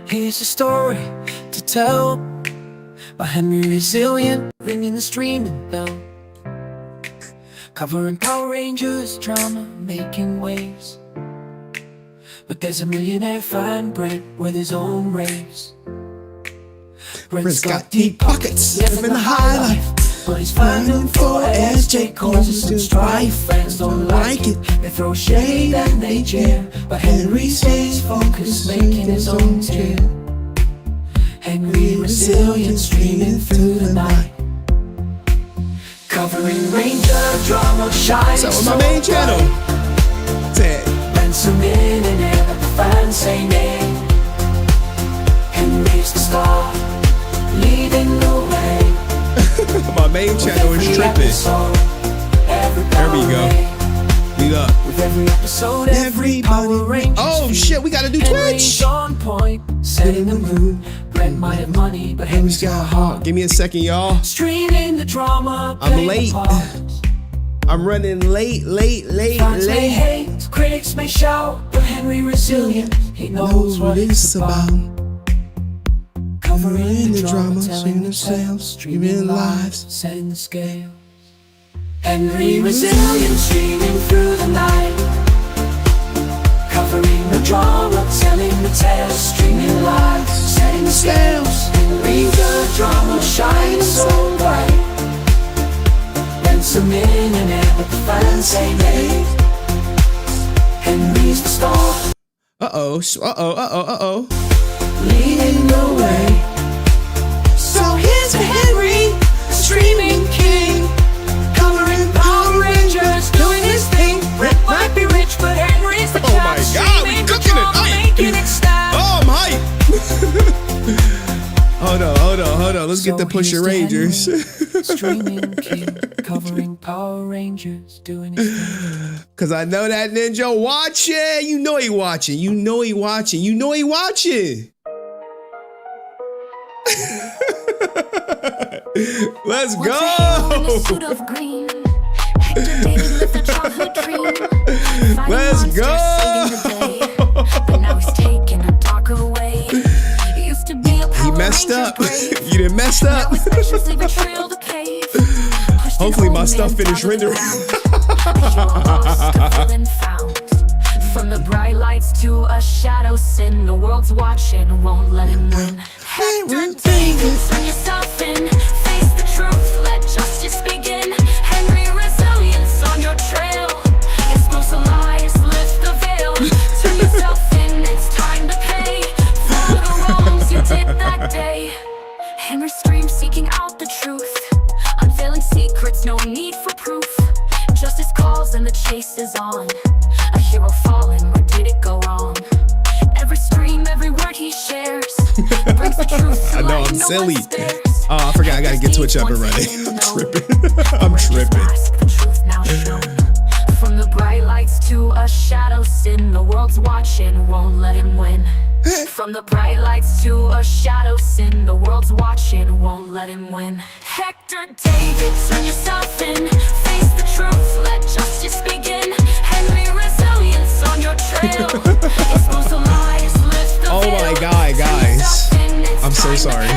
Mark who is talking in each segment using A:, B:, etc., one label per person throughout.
A: Here's a story to tell by Henry Resilient, ringing the streaming bell, covering Power Rangers drama, making waves. But there's a millionaire frying bread with his own raves. Brent's got deep pockets, living the high life, but he's finding for SJ causes some strife. Friends don't like it, they throw shade and they jeer, but Henry stays focused, making his own tier. Henry Resilient, streaming through the night, covering Ranger drama, shine so
B: on my main channel.
A: Brent's a millionaire, but the fans say nay. Henry's the star, leading the way.
B: My main channel is tripping. There we go. Lead up.
A: With every episode, every Power Ranger.
B: Oh shit, we gotta do Twitch.
A: On point, setting the mood. Brent might have money, but Henry's got a heart.
B: Give me a second, y'all.
A: Streaming the drama.
B: I'm late. I'm running late.
A: Fans may hate, critics may shout, but Henry Resilient, he knows what it's about. Covering the drama, telling themselves, streaming lives, setting the scale. Henry Resilient, streaming through the night, covering the drama, telling the tale, streaming lives, setting the scales. Henry the drama, shines so bright. Brent's a millionaire, but the fans say nay. Henry's the star. Leading the way. So here's to Henry, streaming king, covering Power Rangers, doing his thing. Brent might be rich, but Henry's the
B: Oh my god, we cooking it!
A: Making it style.
B: Oh, I'm hype! Hold on. Let's get the Pusher Rangers.
A: Streaming king, covering Power Rangers, doing his thing.
B: Cause I know that ninja watching. You know he watching. Let's go. Let's go. He messed up. You done messed up. Hopefully my stuff finished rendering.
C: From the bright lights to a shadow sin, the world's watching, won't let him win. Hector, David, turn yourself in, face the truth, let justice begin. Henry Resilience on your trail, expose the lies, lift the veil. Turn yourself in, it's time to pay for the wrongs you did that day. Henry screams, seeking out the truth, unveiling secrets, no need for proof. Justice calls and the chase is on. A hero fallen, where did it go wrong? Every stream, every word he shares brings the truth to
B: I know
C: light,
B: I'm
C: no
B: silly.
C: one spares.
B: Oh, I forgot I gotta get Twitch up and running. I'm tripping.
C: The truth now shown. From the bright lights to a shadow sin, the world's watching, won't let him win. From the bright lights to a shadow sin, the world's watching, won't let him win. Hector, David, turn yourself in, face the truth, let justice begin. Henry Resilience on your trail, expose the lies, lift the
B: Oh
C: veil.
B: my god, guys. I'm so sorry.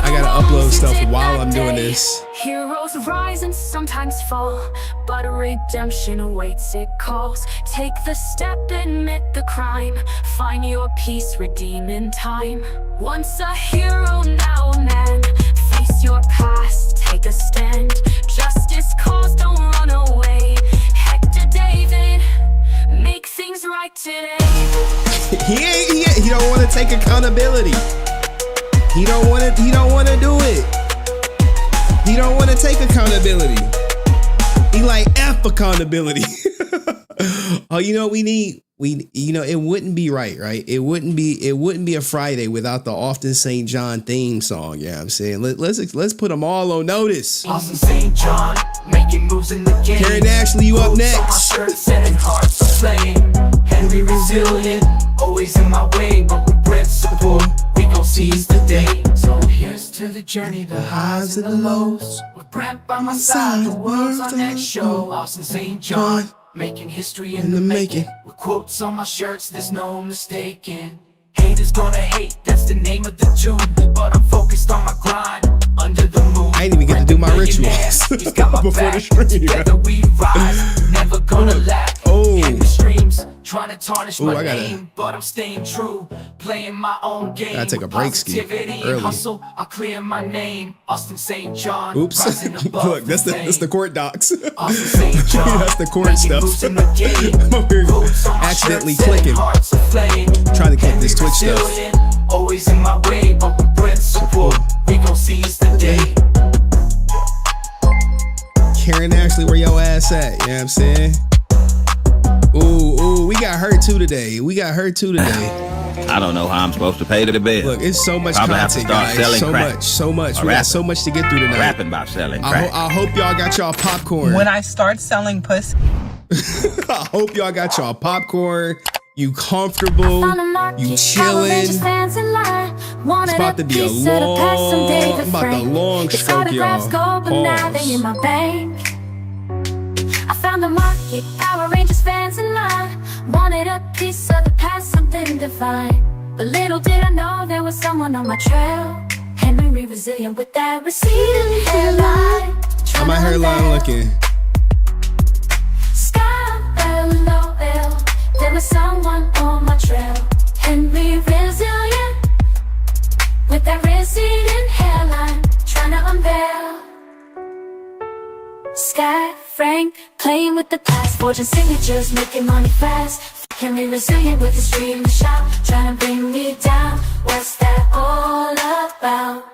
B: I gotta upload stuff while I'm doing this.
C: Heroes rise and sometimes fall, but redemption awaits, it calls. Take the step, admit the crime, find your peace, redeem in time. Once a hero, now a man, face your past, take a stand. Justice calls, don't run away. Hector, David, make things right today.
B: He don't want to take accountability. He don't want to do it. He don't want to take accountability. He like F accountability. Oh, you know what we need? It wouldn't be right? It wouldn't be a Friday without the Often St. John theme song. Yeah, I'm saying let's put them all on notice.
A: Austin St. John, making moves in the game.
B: Karen Ashley, you up next?
A: Setting hearts aflame. Henry Resilient, always in my way, but with Brent's support, we gon' seize the day. So here's to the journey, the highs and the lows. With Brent by my side, the world's our next show. Austin St. John, making history in the making. With quotes on my shirts, there's no mistaking. Haters gonna hate, that's the name of the tune. But I'm focused on my grind, under the moon.
B: I ain't even get to do my rituals
A: He's got my
B: before
A: back.
B: the stream.
A: Together we rise, never gonna lack.
B: Oh.
A: In the streams, trying to tarnish
B: Ooh,
A: my
B: I gotta-
A: name, but I'm staying true, playing my own game.
B: Gotta take a
A: With
B: break, Ski,
A: positivity
B: early.
A: and hustle, I'll clear my name. Austin St. John.
B: Oops.
A: rising above
B: Look, that's
A: the
B: the
A: fame.
B: court docs.
A: Austin St. John.
B: That's the court
A: making
B: stuff.
A: moves in the game.
B: I'm over here
A: Roots on my
B: accidentally
A: shirt, setting
B: clicking.
A: hearts aflame.
B: Trying to click this Twitch stuff.
A: Resilient, always in my way, but with principle, we gon' see us today.
B: Karen Ashley, where your ass at? You know what I'm saying? Ooh, we got her too today.
D: I don't know how I'm supposed to pay the bill.
B: Look, it's so much
D: Probably have to
B: content,
D: start
B: guys.
D: selling
B: So
D: crack.
B: much.
D: Or
B: We got
D: rapping.
B: so much to get through tonight.
D: Rapping about selling crack.
B: I hope y'all got y'all popcorn.
E: When I start selling pussy.
B: I hope y'all got y'all popcorn. You comfortable. You chilling. It's about to be a long stroke, y'all. Pause.
C: I found the market, Power Rangers fans in line. Wanted a piece of the past, something divine. But little did I know there was someone on my trail. Henry Resilient with that receding hairline.
B: How my hairline looking?
C: LOL, there was someone on my trail. Henry Resilient with that receding hairline, trying to unveil. Sky Frank playing with the past, forging signatures, making money fast. Henry Resilient with his dream to shout, trying to bring me down. What's that all about?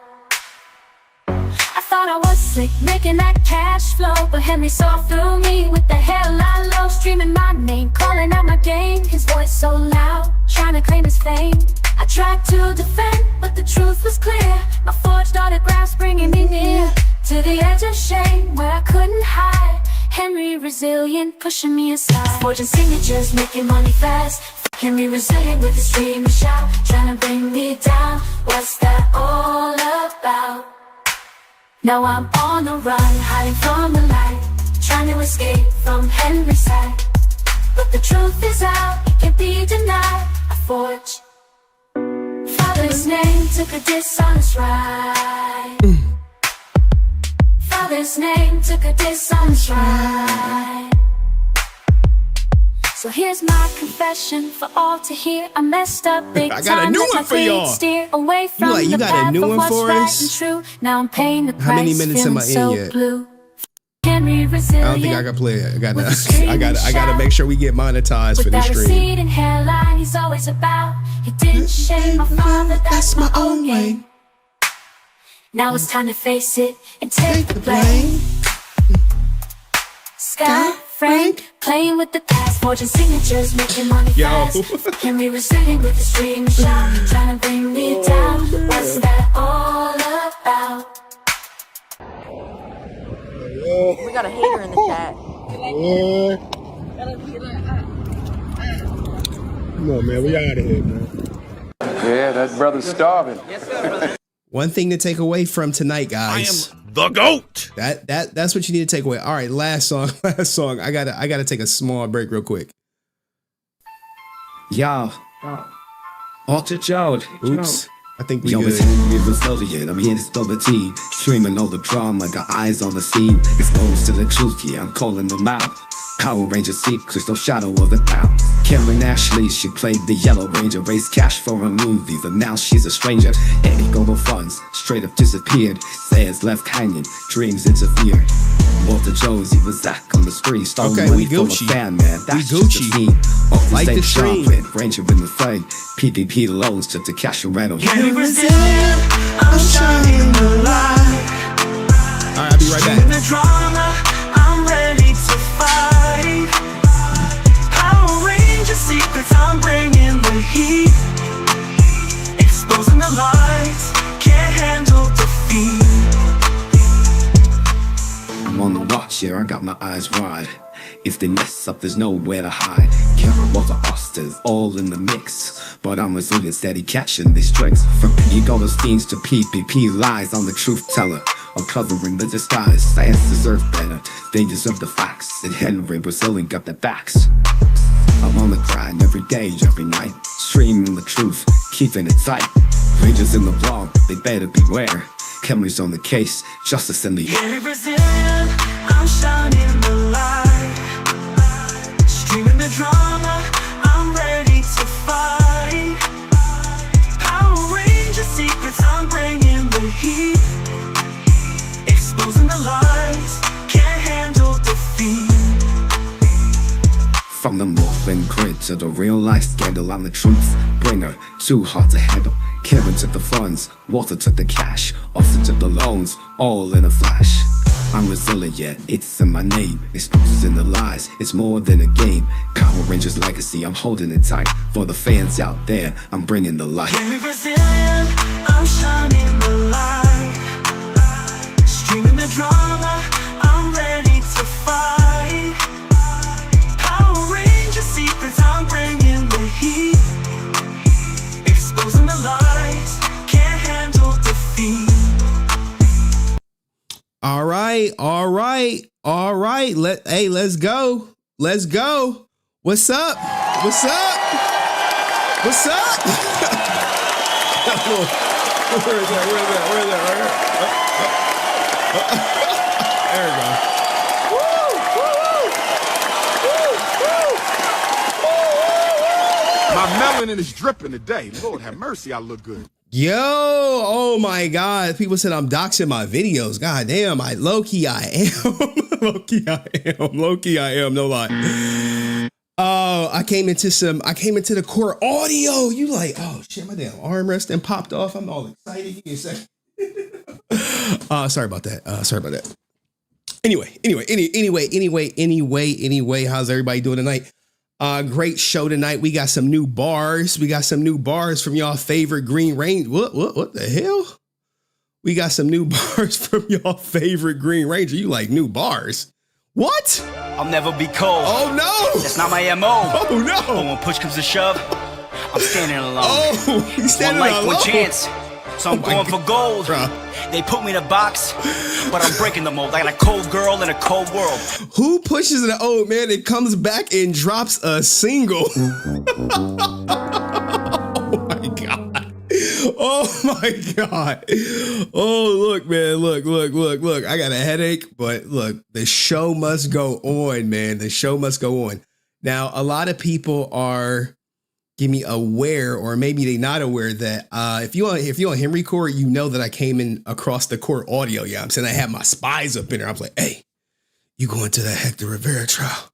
C: I thought I was slick, making that cash flow, but Henry saw through me with the hairline low, streaming my name, calling out my game. His voice so loud, trying to claim his fame. I tried to defend, but the truth was clear. My forged autographs bringing me near to the edge of shame where I couldn't hide. Henry Resilient pushing me aside, forging signatures, making money fast. Henry Resilient with his dream to shout, trying to bring me down. What's that all about? Now I'm on the run, hiding from the light, trying to escape from Henry's sight. But the truth is out, it can't be denied. I forge Father's name, took a dishonest ride. Father's name, took a dishonest ride. So here's my confession for all to hear. I messed up big
B: I got a
C: time,
B: new
C: let
B: one
C: my
B: for y'all.
C: greed steer away from
B: like, you
C: the
B: got a
C: path
B: new
C: of
B: one
C: what's
B: for
C: right
B: us?
C: and true. Now I'm paying the price,
B: How many minutes am I in
C: feeling so
B: yet?
C: blue. Henry Resilient,
B: I don't think I can play it. I
C: with the scream
B: gotta
C: and
B: I gotta
C: shout.
B: make sure we get monetized for
C: With
B: this
C: that
B: stream.
C: receding hairline, he's always about. He didn't shame my father, that's my own game. Now it's time to face it and take the blame. Sky Frank playing with the past, forging signatures, making money
B: Yo.
C: fast. Henry Resilient with the stream shout, trying to bring me down. What's that all about?
F: We got a hater in the chat.
B: Come on, man. We out of here, man.
G: Yeah, that brother's starving.
B: One thing to take away from tonight, guys.
D: The GOAT.
B: That's what you need to take away. All right, last song. I gotta take a small break real quick.
H: Yo. Joe.
B: Oops. I think we
H: Yo,
B: good.
H: it's HenryResilient. I'm here to spill the tea. Streaming all the drama, got eyes on the scene. Exposed to the truth, yeah, I'm calling them out. Power Ranger secrets, no shadow of a doubt. Karen Ashley, she played the Yellow Ranger, raised cash for her movies, and now she's a stranger. Any global funds, straight up disappeared. Says left hanging, dreams interfered. Walter Jones, he was Zach on the screen. Starring
B: Okay,
H: money
B: we
H: full of
B: Gucci.
H: fan, man. That's
B: We
H: just
B: Gucci.
H: the scene. Off the
B: Like
H: same
B: the
H: shop,
B: stream.
H: Red Ranger in the fight. PPP loans took the cash and rental.
A: Henry Resilient, I'm shining the light.
B: All right, I'll be right
A: In
B: back.
A: the drama, I'm ready to fight. Power Ranger secrets, I'm bringing the heat. Exposing the lies, can't handle defeat.
H: I'm on the watch, yeah, I got my eyes wide. If they mess up, there's nowhere to hide. Karen Walter Austin's all in the mix. But I'm resilient, steady catching these tricks. From ego schemes to PPP lies, I'm the truth teller. I'm covering the disguise. Science deserve better, they deserve the facts. And Henry Resilient got the backs. I'm on the grind every day, every night. Streaming the truth, keeping it tight. Rangers in the wrong, they better beware. Cameras on the case, justice in the air.
A: Resilient, I'm shining the light. Streaming the drama, I'm ready to fight. Power Ranger secrets, I'm bringing the heat. Exposing the lies, can't handle defeat.
H: From the moving grid to the real life scandal, I'm the truth bringer, too hard to handle. Kevin took the funds, Walter took the cash, Austin took the loans, all in a flash. I'm resilient, it's in my name. Exposing the lies, it's more than a game. Power Rangers legacy, I'm holding it tight. For the fans out there, I'm bringing the light.
A: Resilient, I'm shining the light. Streaming the drama, I'm ready to fight. Power Ranger secrets, I'm bringing the heat. Exposing the lies, can't handle defeat.
B: All right. Let's go. What's up? Where's that? There we go.
G: My melanin is dripping today. Lord have mercy, I look good.
B: Yo, oh my God. People said I'm doxing my videos. God damn, low-key I am. Low-key I am, no lie. Oh, I came into the core audio. You like, oh shit, my damn armrest and popped off. I'm all excited. Give me a second. Sorry about that. Anyway, how's everybody doing tonight? Great show tonight. We got some new bars. From y'all favorite Green Ranger. What the hell? We got some new bars from y'all favorite Green Ranger. You like new bars? What?
E: I'll never be cold.
B: Oh no!
E: That's not my MO.
B: Oh no!
E: But when push comes to shove, I'm standing alone.
B: Oh, he's standing
E: one life,
B: alone.
E: one chance. So I'm going for gold.
B: Bro.
E: They put me in a box, but I'm breaking the mold. I got a cold girl in a cold world.
B: Who pushes an old man and comes back and drops a single? Oh my God. Oh, look, man. Look. I got a headache, but look, the show must go on, man. The show must go on. Now, a lot of people are aware, or maybe they not aware that if you on Henry Court, you know that I came in across the court audio. Yeah, I'm saying I had my spies up in there. I was like, hey, you going to that Hector Rivera trial?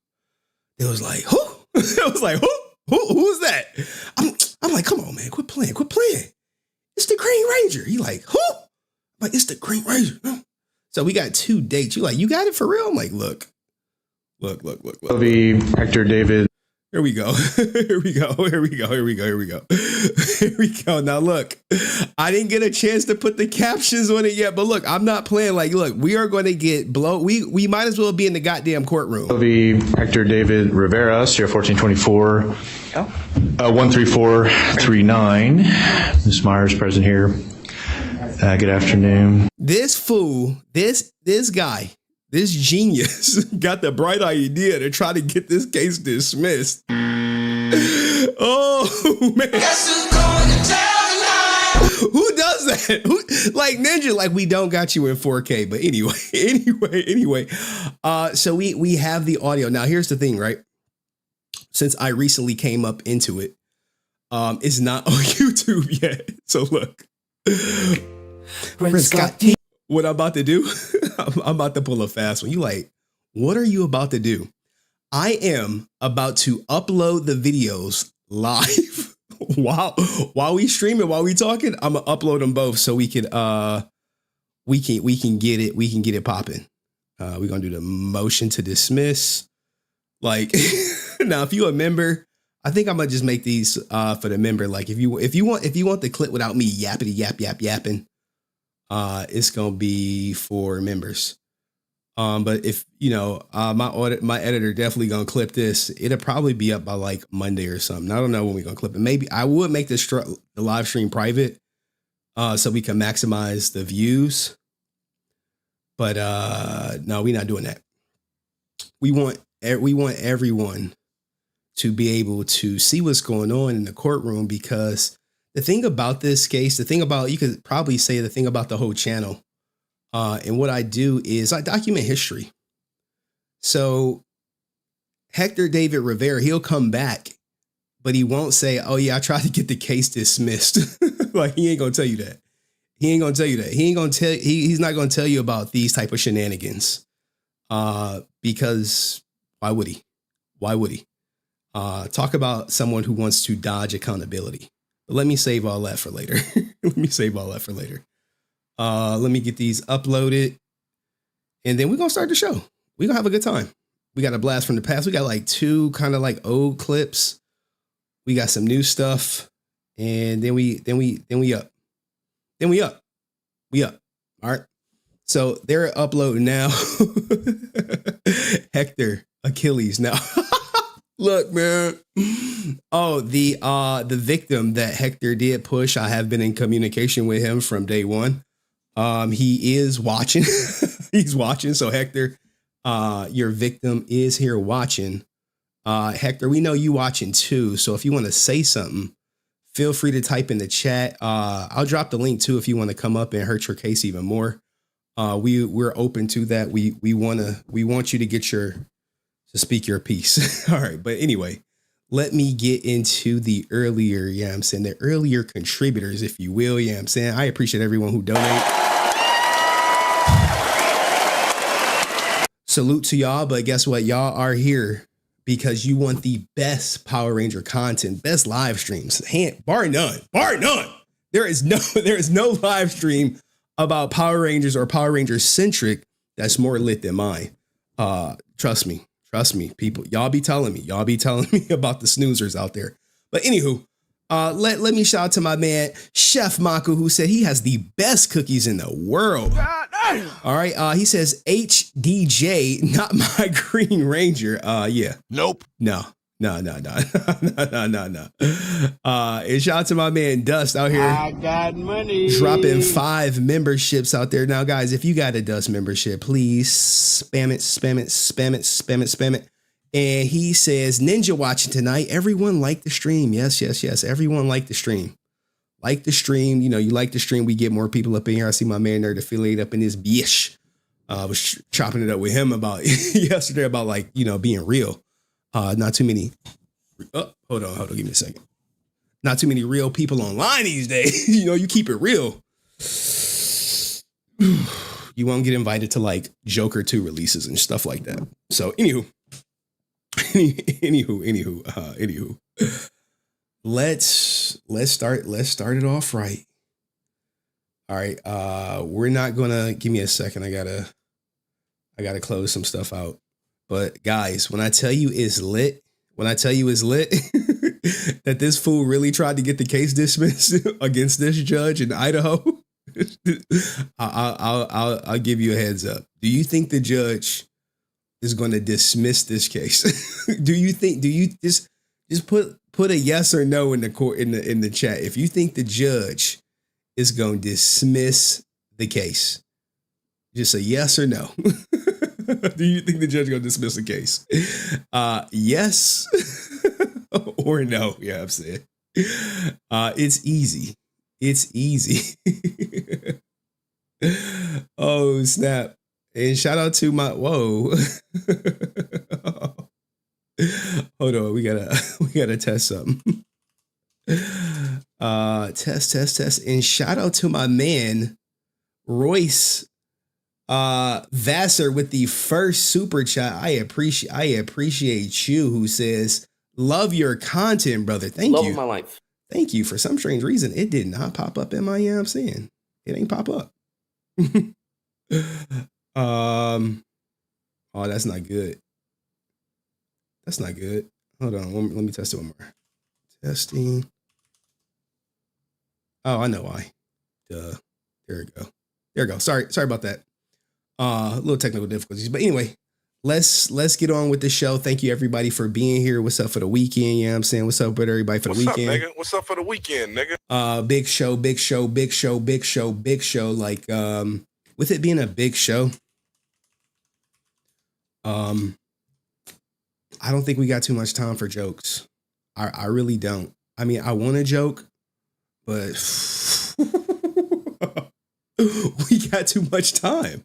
B: It was like, who? It was like, who's that? I'm like, come on, man, quit playing. It's the Green Ranger. You like, who? I'm like, it's the Green Ranger. So we got 2 dates. You like, you got it for real? I'm like, look.
I: It'll be Hector David.
B: Here we go. Now look, I didn't get a chance to put the captions on it yet, but look, I'm not playing. Like, look, we are going to get blown. We might as well be in the goddamn courtroom.
I: It'll be Hector David Rivera, Sierra 1424, 13439. Ms. Myers present here. Good afternoon.
B: This fool, this guy, this genius got the bright idea to try to get this case dismissed. Oh man. Guess who's going to jail tonight? Who does that? Who, like Ninja, like we don't got you in 4K. But anyway. So we have the audio. Now here's the thing, right? Since I recently came up into it, it's not on YouTube yet. So look. What I'm about to do, I'm about to pull a fast one. You like, what are you about to do? I am about to upload the videos live while we streaming, while we talking. I'm gonna upload them both so we can get it popping. We're gonna do the motion to dismiss. Like now, if you a member, I think I'm gonna just make these for the member. Like if you want the clip without me yapping. It's gonna be for members. But if you know, my editor definitely gonna clip this. It'll probably be up by like Monday or something. I don't know when we're gonna clip it. Maybe I would make the live stream private, so we can maximize the views. But no, we're not doing that. We want everyone to be able to see what's going on in the courtroom, because the thing about this case, you could probably say the thing about the whole channel, and what I do is I document history. So Hector David Rivera, he'll come back, but he won't say, oh yeah, I tried to get the case dismissed. Like, he ain't gonna tell you that. He's not gonna tell you about these type of shenanigans. Because why would he? Talk about someone who wants to dodge accountability. But let me save all that for later. Let me get these uploaded, and then we're gonna start the show. We're gonna have a good time. We got a blast from the past. We got like 2 kind of like old clips. We got some new stuff, and then we up. All right. So they're uploading now. Hector Achilles now. Look, man. Oh, the victim that Hector did push, I have been in communication with him from day one. He is watching. He's watching. So Hector, your victim is here watching. Hector, we know you watching too. So if you want to say something, feel free to type in the chat. I'll drop the link too if you want to come up and hurt your case even more. We're open to that. We want you to speak your piece. All right. But anyway, let me get into the earlier, the earlier contributors, if you will. I appreciate everyone who donate. Salute to y'all. But guess what? Y'all are here because you want the best Power Ranger content, best live streams, bar none. There is no live stream about Power Rangers or Power Rangers centric that's more lit than mine. Trust me, people. Y'all be telling me about the snoozers out there. But anywho, let me shout out to my man Chef Maku, who said he has the best cookies in the world. All right. He says HDJ, not my Green Ranger. Yeah.
G: Nope.
B: No. And shout out to my man Dust out here.
J: I got money.
B: Dropping 5 memberships out there. Now, guys, if you got a Dust membership, please spam it. And he says, Ninja watching tonight. Everyone like the stream. Yes. Everyone like the stream. Like the stream. You like the stream. We get more people up in here. I see my man Nerd Affiliate up in his bish. I was chopping it up with him about yesterday about being real. Not too many. Oh, hold on. Give me a second. Not too many real people online these days. You keep it real. You won't get invited to like Joker 2 releases and stuff like that. So anywho. Let's start it off right. All right. We're not gonna give me a second. I gotta close some stuff out. But guys, when I tell you it's lit, that this fool really tried to get the case dismissed against this judge in Idaho, I'll give you a heads up. Do you think the judge is going to dismiss this case? Do you just put a yes or no in the court in the chat if you think the judge is going to dismiss the case? Just a yes or no. Do you think the judge is going to dismiss the case? Yes or no? Yeah, I'm saying. It's easy. Oh, snap. And shout out to my, whoa. Hold on, we gotta test something. Test. And shout out to my man, Royce Vassar with the first super chat. I appreciate you, who says, love your content, brother. Thank you.
J: Love of my life.
B: Thank you. For some strange reason, it did not pop up in my, I'm saying. It ain't pop up. Oh, that's not good. Hold on. Let me test it one more. Testing. Oh, I know why. Duh. There we go. Sorry about that. Little technical difficulties. But anyway, let's get on with the show. Thank you everybody for being here. What's up for the weekend? You know what I'm saying? What's up with everybody for the weekend?
G: What's up, nigga? What's up for the weekend, nigga?
B: Big show. Like, with it being a big show, I don't think we got too much time for jokes. I really don't. I mean, I want to joke, but we got too much time.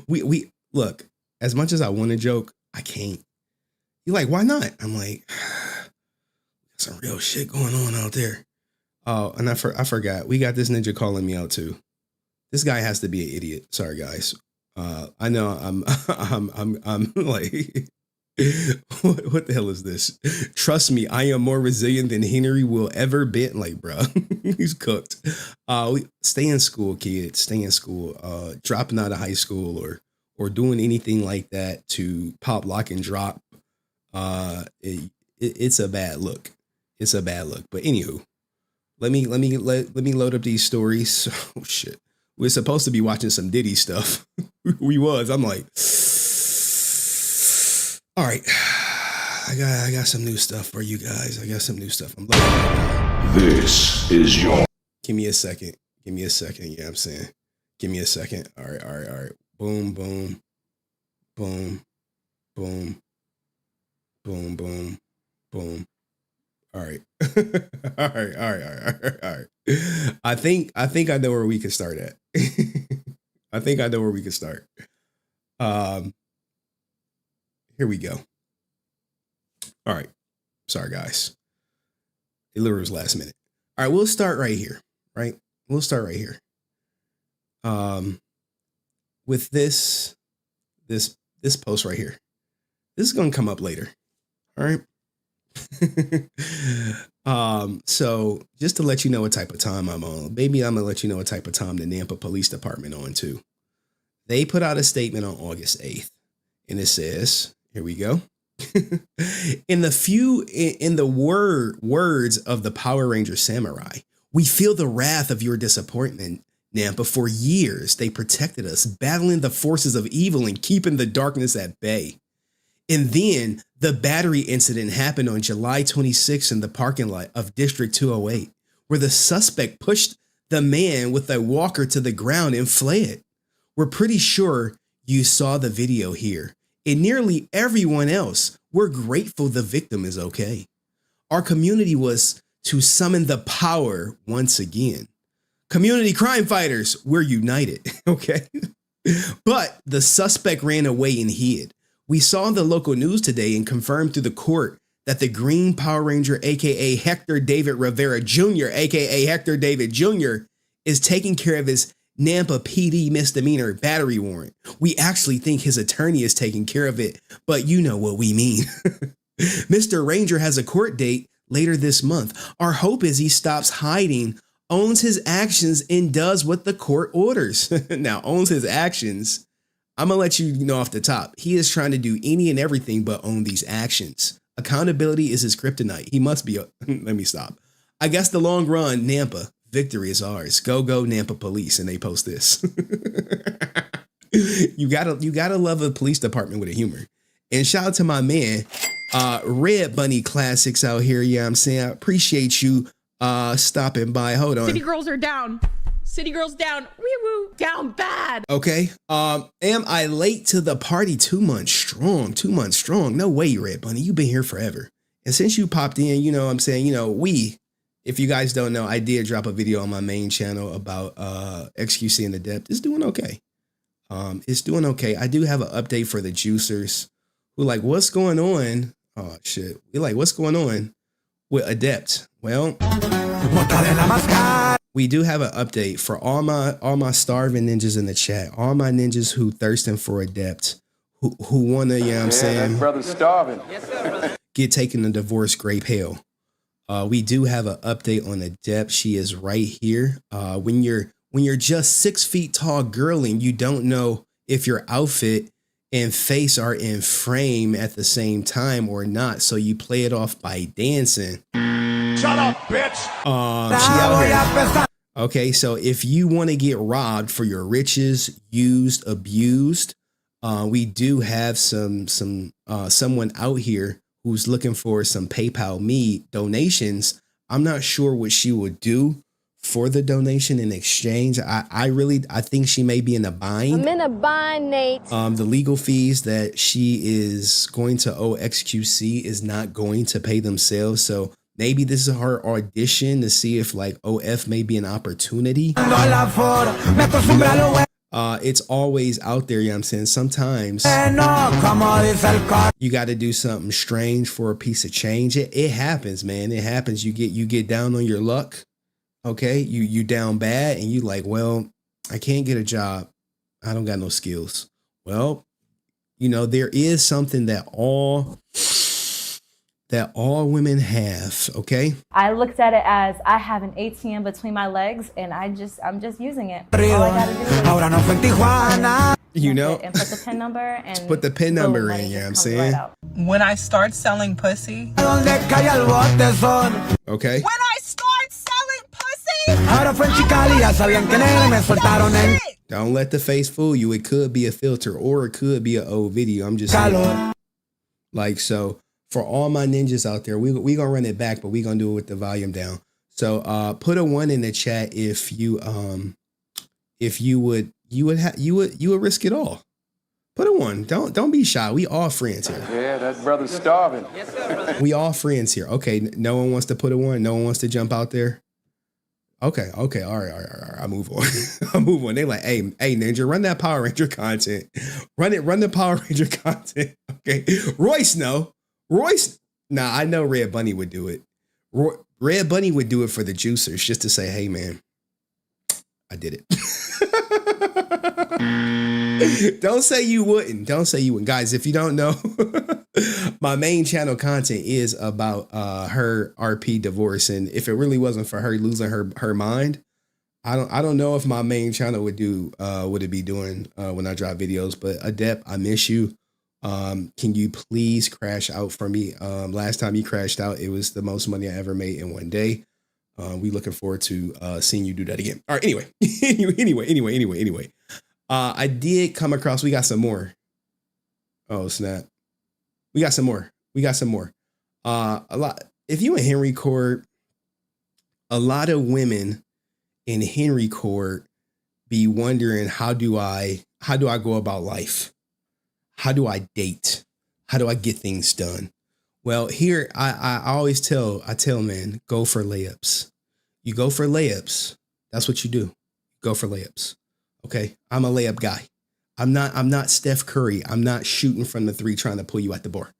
B: We look, as much as I want to joke, I can't. You're like, why not? I'm like, some real shit going on out there. Oh, and I forgot. We got this ninja calling me out too. This guy has to be an idiot. Sorry, guys. I know I'm like, what the hell is this? Trust me, I am more resilient than Henry will ever be. Like, bro, he's cooked. Stay in school, kids. Stay in school. Dropping out of high school or doing anything like that to pop, lock, and drop. It's a bad look. It's a bad look. But anywho, let me load up these stories. Oh shit. We're supposed to be watching some Diddy stuff. We was. I'm like, all right. I got some new stuff for you guys. I got some new stuff. I'm looking.
I: This is your.
B: Give me a second. Give me a second. Yeah, I'm saying. Give me a second. All right. Boom, boom, boom, boom, boom, boom, boom. All right. All right. I think I know where we can start at. I think I know where we can start. Here we go. All right. Sorry, guys. It literally was last minute. All right, we'll start right here. Right? We'll start right here. With this post right here. This is gonna come up later. All right. So just to let you know what type of time I'm on, maybe I'm gonna let you know what type of time the Nampa Police Department on too. They put out a statement on August 8th, and it says, here we go. In the words of the Power Ranger Samurai, we feel the wrath of your disappointment, Nampa. For years, they protected us, battling the forces of evil and keeping the darkness at bay. And then the battery incident happened on July 26th in the parking lot of District 208, where the suspect pushed the man with a walker to the ground and fled. We're pretty sure you saw the video here. And nearly everyone else, we're grateful the victim is okay. Our community was to summon the power once again. Community crime fighters, we're united, okay? But the suspect ran away and hid. We saw the local news today and confirmed through the court that the Green Power Ranger, aka Hector David Rivera Jr., aka Hector David Jr., is taking care of his Nampa PD misdemeanor battery warrant. We actually think his attorney is taking care of it, but you know what we mean. Mr. Ranger has a court date later this month. Our hope is he stops hiding, owns his actions, and does what the court orders. Now, owns his actions. I'm going to let you know off the top. He is trying to do any and everything but own these actions. Accountability is his kryptonite. He must be. Let me stop. I guess the long run, Nampa, victory is ours. Go Nampa Police, and they post this. You gotta love a police department with a humor. And shout out to my man, Red Bunny Classics out here. Yeah, I'm saying I appreciate you stopping by. Hold on.
F: City girls are down. City girls down. Wee-woo. Down bad.
B: Okay. Am I late to the party? 2 months strong. 2 months strong. No way, Red Bunny. You've been here forever. And since you popped in, you know what I'm saying, if you guys don't know, I did drop a video on my main channel about XQC and the Depth. It's doing okay. It's doing okay. I do have an update for the juicers who like, what's going on? Oh shit. We're like, what's going on with Adept? Well, we do have an update for all my starving ninjas in the chat, all my ninjas who thirsting for Adept, who wanna, you know what I'm saying?
G: That brother's starving.
B: Get taken to divorce grape hell. We do have an update on Adept. She is right here. When you're just 6 feet tall girl and you don't know if your outfit and face are in frame at the same time or not, so you play it off by dancing.
G: Shut up, bitch.
B: She out here. Okay, so if you want to get robbed for your riches, used, abused, we do have someone out here who's looking for some PayPal Me donations. I'm not sure what she would do for the donation in exchange. I think she may be in a bind.
F: I'm in a bind, Nate.
B: The legal fees that she is going to owe XQC is not going to pay themselves. So Maybe this is her audition to see if like OF may be an opportunity. It's always out there, you know what I'm saying? Sometimes you got to do something strange for a piece of change. It happens, man. It happens. You get down on your luck. Okay. You down bad and you like, well, I can't get a job. I don't got no skills. Well, you know, there is something that all women have. Okay.
J: I looked at it as I have an ATM between my legs and I'm just using it. All I gotta do is
B: you know,
J: and put the PIN number and
B: put the PIN number in, you know what I'm saying?
J: Right
K: when I start selling pussy.
B: Okay.
K: When I start selling pussy.
B: Don't let the face fool you. It could be a filter or it could be an old video. I'm just saying. Like, so for all my ninjas out there, we gonna run it back, but we gonna do it with the volume down. So put a 1 in the chat if you would risk it all. Put a 1. Don't be shy. We all friends here.
L: Yeah, that brother's starving.
B: Yes, sir, brother. We all friends here. Okay, no one wants to put a 1. No one wants to jump out there. Okay. All right. I move on. I move on. They like, hey, Ninja, run that Power Ranger content. Run the Power Ranger content. Okay. Royce, no. Royce, nah, I know Red Bunny would do it. Red Bunny would do it for the juicers just to say, hey, man, I did it. Don't say you wouldn't. Don't say you wouldn't. Guys, if you don't know, my main channel content is about her RP divorce. And if it really wasn't for her losing her mind, I don't know if my main channel would it be doing when I drop videos. But Adept, I miss you. Can you please crash out for me? Last time you crashed out, it was the most money I ever made in one day. We looking forward to seeing you do that again. All right. Anyway. I did come across. We got some more. Oh snap! We got some more. A lot. If you in Henry Court, a lot of women in Henry Court be wondering how do I go about life? How do I date? How do I get things done? Well, here I always tell men, go for layups. You go for layups. That's what you do. Go for layups. Okay. I'm a layup guy. I'm not Steph Curry. I'm not shooting from the 3 trying to pull you at the bar,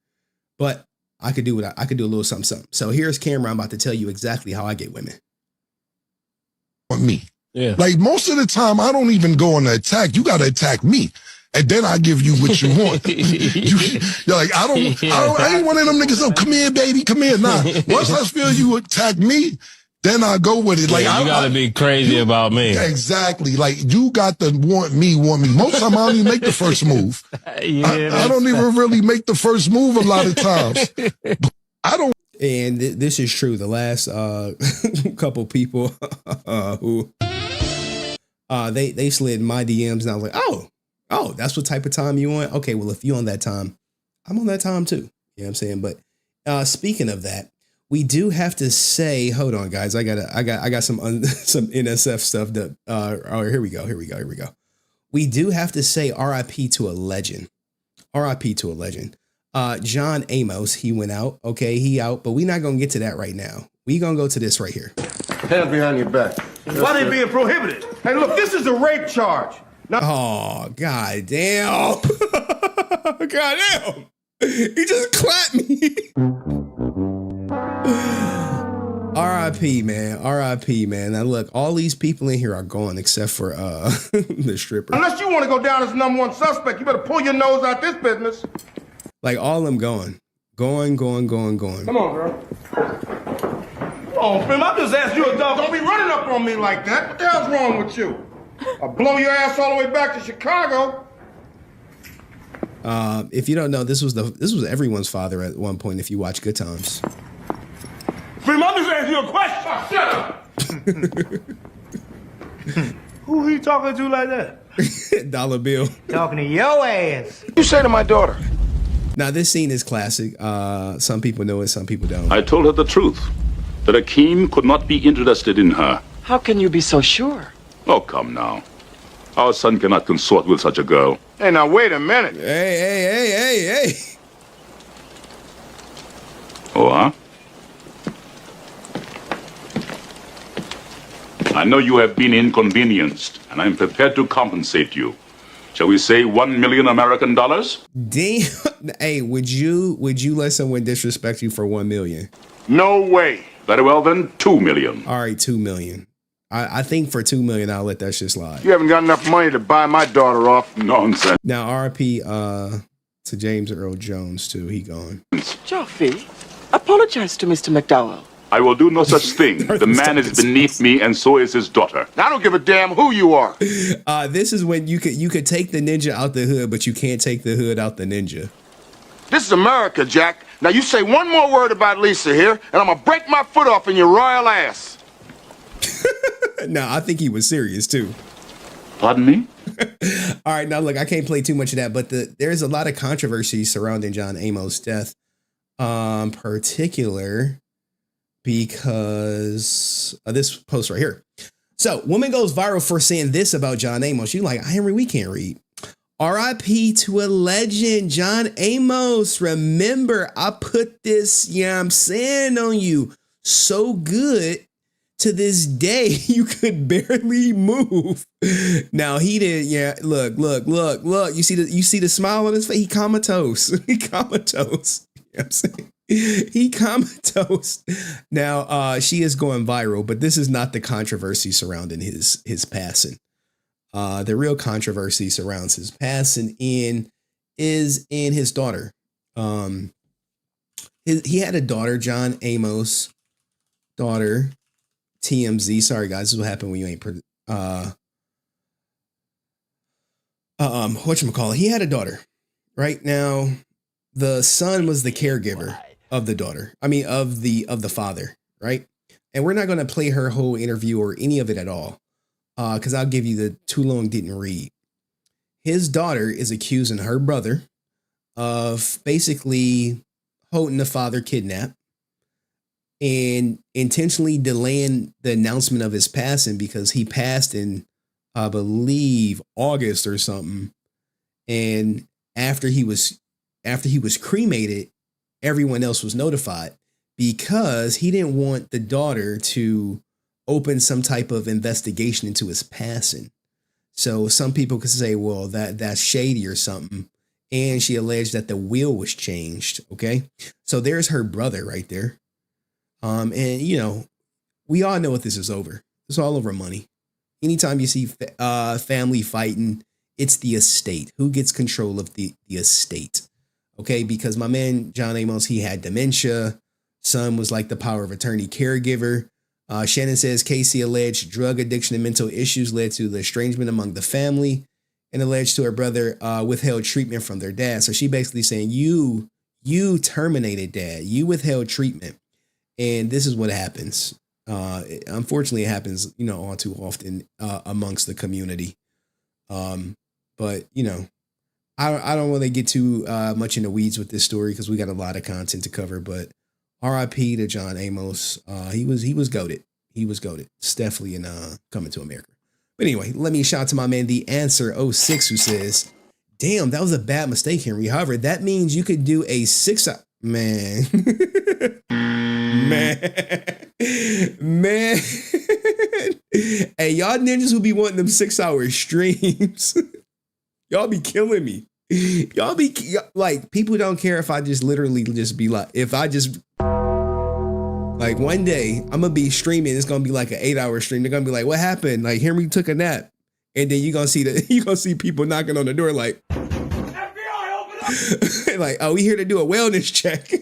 B: but I could do I could do a little something. So here's Cameron. I'm about to tell you exactly how I get women.
G: Me. Yeah. Like most of the time, I don't even go on the attack. You got to attack me. And then I give you what you want. You're like, I ain't one of them niggas. Oh, come here, baby. Come here. Nah. Once I feel you attack me, then I go with it. Like,
M: you gotta be crazy about me.
G: Exactly. Like, you got to want me. Most of the time, I don't even make the first move. I don't even really make the first move a lot of times. I don't.
B: And this is true. The last couple people who they slid my DMs, and I was like, oh, that's what type of time you want? Okay, well, if you on that time, I'm on that time too. You know what I'm saying? But speaking of that, we do have to say, hold on, guys. I got some NSF stuff that here we go. We do have to say RIP to a legend. RIP to a legend. John Amos, he went out. Okay, he out, but we're not gonna get to that right now. We gonna go to this right here.
L: Hands behind your back.
N: Why they being prohibited? Hey, look, this is a rape charge.
B: Oh, god damn. God damn. He just clapped me. RIP, man. RIP, man. Now look, all these people in here are gone except for the stripper.
N: Unless you want to go down as #1 suspect, you better pull your nose out this business.
B: Like all of them going. Going.
N: Come on, girl. Oh, Fim, I just asked you a dog. Don't be running up on me like that. What the hell's wrong with you? I'll blow your ass all the way back to Chicago.
B: If you don't know, this was everyone's father at one point. If you watch Good Times.
N: Fim, I'm just asking you a question. Oh, shut up. Who he talking to like that?
B: Dollar Bill.
O: Talking to your ass.
N: You say to my daughter.
B: Now this scene is classic. Some people know it, some people don't.
P: I told her the truth, that Akeem could not be interested in her.
O: How can you be so sure?
P: Oh, come now. Our son cannot consort with such a girl.
N: Hey, now wait a minute.
B: Hey.
P: Oh, huh? I know you have been inconvenienced, and I'm prepared to compensate you. Shall we say 1 million American dollars?
B: Damn. Hey, would you let someone disrespect you for 1 million?
P: No way. Very well then, 2 million.
B: All right, 2 million. I think for 2 million, I'll let that shit slide.
N: You haven't got enough money to buy my daughter off.
P: Nonsense.
B: Now, RP to James Earl Jones too. He gone.
O: Joffrey, apologize to Mr. McDowell.
P: I will do no such thing. The man is beneath me, and so is his daughter.
N: I don't give a damn who you are.
B: This is when you could take the ninja out the hood, but you can't take the hood out the ninja.
N: This is America, Jack. Now you say one more word about Lisa here, and I'm gonna break my foot off in your royal ass.
B: No, I think he was serious too.
P: Pardon me?
B: All right, now look, I can't play too much of that, but there's a lot of controversy surrounding John Amos' death, particular because of this post right here. So, woman goes viral for saying this about John Amos. She's like, Henry, we can't read. R.I.P. to a legend, John Amos. Remember, I put this, I'm saying, on you so good. To this day, you could barely move. Now he did, look. You see the smile on his face? He comatose. He comatose. You know what I'm saying? He comatose. Now she is going viral, but this is not the controversy surrounding his passing. The real controversy surrounds his passing is in his daughter. He had a daughter, John Amos' daughter. TMZ. Sorry guys, this is what happened when you ain't whatchamacallit. He had a daughter. Right now, the son was the caregiver of the daughter. I mean of the father, right? And we're not gonna play her whole interview or any of it at all. Because I'll give you the too long didn't read. His daughter is accusing her brother of basically holding the father kidnapped and intentionally delaying the announcement of his passing because he passed in, I believe, August or something. And after he was cremated, everyone else was notified because he didn't want the daughter to open some type of investigation into his passing. So some people could say, well, that's shady or something. And she alleged that the will was changed. Okay. So there's her brother right there. And we all know what this is over. It's all over money. Anytime you see family fighting, it's the estate. Who gets control of the estate? Okay. Because my man, John Amos, he had dementia. Son was like the power of attorney caregiver. Shannon says Casey alleged drug addiction and mental issues led to the estrangement among the family and alleged to her brother withheld treatment from their dad. So she basically saying you terminated dad. You withheld treatment. And this is what happens. Unfortunately, it happens, all too often amongst the community. But, I don't want to get too much in the weeds with this story because we got a lot of content to cover. But R.I.P. to John Amos. He was goated. He was goated. It's definitely in Coming to America. But anyway, let me shout out to my man, The Answer 06, who says, damn, that was a bad mistake, Henry. However, that means you could do a 6 hour. Man. Man. Hey, y'all ninjas who be wanting them 6 hour streams. Y'all be killing me. Y'all be like, people don't care if I just literally just be like, if I just like one day I'm gonna be streaming, it's gonna be like an 8 hour stream. They're gonna be like, what happened? Like Henry took a nap. And then you're gonna see people knocking on the door like, FBI, open up. Like, oh, we here to do a wellness check.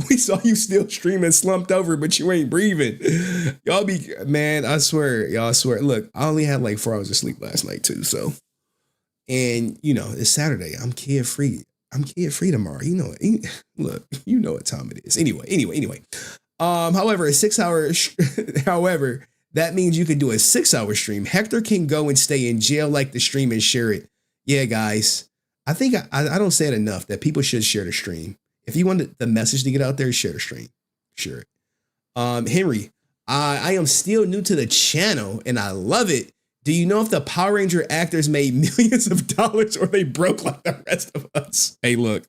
B: We saw you still streaming slumped over, but you ain't breathing. Y'all be, man, I swear. Look, I only had like 4 hours of sleep last night too. So, and it's Saturday. I'm kid free. Tomorrow. Look, you know what time it is. Anyway. However, a 6 hour, however, that means you could do a 6 hour stream. Hector can go and stay in jail like the stream and share it. Yeah, guys, I think I don't say it enough that people should share the stream. If you want the message to get out there, share the stream. Share it. Henry, I am still new to the channel and I love it. Do you know if the Power Ranger actors made millions of dollars or they broke like the rest of us? Hey, look.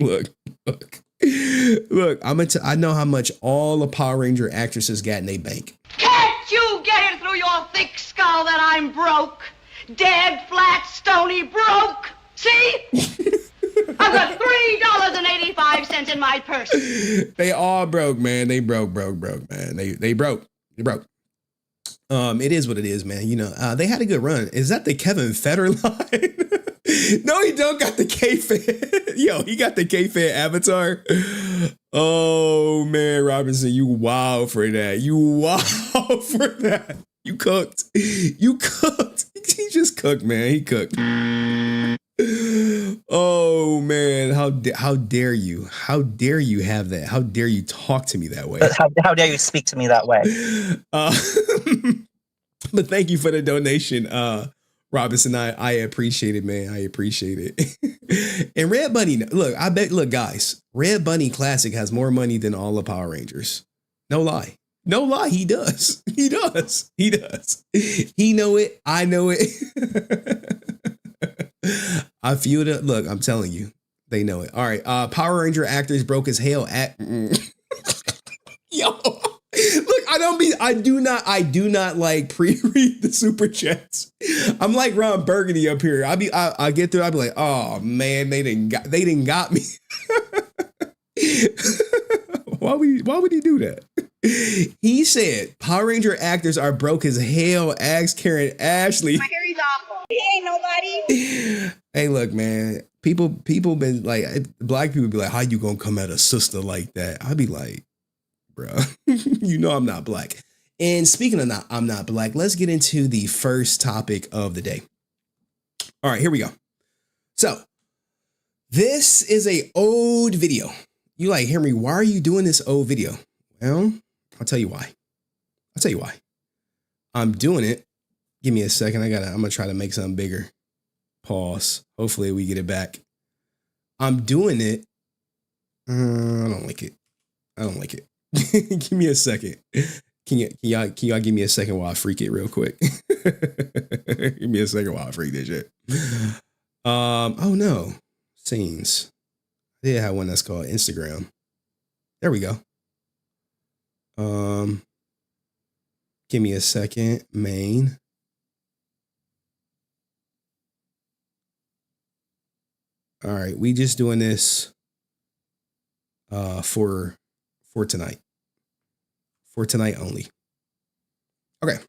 B: I know how much all the Power Ranger actresses got in their bank.
K: Can't you get it through your thick skull?
Q: I'm broke. Dead, flat, stony broke. See? I've got $3.85 in my purse.
B: They all broke, man. They broke, man. They broke. It is what it is, man. You know, they had a good run. Is that the Kevin Federer line? No, he don't got the K-Fed. Yo, he got the K-Fed avatar. Oh, man, Robinson, you wild for that. You wild for that. You cooked. He just cooked, man. He cooked. Oh, man. How dare you? How dare you have that? How dare you talk to me that way?
R: How dare you speak to me that way?
B: But thank you for the donation, Robinson. I appreciate it, man. I appreciate it. And Red Bunny, look, guys, Red Bunny Classic has more money than all the Power Rangers. No lie. No lie, he does. He does. He know it. I know it. I feel it. Look, I'm telling you, they know it. All right. Power Ranger actors broke as hell at. Yo, look, I do not like pre-read the super chats. I'm like Ron Burgundy up here. I get through. I'll be like, oh man, they didn't got me. Why would he do that? He said Power Ranger actors are broke as hell. Ask Karen Ashley.
Q: Harry's awful. He ain't nobody.
B: Hey, look, man. People been like, black people be like, how you gonna come at a sister like that? I'd be like, bro, you know I'm not black. And speaking of I'm not black, let's get into the first topic of the day. All right, here we go. So this is a old video. You like, Henry, why are you doing this old video? Well, I'll tell you why. I'm doing it. Give me a second. I'm gonna try to make something bigger. Pause. Hopefully we get it back. I'm doing it. I don't like it. Give me a second. Can y'all give me a second while I freak it real quick? Give me a second while I freak this shit. Oh no. Scenes. I did have one that's called Instagram. There we go. Give me a second. Main. All right, we just doing this for tonight. For tonight only. Okay.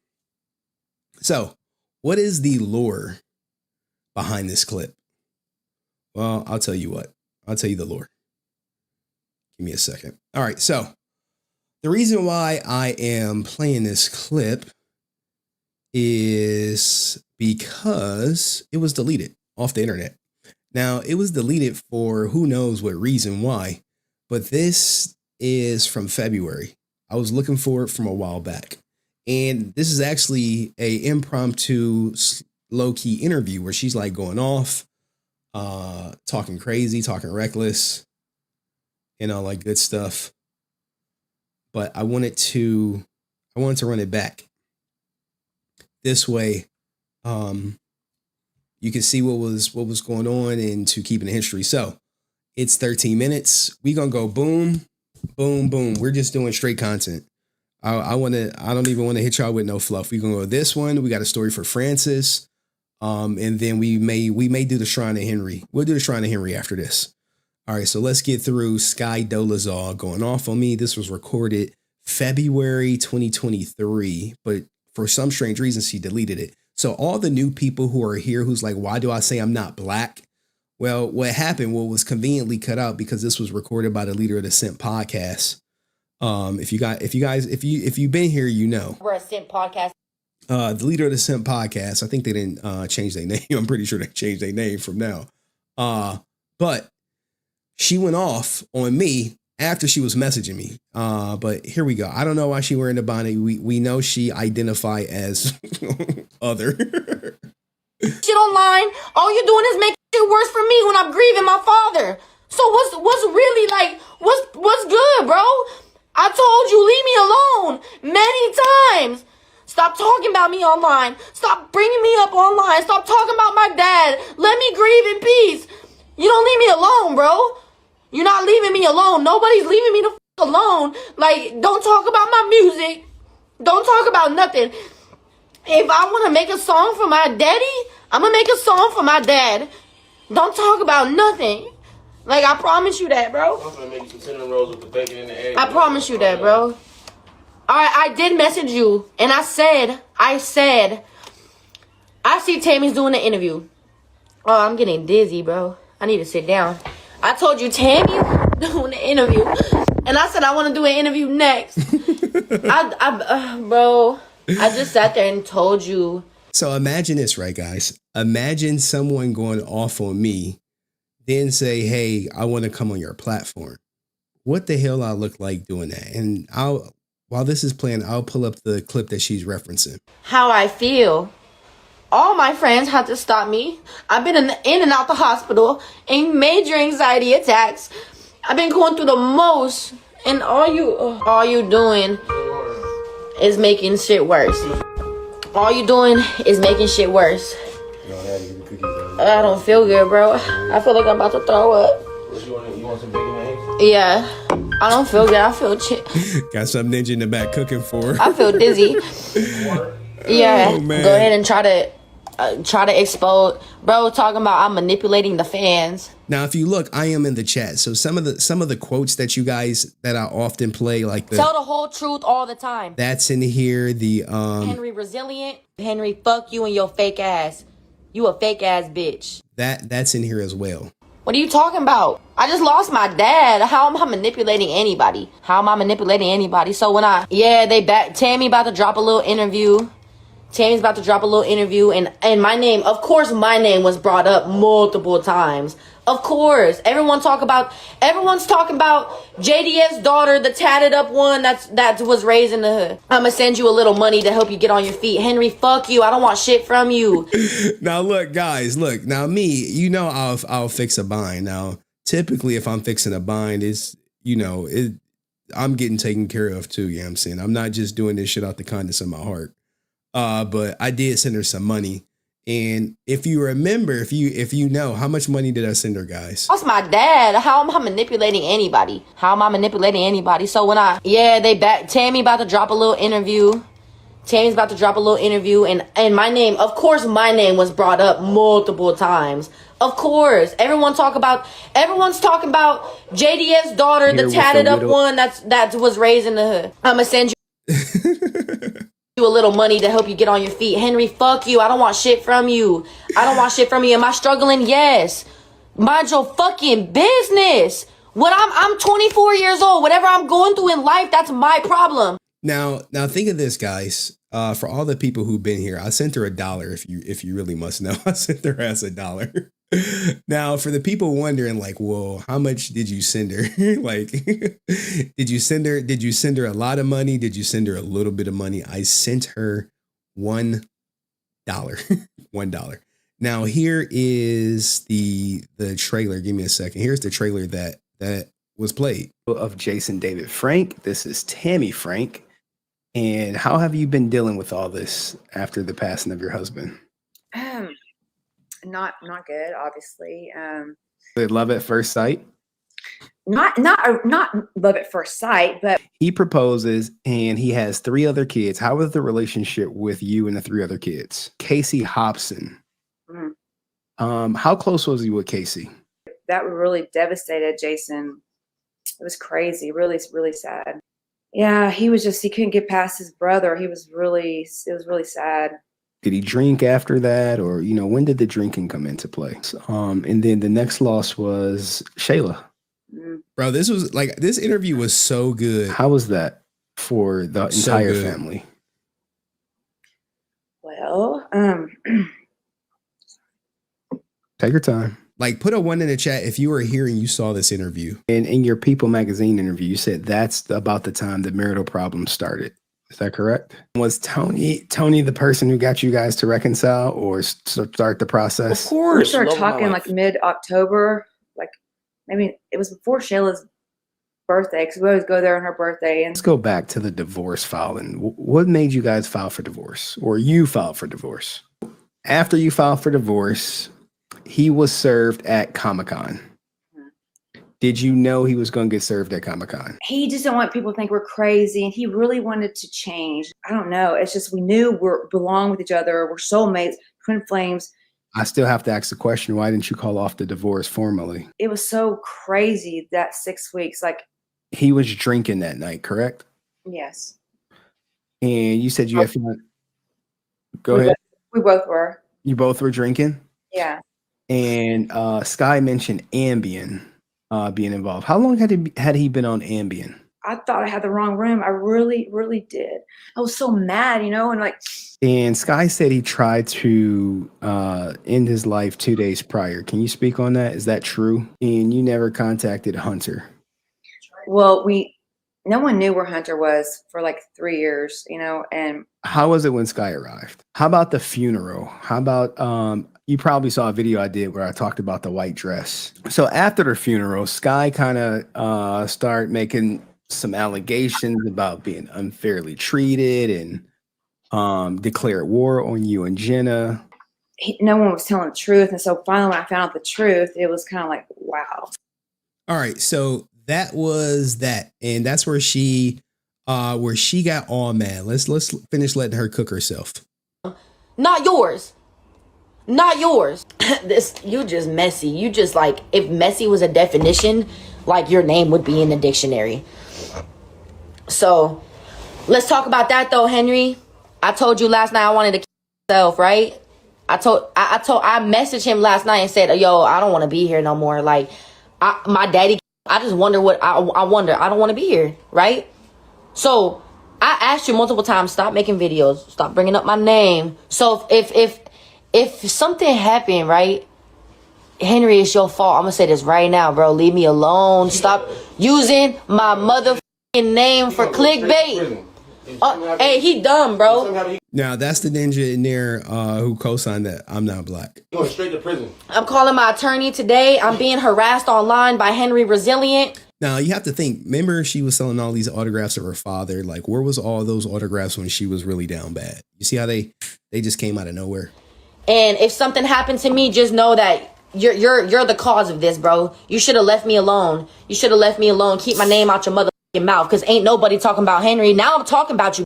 B: So, what is the lore behind this clip? Well, I'll tell you what. I'll tell you the lore. Give me a second. All right, so the reason why I am playing this clip is because it was deleted off the internet. Now, it was deleted for who knows what reason why, but this is from February. I was looking for it from a while back. And this is actually a impromptu low-key interview where she's like going off, talking crazy, talking reckless, and all like good stuff. But I wanted to run it back. This way, you can see what was going on and to keep in the history. So it's 13 minutes. We're gonna go boom, boom, boom. We're just doing straight content. I don't even want to hit y'all with no fluff. We're gonna go this one. We got a story for Francis. And then we may do the Shrine of Henry. We'll do the Shrine of Henry after this. All right, so let's get through Sky Dolezal going off on me. This was recorded February 2023, but for some strange reason, she deleted it. So all the new people who are here, who's like, why do I say I'm not black? Well, what happened, what was conveniently cut out because this was recorded by the Leader of the Simp podcast. If you've been here, you know.
S: We're a Simp podcast.
B: The Leader of the Simp podcast. I think they didn't change their name. I'm pretty sure they changed their name from now. But she went off on me after she was messaging me. But here we go. I don't know why she wearing the bonnet. We know she identify as other.
S: Shit online. All you're doing is making shit worse for me when I'm grieving my father. So what's really like? What's good, bro? I told you, leave me alone many times. Stop talking about me online. Stop bringing me up online. Stop talking about my dad. Let me grieve in peace. You don't leave me alone, bro. You're not leaving me alone. Nobody's leaving me the f alone. Like, don't talk about my music. Don't talk about nothing. If I want to make a song for my daddy, I'm gonna make a song for my dad. Don't talk about nothing. Like, I promise you that, bro.
M: I'm gonna make some cinnamon rolls with the bacon in the egg.
S: I promise you that, bro. Alright, I did message you, and I said, I see Tammy's doing the interview. Oh, I'm getting dizzy, bro. I need to sit down. I told you Tammy doing the interview, and I said I want to do an interview next. Bro, I just sat there and told you.
B: So imagine this, right, guys? Imagine someone going off on me, then say, hey, I want to come on your platform. What the hell I look like doing that? And while this is playing, I'll pull up the clip that she's referencing.
S: How I feel. All my friends had to stop me. I've been in and out the hospital in major anxiety attacks. I've been going through the most, and all you doing is making shit worse. All you doing is making shit worse. I don't feel good, bro. I feel like I'm about to throw up.
M: You want some bacon and eggs?
S: Yeah. I don't feel good. I feel
B: Got some ninja in the back cooking for her.
S: I feel dizzy. Yeah.
B: Oh, man.
S: Go ahead and try to expose, bro. Talking about I'm manipulating the fans.
B: Now, if you look, I am in the chat. So some of the quotes that you guys that I often play, like
S: tell the whole truth all the time.
B: That's in here. The
S: Henry Resilient. Henry, fuck you and your fake ass. You a fake ass bitch.
B: That's in here as well.
S: What are you talking about? I just lost my dad. How am I manipulating anybody? How am I manipulating anybody? So when Tammy about to drop a little interview. Tammy's about to drop a little interview, and my name, of course, my name was brought up multiple times. Of course, everyone's talking about JDS daughter, the tatted up one that was raised in the hood. I'ma send you a little money to help you get on your feet. Henry, fuck you. I don't want shit from you.
B: Now look, guys, now me, you know, I'll fix a bind. Now, typically if I'm fixing a bind, I'm getting taken care of too, you know what I'm saying? I'm not just doing this shit out the kindness of my heart. But I did send her some money. And if you remember, if you know, how much money did I send her, guys?
S: That's my dad. How am I manipulating anybody? How am I manipulating anybody? So when Tammy about to drop a little interview. Tammy's about to drop a little interview, and my name, of course, my name was brought up multiple times. Of course, everyone's talking about JDS daughter, the tatted up one that was raised in the hood. I'ma send you a little money to help you get on your feet. Henry, fuck you. I don't want shit from you. Am I struggling? Yes. Mind your fucking business. I'm 24 years old. Whatever I'm going through in life, that's my problem.
B: Now think of this, guys. For all the people who've been here, I sent her $1. If you really must know, I sent her as $1. Now, for the people wondering, like, well, how much did you send her? Like, did you send her a lot of money? Did you send her a little bit of money? I sent her $1. $1. Now, here is the trailer. Give me a second. Here's the trailer that was played of Jason David Frank. This is Tammy Frank. And how have you been dealing with all this after the passing of your husband?
T: Not good, obviously.
B: Love at first sight?
T: Not love at first sight, but
B: he proposes and he has 3 other kids. How was the relationship with you and the 3 other kids? Casey Hobson.
T: Mm-hmm.
B: How close was he with Casey?
T: That really devastated Jason. It was crazy, really, really sad. Yeah, he couldn't get past his brother. It was really sad.
B: Did he drink after that? Or, when did the drinking come into play? And then the next loss was Shayla.
T: Mm.
B: Bro, this interview was so good. How was that for the entire family?
T: Well,
B: take your time. Like, put a 1 in the chat if you were here and you saw this interview. And in your People magazine interview, you said that's about the time the marital problem started. Is that correct? Was Tony the person who got you guys to reconcile or start the process?
T: Of course. We started talking like mid-October. Like, maybe it was before Shayla's birthday, because we always go there on her birthday. And
B: let's go back to the divorce filing. What made you guys file for divorce? Or you filed for divorce? After you filed for divorce, he was served at Comic-Con. Did you know he was going to get served at Comic-Con?
T: He just didn't want people to think we're crazy, and he really wanted to change. I don't know. It's just we knew we belong with each other. We're soulmates, twin flames.
B: I still have to ask the question, why didn't you call off the divorce formally?
T: It was so crazy that 6 weeks. Like,
B: he was drinking that night, correct?
T: yes.
B: And you said you had fun. Go ahead.
T: We both were.
B: You both were drinking?
T: Yeah.
B: And Sky mentioned Ambien being involved. How long had he been on Ambien?
T: I thought I had the wrong room. I really, really did. I was so mad, and like.
B: And Sky said he tried to end his life 2 days prior. Can you speak on that? Is that true? And you never contacted Hunter?
T: Well, no one knew where Hunter was for like 3 years, and.
B: How was it when Sky arrived? How about the funeral? How about, you probably saw a video I did where I talked about the white dress. So after the funeral, Sky kind of started making some allegations about being unfairly treated and declared war on you and Jenna.
T: No one was telling the truth. And so finally, when I found out the truth, it was kind of like, wow.
B: All right. So that was that. And that's where she got all mad. Let's finish letting her cook herself.
S: Not yours. Not yours. You just messy. You just like, if messy was a definition, like your name would be in the dictionary. So let's talk about that though, Henry. I told you last night I wanted to kill myself, right? I messaged him last night and said, yo, I don't want to be here no more. Like my daddy, I just wonder what I wonder. I don't want to be here, right? So I asked you multiple times, stop making videos, stop bringing up my name. So if something happened, right, Henry, it's your fault. I'm gonna say this right now, bro. Leave me alone. Stop using my motherfucking name for clickbait. Hey, he dumb, bro.
B: Now that's the ninja in there who co-signed that I'm not black.
M: Going straight to prison.
S: I'm calling my attorney today. I'm being harassed online by HenryResilient.
B: Now you have to think, remember she was selling all these autographs of her father. Like, where was all those autographs when she was really down bad? You see how they just came out of nowhere?
S: And if something happened to me, just know that you're the cause of this, bro. You should have left me alone. You should have left me alone. Keep my name out your motherfucking mouth, because ain't nobody talking about Henry. Now I'm talking about you.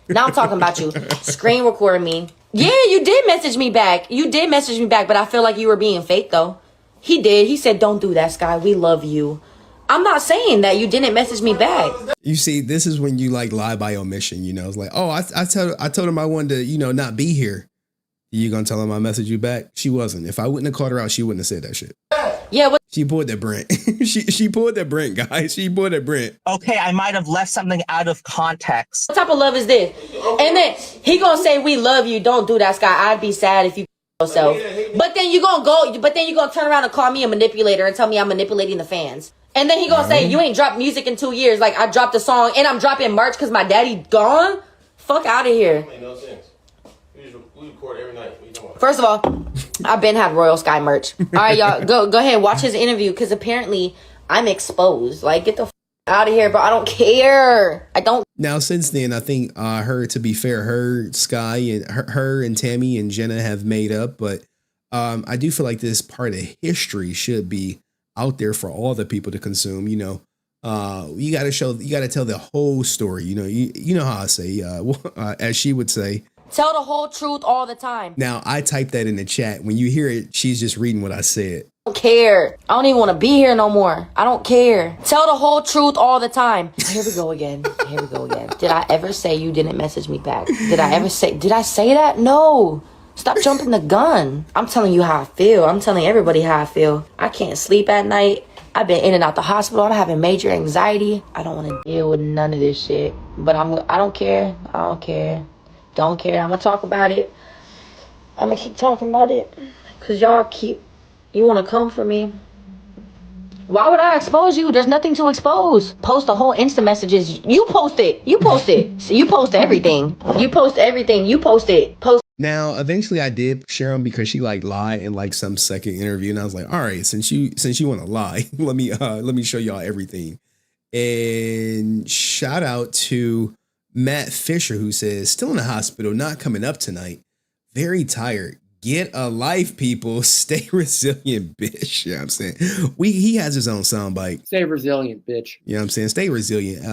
S: Now I'm talking about you. Screen recording me. Yeah, you did message me back. But I feel like you were being fake, though. He did. He said, don't do that, Sky. We love you. I'm not saying that you didn't message me back.
B: You see, this is when you like lie by omission. It's like, oh, I told him I wanted to, not be here. You gonna tell him I messaged you back? She wasn't. If I wouldn't have called her out, she wouldn't have said that shit.
S: Yeah, what?
B: She pulled that Brent. she pulled that Brent, guys. She pulled that Brent.
R: Okay, I might have left something out of context.
S: What type of love is this? And then he gonna say, we love you. Don't do that, Sky. I'd be sad if you yourself. But then you gonna turn around and call me a manipulator and tell me I'm manipulating the fans. And then he gonna say, you ain't dropped music in 2 years. Like, I dropped a song and I'm dropping merch because my daddy gone? Fuck out of here.
M: Make no sense. We record every night. What you doing?
S: First of all, I've been had Royal Sky merch. All right, y'all, go ahead, watch his interview, because apparently I'm exposed. Like, get the out of here, bro. I don't care. I don't.
B: Now, since then, I think to be fair, her, Sky, and her and Tammy and Jenna have made up. But I do feel like this part of history should be out there for all the people to consume. You got to tell the whole story. You know how I say, as she would say,
S: tell the whole truth all the time.
B: Now, I typed that in the chat. When you hear it, she's just reading what I said.
S: I don't care. I don't even want to be here no more. I don't care. Tell the whole truth all the time. Here we go again. Did I ever say you didn't message me back? Did I say that? No. Stop jumping the gun. I'm telling you how I feel. I'm telling everybody how I feel. I can't sleep at night. I've been in and out the hospital. I'm having major anxiety. I don't want to deal with none of this shit. But I don't care. Don't care. I'm going to talk about it. I'm going to keep talking about it. Because you want to come for me. Why would I expose you? There's nothing to expose. Post the whole Insta messages. You post it. So you post everything. You post it.
B: Now, eventually I did share them because she lied in some second interview. And I was like, all right, since you want to lie, let me show y'all everything. And shout out to Matt Fisher, who says, still in the hospital, not coming up tonight. Very tired. Get a life, people. Stay resilient, bitch. You know what I'm saying? He has his own soundbite.
U: Stay resilient, bitch.
B: You know what I'm saying? Stay resilient.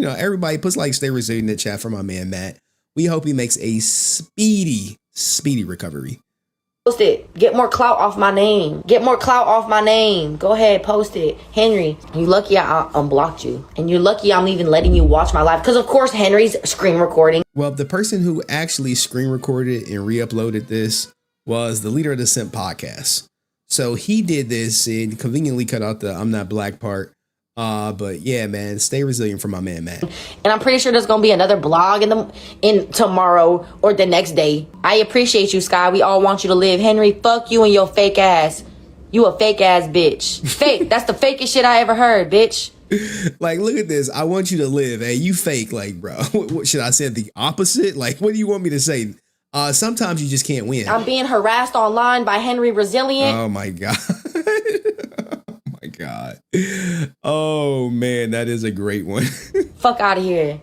B: Everybody puts like stay resilient in the chat for my man, Matt. We hope he makes a speedy recovery.
S: Post it. Get more clout off my name. Get more clout off my name. Go ahead, post it. Henry, you lucky I unblocked you. And you're lucky I'm even letting you watch my live. Because, of course, Henry's screen recording.
B: Well, the person who actually screen recorded and re-uploaded this was the leader of the Simp podcast. So he did this and conveniently cut out the I'm not black part. But yeah, man, stay resilient for my man, Matt.
S: And I'm pretty sure there's gonna be another blog in tomorrow or the next day. I appreciate you, Sky. We all want you to live. Henry, fuck you and your fake ass. You a fake ass bitch. Fake. That's the fakest shit I ever heard, bitch.
B: Like, look at this. I want you to live. Hey, you fake. Like, bro, what should I say? The opposite? Like, what do you want me to say? Sometimes you just can't win.
S: I'm being harassed online by HenryResilient.
B: Oh my God. God. Oh man, that is a great one.
S: Fuck out of here.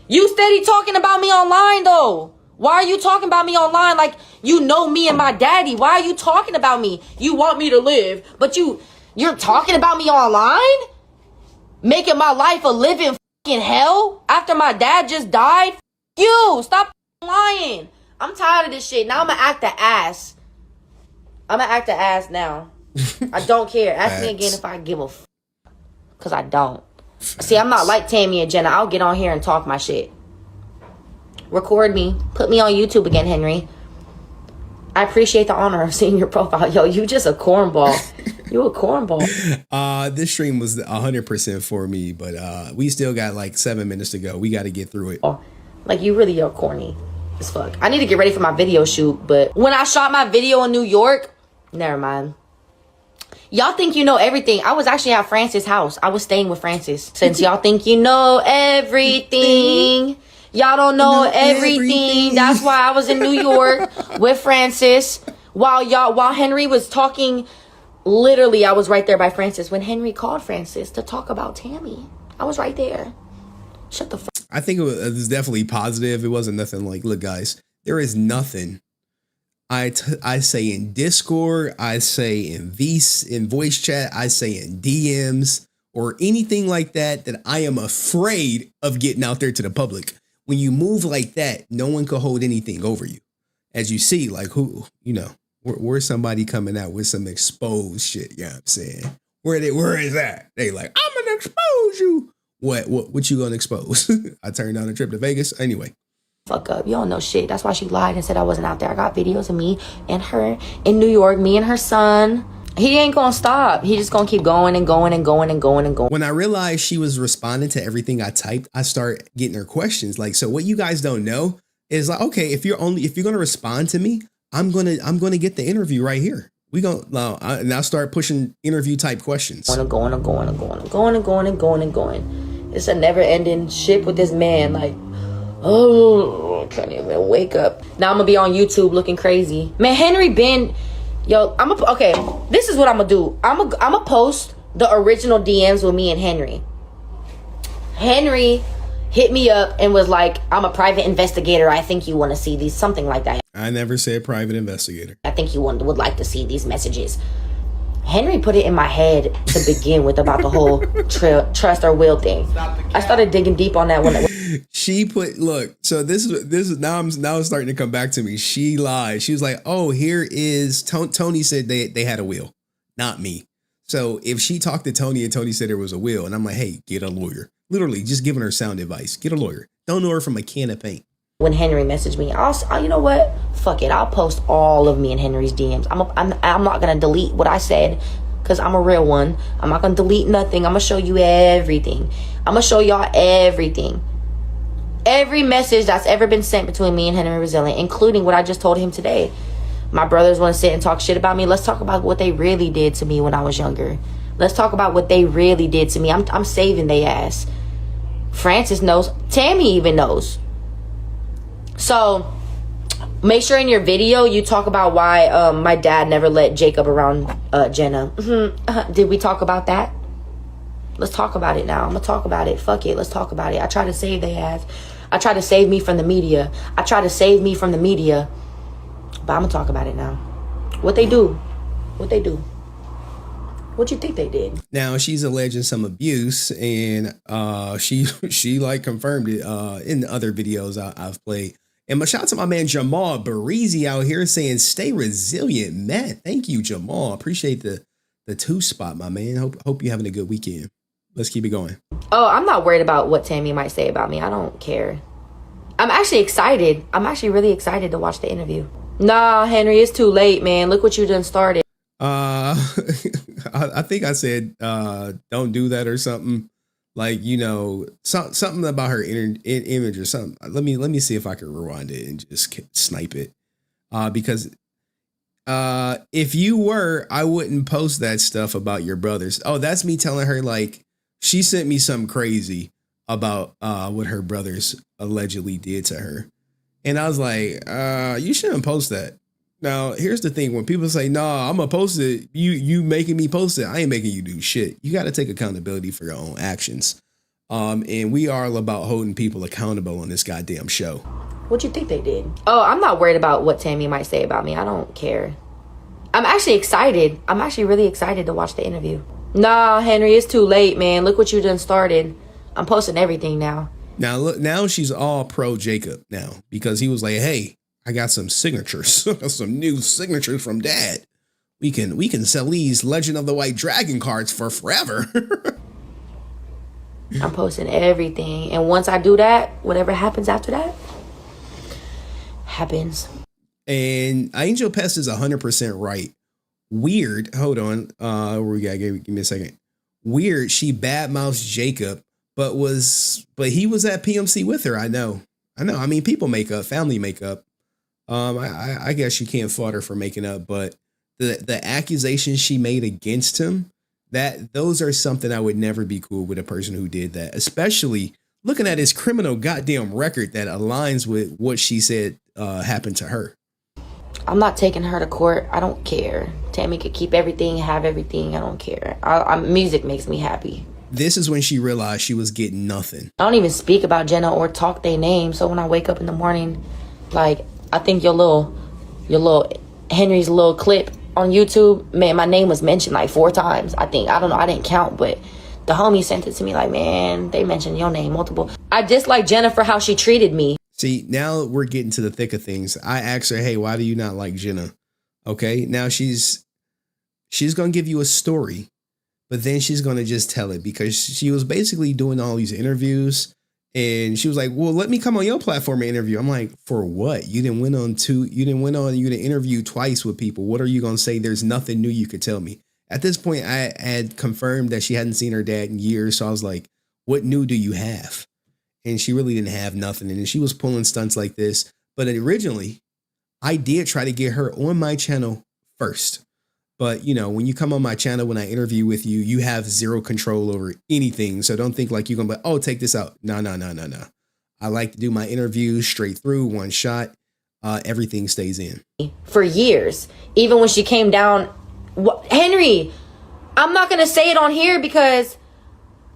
S: You steady talking about me online though. Why are you talking about me online like you know me and my daddy? Why are you talking about me? You want me to live, but you're talking about me online? Making my life a living fucking hell after my dad just died? You stop lying. I'm tired of this shit. Now I'm gonna act the ass. I'm gonna act the ass now. I don't care. Ask me again if I give a f***. Because I don't. See, I'm not like Tammy and Jenna. I'll get on here and talk my shit. Record me. Put me on YouTube again, Henry. I appreciate the honor of seeing your profile. Yo, you just a cornball. You a cornball.
B: This stream was 100% for me, but we still got like 7 minutes to go. We got to get through it.
S: Like, you really are corny as fuck. I need to get ready for my video shoot, but when I shot my video in New York, never mind. Y'all think you know everything. I was actually at Francis' house. I was staying with Francis. Since y'all think you know everything, y'all don't know everything. That's why I was in New York with Francis. While Henry was talking, literally I was right there by Francis when Henry called Francis to talk about Tammy. I was right there. Shut the fuck.
B: I think it was definitely positive. It wasn't nothing like, look guys, there is nothing I say in Discord, I say in voice chat, I say in DMs or anything like that I am afraid of getting out there to the public. When you move like that, no one can hold anything over you. As you see, like where's somebody coming out with some exposed shit, you know what I'm saying? Where is that? They like, I'm gonna expose you. What you gonna expose? I turned down a trip to Vegas. Anyway.
S: Fuck up. You don't know shit. That's why she lied and said I wasn't out there. I got videos of me and her in New York, me and her son. He ain't gonna stop. He just gonna keep going and going and going and going and going.
B: When I realized she was responding to everything I typed, I start getting her questions. Like, so what you guys don't know is like, okay, if you're gonna respond to me, I'm gonna get the interview right here. We gonna and I'll start pushing interview type questions.
S: Going. It's a never ending shit with this man. Like, oh, I can't even wake up. Now I'm gonna be on YouTube looking crazy. Man, Henry been, okay, this is what I'm gonna do. I'm gonna post the original DMs with me and Henry. Henry hit me up and was like, I'm a private investigator. I think you want to see these, something like that.
B: I never said private investigator.
S: I think you would like to see these messages. Henry put it in my head to begin with about the whole trust or will thing. I started digging deep on that one.
B: She put, look, so this is now it's starting to come back to me. She lied. She was like, oh, here is Tony said they had a will, not me. So if she talked to Tony and Tony said there was a will, and I'm like, hey, get a lawyer. Literally just giving her sound advice. Get a lawyer. Don't know her from a can of paint.
S: When Henry messaged me, you know what? Fuck it. I'll post all of me and Henry's DMs. I'm not going to delete what I said because I'm a real one. I'm not going to delete nothing. I'm going to show you everything. I'm going to show y'all everything. Every message that's ever been sent between me and HenryResilient, including what I just told him today. My brothers want to sit and talk shit about me. Let's talk about what they really did to me when I was younger. Let's talk about what they really did to me. I'm saving they ass. Francis knows. Tammy even knows. So make sure in your video you talk about why my dad never let Jacob around Jenna. Did we talk about that? Let's talk about it now. I'm gonna talk about it. Fuck it. Let's talk about it. I try to save they ass. I try to save me from the media. But I'm gonna talk about it now. What they do? What they do? What you think they did?
B: Now she's alleging some abuse, and she like confirmed it in the other videos I've played. And shout out to my man Jamal Barizi out here saying, "Stay resilient, Matt." Thank you, Jamal. Appreciate the 2 spot, my man. Hope you're having a good weekend. Let's keep it going.
S: Oh, I'm not worried about what Tammy might say about me. I don't care. I'm actually excited. I'm actually really excited to watch the interview. Nah, Henry, it's too late, man. Look what you done started.
B: I think I said don't do that or something. Like, you know, something about her image or something. Let me see if I can rewind it and just snipe it. Because if you were, I wouldn't post that stuff about your brothers. Oh, that's me telling her, like, she sent me something crazy about what her brothers allegedly did to her. And I was like, you shouldn't post that. Now, here's the thing. When people say, nah, I'm going to post it, you making me post it. I ain't making you do shit. You got to take accountability for your own actions. And we are all about holding people accountable on this goddamn show.
S: What you think they did? Oh, I'm not worried about what Tammy might say about me. I don't care. I'm actually excited. I'm actually really excited to watch the interview. Nah, Henry, it's too late, man. Look what you done started. I'm posting everything now.
B: Now, look, now she's all pro Jacob now because he was like, hey, I got some signatures, some new signatures from Dad. We can sell these Legend of the White Dragon cards for forever.
S: I'm posting everything. And once I do that, whatever happens after that, happens.
B: And Angel Pest is 100% right. Weird. Hold on. We got give me a second. Weird. She badmouths Jacob, but he was at PMC with her. I know. I mean, people make up, family make up. I guess you can't fault her for making up, but the accusations she made against him, those are something I would never be cool with a person who did that, especially looking at his criminal goddamn record that aligns with what she said happened to her.
S: I'm not taking her to court. I don't care. Tammy could keep everything, have everything. I don't care. Music makes me happy.
B: This is when she realized she was getting nothing.
S: I don't even speak about Jenna or talk their name. So when I wake up in the morning, like, I think your little Henry's little clip on YouTube, man, my name was mentioned like 4 times. I think, I don't know, I didn't count, but the homie sent it to me like, man, they mentioned your name multiple. I dislike Jenna for how she treated me.
B: See, now we're getting to the thick of things. I asked her, hey, why do you not like Jenna? Okay, now she's going to give you a story, but then she's going to just tell it because she was basically doing all these interviews and she was like, well, let me come on your platform and interview. I'm like, for what? You didn't interview twice with people. What are you going to say? There's nothing new you could tell me. At this point, I had confirmed that she hadn't seen her dad in years. So I was like, what new do you have? And she really didn't have nothing. And she was pulling stunts like this. But originally, I did try to get her on my channel first. But, you know, when you come on my channel, when I interview with you, you have zero control over anything. So don't think like you're going to be, oh, take this out. No. I like to do my interviews straight through, one shot. Everything stays in.
S: For years. Even when she came down. Henry, I'm not going to say it on here because,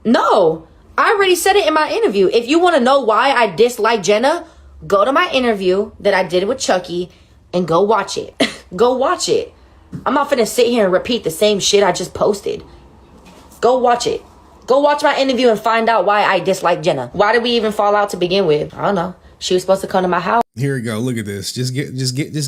S: no. I already said it in my interview. If you want to know why I dislike Jenna, go to my interview that I did with Chucky and go watch it. Go watch it. I'm not finna sit here and repeat the same shit I just posted. Go watch it. Go watch my interview and find out why I dislike Jenna. Why did we even fall out to begin with? I don't know. She was supposed to come to my house.
B: Here we go. Look at this. Just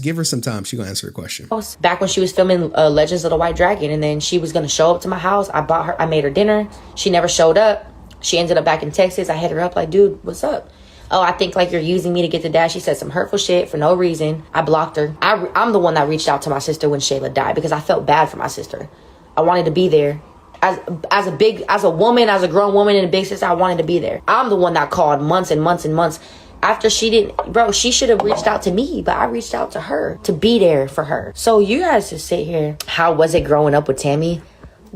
B: give her some time. She's gonna answer the question.
S: Back when she was filming Legends of the White Dragon, and then she was gonna show up to my house. I made her dinner. She never showed up. She ended up back in Texas. I hit her up like, dude, what's up? Oh, I think like you're using me to get to Dad. She said some hurtful shit for no reason. I blocked her. I'm the one that reached out to my sister when Shayla died because I felt bad for my sister. I wanted to be there. As a woman, as a grown woman and a big sister, I wanted to be there. I'm the one that called months and months and months after she didn't. Bro, she should have reached out to me, but I reached out to her to be there for her. So you guys just sit here. How was it growing up with Tammy?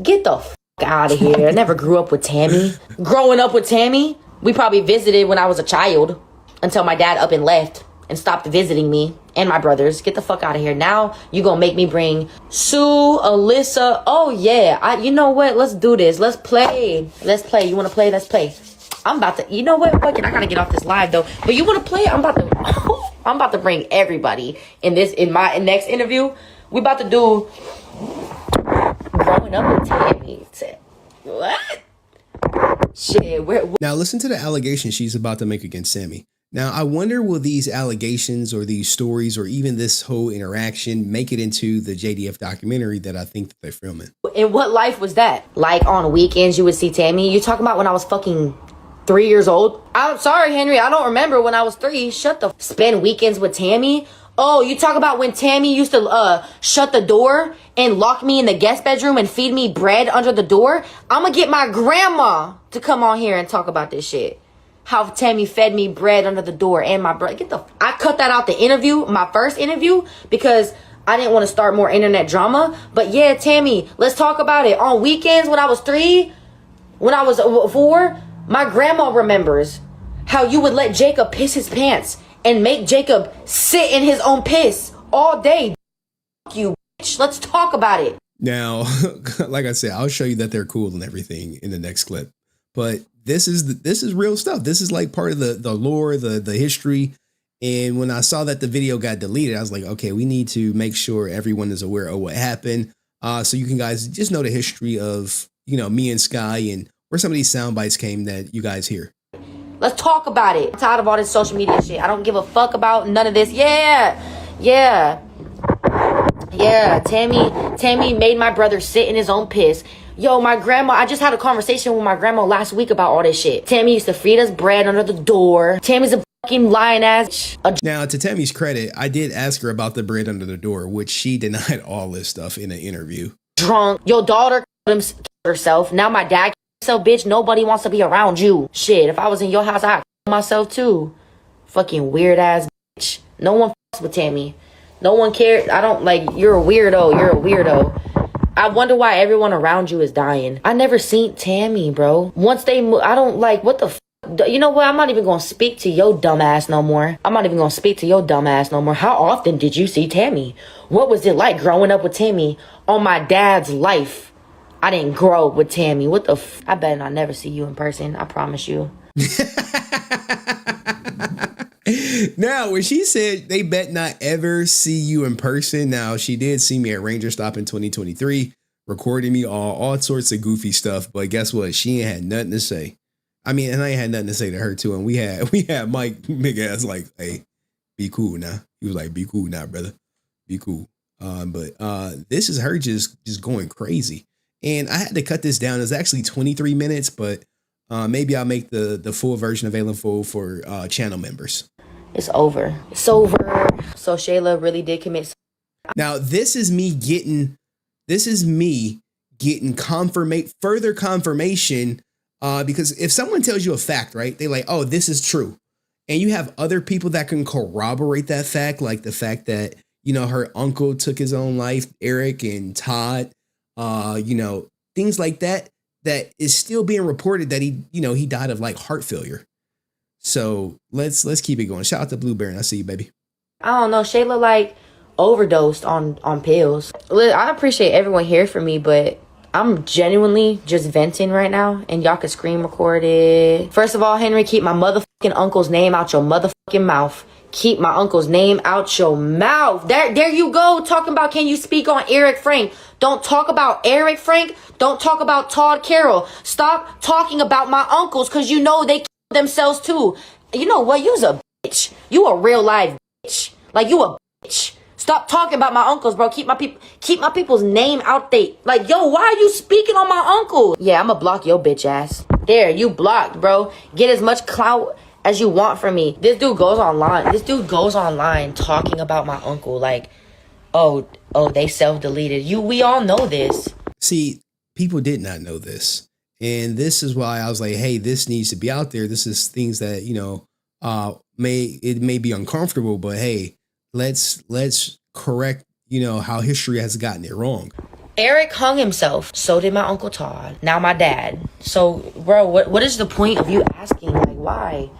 S: Get the f*** out of here. I never grew up with Tammy. Growing up with Tammy, we probably visited when I was a child until my dad up and left and stopped visiting me and my brothers. Get the fuck out of here. Now you gonna make me bring Sue, Alyssa. Oh yeah, you know what? Let's do this. Let's play. You wanna play? Let's play. I'm about to, you know what? Fuck it. I gotta get off this live though. But you wanna play? I'm about to, I'm about to bring everybody in my next interview. We about to do growing up with Tammy. What? Shit.
B: Now listen to the allegation she's about to make against Sammy. Now, I wonder, will these allegations or these stories or even this whole interaction make it into the JDF documentary that I think that they're filming?
S: In what life was that? Like on weekends you would see Tammy? You talking about when I was fucking 3 years old? I'm sorry, Henry. I don't remember when I was 3. Shut the... Spend weekends with Tammy? Oh, you talk about when Tammy used to shut the door and lock me in the guest bedroom and feed me bread under the door? I'm gonna get my grandma to come on here and talk about this shit. How Tammy fed me bread under the door and my bread. I cut that out the interview, my first interview, because I didn't want to start more internet drama. But yeah, Tammy, let's talk about it. On weekends when I was 3, when I was 4, my grandma remembers how you would let Jacob piss his pants and make Jacob sit in his own piss all day. You bitch. Let's talk about it.
B: Now, like I said, I'll show you that they're cool and everything in the next clip. But this is real stuff. This is like part of the lore, the history. And when I saw that the video got deleted, I was like, okay, we need to make sure everyone is aware of what happened. So you can guys just know the history of, me and Sky and where some of these sound bites came that you guys hear.
S: Let's talk about it. I'm tired of all this social media shit. I don't give a fuck about none of this. Yeah. Tammy made my brother sit in his own piss. Yo, my grandma, I just had a conversation with my grandma last week about all this shit. Tammy used to feed us bread under the door. Tammy's a fucking lying ass.
B: Now, to Tammy's credit, I did ask her about the bread under the door, which she denied all this stuff in an interview.
S: Drunk. Your daughter killed herself. Now my dad killed himself, bitch. Nobody wants to be around you. Shit, if I was in your house, I'd kill myself too. Fucking weird ass bitch. No one fucks with Tammy. No one cares. I don't you're a weirdo. You're a weirdo. I wonder why everyone around you is dying. I never seen Tammy, bro. Once they move, I don't what the f. You know what? I'm not even gonna speak to your dumb ass no more. How often did you see Tammy? What was it like growing up with Tammy on my dad's life? I didn't grow up with Tammy. What the f. I bet I never see you in person. I promise you.
B: Now, when she said they bet not ever see you in person, now she did see me at Ranger Stop in 2023, recording me all sorts of goofy stuff. But guess what? She ain't had nothing to say. I mean, and I ain't had nothing to say to her too. And we had Mike big ass like, hey, be cool now. He was like, be cool now, brother. Be cool. But this is her just going crazy. And I had to cut this down. It's actually 23 minutes, but maybe I'll make the full version available for channel members.
S: It's over. So Shayla really did commit.
B: Now, this is me getting further confirmation, because if someone tells you a fact, right, they like, oh, this is true. And you have other people that can corroborate that fact, like the fact that, her uncle took his own life, Eric and Todd, things like that is still being reported that he died of heart failure. So let's keep it going. Shout out to Blue Baron. I see you, baby.
S: I don't know. Shayla overdosed on pills. I appreciate everyone here for me, but I'm genuinely just venting right now, and y'all can screen record it. First of all, Henry, keep my motherfucking uncle's name out your motherfucking mouth. Keep my uncle's name out your mouth. There you go. Talking about, can you speak on Eric Frank? Don't talk about Eric Frank. Don't talk about Todd Carroll. Stop talking about my uncles, because they killed themselves too. You know what? You's a bitch. You a real life bitch. You a bitch. Stop talking about my uncles, bro. Keep my people's name out there. Yo, why are you speaking on my uncle? Yeah, I'ma block your bitch ass. There, you blocked, bro. Get as much clout as you want from me. This dude goes online talking about my uncle oh, they self-deleted. We all know this.
B: See, people did not know this. And this is why I was like, hey, this needs to be out there. This is things that, may be uncomfortable, but hey, let's correct, how history has gotten it wrong.
S: Eric hung himself. So did my Uncle Todd. Now my dad. So, bro, what is the point of you asking? Why?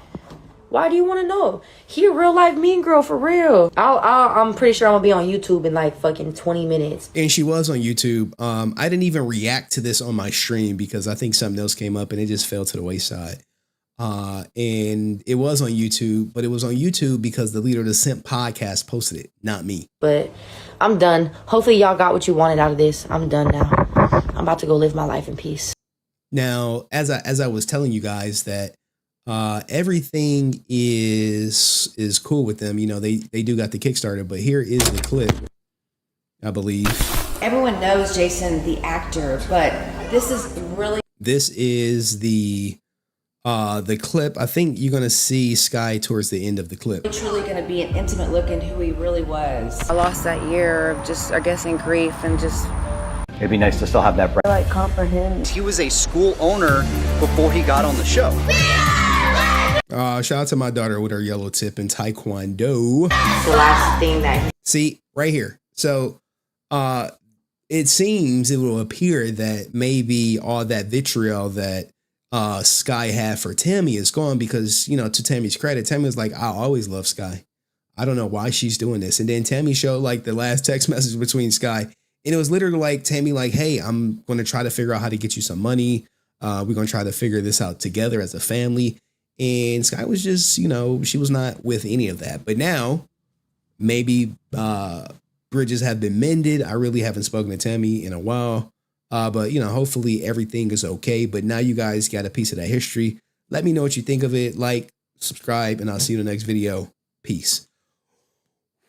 S: Why do you want to know? He a real life mean girl for real. I'm pretty sure I'm gonna be on YouTube in fucking 20 minutes.
B: And she was on YouTube. I didn't even react to this on my stream because I think something else came up and it just fell to the wayside. And it was on YouTube, but it was on YouTube because the leader of the Simp podcast posted it, not me.
S: But I'm done. Hopefully y'all got what you wanted out of this. I'm done now. I'm about to go live my life in peace.
B: Now, as I was telling you guys that everything is cool with them. You know, they do got the Kickstarter, but here is the clip, I believe.
T: Everyone knows Jason, the actor, but this is
B: the clip. I think you're gonna see Sky towards the end of the clip.
T: truly going to be an intimate look into who he really was. I lost that year of just, I guess, in grief and just.
E: It'd be nice to still have that breath.
T: Like comprehend.
E: He was a school owner before he got on the show.
B: Shout out to my daughter with her yellow tip in Taekwondo.
S: That's the last thing that
B: See right here. So, it seems, it will appear that maybe all that vitriol that Sky had for Tammy is gone because, you know, to Tammy's credit, Tammy was like, I always love Sky. I don't know why she's doing this. And then Tammy showed like the last text message between Sky. And it was literally like Tammy like, hey, I'm going to try to figure out how to get you some money. We're going to try to figure this out together as a family. And Sky was just, you know, she was not with any of that. But now maybe bridges have been mended. I really haven't spoken to Tammy in a while. But, you know, hopefully everything is okay. But now you guys got a piece of that history. Let me know what you think of it. Like, subscribe, and I'll see you in the next video. Peace.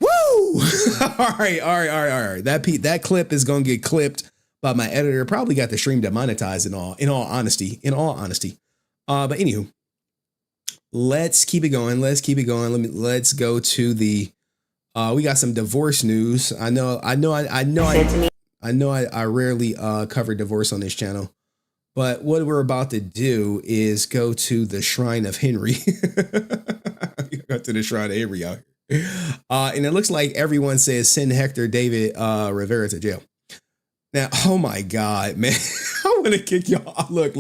B: Woo! All right. That clip is going to get clipped by my editor. Probably got the stream demonetized in all honesty. But anywho, let's keep it going. Let's go to the, we got some divorce news. I rarely cover divorce on this channel, but what we're about to do is go to the Shrine of Henry. Go to the Shrine of Henry out here. And it looks like everyone says send Hector David Rivera to jail. Now, oh my God, man. I want to kick y'all. Look,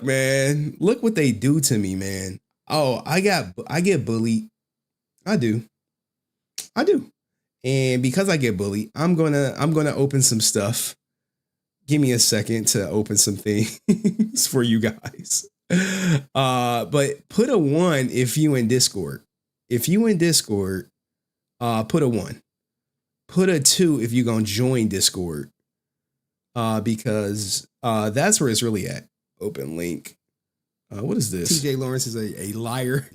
B: man. Look what they do to me, man. Oh, I get bullied. I do. And because I get bullied, I'm gonna open some stuff. Give me a second to open some things for you guys. But put a 1 if you in Discord. If you in Discord, put a 1. Put a 2 if you're gonna join Discord. Because that's where it's really at. Open link. What is this? TJ Lawrence is a liar.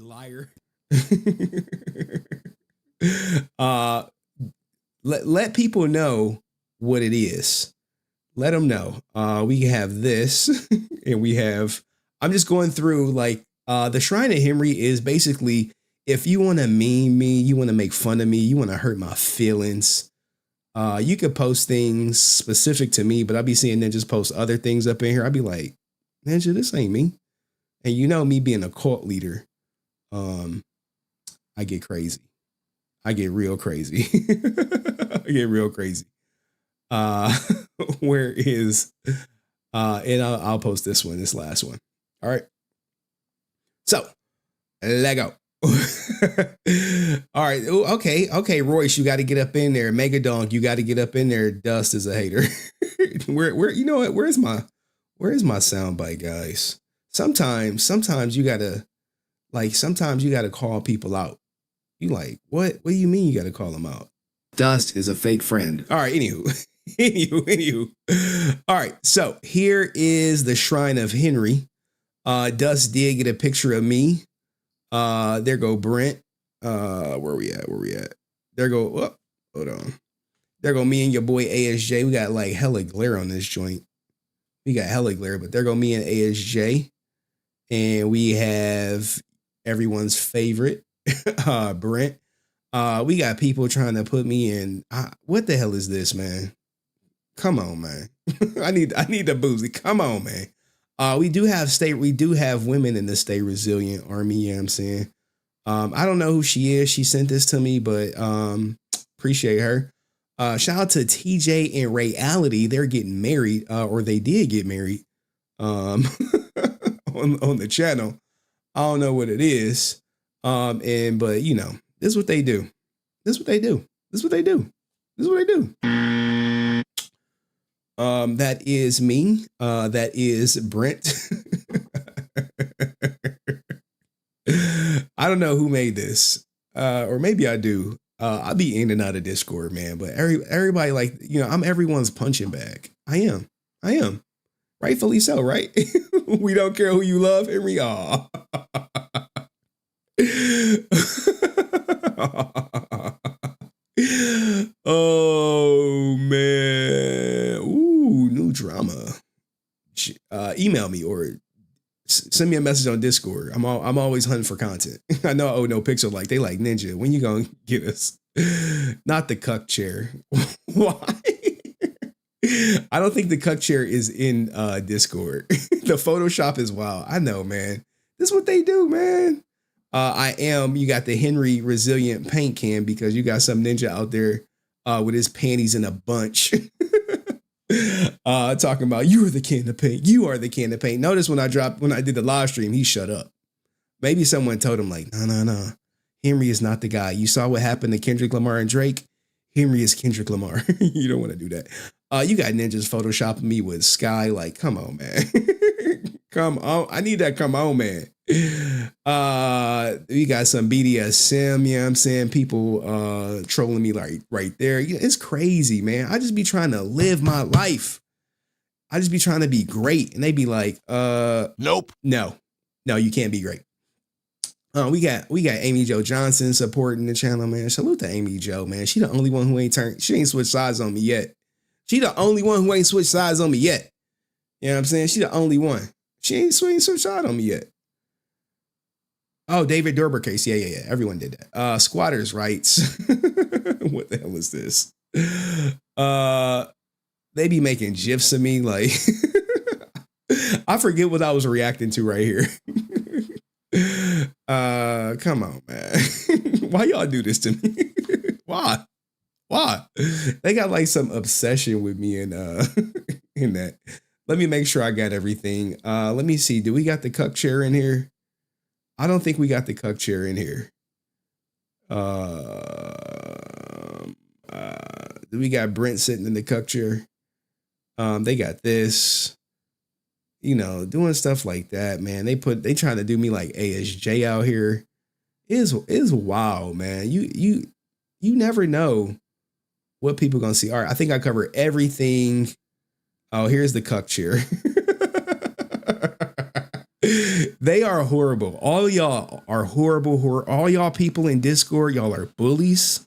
B: Let people know what it is. Let them know. We have this, and we have. I'm just going through like the Shrine of Henry is basically if you want to meme me, you want to make fun of me, you want to hurt my feelings. You could post things specific to me, but I'll be seeing them just post other things up in here. I'll be like, Ninja, this ain't me. And you know me being a cult leader, I get crazy. I get real crazy. Where is and I'll post this last one. All right. So let go. All right. Ooh, okay, Royce, you got to get up in there. Megadonk, you got to get up in there. Dust is a hater. Where you know what? Where's my soundbite, guys? Sometimes you gotta call people out. You like, what do you mean you gotta call them out?
H: Dust is a fake friend.
B: All right, anywho. All right, so here is the Shrine of Henry. Dust did get a picture of me. There go Brent. Where we at? There go, oh, hold on. There go me and your boy ASJ. We got like hella glare on this joint. We got hella glare, but there go me and ASJ. And we have everyone's favorite, Brent. We got people trying to put me in. What the hell is this, man? Come on, man. I need the boozy. Come on, man. We do have women in the Stay Resilient Army. You know what I'm saying? I don't know who she is. She sent this to me, but appreciate her. Shout out to TJ and Reality. They're getting married, or they did get married on the channel. I don't know what it is. But you know, this is what they do. That is me. That is Brent. I don't know who made this, or maybe I do. I be in and out of Discord, man. But everybody, like, you know, I'm everyone's punching bag. I am. Rightfully so, right? We don't care who you love, Henry. Aw. Oh man. Ooh, new drama. Email me or send me a message on Discord. I'm always hunting for content. I know I owe no pixel like they like Ninja. When you gonna get us? Not the cuck chair. Why? I don't think the cuck chair is in Discord. The Photoshop is wild. I know, man. This is what they do, man. You got the Henry Resilient paint can because you got some ninja out there with his panties in a bunch. Talking about you are the can of paint. You are the can of paint. Notice when I did the live stream, he shut up. Maybe someone told him like, no. Henry is not the guy. You saw what happened to Kendrick Lamar and Drake. Henry is Kendrick Lamar. You don't want to do that. You got ninjas photoshopping me with Sky. Like, come on, man. Come on. I need that. Come on, man. We got some BDSM. Yeah, I'm saying people trolling me like right there. It's crazy, man. I just be trying to live my life. I just be trying to be great. And they be like, nope. No, you can't be great. We got Amy Jo Johnson supporting the channel, man. Salute to Amy Jo, man. She the only one who ain't switched sides on me yet. She the only one who ain't switched sides on me yet. You know what I'm saying? She the only one. She ain't switched side on me yet. Oh, David Durber case. Yeah. Everyone did that. Squatters' rights. What the hell is this? They be making GIFs of me. Like, I forget what I was reacting to right here. Come on, man. Why y'all do this to me? Why? They got like some obsession with me in that. Let me make sure I got everything. Let me see. Do we got the cuck chair in here? I don't think we got the cuck chair in here. Do we got Brent sitting in the cuck chair? They got this. You know, doing stuff like that, man. They trying to do me like ASJ out here. Is wild, man. You never know what people gonna see. All right, I think I covered everything. Oh, here's the cuck chair. They are horrible. All y'all are horrible. All y'all people in Discord, y'all are bullies.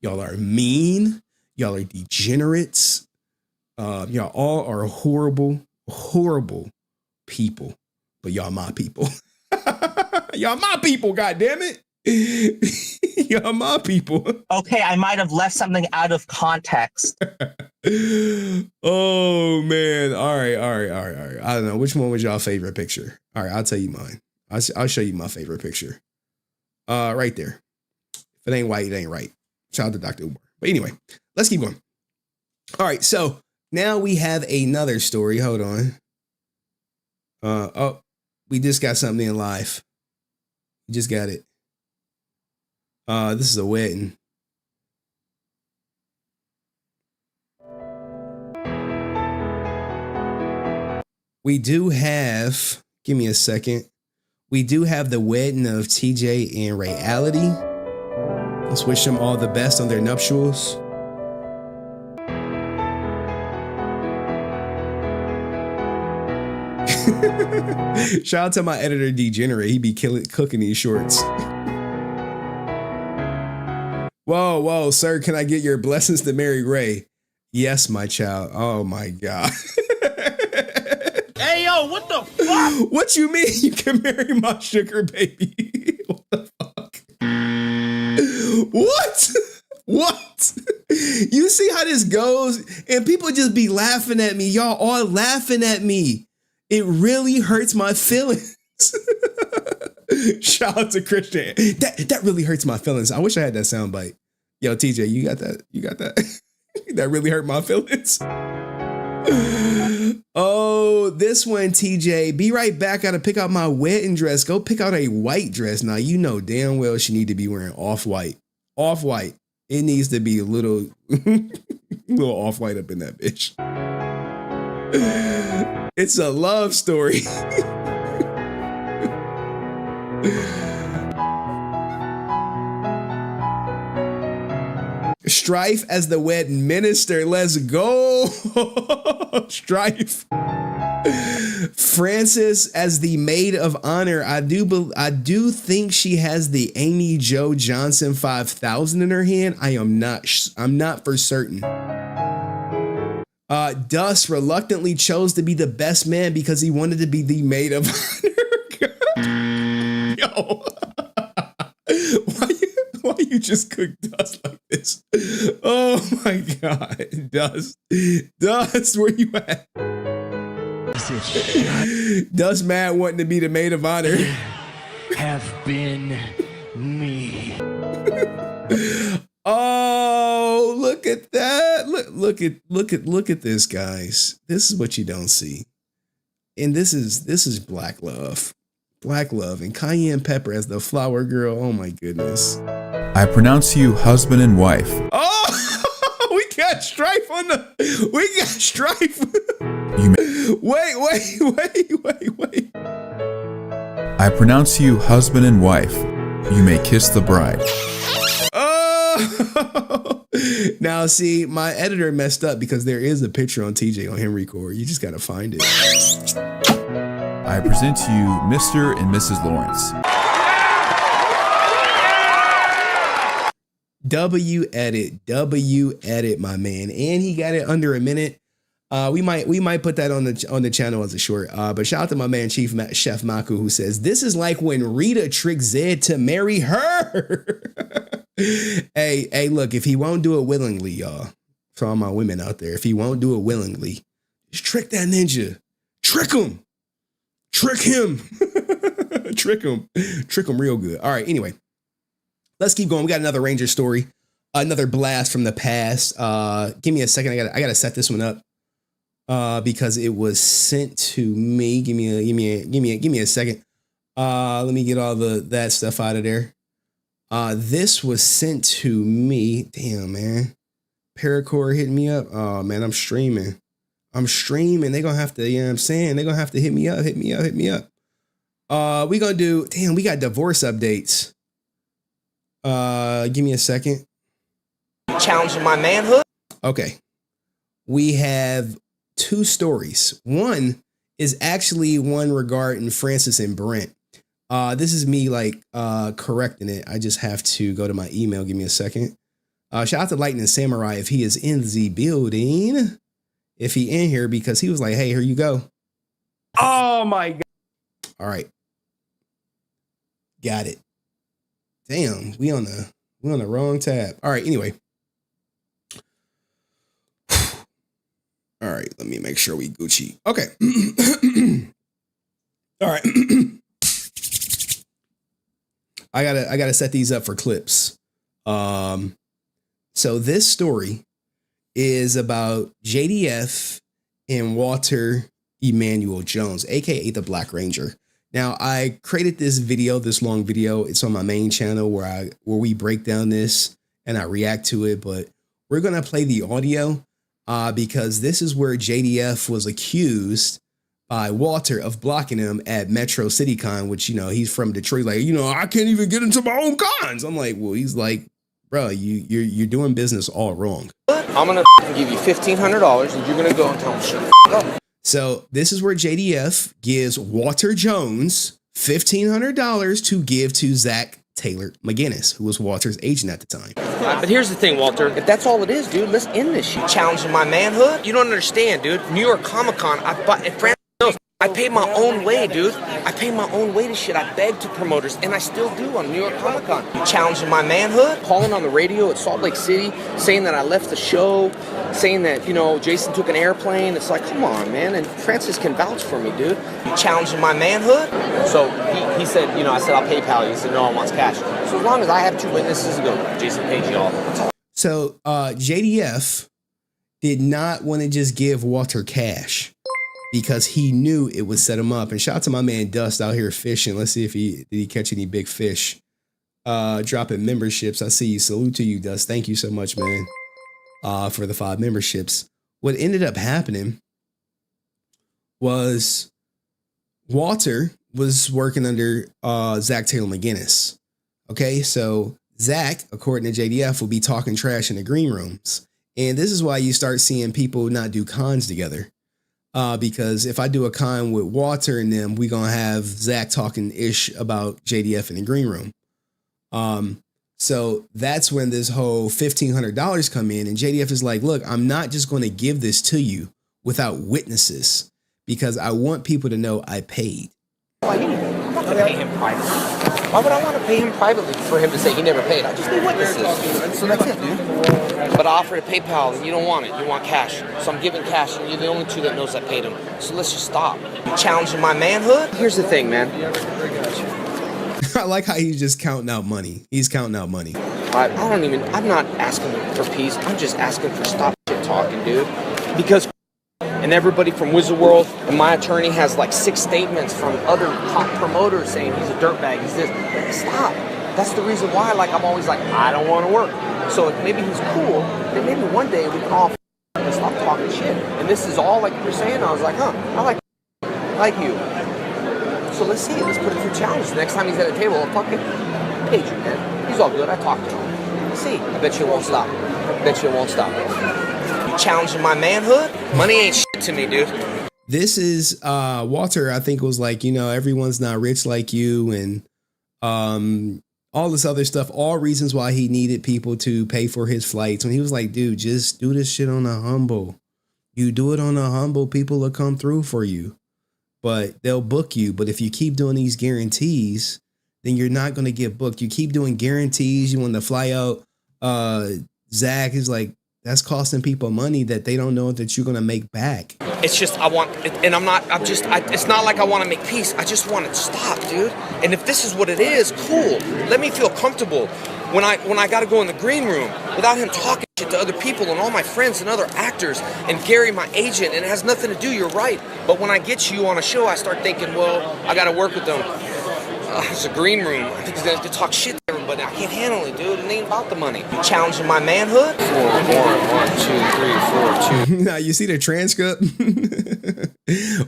B: Y'all are mean. Y'all are degenerates. Y'all all are horrible people, but y'all my people. Y'all my people, goddammit. Y'all my people.
R: Okay, I might have left something out of context.
B: Oh man. All right. I don't know. Which one was y'all favorite picture? All right, I'll tell you mine. I'll show you my favorite picture. Right there. If it ain't white, it ain't right. Shout out to Dr. Umar. But anyway, let's keep going. All right, so now we have another story. Hold on. We just got something in live. We just got it. This is a wedding. We do have, give me a second. We do have the wedding of TJ and Reality. Let's wish them all the best on their nuptials. Shout out to my editor Degenerate. He be cooking these shorts. Whoa, sir, can I get your blessings to Mary Ray? Yes, my child. Oh my God.
N: Hey, yo, what the fuck?
B: What you mean you can marry my sugar baby? What the fuck? What? You see how this goes? And people just be laughing at me. Y'all all laughing at me. It really hurts my feelings. Shout out to Christian. That really hurts my feelings. I wish I had that sound bite. Yo, TJ, you got that? You got that? That really hurt my feelings. Oh, this one, TJ. Be right back. Gotta pick out my wedding dress. Go pick out a white dress. Now, you know damn well she need to be wearing off-white. Off-white. It needs to be a little off-white up in that bitch. It's a love story. Strife as the wed minister. Let's go. Strife. Frances as the maid of honor. I do think she has the Amy Jo Johnson 5000 in her hand. I'm not for certain. Dust reluctantly chose to be the best man because he wanted to be the maid of honor. Yo. Why you just cook Dust like this? Oh my God. Dust, where you at? Dust mad wanting to be the maid of honor.
A: Have been me.
B: Oh, look at that. Look at this, guys. This is what you don't see. And this is black love. Black love and cayenne pepper as the flower girl. Oh my goodness.
U: I pronounce you husband and wife.
B: Oh, we got Strife on the. We got Strife. Wait.
U: I pronounce you husband and wife. You may kiss the bride.
B: Oh, now see, my editor messed up because there is a picture on TJ on Henry Core. You just gotta find it.
U: I present to you Mr. and Mrs. Lawrence.
B: W edit, my man, and he got it under a minute. We might put that on the channel as a short. But shout out to my man Chef Maku, who says this is like when Rita tricked Zed to marry her. Hey, look, if he won't do it willingly, y'all, for all my women out there, if he won't do it willingly, just trick that ninja, trick him, trick him, trick him real good. All right, anyway. Let's keep going. We got another Ranger story, another blast from the past. Give me a second. I gotta set this one up because it was sent to me. Give me a second. Let me get all that stuff out of there. This was sent to me. Damn, man. Paracord hitting me up. Oh man, I'm streaming. They gonna have to. You know what I'm saying? They gonna have to hit me up. We gonna do. Damn, we got divorce updates. Give me a second.
E: Challenging my manhood.
B: Okay. We have two stories. One is actually one regarding Francis and Brent. This is me correcting it. I just have to go to my email. Give me a second. Shout out to Lightning Samurai if he is in the building. If he in here, because he was like, hey, here you go.
E: Oh my God.
B: All right. Got it. Damn, we on the wrong tab. All right, anyway. All right, let me make sure we Gucci. Okay. All right. I gotta set these up for clips. So this story is about JDF and Walter Emmanuel Jones, aka the Black Ranger. Now, I created this long video. It's on my main channel where we break down this and I react to it. But we're going to play the audio because this is where JDF was accused by Walter of blocking him at Metro City Con, which, he's from Detroit. Like, I can't even get into my own cons. I'm like, well, he's like, bro, you're doing business all wrong.
E: I'm going to give you $1,500 and you're going to go and tell him shut the up.
B: So this is where JDF gives Walter Jones $1,500 to give to Zach Taylor McGinnis, who was Walter's agent at the time.
E: But here's the thing, Walter. If that's all it is, dude, let's end this shit. Challenging my manhood? You don't understand, dude. New York Comic Con, I pay my own way, dude. I pay my own way to shit. I beg to promoters, and I still do on New York Comic Con. Challenging my manhood? Calling on the radio at Salt Lake City, saying that I left the show, saying that, Jason took an airplane. It's like, come on, man. And Francis can vouch for me, dude. Challenging my manhood? So he said, I said, I'll PayPal you. He said, no one wants cash. So as long as I have two witnesses to go, Jason paid you all.
B: So JDF did not want to just give Walter cash, because he knew it would set him up. And shout out to my man Dust out here fishing. Let's see if did he catch any big fish. Dropping memberships. I see you. Salute to you, Dust. Thank you so much, man, for the 5 memberships. What ended up happening was Walter was working under Zach Taylor McGinnis. Okay, so Zach, according to JDF, will be talking trash in the green rooms. And this is why you start seeing people not do cons together. Because if I do a con with Walter and them, we're going to have Zach talking ish about JDF in the green room. So that's when this whole $1,500 come in. And JDF is like, look, I'm not just going to give this to you without witnesses because I want people to know I paid.
E: I'm not going to pay him privately. Why would I want to pay him privately for him to say he never paid? I just need witnesses. So that's it, dude. But I offered a PayPal and you don't want it. You want cash. So I'm giving cash and you're the only two that knows I paid him. So let's just stop. Challenging my manhood? Here's the thing, man.
B: I like how he's just counting out money. He's counting out money.
E: I'm not asking for peace. I'm just asking for stop shit talking, dude. Because and everybody from Wizard World and my attorney has like 6 statements from other top promoters saying he's a dirtbag, he's this. Stop. That's the reason why I'm always like, I don't want to work. So if maybe he's cool, then maybe one day we can all stop talking shit. And this is all like you're saying. I was like, I like you. So let's see. Let's put it through challenge. The next time he's at a table, I'll fucking page you, man. He's all good. I talked to him. Let's see. I bet you it won't stop. You challenging my manhood? Money ain't shit to me, dude.
B: This is Walter, I think, was like, everyone's not rich like you and all this other stuff, all reasons why he needed people to pay for his flights. When he was like, dude, just do this shit on a humble. You do it on a humble, people will come through for you. But they'll book you. But if you keep doing these guarantees, then you're not going to get booked. You keep doing guarantees. You want to fly out. Zach is like, that's costing people money that they don't know that you're going to make back.
E: It's just, it's not like I want to make peace. I just want to stop, dude. And if this is what it is, cool. Let me feel comfortable when I got to go in the green room without him talking shit to other people and all my friends and other actors and Gary, my agent, and it has nothing to do, you're right. But when I get you on a show, I start thinking, well, I got to work with them. It's a green room. I think he's going to talk shit to everybody. I can't handle it, dude. It ain't about the money. You challenging my manhood? 4, 1, 2, 3, 4, 2.
B: Now you see the transcript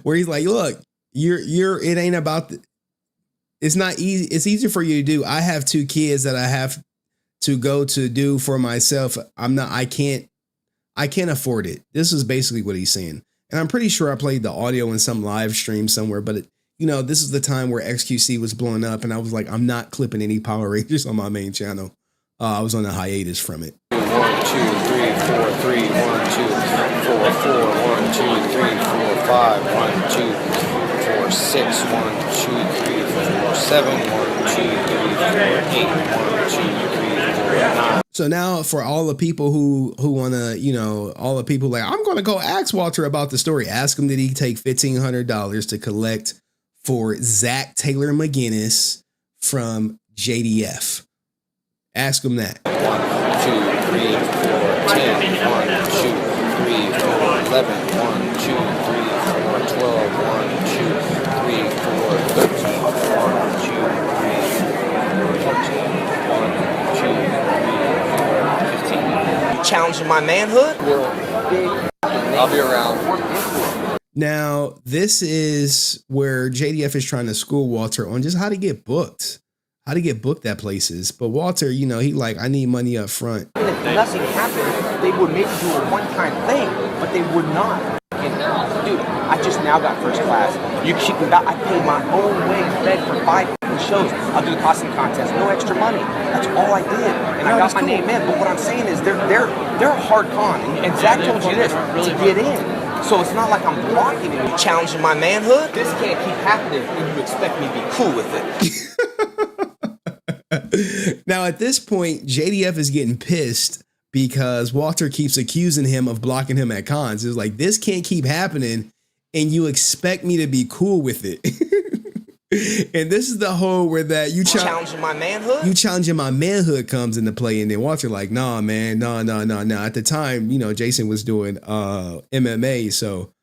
B: where he's like, look, it ain't about, it's not easy. It's easier for you to do. I have 2 kids that I have to go to do for myself. I can't afford it. This is basically what he's saying. And I'm pretty sure I played the audio in some live stream somewhere, but this is the time where XQC was blowing up and I was like, I'm not clipping any Power Rangers on my main channel. I was on a hiatus from it.
E: 1, 2, 3, 4, 3, 1, 2, 4, 4, 1, 2, 3, 4, 5, 1, 2, 4, 6, 1, 2, 3, 4, 7, 1, 2, 3, 4, 8, 1, 2, 3, 4, 9.
B: So now for all the people who want to, all the people like, I'm going to go ask Walter about the story. Ask him, did he take $1,500 to collect for Zach Taylor McGinnis from JDF? Ask him that.
E: 1, 2, 3, 4, 10, 1, 2, 3, 4, 11, 1, 2, 3, 4, 12, 1, 2, 3, 4, 13, 1, 2, 3, 14, 1, 2, 3, 4, 15. You challenging my manhood? I'll be around.
B: Now, this is where JDF is trying to school Walter on just how to get booked. How to get booked at places. But Walter, he like, I need money up front.
E: If nothing happened, they would maybe do a one-time thing, but they would not. Dude, I just now got first class. I paid my own way to bed for 5 shows. I'll do the costume contest, no extra money. That's all I did, and I got my name in. But what I'm saying is, they're a hard con, and Zach told you this to get in. So it's not like I'm blocking it. Challenging my manhood. This can't keep happening, and you expect me to be cool with
B: it. Now at this point, JDF is getting pissed because Walter keeps accusing him of blocking him at cons. It's like, this can't keep happening, and you expect me to be cool with it. And this is the whole where that you
E: challenging my manhood.
B: You challenging my manhood comes into play, and then Walter like, nah, man, nah. At the time, Jason was doing MMA, so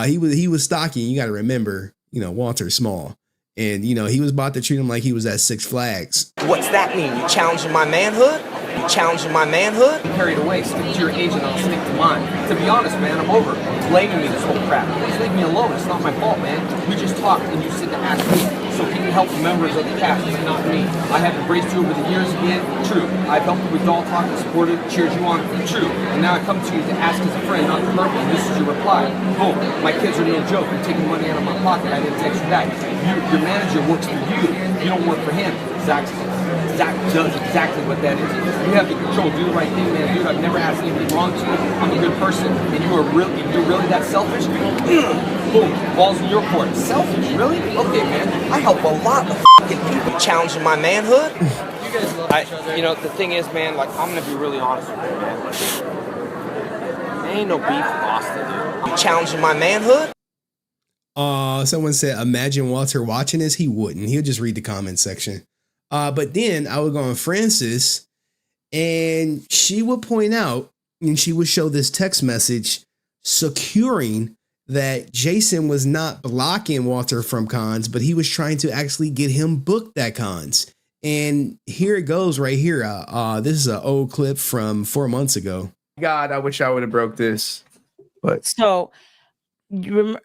B: he was stocky. You got to remember, Walter's small, and he was about to treat him like he was at Six Flags.
E: What's that mean? You challenging my manhood? You challenging my manhood? Carried away. Stick to your agent. I'll stick to mine. To be honest, man, I'm over blaming me this whole crap. Please leave me alone. It's not my fault, man. We just talked, and you said to ask me. So can you help the members of the cast? It's not me. I have embraced you over the years again. True. I've helped you with doll talk and supported, cheered you on. True. And now I come to you to ask as a friend, not the purpose. And this is your reply. Boom. My kids are no joke. You're taking money out of my pocket. I didn't text you back. Your manager works for you. You don't work for him. Zach does exactly what that is. You have the control. Do the right thing, man. Dude, I've never asked anything wrong to you. I'm a good person. And you're really that selfish? Boom. Balls in your court. Selfish? Really? Okay, man. I help a lot of fucking people challenging my manhood. You know, the thing is, man, like, I'm gonna be really honest with you, man. There ain't no beef with Austin, dude. You challenging my manhood?
B: Someone said, imagine Walter watching this. He wouldn't. He'll just read the comment section. But then I would go on Francis, and she would point out, and she would show this text message securing that Jason was not blocking Walter from cons, but he was trying to actually get him booked at cons. And here it goes right here. This is an old clip from 4 months ago.
C: God, I wish I would have broke this. But
V: so from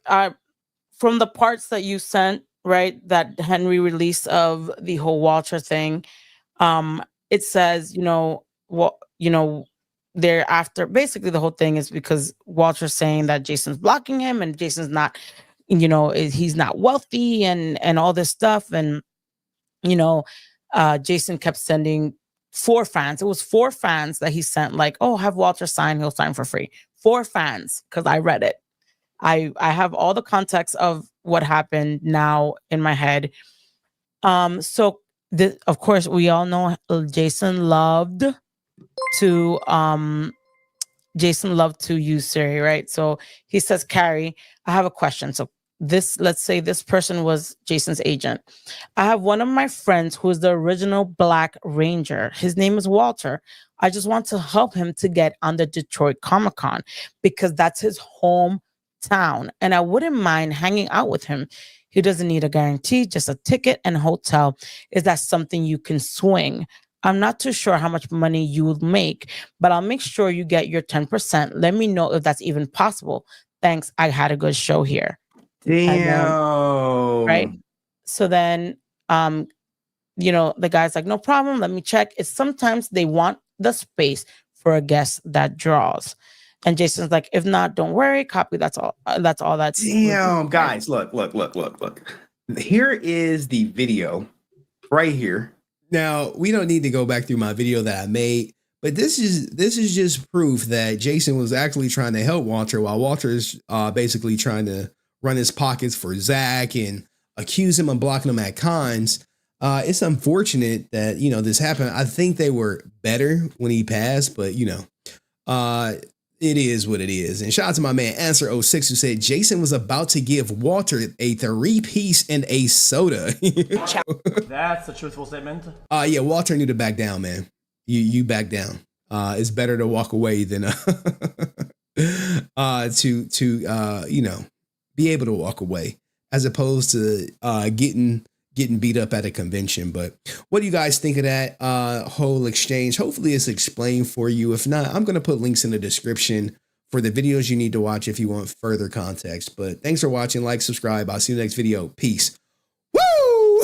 V: the parts that you sent, right, that Henry released of the whole Walter thing, it says, thereafter, basically the whole thing is because Walter's saying that Jason's blocking him and Jason's not, he's not wealthy and all this stuff. And, Jason kept sending 4 fans. It was 4 fans that he sent, like, oh, have Walter sign, he'll sign for free. 4 fans, because I read it. I have all the context of what happened now in my head. So of course we all know Jason loved to use Siri, right? So he says, Carrie, I have a question. So let's say this person was Jason's agent. I have one of my friends who is the original Black Ranger. His name is Walter. I just want to help him to get on the Detroit Comic-Con because that's his hometown, and I wouldn't mind hanging out with him. He doesn't need a guarantee, just a ticket and a hotel. Is that something you can swing? I'm not too sure how much money you will make, but I'll make sure you get your 10%. Let me know if that's even possible. Thanks. I had a good show here.
C: Damn.
V: Right. So then, the guy's like, no problem. Let me check. It's sometimes they want the space for a guest that draws. And Jason's like, if not, don't worry. Copy. That's all. That's
B: Damn, guys, look. Here is the video right here. Now, we don't need to go back through my video that I made, but this is just proof that Jason was actually trying to help Walter while Walter's basically trying to run his pockets for Zach and accuse him of blocking him at cons. It's unfortunate that, this happened. I think they were better when he passed, but it is what it is. And shout out to my man Answer06 who said Jason was about to give Walter a 3-piece and a soda.
W: That's a truthful statement.
B: Yeah, Walter knew to back down, man. You back down. It's better to walk away than to be able to walk away as opposed to getting beat up at a convention. But what do you guys think of that whole exchange? Hopefully it's explained for you. If not, I'm going to put links in the description for the videos you need to watch if you want further context. But thanks for watching. Like, subscribe. I'll see you next video. Peace. Woo!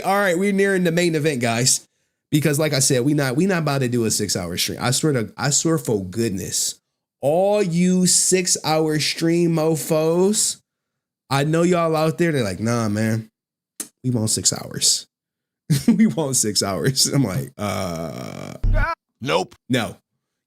B: All right. We're nearing the main event, guys. Because like I said, we not about to do a 6-hour stream. I swear for goodness, all you 6-hour stream mofos, I know y'all out there, they're like, nah, man. We want 6 hours. We want 6 hours. I'm like, nope. No,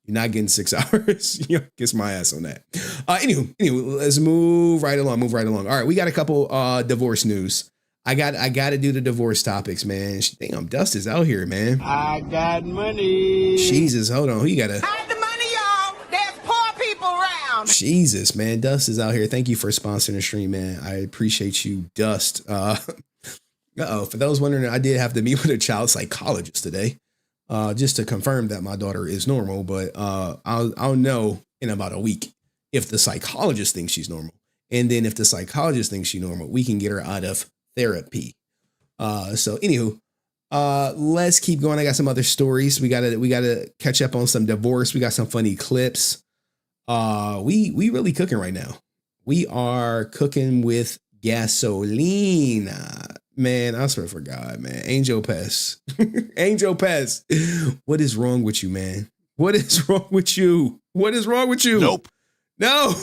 B: you're not getting 6 hours. Kiss my ass on that. Anywho, let's move right along. All right, we got a couple divorce news. I got to do the divorce topics, man. Damn, Dust is out here, man.
N: I got money.
B: Jesus, hold on. Who you got to?
K: Hide the money, y'all. There's poor people around.
B: Jesus, man. Dust is out here. Thank you for sponsoring the stream, man. I appreciate you, Dust. For those wondering, I did have to meet with a child psychologist today, just to confirm that my daughter is normal. But I'll know in about a week if the psychologist thinks she's normal, and then if the psychologist thinks she's normal, we can get her out of therapy. So anywho, let's keep going. I got some other stories. We gotta catch up on some divorce. We got some funny clips. We really cooking right now. We are cooking with gasoline. Man, I swear for God, man. Angel Pest. Angel Pest. What is wrong with you, man? What is wrong with you? What is wrong with you?
D: Nope.
B: No.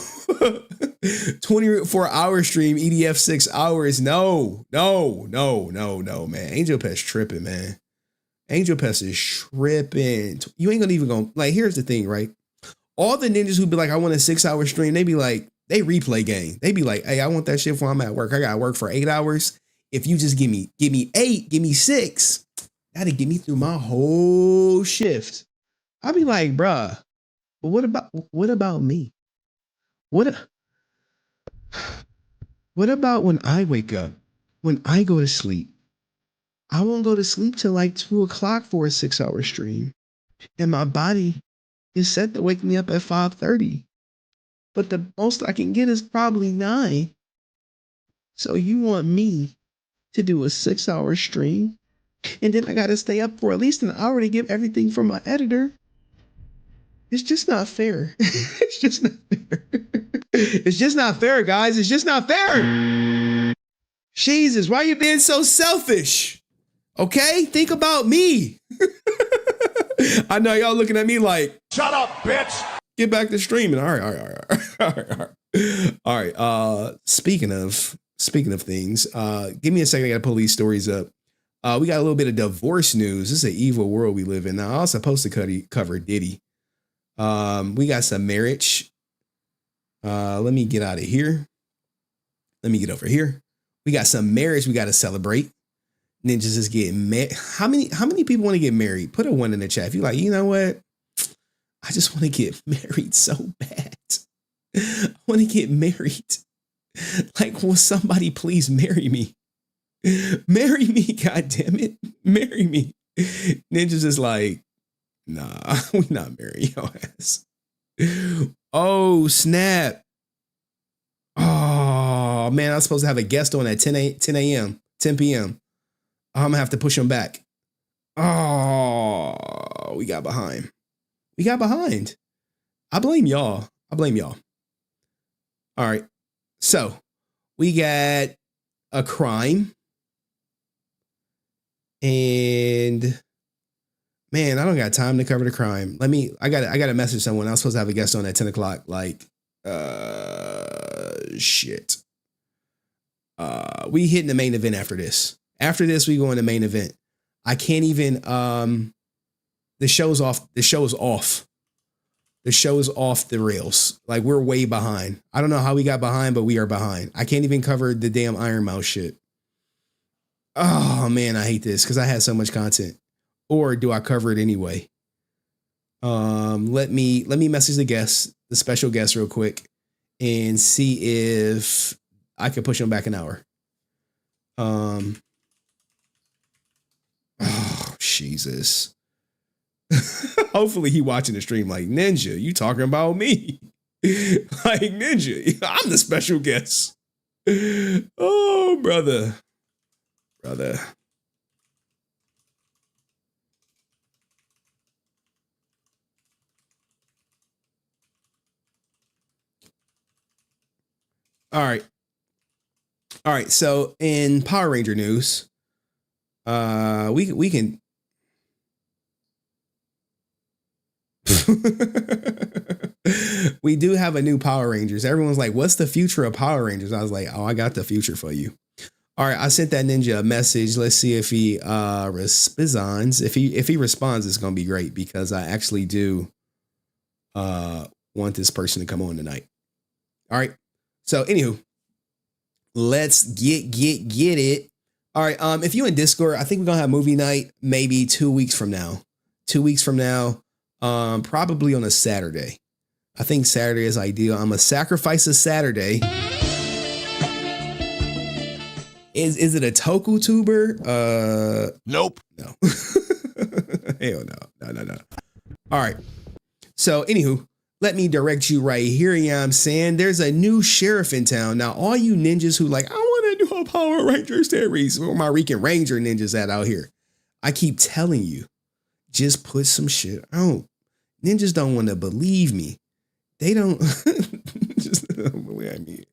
B: 24-hour stream, EDF 6 hours. No, man. Angel Pest tripping, man. Angel Pest is tripping. You ain't gonna even go. Like, here's the thing, right? All the ninjas who be like, I want a 6-hour stream, they be like, they replay game. They be like, hey, I want that shit when I'm at work. I gotta work for 8 hours. If you just give me 8, give me 6, that'll get me through my whole shift. I'll be like, bruh, but what about me? What about when I wake up? When I go to sleep? I won't go to sleep till like 2 o'clock for a 6-hour stream. And my body is set to wake me up at 5:30. But the most I can get is probably 9. So you want me to do a 6-hour stream, and then I gotta stay up for at least an hour to give everything from my editor? It's just not fair. It's just not fair. It's just not fair, guys. It's just not fair. Jesus, why are you being so selfish? Okay, think about me. I know y'all looking at me like, shut up, bitch. Get back to streaming. All right. Speaking of things, give me a second. I got to pull these stories up. We got a little bit of divorce news. This is an evil world we live in. Now, I was supposed to cover Diddy. We got some marriage. Let me get out of here. Let me get over here. We got some marriage we got to celebrate. Ninjas is getting married. How many people want to get married? Put a 1 in the chat. If you're like, you know what? I just want to get married so bad. I want to get married. Like, will somebody please marry me? Marry me, goddammit. Marry me. Ninjas is like, nah, we're not marrying your ass. Oh, snap. Oh, man, I was supposed to have a guest on at 10 p.m. I'm gonna have to push him back. Oh, we got behind. I blame y'all. All right. So we got a crime. And man, I don't got time to cover the crime. I got to message someone. I was supposed to have a guest on at 10 o'clock. Like, shit. We hitting the main event after this. After this, we go in the main event. I can't even, the show is off. The show is off the rails. Like, we're way behind. I don't know how we got behind, but we are behind. I can't even cover the damn Iron Mouse shit. Oh man, I hate this because I had so much content. Or do I cover it anyway? Let me message the special guest real quick and see if I can push him back an hour. Oh, Jesus. Hopefully he watching the stream like, Ninja, you talking about me? Like, Ninja, I'm the special guest. Oh, brother. All right. So in Power Ranger news, we can. We do have a new Power Rangers. Everyone's like, what's the future of Power Rangers? I was like, oh, I got the future for you. All right, I sent that ninja a message. Let's see if he responds. If he responds, it's gonna be great because I actually do want this person to come on tonight. All right. So anywho, let's get it. All right. If you in Discord, I think we're gonna have movie night maybe 2 weeks from now. 2 weeks from now, probably on a Saturday. I think Saturday is ideal. I'm gonna sacrifice a Saturday. Is it a Toku tuber? Nope. No. Hell no. All right. So anywho, let me direct you right here. I'm saying there's a new sheriff in town. Now, all you ninjas who like, I want to do a Power Ranger series. Where my Rican Ranger ninjas at out here? I keep telling you, just put some shit out. Ninjas don't want to believe me. They don't. Just I mean,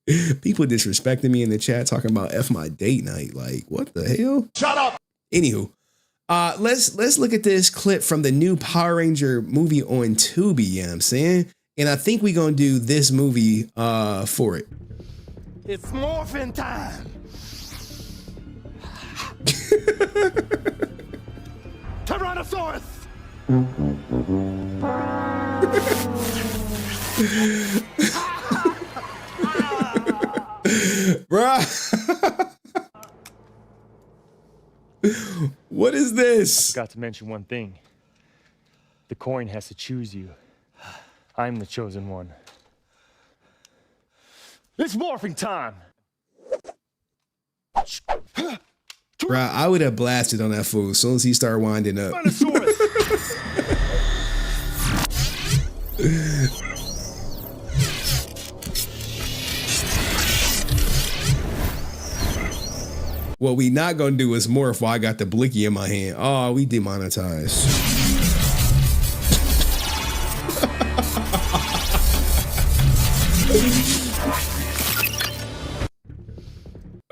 B: people disrespecting me in the chat talking about F my date night. Like, what the hell?
N: Shut up.
B: Anywho, let's look at this clip from the new Power Ranger movie on Tubi, you know what I'm saying? And I think we're gonna do this movie for it.
N: It's morphin' time. Tyrannosaurus.
B: Bruh. What is this?
D: I forgot to mention one thing. The coin has to choose you. I'm the chosen one. It's morphing time!
B: Bruh, I would have blasted on that fool as soon as he started winding up. What we not gonna do is morph while I got the blicky in my hand. Oh, we demonetized.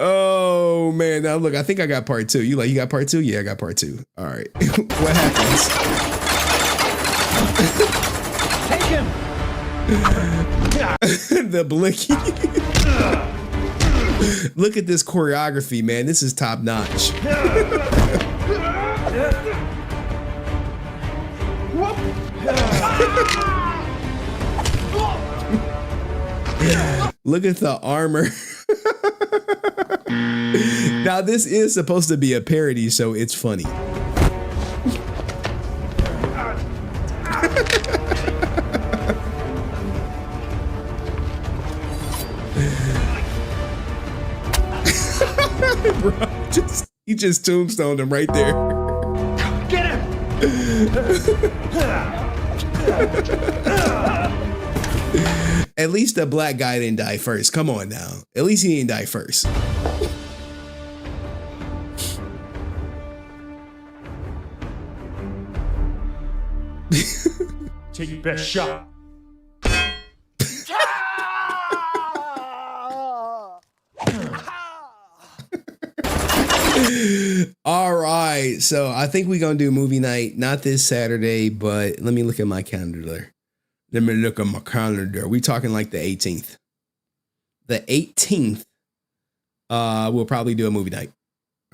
B: Oh man, now look, I think I got part 2. You got part 2? Yeah, I got part 2. All right. What happens?
N: Take him.
B: The blicky. Look at this choreography, man. This is top notch. Look at the armor. Now, this is supposed to be a parody, so it's funny. Bro, he just tombstoned him right there.
N: Get him!
B: At least the black guy didn't die first. Come on now. At least he didn't die first.
D: Take your best shot.
B: All right, so I think we're gonna do movie night, not this Saturday, but let me look at my calendar. We talking like the 18th. The 18th, we'll probably do a movie night.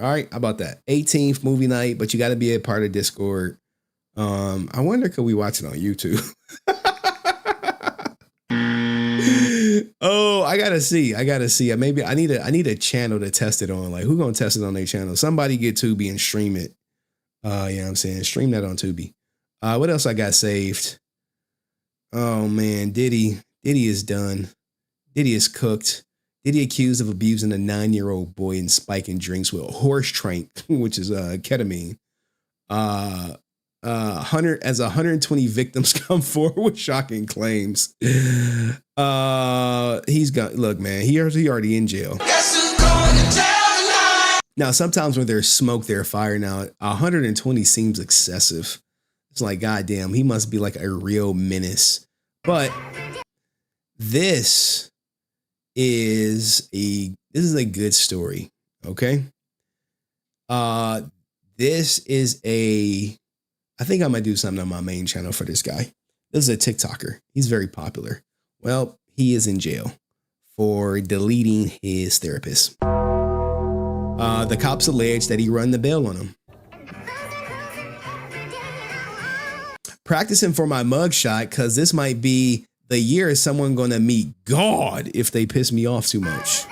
B: All right, how about that? 18th movie night, but you got to be a part of Discord. I wonder, could we watch it on YouTube? Oh, I gotta see. Maybe I need a channel to test it on. Like, who gonna test it on their channel? Somebody get Tubi and stream it. You know what I'm saying? Stream that on Tubi. What else I got saved? Oh man, Diddy is done. Diddy is cooked. Diddy accused of abusing a 9-year-old boy and spiking drinks with a horse trank, which is ketamine. 120 victims come forward with shocking claims. He's got, look, man, he already in jail. Now, sometimes when there's smoke, there's fire. Now, 120 seems excessive. It's like, goddamn, he must be like a real menace. But this is a good story. Okay. This is I think I might do something on my main channel for this guy. This is a TikToker. He's very popular. Well, he is in jail for deleting his therapist. The cops allege that he run the bail on him. Practicing for my mugshot, because this might be the year someone gonna meet God if they piss me off too much.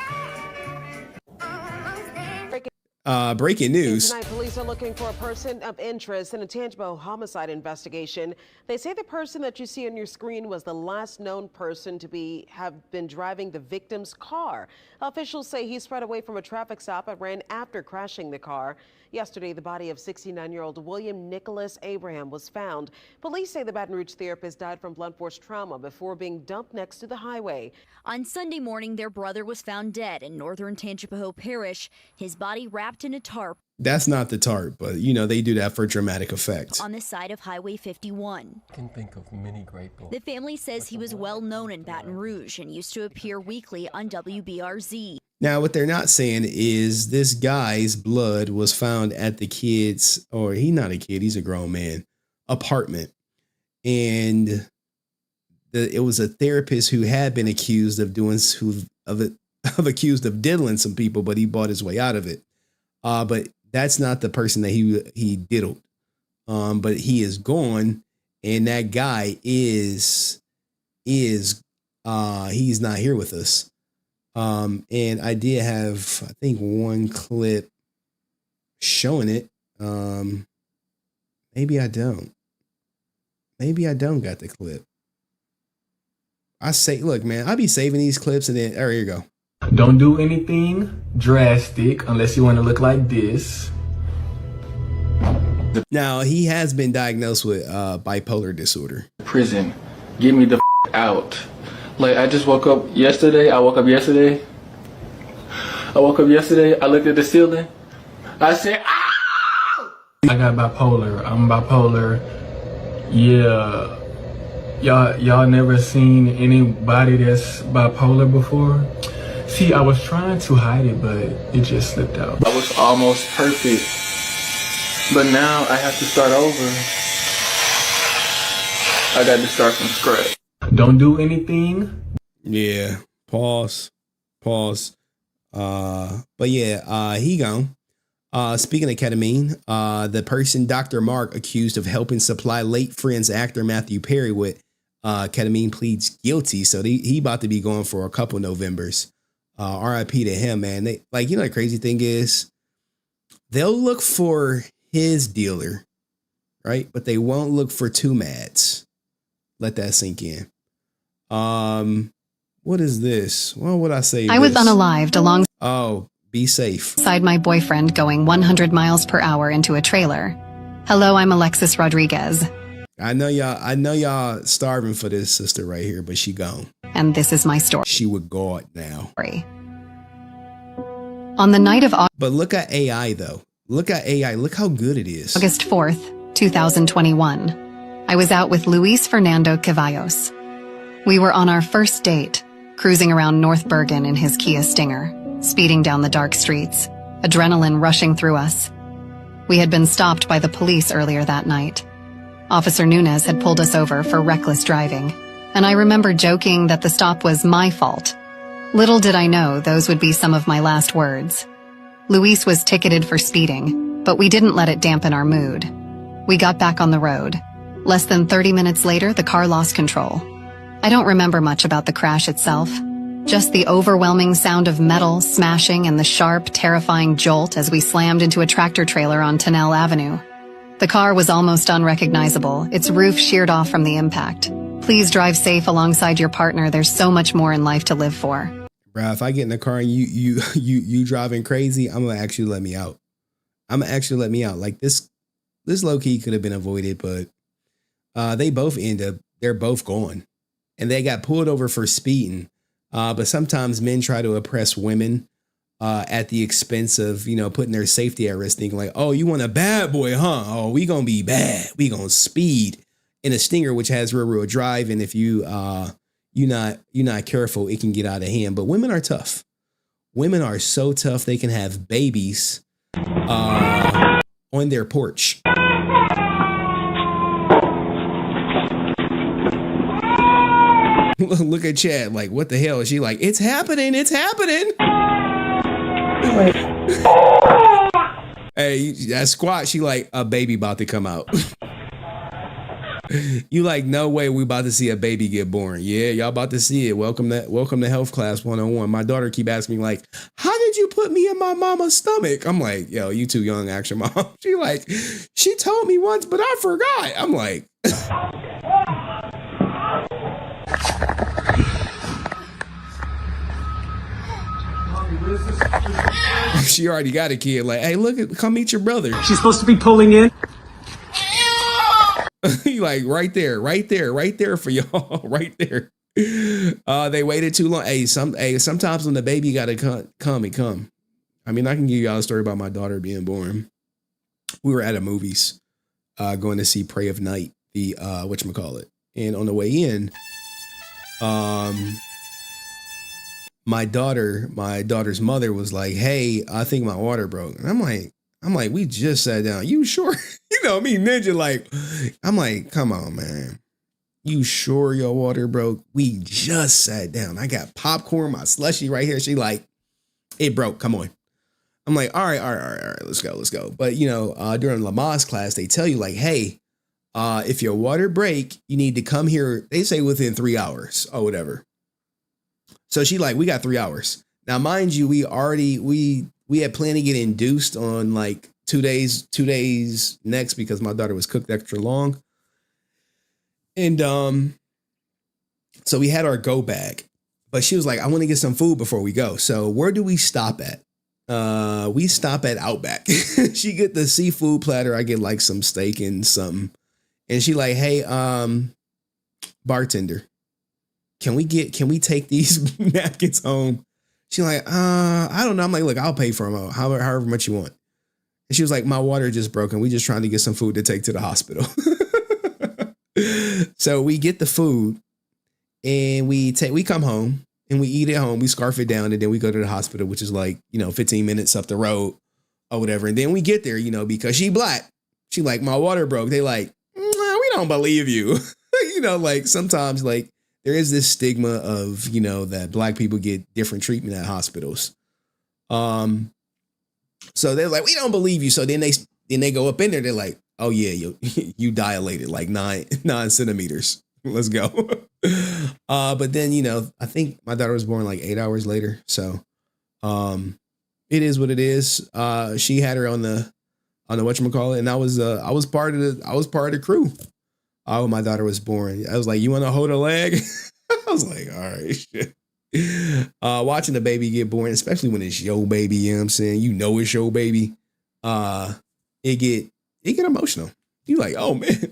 B: Breaking news.
F: Tonight, police are looking for a person of interest in a tangible homicide investigation. They say the person that you see on your screen was the last known person to have been driving the victim's car. Officials say he sped away from a traffic stop and ran after crashing the car. Yesterday, the body of 69-year-old William Nicholas Abraham was found. Police say the Baton Rouge therapist died from blunt force trauma before being dumped next to the highway.
G: On Sunday morning, their brother was found dead in northern Tangipahoa Parish, his body wrapped in a tarp.
B: That's not the tarp, but you know, they do that for dramatic effect.
G: On the side of Highway 51.
D: I can think of many great books.
G: The family says he was well known in Baton Rouge and used to appear weekly on WBRZ.
B: Now, what they're not saying is this guy's blood was found at the kid's, or he's not a kid, he's a grown man, apartment. And it was a therapist who had been accused of accused of diddling some people, but he bought his way out of it. But that's not the person that he diddled. But he is gone, and that guy is he's not here with us. And I did have, I think, one clip showing it. Maybe I don't got the clip. Look, man, I be saving these clips and then, here you go.
I: Don't do anything drastic unless you want to look like this.
B: Now, he has been diagnosed with bipolar disorder.
I: Prison. Get me the out. Like, I just woke up yesterday. I woke up yesterday. I looked at the ceiling. I said, ah! I got bipolar. I'm bipolar. Yeah. Y'all never seen anybody that's bipolar before? See, I was trying to hide it, but it just slipped out. I was almost perfect. But now I have to start over. I got to start from scratch. Don't do anything.
B: Yeah. Pause. But yeah, he gone. Speaking of ketamine, the person Dr. Mark accused of helping supply late Friends actor Matthew Perry with ketamine pleads guilty. So he about to be going for a couple Novembers. RIP to him, man. They, like, you know, the crazy thing is they'll look for his dealer, right? But they won't look for two mads. Let that sink in. What is this? Well, what I say?
J: I was unalived along.
B: Oh, be safe.
J: Beside my boyfriend going 100 miles per hour into a trailer. Hello, I'm Alexis Rodriguez.
B: I know y'all starving for this sister right here, but she gone.
J: And this is my story.
B: She with God now.
J: On the night of
B: But look at AI though. Look at AI. Look how good it is.
J: August 4th, 2021. I was out with Luis Fernando Ceballos. We were on our first date, cruising around North Bergen in his Kia Stinger, speeding down the dark streets, adrenaline rushing through us. We had been stopped by the police earlier that night. Officer Nunez had pulled us over for reckless driving, and I remember joking that the stop was my fault. Little did I know those would be some of my last words. Luis was ticketed for speeding, but we didn't let it dampen our mood. We got back on the road. Less than 30 minutes later, the car lost control. I don't remember much about the crash itself, just the overwhelming sound of metal smashing and the sharp, terrifying jolt as we slammed into a tractor trailer on Tennell Avenue. The car was almost unrecognizable, its roof sheared off from the impact. Please drive safe alongside your partner. There's so much more in life to live for.
B: Bruh, if I get in the car and you driving crazy, I'm gonna actually let me out. Like this low key could have been avoided, but they're both gone. And they got pulled over for speeding. But sometimes men try to oppress women at the expense of, you know, putting their safety at risk, thinking like, oh, you want a bad boy, huh? Oh, we gonna be bad. We gonna speed in a Stinger, which has rear-wheel drive. And if you're not careful, it can get out of hand. But women are tough. Women are so tough, they can have babies on their porch. Look at Chad, like, what the hell? Is she like, it's happening. Hey, that squat, she like, a baby about to come out. You like, no way we about to see a baby get born. Yeah, y'all about to see it. Welcome to Health Class 101. My daughter keep asking me like, how did you put me in my mama's stomach? I'm like, yo, you too young, action mom. She like, she told me once, but I forgot. I'm like, she already got a kid, like, hey, look, come meet your brother.
W: She's supposed to be pulling in.
B: Like right there for y'all, right there. They waited too long. Hey, sometimes when the baby gotta come. I mean, I can give y'all a story about my daughter being born. We were at a movies, going to see Prey of Night, the whatchamacallit. And on the way in, my daughter's mother was like, hey, I think my water broke. And I'm like, we just sat down. You sure? You know me, Ninja, like, I'm like, come on, man. You sure your water broke? We just sat down. I got popcorn, my slushie right here. She like, it broke. Come on. I'm like, all right. Let's go. But you know, during Lamaze class, they tell you like, hey, if your water break, you need to come here. They say within 3 hours or whatever. So she like, we got 3 hours. Now, mind you, we had planned to get induced on like 2 days next because my daughter was cooked extra long. And so we had our go bag, but she was like, I want to get some food before we go. So where do we stop at? We stop at Outback. She get the seafood platter. I get like some steak and something. And she like, hey, bartender, can we take these napkins home? She like, I don't know. I'm like, look, I'll pay for them however much you want. And she was like, my water just broken. We just trying to get some food to take to the hospital. So we get the food and we come home and we eat at home. We scarf it down and then we go to the hospital, which is like, 15 minutes up the road or whatever. And then we get there, because she black. She like, my water broke. They like, we don't believe you. Like sometimes like there is this stigma of, that black people get different treatment at hospitals. So they're like, we don't believe you. So then they go up in there. They're like, oh yeah, you dilated like 9 centimeters. Let's go. But then, I think my daughter was born like 8 hours later. So, it is what it is. She had her on the whatchamacallit, and I was part of the crew. When my daughter was born, I was like, you want to hold a leg? I was like, all right, shit. Watching the baby get born, especially when it's your baby, you know what I'm saying? It's your baby. It get emotional. You like, oh man,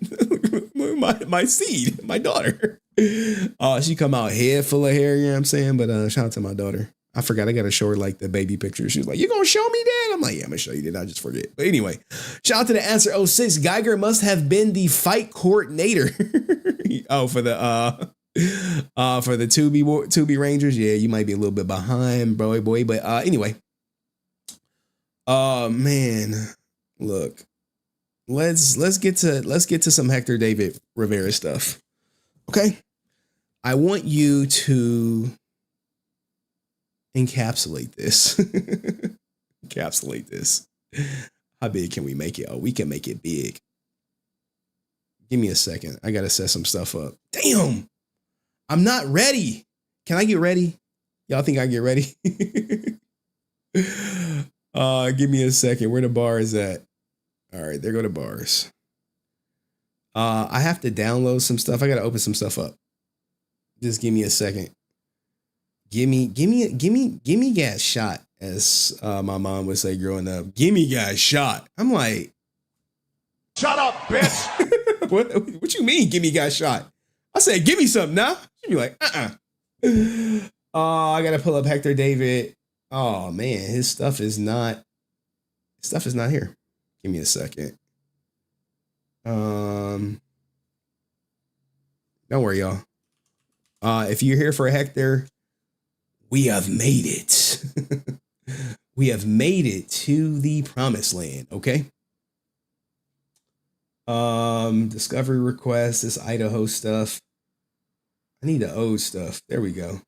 B: my seed, my daughter. She come out head full of hair, you know what I'm saying? But shout out to my daughter. I forgot I got to show her like the baby picture. She was like, you gonna show me that? I'm like, yeah, I'm gonna show you that. I just forget. But anyway, shout out to the answer 06. Geiger must have been the fight coordinator. For the 2B Rangers. Yeah, you might be a little bit behind, boy. But anyway. Man, look. Let's get to some Hector David Rivera stuff. Okay? I want you to encapsulate this. Encapsulate this. How big can we make it? Oh, we can make it big. Give me a second. I gotta set some stuff up. Damn. I'm not ready. Can I get ready? Y'all think I get ready? Give me a second. Where the bar is at? All right, there go the bars. I have to download some stuff. I gotta open some stuff up. Just give me a second. Give me gas shot, as my mom would say growing up. Give me gas shot. I'm like,
N: shut up, bitch.
B: What you mean? Give me gas shot. I said, give me something now. She'd be like, I gotta pull up Hector David. Oh man, his stuff is not here. Give me a second. Don't worry, y'all. If you're here for Hector, we have made it. We have made it to the promised land, okay? Discovery request, this Idaho stuff. I need the old stuff. There we go.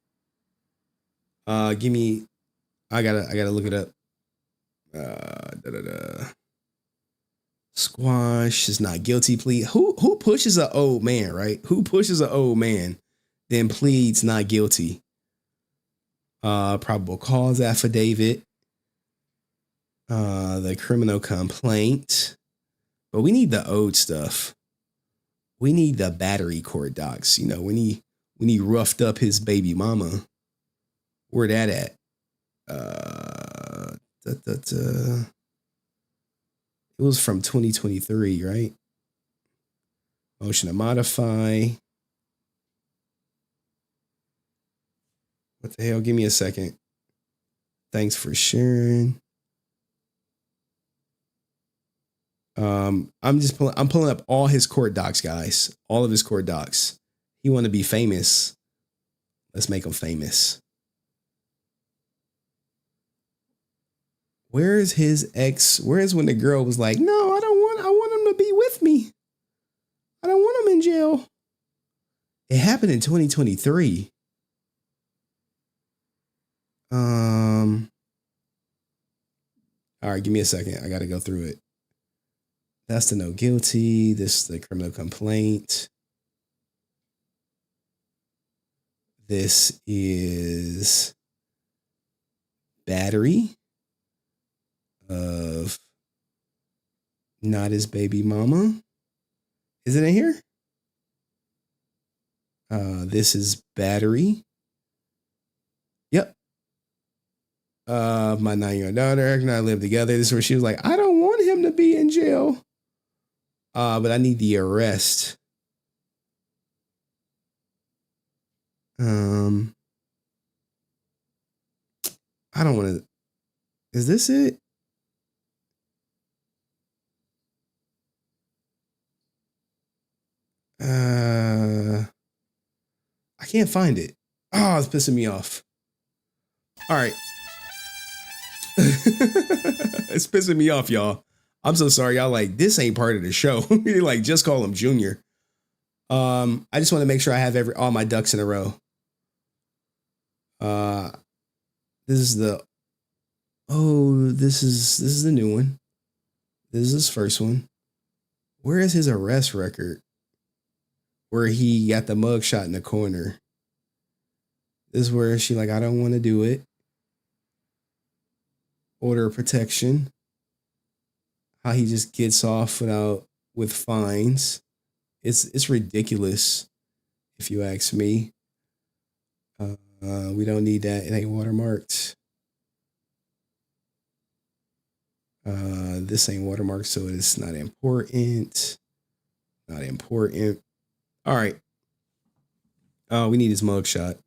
B: I gotta look it up. Squash is not guilty plea. Who pushes an old man, right? Who pushes an old man, then pleads not guilty? Probable cause affidavit. The criminal complaint. But we need the old stuff. We need the battery court docs. When he roughed up his baby mama. Where that at? It was from 2023, right? Motion to modify. What the hell? Give me a second. Thanks for sharing. I'm pulling up all his court docs, guys. All of his court docs. He want to be famous. Let's make him famous. Where's his ex? Where's when the girl was like, no, I want him to be with me. I don't want him in jail. It happened in 2023. All right, give me a second. I got to go through it. That's the no guilty. This is the criminal complaint. This is battery of not his baby mama. Is it in here? This is battery. Yep. My 9-year-old daughter and I live together. This is where she was like, I don't want him to be in jail. But I need the arrest. I don't want to. Is this it? I can't find it. Oh, it's pissing me off. All right. It's pissing me off, y'all. I'm so sorry. Y'all like, this ain't part of the show. Like, just call him Junior. I just want to make sure I have all my ducks in a row. This is the this is the new one. This is his first one. Where is his arrest record? Where he got the mug shot in the corner. This is where she like, I don't want to do it. Order of protection. How he just gets off with fines. It's ridiculous, if you ask me. We don't need that. It ain't watermarked. This ain't watermarked, so it's not important. Not important. All right. We need his mugshot.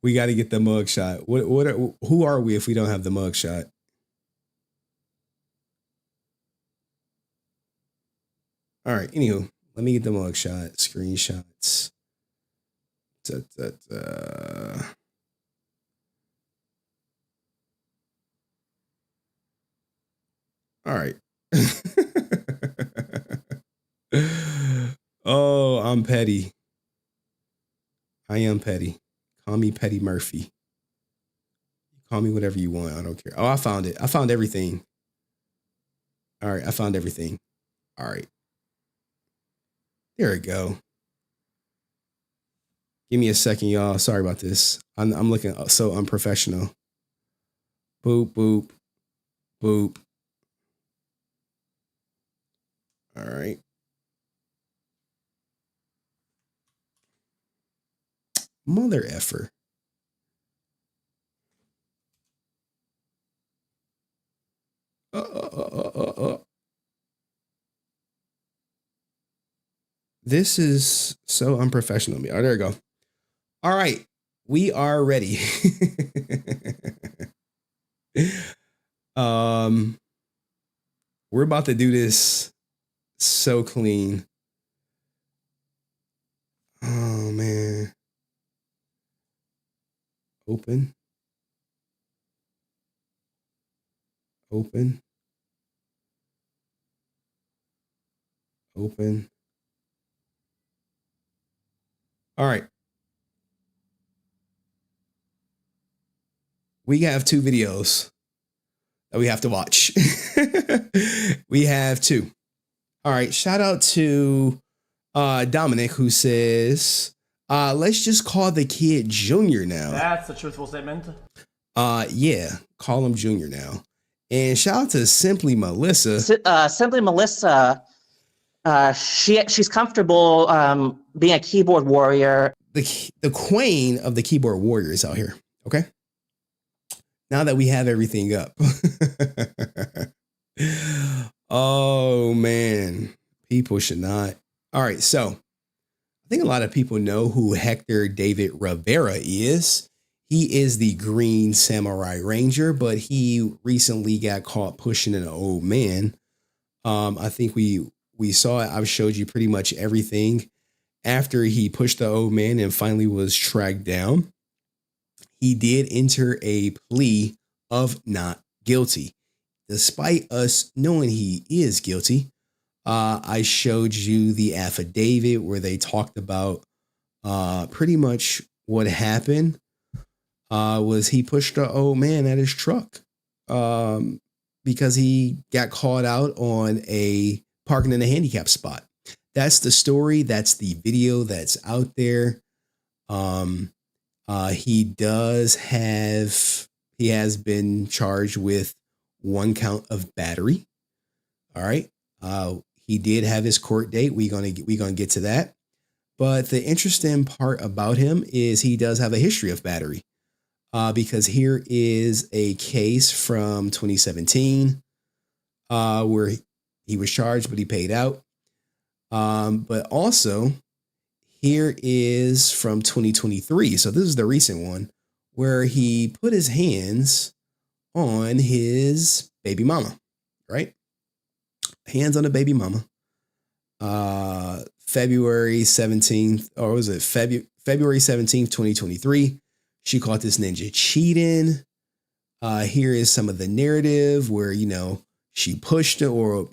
B: We got to get the mugshot. Who are we if we don't have the mugshot? All right. Anywho, let me get the mugshot. Screenshots. All right. Oh, I'm petty. I am petty. Call me Petty Murphy. Call me whatever you want. I don't care. Oh, I found it. I found everything. All right. I found everything. All right. There we go. Give me a second, y'all. Sorry about this. I'm looking so unprofessional. Boop, boop, boop. All right. Mother effer. This is so unprofessional of me. Oh, there we go. All right. We are ready. We're about to do this so clean. Oh, man. Open. Open. Open. All right. We have 2 videos that we have to watch. We have 2. All right. Shout out to Dominic, who says, let's just call the kid Junior now.
W: That's a truthful statement.
B: Yeah. Call him Junior now. And shout out to Simply Melissa.
R: Simply Melissa, she's comfortable being a keyboard warrior.
B: The queen of the keyboard warriors out here. Okay. Now that we have everything up. Oh man, people should not. All right, so I think a lot of people know who Hector David Rivera is. He is the Green Samurai Ranger, but he recently got caught pushing an old man. I think we saw it. I've showed you pretty much everything. After he pushed the old man and finally was tracked down, he did enter a plea of not guilty. Despite us knowing he is guilty, I showed you the affidavit where they talked about pretty much what happened was he pushed the old man at his truck because he got caught out on a parking in a handicap spot. That's the story. That's the video that's out there. He has been charged with 1 count of battery. All right. He did have his court date. We're gonna get to that. But the interesting part about him is he does have a history of battery. Because here is a case from 2017 where he was charged, but he paid out. But also here is from 2023. So this is the recent one where he put his hands on his baby mama, right? Hands on the baby mama. February 17th, or was it February 17th, 2023. She caught this ninja cheating. Here is some of the narrative where, she pushed it, or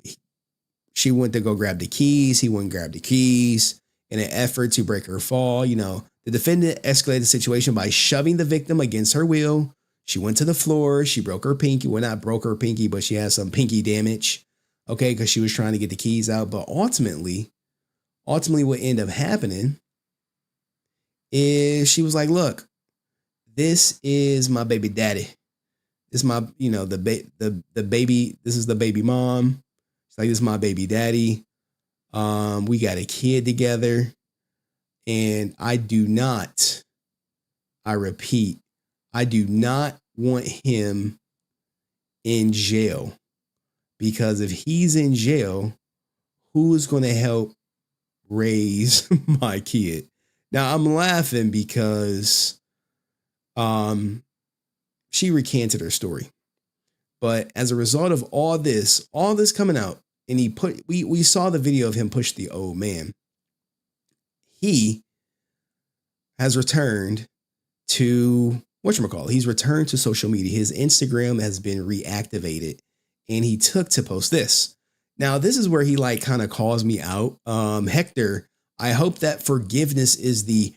B: she went to go grab the keys. He went and grabbed the keys in an effort to break her fall. The defendant escalated the situation by shoving the victim against her will. She went to the floor. She broke her pinky. Well, not broke her pinky, but she had some pinky damage. Okay, because she was trying to get the keys out. But ultimately what ended up happening is she was like, look, this is my baby daddy. This is my, the baby. This is the baby mom. It's like, this is my baby daddy. We got a kid together. And I repeat, I do not want him in jail, because if he's in jail, who is going to help raise my kid? Now I'm laughing because she recanted her story. But as a result of all this coming out, and we saw the video of him push the old man. He has returned to he's returned to social media. His Instagram has been reactivated, and he took to post this. Now, this is where he kind of calls me out. Hector, I hope that forgiveness is the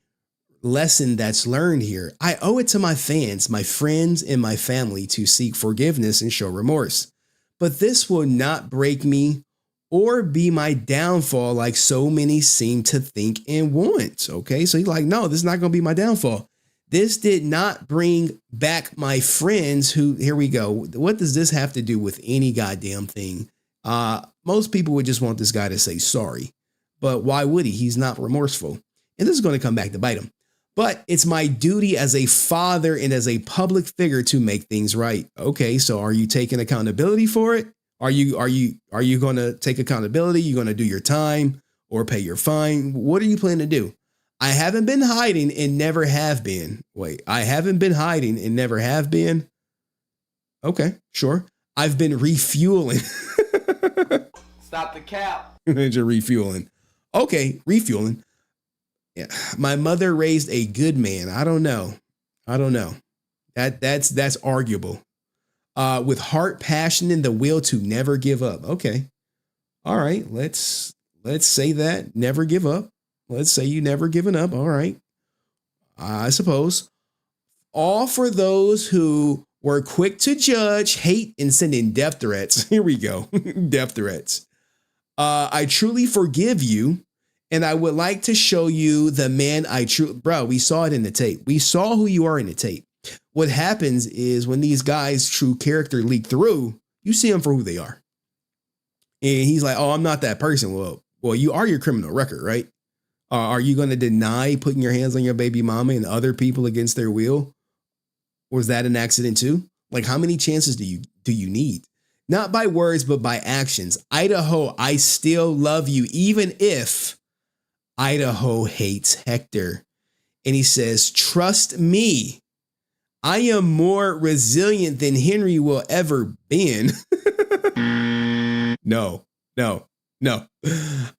B: lesson that's learned here. I owe it to my fans, my friends, and my family to seek forgiveness and show remorse. But this will not break me or be my downfall like so many seem to think and want. Okay, so he's like, no, this is not going to be my downfall. This did not bring back my friends who, here we go. What does this have to do with any goddamn thing? Most people would just want this guy to say sorry, but why would he? He's not remorseful. And this is going to come back to bite him. But it's my duty as a father and as a public figure to make things right. Okay, so are you taking accountability for it? Are you going to take accountability? You going to do your time or pay your fine? What are you planning to do? I haven't been hiding and never have been. Wait, I haven't been hiding and never have been. Okay, sure. I've been refueling.
E: Stop the cap.
B: Ninja refueling. Okay, refueling. Yeah. My mother raised a good man. I don't know. That's arguable. With heart, passion, and the will to never give up. Okay. All right. Let's say that. Never give up. Let's say you never given up. All right. I suppose. All for those who were quick to judge, hate, and send in death threats. Here we go. Death threats. I truly forgive you. And I would like to show you the man bro, we saw it in the tape. We saw who you are in the tape. What happens is when these guys' true character leak through, you see them for who they are. And he's like, oh, I'm not that person. Well, you are your criminal record, right? Are you going to deny putting your hands on your baby mama and other people against their will? Or is that an accident too? Like, how many chances do you need? Not by words, but by actions. Idaho, I still love you, even if Idaho hates Hector. And he says, trust me, I am more resilient than Henry will ever been. No.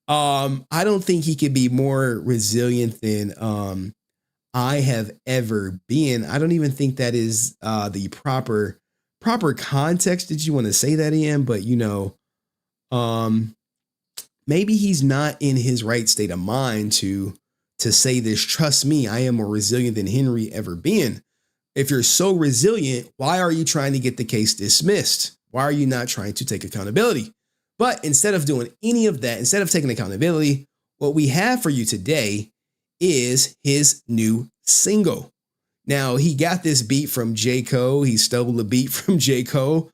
B: I don't think he could be more resilient than I have ever been. I don't even think that is the proper context that you want to say that in, but maybe he's not in his right state of mind to say this. Trust me, I am more resilient than Henry ever been. If you're so resilient, why are you trying to get the case dismissed? Why are you not trying to take accountability? But instead of doing any of that, instead of taking accountability, what we have for you today is his new single. Now, he got this beat from J. Cole. He stole the beat from J. Cole.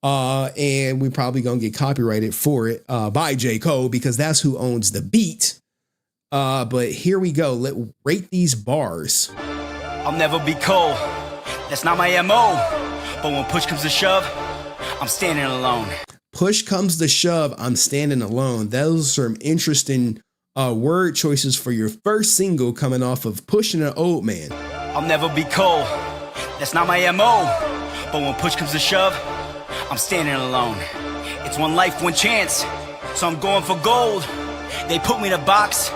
B: And we're probably going to get copyrighted for it by J. Cole because that's who owns the beat. But here we go. Let's rate these bars.
L: I'll never be cold. That's not my MO. But when push comes to shove, I'm standing alone.
B: Push comes to shove, I'm standing alone. Those are some interesting word choices for your first single coming off of Pushing an Old Man.
L: I'll never be cold. That's not my MO. But when push comes to shove, I'm standing alone. It's one life, one chance. So I'm going for gold. They put me in a box,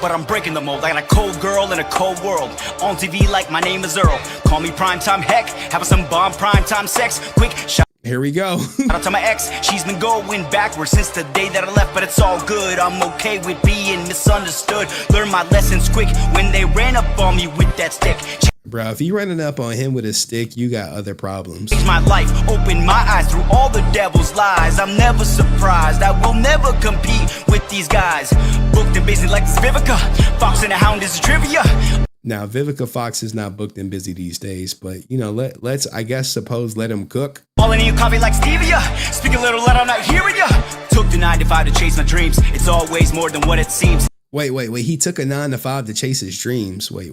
L: but I'm breaking the mold. I got a cold girl in a cold world. On TV like my name is Earl. Call me primetime Heck. Having some bomb primetime sex. Quick shot.
B: Here we go.
L: Shout out to my ex, she's been going backwards since the day that I left, but it's all good. I'm okay with being misunderstood. Learn my lessons quick when they ran up on me with that stick.
B: Bro, if you running up on him with a stick, you got other problems.
L: Changed my life, opened my eyes through all the devil's lies. I'm never surprised, I will never compete with these guys. Booked and busy like this Vivica, Fox and the Hound is a trivia.
B: Now, Vivica Fox is not booked and busy these days, but let's I guess suppose let him cook.
L: Falling in your coffee like stevia. Speak a little loud, I'm not hearing ya. Took the 9 to 5 to chase my dreams. It's always more than what it seems.
B: Wait. He took a 9 to 5 to chase his dreams. Wait.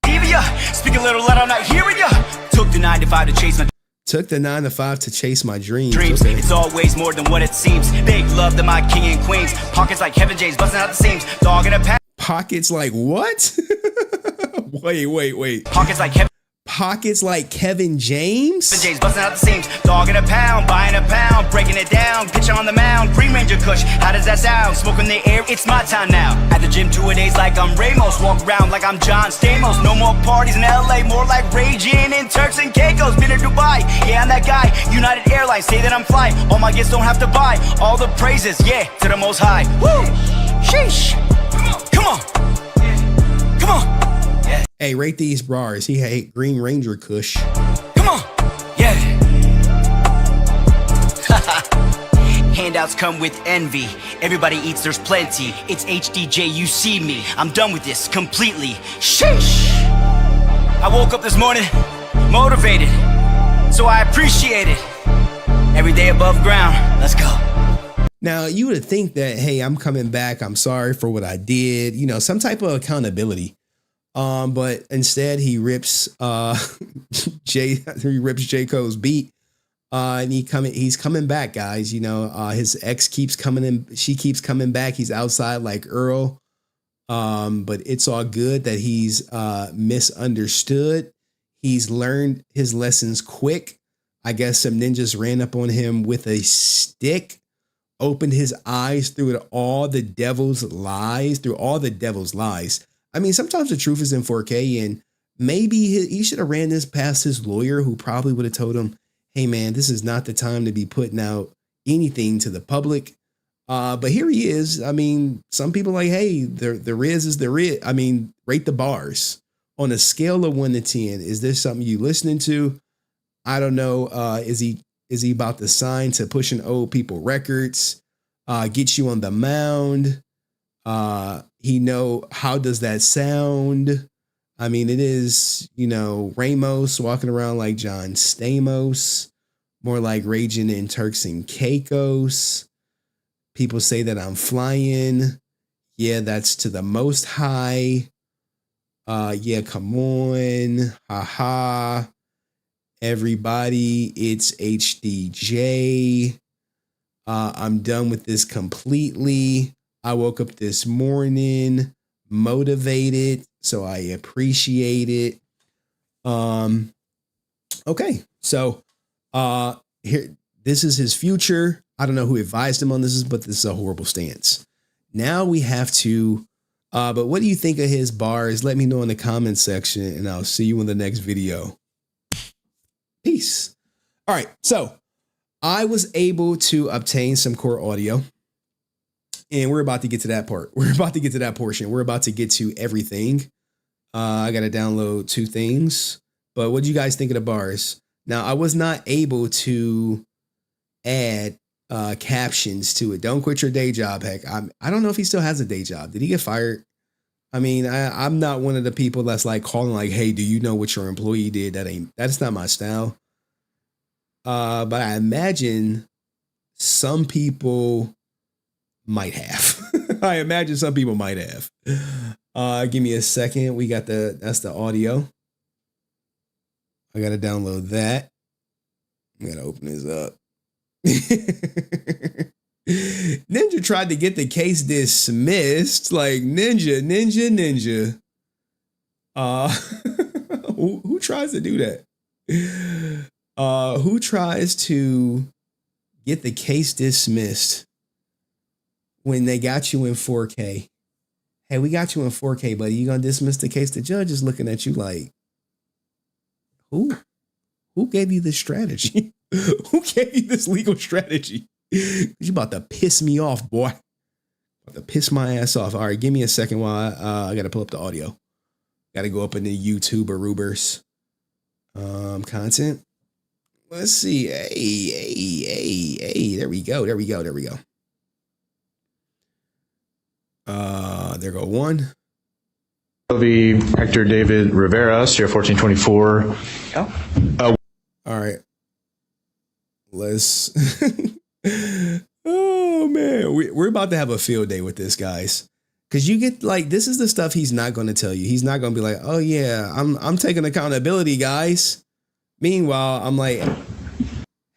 L: Stevia. Speak a little loud, I'm not hearing ya. Took the 9 to 5 to chase my
B: Took the 9 to 5 to chase my dreams.
L: Okay. It's always more than what it seems. Big love to my king and queens. Pockets like Kevin James busting out the seams. Dog in a pack.
B: Pockets like what? Wait. Pockets like Kevin James?
L: Kevin James busting out the seams. Dog in a pound, buying a pound, breaking it down. Pitch on the mound, Green Ranger Kush. How does that sound? Smoke in the air, it's my time now. At the gym 2-a-days like I'm Ramos. Walk around like I'm John Stamos. No more parties in LA, more like raging in Turks and Caicos. Been to Dubai, yeah, I'm that guy. United Airlines, say that I'm fly. All my gifts don't have to buy. All the praises, yeah, to the most high. Woo! Sheesh! Come on! Yeah.
B: Hey, rate these bars. He hate Green Ranger Kush.
L: Come on! Yeah! Handouts come with envy. Everybody eats, there's plenty. It's HDJ, you see me. I'm done with this completely. Sheesh! I woke up this morning motivated, so I appreciate it. Every day above ground. Let's go.
B: Now, you would think that, hey, I'm coming back. I'm sorry for what I did. Some type of accountability. But instead he rips J Cole's beat. And he's coming back, guys. His ex keeps coming in, she keeps coming back. He's outside like Earl. But it's all good that he's misunderstood. He's learned his lessons quick. I guess some ninjas ran up on him with a stick, opened his eyes through all the devil's lies, I mean, sometimes the truth is in 4K, and maybe he should have ran this past his lawyer, who probably would have told him, hey, man, this is not the time to be putting out anything to the public. But here he is. I mean, some people are like, hey, the Riz is the Riz. I mean, rate the bars on a scale of 1 to 10. Is this something you listening to? I don't know. Is he about to sign to Pushing Old People Records? Get you on the mound? How does that sound? I mean, it is, Ramos walking around like John Stamos, more like raging in Turks and Caicos. People say that I'm flying. Yeah, that's to the most high. Yeah, come on. Ha ha. everybody. It's HDJ. I'm done with this completely. I woke up this morning motivated, so I appreciate it. Okay, so here, this is his future. I don't know who advised him on this, but this is a horrible stance. Now we have to, but what do you think of his bars? Let me know in the comment section, and I'll see you in the next video. Peace. All right, so I was able to obtain some core audio, and we're about to get to that part. We're about to get to that portion. We're about to get to everything. I got to download 2 things, but what do you guys think of the bars? Now, I was not able to add captions to it. Don't quit your day job, Heck. I don't know if he still has a day job. Did he get fired? I mean, I'm not one of the people that's like calling like, hey, do you know what your employee did? That's not my style. But I imagine some people might have. I imagine some people might have. Give me a second. We got that's the audio. I got to download that. I got to open this up. Ninja tried to get the case dismissed. Like ninja. Who tries to do that? Who tries to get the case dismissed when they got you in 4K? Hey, we got you in 4K, buddy. You gonna dismiss the case? The judge is looking at you like, who gave you this strategy? Who gave you this legal strategy? You about to piss me off, boy. About to piss my ass off. All right, give me a second while I gotta pull up the audio. Gotta go up in the YouTube Arubers. Content. Let's see. Hey. There we go. There go one.
O: The Hector David Rivera, Sierra 1424.
B: All right. Let's. Oh man, we're about to have a field day with this, guys. Cause you get like, this is the stuff he's not going to tell you. He's not going to be like, oh yeah, I'm taking accountability, guys. Meanwhile, I'm like,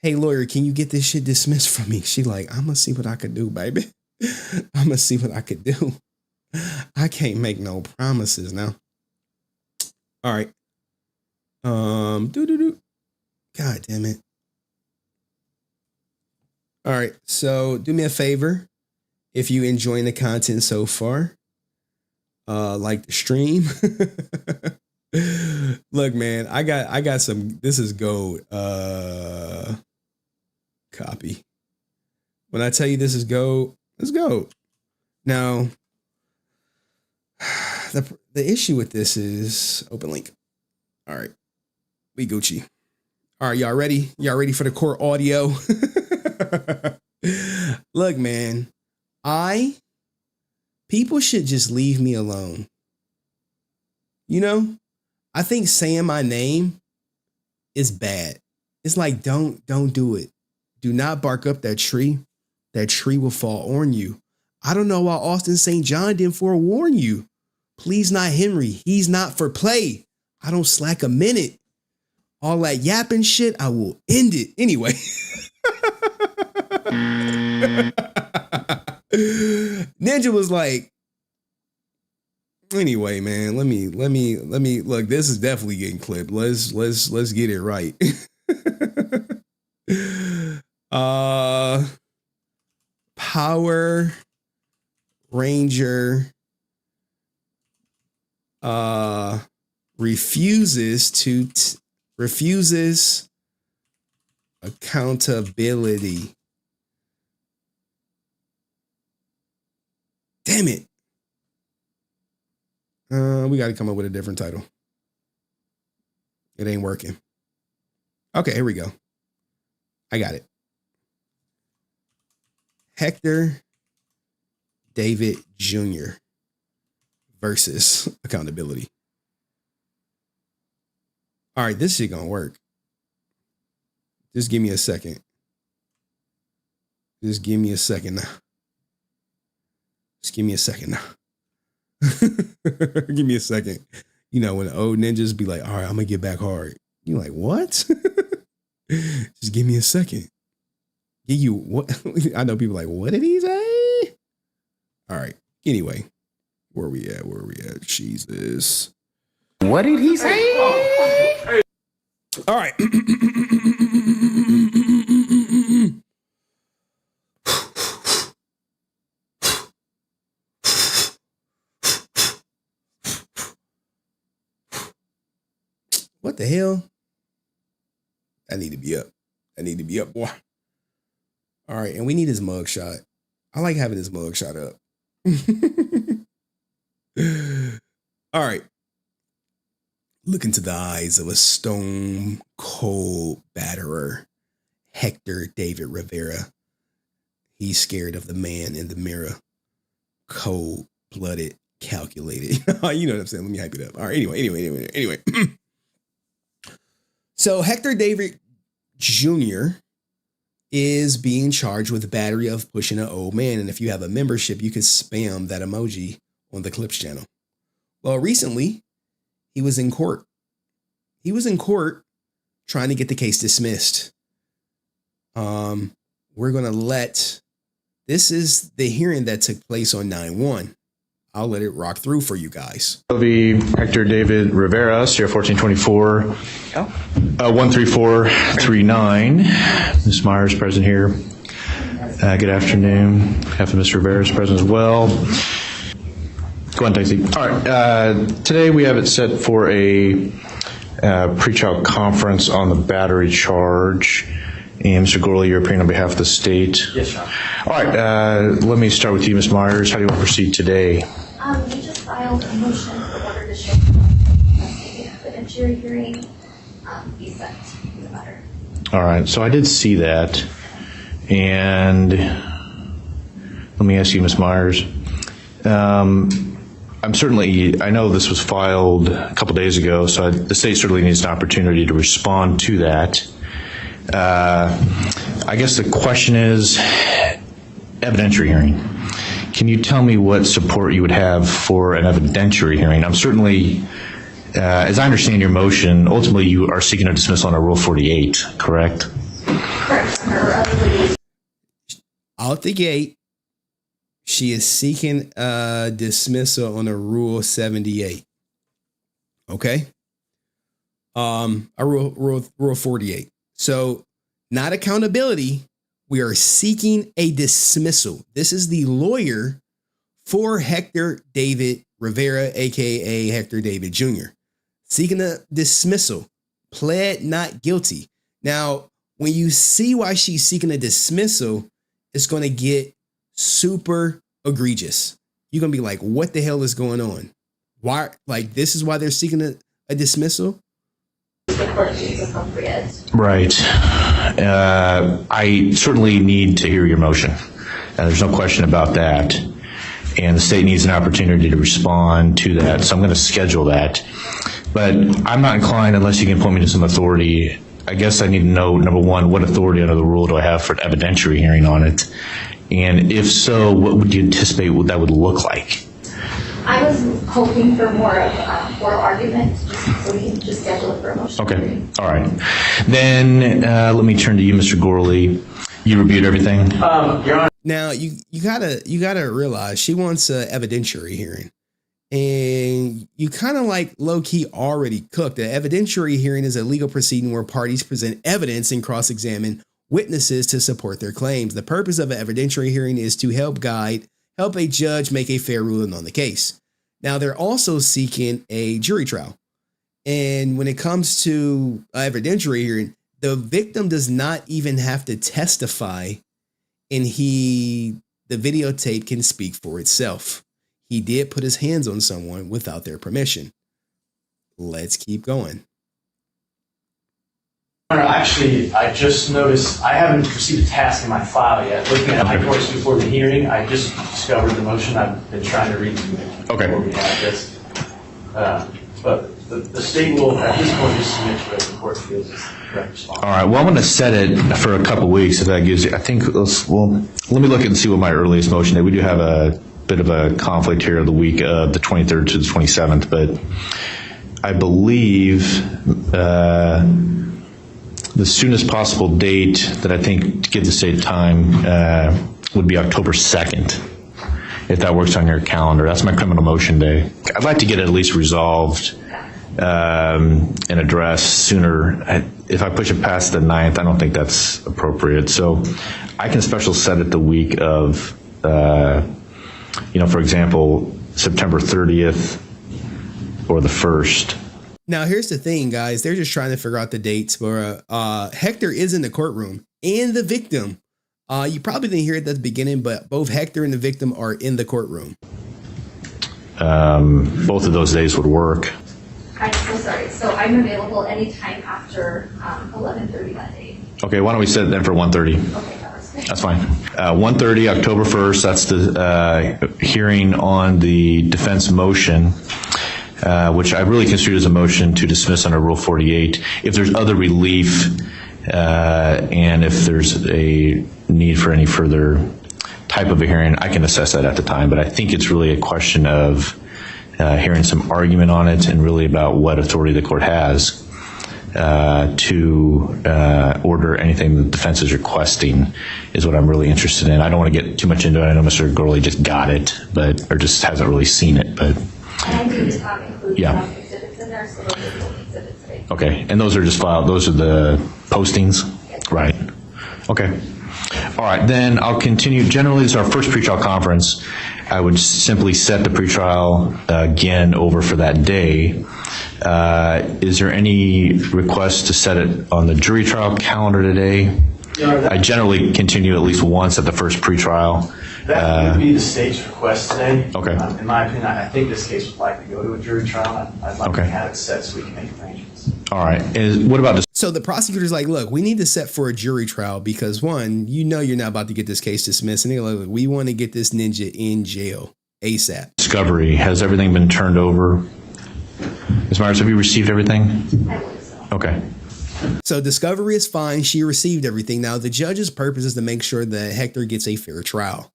B: hey lawyer, can you get this shit dismissed from me? She like, I'm gonna see what I could do, baby. I'm gonna see what I could do. I can't make no promises now. All right. God damn it. All right. So do me a favor. If you enjoying the content so far, like the stream. Look, man, I got some, this is gold. Copy. When I tell you this is gold, it's gold. Now, the issue with this is open link. All right. We Gucci. All right, y'all ready? Y'all ready for the core audio? Look, man, people should just leave me alone. You know, I think saying my name is bad. It's like, don't do it. Do not bark up that tree. That tree will fall on you. I don't know why Austin St. John didn't forewarn you. Please not Henry. He's not for play. I don't slack a minute. All that yapping shit, I will end it. Anyway. Ninja was like, anyway, man, let me look, this is definitely getting clipped. Let's get it right. Power Ranger refuses accountability. Damn it. We got to come up with a different title. It ain't working. Okay, here we go. I got it. Hector David Jr. versus accountability. All right, this shit gonna work. Just give me a second. Just give me a second now. Just give me a second now. Give me a second. You know, when the old ninjas be like, all right, I'm gonna get back hard. You like, what? Just give me a second. Give you what? I know people like, what did he say? All right. Anyway, where we at? Jesus. What did he say? All right. What the hell? I need to be up. Boy. All right, and we need his mugshot. I like having his mugshot up. All right. Look into the eyes of a stone cold batterer, Hector David Rivera. He's scared of the man in the mirror. Cold blooded, calculated. You know what I'm saying? Let me hype it up. All right. Anyway. So Hector David Jr. is being charged with battery of pushing an old man. And if you have a membership, you can spam that emoji on the Clips channel. Well, recently, he was in court. Trying to get the case dismissed. We're going to this is the hearing that took place on 9/1. I'll let it rock through for you guys.
O: Hector David Rivera, Sierra 1424, 13439. Ms. Myers present here. Good afternoon. Half of Mr. Rivera is present as well. Go on, Dicey. All right. Today we have it set for a pretrial conference on the battery charge. And Mr. Gorley, you're appearing on behalf of the state.
W: Yes, Your Honor.
O: All right. Let me start with you, Ms. Myers. How do you want to proceed today?
M: We just filed a motion for order to show the jury hearing be set in the matter.
O: All right. So I did see that. And let me ask you, Ms. Myers. I know this was filed a couple days ago, so the state certainly needs an opportunity to respond to that. I guess the question is evidentiary hearing. Can you tell me what support you would have for an evidentiary hearing? I'm certainly, as I understand your motion, ultimately you are seeking a dismissal under Rule 48, correct?
M: Correct.
B: Out the gate, she is seeking a dismissal under Rule 78. Okay? A Rule 48. So, not accountability. We are seeking a dismissal. This is the lawyer for Hector David Rivera, a.k.a. Hector David Jr. Seeking a dismissal. Pled not guilty. Now, when you see why she's seeking a dismissal, it's going to get super egregious. You're going to be like, what the hell is going on? Why? Like, this is why they're seeking a dismissal?
M: The court is appropriate.
O: Right. I certainly need to hear your motion. There's no question about that. And the state needs an opportunity to respond to that. So I'm going to schedule that. But I'm not inclined, unless you can point me to some authority. I guess I need to know, number one, what authority under the rule do I have for an evidentiary hearing on it? And if so, what would you anticipate what that would look like?
M: I was hoping for more of oral argument, so we can just schedule it for a motion.
O: Okay. All right. Then let me turn to you, Mr. Gorley. You reviewed everything?
W: Your Honor.
B: Now, you gotta realize she wants an evidentiary hearing. And you kind of like low-key already cooked. An evidentiary hearing is a legal proceeding where parties present evidence and cross-examine witnesses to support their claims. The purpose of an evidentiary hearing is to help a judge make a fair ruling on the case. Now, they're also seeking a jury trial. And when it comes to evidentiary hearing, the victim does not even have to testify, and the videotape can speak for itself. He did put his hands on someone without their permission. Let's keep going.
W: Actually, I just noticed I haven't received a task in my file yet. Looking at my course before the hearing, I just discovered the motion. I've been trying to read before we had this. But the state will, at this point, just submit to it if the court feels it's the correct response.
O: All right. Well, I'm going to set it for a couple weeks if that gives you. I think, let me look and see what my earliest motion is. We do have a bit of a conflict here of the week of the 23rd to the 27th, but I believe the soonest possible date that I think to give the state time would be October 2nd, if that works on your calendar. That's my criminal motion day. I'd like to get it at least resolved and addressed sooner. If I push it past the 9th, I don't think that's appropriate. So I can special set it the week of, for example, September 30th or the 1st.
B: Now, here's the thing, guys. They're just trying to figure out the dates for Hector is in the courtroom and the victim. You probably didn't hear it at the beginning, but both Hector and the victim are in the courtroom.
O: Both of those days would work.
M: I'm so sorry. So I'm available anytime after 11:30 that day.
O: Okay, why don't we set it then for 1:30?
M: Okay, that was great.
O: That's fine. 1:30, October 1st. That's the hearing on the defense motion, which I really consider as a motion to dismiss under Rule 48. If there's other relief and if there's a need for any further type of a hearing, I can assess that at the time. But I think it's really a question of hearing some argument on it and really about what authority the court has to order anything the defense is requesting is what I'm really interested in. I don't want to get too much into it. I know Mr. Gorley just got it, or just hasn't really seen it. But
M: And I did include
O: Yeah.
M: exhibits in there, so those are the only exhibits today.
O: okay, and those are just filed. Those are the postings, right? Okay. All right, then I'll continue. Generally, this is our first pretrial conference. I would simply set the pretrial again over for that day. Is there any request to set it on the jury trial calendar today? I generally continue at least once at the first pretrial.
W: That would be the state's request today.
O: Okay.
W: In my opinion, I think this case would likely go to a jury trial. I'd like
O: Okay.
W: to have it set so we can make arrangements.
O: All right. What about this?
B: So the prosecutor's like, look, we need to set for a jury trial because one, you're not about to get this case dismissed. And they're like, look, we want to get this ninja in jail ASAP.
O: Discovery? Has everything been turned over? Ms. Myers, have you received everything?
M: I believe so.
O: Okay.
B: So discovery is fine. She received everything. Now the judge's purpose is to make sure that Hector gets a fair trial.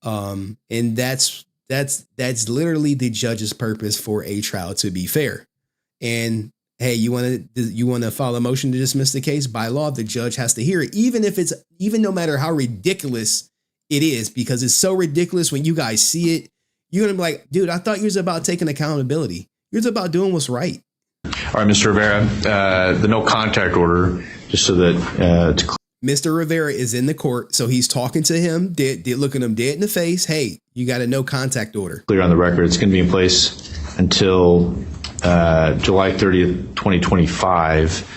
B: And that's literally the judge's purpose for a trial, to be fair. And hey, you want to file a motion to dismiss the case? By law, the judge has to hear it, even no matter how ridiculous it is, because it's so ridiculous when you guys see it. You're gonna be like, dude, I thought you was about taking accountability. You're about doing what's right.
O: All right, Mr. Rivera, the no contact order, just so that
B: Mr. Rivera is in the court, so he's talking to him, looking him dead in the face. Hey, you got a no contact order.
O: clear on the record, it's going to be in place until July 30th, 2025.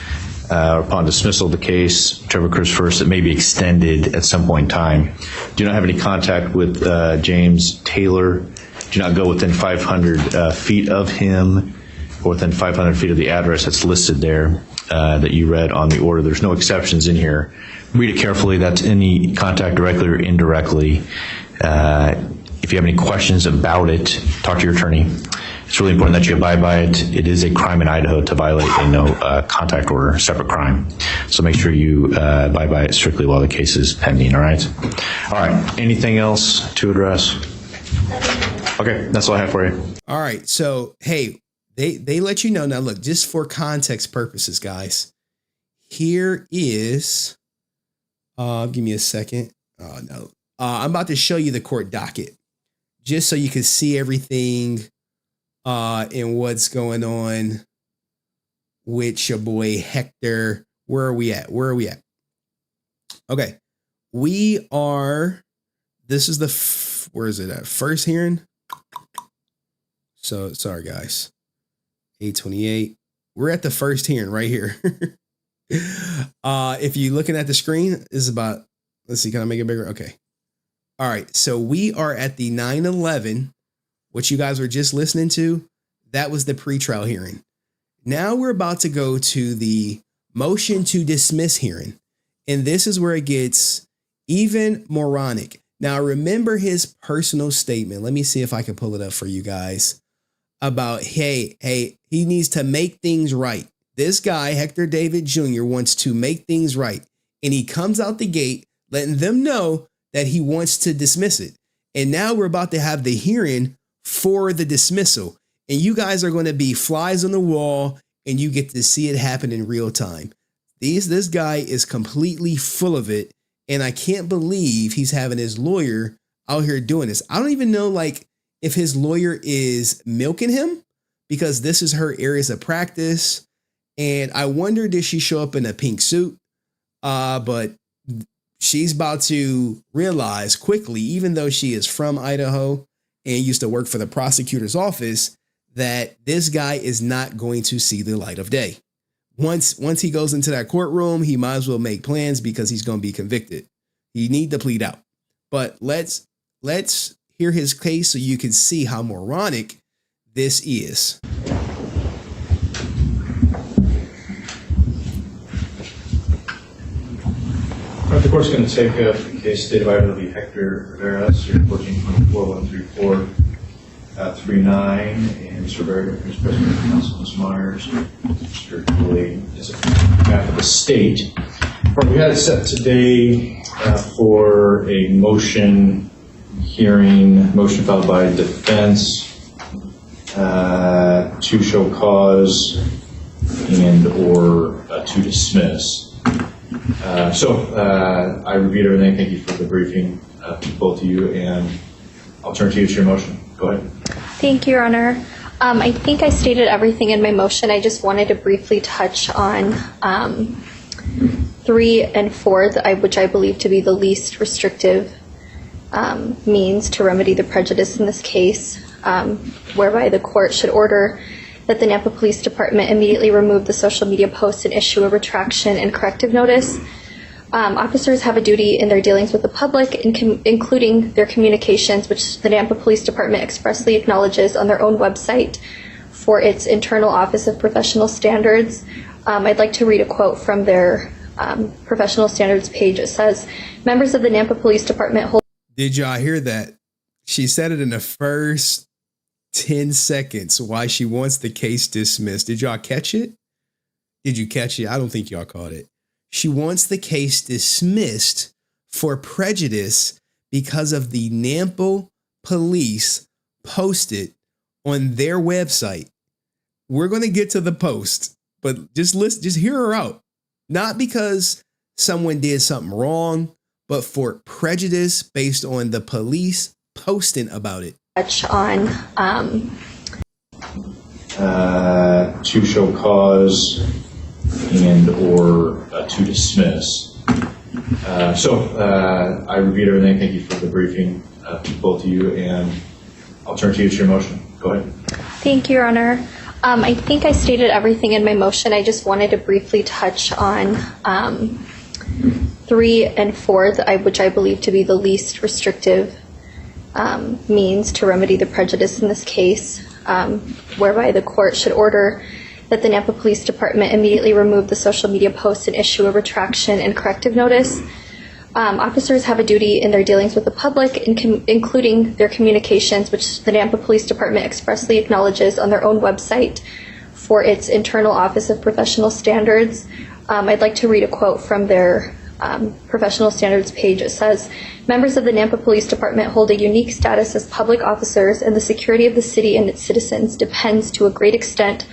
O: Upon dismissal of the case, whichever occurs first, it may be extended at some point in time. Do not have any contact with James Taylor. Do not go within 500 feet of him or within 500 feet of the address that's listed there that you read on the order. There's no exceptions in here. Read it carefully. That's any contact directly or indirectly. If you have any questions about it, talk to your attorney. It's really important that you abide by it. It is a crime in Idaho to violate a no contact order, separate crime. So make sure you abide by it strictly while the case is pending, all right? All right, anything else to address? Okay, that's all I have for you.
B: All right, so, hey, they let you know. Now, look, just for context purposes, guys, here is, give me a second. Oh, no. I'm about to show you the court docket just so you can see everything and what's going on with your boy Hector. Where are we at? Okay. This is where is it at? First hearing. So sorry, guys. 828. We're at the first hearing right here. If you're looking at the screen, this is about, let's see, can I make it bigger? Okay. All right. So we are at the 9/11. What you guys were just listening to, that was the pretrial hearing. Now we're about to go to the motion to dismiss hearing. And this is where it gets even moronic. Now, remember his personal statement. Let me see if I can pull it up for you guys about, hey, he needs to make things right. This guy, Hector David Jr., wants to make things right. And he comes out the gate letting them know that he wants to dismiss it. And now we're about to have the hearing for the dismissal. and you guys are going to be flies on the wall, and you get to see it happen in real time. This guy is completely full of it, and I can't believe he's having his lawyer out here doing this. I don't even know like if his lawyer is milking him, because this is her areas of practice. And I wonder, did she show up in a pink suit? But she's about to realize quickly, even though she is from Idaho and used to work for the prosecutor's office, that this guy is not going to see the light of day. Once he goes into that courtroom, he might as well make plans because he's going to be convicted. He need to plead out. But let's hear his case so you can see how moronic this is.
W: The court's going to take the case State of Idaho v. Hector Rivera, Series 14.4134-39, and Mr. Rivera, who's President of the Council, Ms. Myers, Mr. Cooley, is on behalf of the state. We had it set today for a motion filed by defense to show cause and or to dismiss. I reviewed everything. Thank you for the briefing, both of you, and I'll turn to you to your motion. Go ahead.
M: Thank you, Your Honor. I think I stated everything in my motion. I just wanted to briefly touch on 3 and 4, which I believe to be the least restrictive means to remedy the prejudice in this case, whereby the court should order that the Nampa Police Department immediately remove the social media post and issue a retraction and corrective notice. Officers have a duty in their dealings with the public, including their communications, which the Nampa Police Department expressly acknowledges on their own website for its internal Office of Professional Standards. I'd like to read a quote from their professional standards page. It says, members of the Nampa Police Department hold...
B: Did y'all hear that? She said it in the first 10 seconds why she wants the case dismissed. Did y'all catch it? Did you catch it? I don't think y'all caught it. She wants the case dismissed for prejudice because of the Nampa police posted on their website. We're going to get to the post, but just hear her out. Not because someone did something wrong, but for prejudice based on the police posting about it.
M: On
W: to show cause and or to dismiss. I reviewed everything. Thank you for the briefing, both of you, and I'll turn to you to your motion. Go ahead.
M: Thank you, Your Honor. I think I stated everything in my motion. I just wanted to briefly touch on 3 and 4, which I believe to be the least restrictive means to remedy the prejudice in this case, whereby the court should order that the Nampa Police Department immediately remove the social media post and issue a retraction and corrective notice. Officers have a duty in their dealings with the public, including their communications, which the Nampa Police Department expressly acknowledges on their own website for its internal Office of Professional Standards. I'd like to read a quote from their professional standards page. It says, members of the Nampa Police Department hold a unique status as public officers, and the security of the city and its citizens depends to a great extent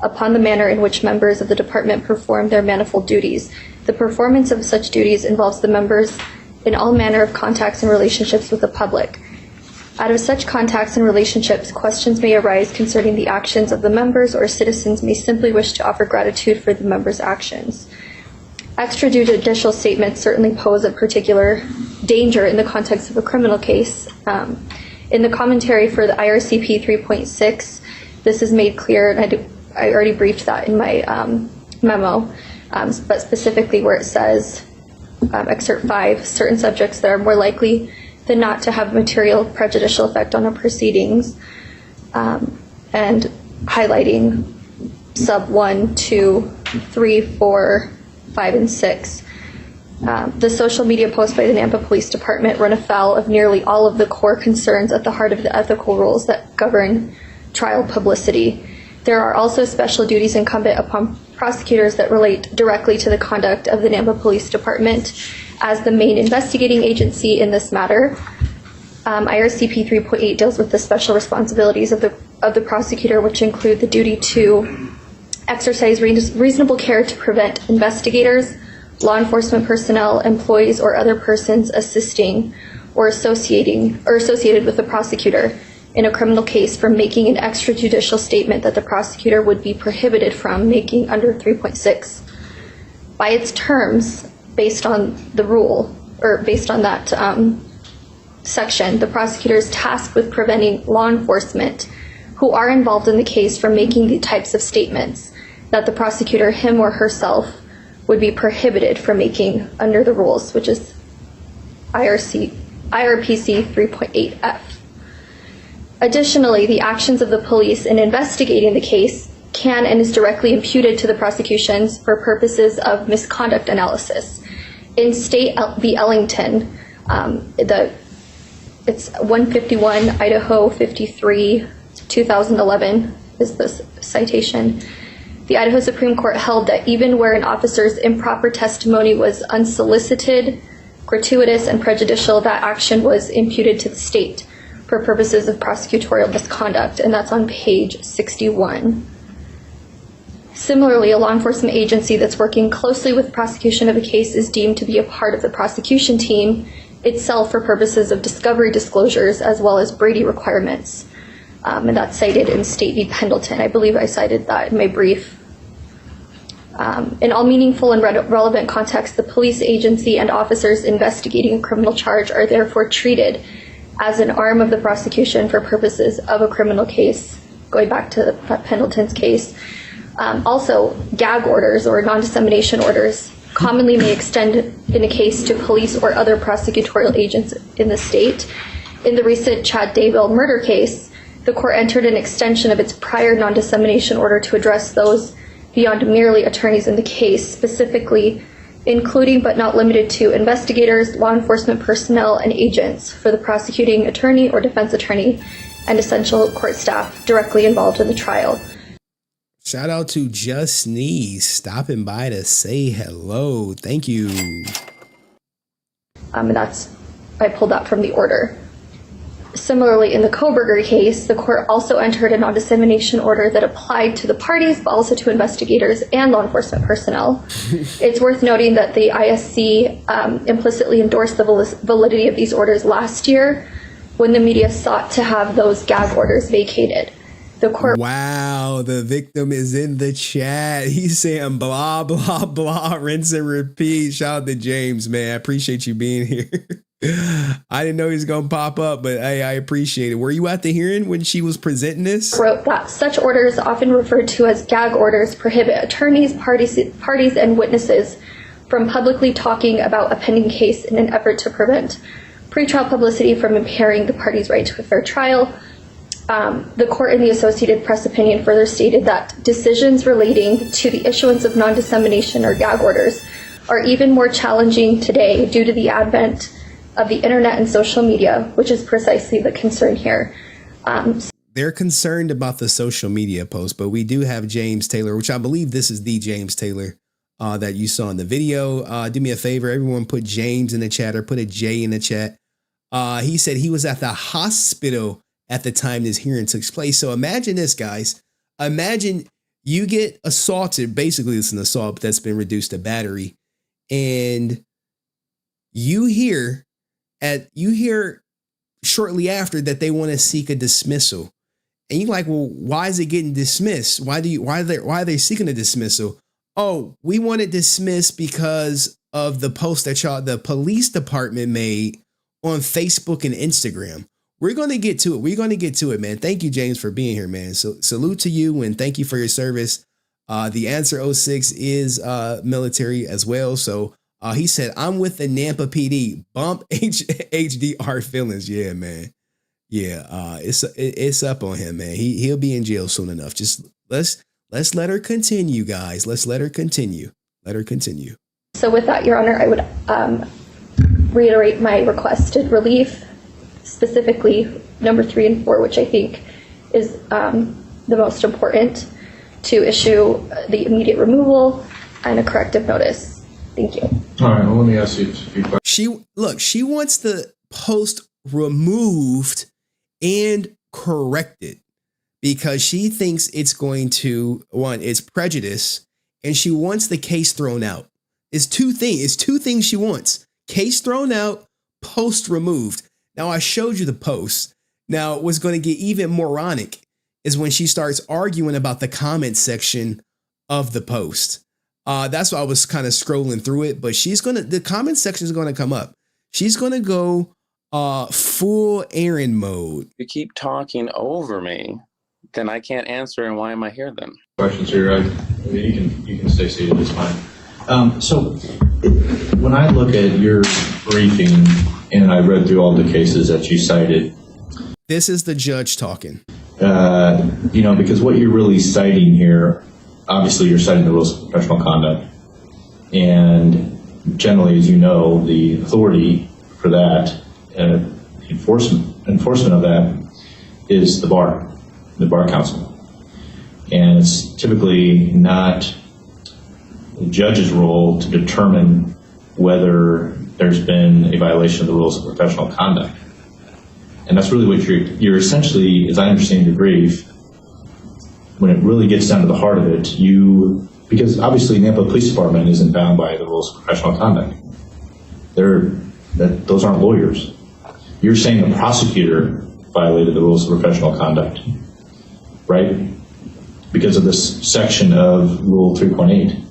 M: upon the manner in which members of the department perform their manifold duties. The performance of such duties involves the members in all manner of contacts and relationships with the public. Out of such contacts and relationships, questions may arise concerning the actions of the members, or citizens may simply wish to offer gratitude for the members' actions. Extrajudicial statements certainly pose a particular danger in the context of a criminal case. In the commentary for the IRCP 3.6, this is made clear, and I already briefed that in my memo, but specifically where it says, excerpt 5, certain subjects that are more likely than not to have material prejudicial effect on our proceedings, and highlighting sub 1, 2, 3, 4, 5, and 6. The social media posts by the Nampa Police Department run afoul of nearly all of the core concerns at the heart of the ethical rules that govern trial publicity. There are also special duties incumbent upon prosecutors that relate directly to the conduct of the Nampa Police Department as the main investigating agency in this matter. IRCP 3.8 deals with the special responsibilities of the of the prosecutor, which include the duty to exercise reasonable care to prevent investigators, law enforcement personnel, employees, or other persons assisting or associated with the prosecutor in a criminal case from making an extrajudicial statement that the prosecutor would be prohibited from making under 3.6. By its terms, based on the rule, or based on that section, the prosecutor is tasked with preventing law enforcement who are involved in the case from making the types of statements that the prosecutor, him or herself, would be prohibited from making under the rules, which is IRPC 3.8F. Additionally, the actions of the police in investigating the case can and is directly imputed to the prosecutions for purposes of misconduct analysis. In State v. Ellington, it's 151 Idaho 53 2011 is the citation. The Idaho Supreme Court held that even where an officer's improper testimony was unsolicited, gratuitous, and prejudicial, that action was imputed to the state for purposes of prosecutorial misconduct, and that's on page 61. Similarly, a law enforcement agency that's working closely with prosecution of a case is deemed to be a part of the prosecution team itself for purposes of discovery disclosures as well as Brady requirements. And that's cited in State v. Pendleton. I believe I cited that in my brief. In all meaningful and relevant contexts, the police agency and officers investigating a criminal charge are therefore treated as an arm of the prosecution for purposes of a criminal case, going back to Pendleton's case. Also, gag orders or non-dissemination orders commonly may extend in a case to police or other prosecutorial agents in the state. In the recent Chad Daybell murder case, the court entered an extension of its prior non-dissemination order to address those beyond merely attorneys in the case, specifically including but not limited to investigators, law enforcement personnel, and agents for the prosecuting attorney or defense attorney and essential court staff directly involved in the trial.
B: Shout out to Just Sneeze stopping by to say hello. Thank you.
M: And I pulled that from the order. Similarly, in the Koberger case, the court also entered a non-dissemination order that applied to the parties, but also to investigators and law enforcement personnel. It's worth noting that the ISC implicitly endorsed the validity of these orders last year when the media sought to have those gag orders vacated. The court.
B: Wow, the victim is in the chat. He's saying blah, blah, blah, rinse and repeat. Shout out to James, man. I appreciate you being here. I didn't know he was going to pop up, but hey, I appreciate it. Were you at the hearing when she was presenting this?
M: Wrote that such orders, often referred to as gag orders, prohibit attorneys, parties, and witnesses from publicly talking about a pending case in an effort to prevent pretrial publicity from impairing the parties' right to a fair trial. The court in the Associated Press opinion further stated that decisions relating to the issuance of non-dissemination or gag orders are even more challenging today due to the advent of the internet and social media, which is precisely the concern here.
B: They're concerned about the social media post, but we do have James Taylor, which I believe this is the James Taylor that you saw in the video. Do me a favor, everyone put James in the chat or put a J in the chat. He said he was at the hospital at the time this hearing took place. So imagine this, guys. Imagine you get assaulted. Basically, it's an assault that's been reduced to battery. And you hear shortly after that they want to seek a dismissal. And you're like, well, why is it getting dismissed? Why are they seeking a dismissal? Oh, we want it dismissed because of the post that the police department made on Facebook and Instagram. We're going to get to it. Man. Thank you, James, for being here, man. So salute to you and thank you for your service. The Answer 06 is military as well. So he said, I'm with the Nampa PD. Bump HDR feelings. Yeah, man. Yeah, it's up on him, man. He'll be in jail soon enough. Just let's let her continue, guys. Let's let her continue. Let her continue.
M: So with that, Your Honor, I would reiterate my requested relief, specifically number 3 and 4, which I think is the most important, to issue the immediate removal and a corrective notice. Thank you.
I: All right, well, let me ask you a few questions.
B: She wants the post removed and corrected because she thinks it's going to, one, it's prejudice, and she wants the case thrown out. It's two things she wants. Case thrown out, post removed. Now, I showed you the post. Now, what's going to get even moronic is when she starts arguing about the comment section of the post. That's why I was kind of scrolling through it, but the comment section is going to come up. She's going to go full Aaron mode.
P: You keep talking over me, then I can't answer, and why am I here then?
Q: Questions here. You can stay seated. It's fine. So when I look at your briefing and I read through all the cases that you cited,
B: this is the judge talking.
Q: Because what you're really citing here, obviously you're citing the rules of professional conduct, and generally, as you know, the authority for that, enforcement of that, is the bar council. And it's typically not the judge's role to determine whether there's been a violation of the rules of professional conduct. And that's really what you're essentially, as I understand your brief, when it really gets down to the heart of it, because obviously Nampa Police Department isn't bound by the rules of professional conduct. Those aren't lawyers. You're saying the prosecutor violated the rules of professional conduct, right? Because of this section of Rule 3.8.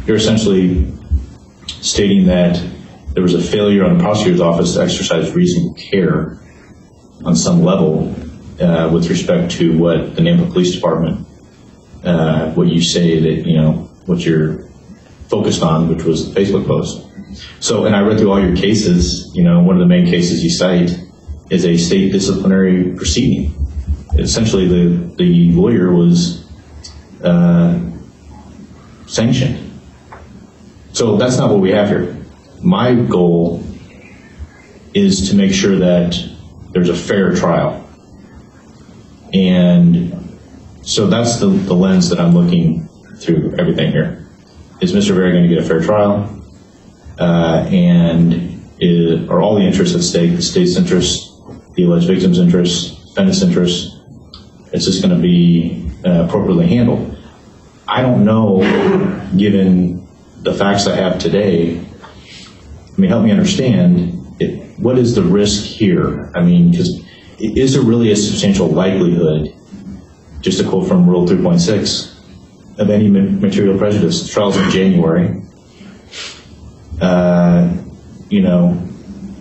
Q: You're essentially stating that there was a failure on the prosecutor's office to exercise reasonable care on some level with respect to what the Nampa Police Department, what you say that, what you're focused on, which was the Facebook post. So, and I read through all your cases, one of the main cases you cite is a state disciplinary proceeding. Essentially, the lawyer was sanctioned. So that's not what we have here. My goal is to make sure that there's a fair trial. And so that's the lens that I'm looking through everything here. Is Mr. Vera going to get a fair trial? Are all the interests at stake, the state's interests, the alleged victim's interests, defendant's interests, it's just going to be appropriately handled? I don't know, given the facts I have today, help me understand, what is the risk here? Because is there really a substantial likelihood, just a quote from Rule 3.6, of any material prejudice? The trial's in January.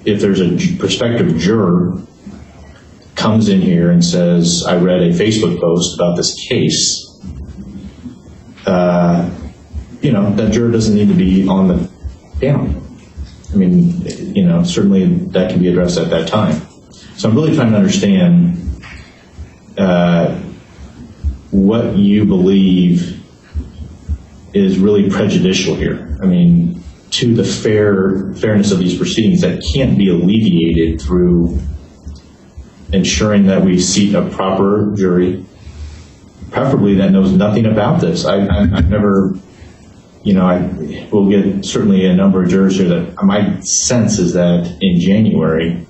Q: If there's a prospective juror comes in here and says, I read a Facebook post about this case, that juror doesn't need to be on the panel. Certainly that can be addressed at that time. So I'm really trying to understand what you believe is really prejudicial here. To the fairness of these proceedings that can't be alleviated through ensuring that we seat a proper jury, preferably that knows nothing about this. I've never, we'll get certainly a number of jurors here that my sense is that in January,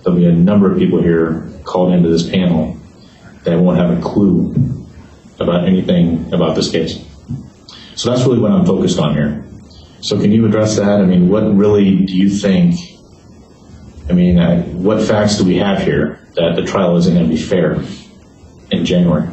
Q: there'll be a number of people here called into this panel that won't have a clue about anything about this case. So that's really what I'm focused on here. So can you address that? What really do you think, what facts do we have here that the trial isn't going to be fair in January?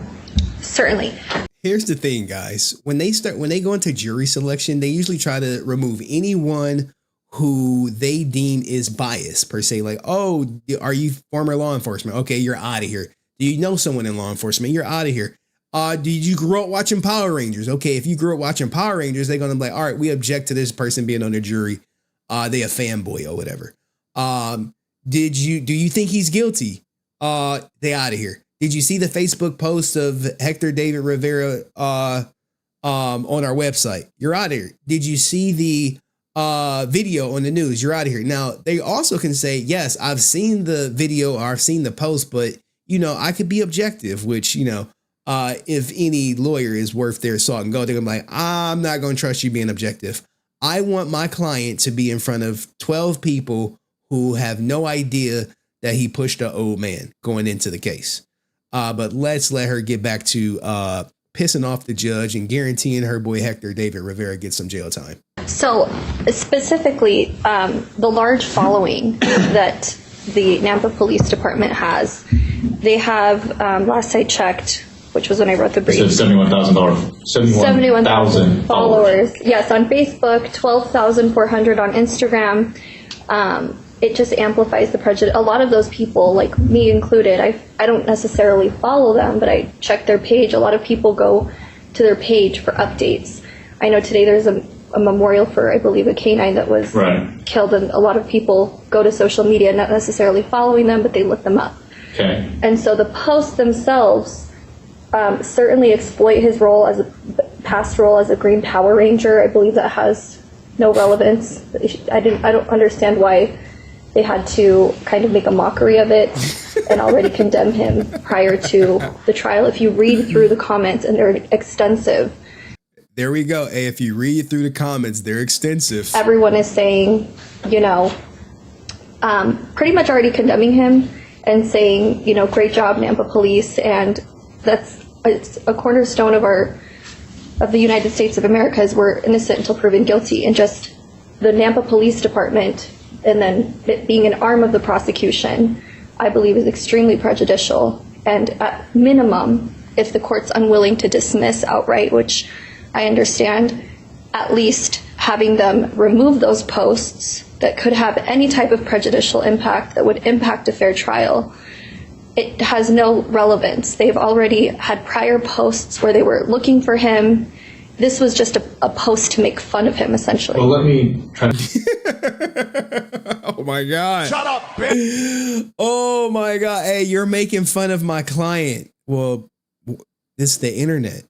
M: Certainly.
B: Here's the thing, guys. When they go into jury selection, they usually try to remove anyone who they deem is biased, per se. Like, oh, are you former law enforcement? Okay, you're out of here. Do you know someone in law enforcement? You're out of here. Did you grow up watching Power Rangers? Okay, if you grew up watching Power Rangers, they're gonna be like, all right, we object to this person being on the jury. They a fanboy or whatever. Do you think he's guilty? They out of here. Did you see the Facebook post of Hector David Rivera on our website? You're out of here. Did you see the video on the news? You're out of here. Now, they also can say, yes, I've seen the video or I've seen the post, but I could be objective, which, if any lawyer is worth their salt and gold, they're gonna be like, I'm not going to trust you being objective. I want my client to be in front of 12 people who have no idea that he pushed an old man going into the case. But let's let her get back to pissing off the judge and guaranteeing her boy Hector David Rivera gets some jail time.
M: So specifically, the large following that the Nampa Police Department has, they have, last I checked, which was when I wrote the brief.
Q: It said 71,000
M: followers. Yes, on Facebook, 12,400 on Instagram. It just amplifies the prejudice. A lot of those people, like me included, I don't necessarily follow them, but I check their page. A lot of people go to their page for updates. I know today there's a memorial for, I believe, a canine that was killed, and a lot of people go to social media, not necessarily following them, but they look them up.
Q: Okay.
M: And so the posts themselves certainly exploit his role as a past role as a Green Power Ranger. I believe that has no relevance. I don't understand why they had to kind of make a mockery of it and already condemn him prior to the trial. If you read through the comments, and they're extensive.
B: There we go. Hey, if you read through the comments, they're extensive.
M: Everyone is saying, you know, pretty much already condemning him and saying, you know, great job, Nampa Police. And it's a cornerstone of the United States of America, is we're innocent until proven guilty. And just the Nampa Police Department, and then it being an arm of the prosecution, I believe is extremely prejudicial. And at minimum, if the court's unwilling to dismiss outright, which I understand, at least having them remove those posts that could have any type of prejudicial impact that would impact a fair trial, it has no relevance. They've already had prior posts where they were looking for him. This was just a post to make fun of him, essentially.
Q: Well, let me try to...
B: Oh my God.
N: Shut up, bitch.
B: Oh my God. Hey, you're making fun of my client. Well, it's the internet.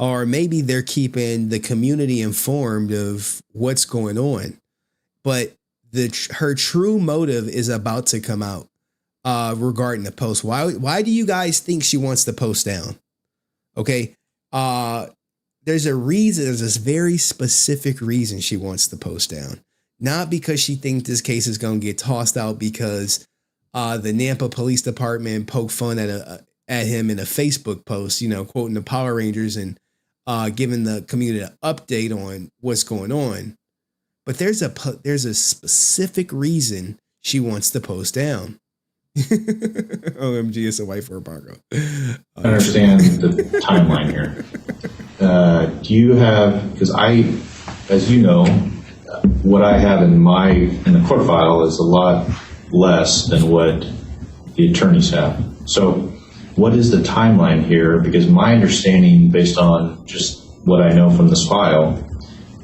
B: Or maybe they're keeping the community informed of what's going on. But her true motive is about to come out regarding the post. Why do you guys think she wants the post down? Okay. There's a reason. There's this very specific reason she wants the post down. Not because she thinks this case is going to get tossed out because the Nampa Police Department poked fun at him in a Facebook post, you know, quoting the Power Rangers and giving the community an update on what's going on. But there's a specific reason she wants the post down. OMG, it's a white for a Paco.
Q: I understand the timeline here. Do you have, because as you know, what I have in the court file is a lot less than what the attorneys have. So what is the timeline here? Because my understanding, based on just what I know from this file,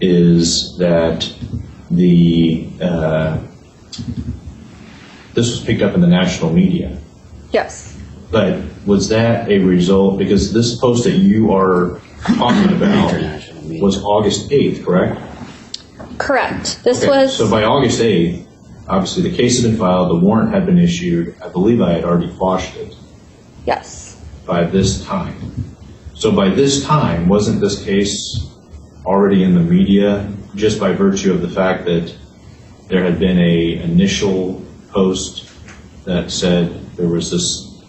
Q: is that this was picked up in the national media.
M: Yes.
Q: But was that a result, because this post that you are talking about was August 8th, correct?
M: Correct. This was...
Q: So by August 8th, obviously the case had been filed, the warrant had been issued. I believe I had already quashed it.
M: Yes.
Q: By this time. So by this time, wasn't this case already in the media just by virtue of the fact that there had been a initial post that said there was this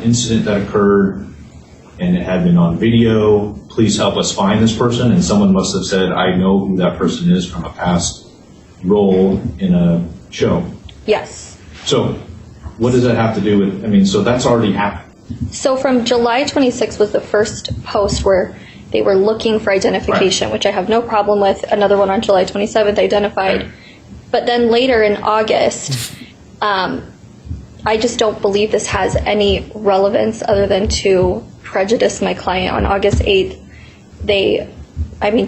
Q: incident that occurred and it had been on video, please help us find this person, and someone must have said, I know who that person is from a past role in a show?
M: Yes.
Q: So what does that have to do with, I mean, so that's already happened.
M: So from July 26th was the first post where they were looking for identification, which I have no problem with. Another one on July 27th identified. But then later in August, I just don't believe this has any relevance other than to prejudice my client. On August 8th,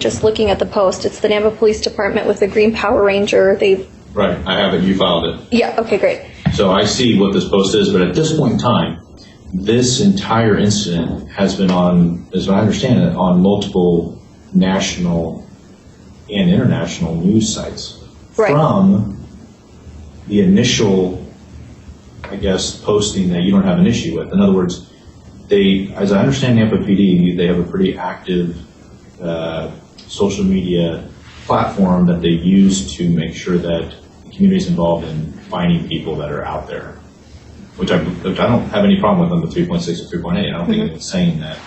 M: just looking at the post, it's the Nampa Police Department with the Green Power Ranger.
Q: Right, I have it, you filed it.
M: Yeah, okay, great.
Q: So I see what this post is, but at this point in time, this entire incident has been on, as I understand it, on multiple national and international news sites.
M: Right.
Q: From the initial, I guess, posting that you don't have an issue with. In other words, as I understand Nampa PD, they have a pretty active social media platform that they use to make sure that the community is involved in finding people that are out there. which I don't have any problem with under 3.6 or 3.8. I don't think it's saying that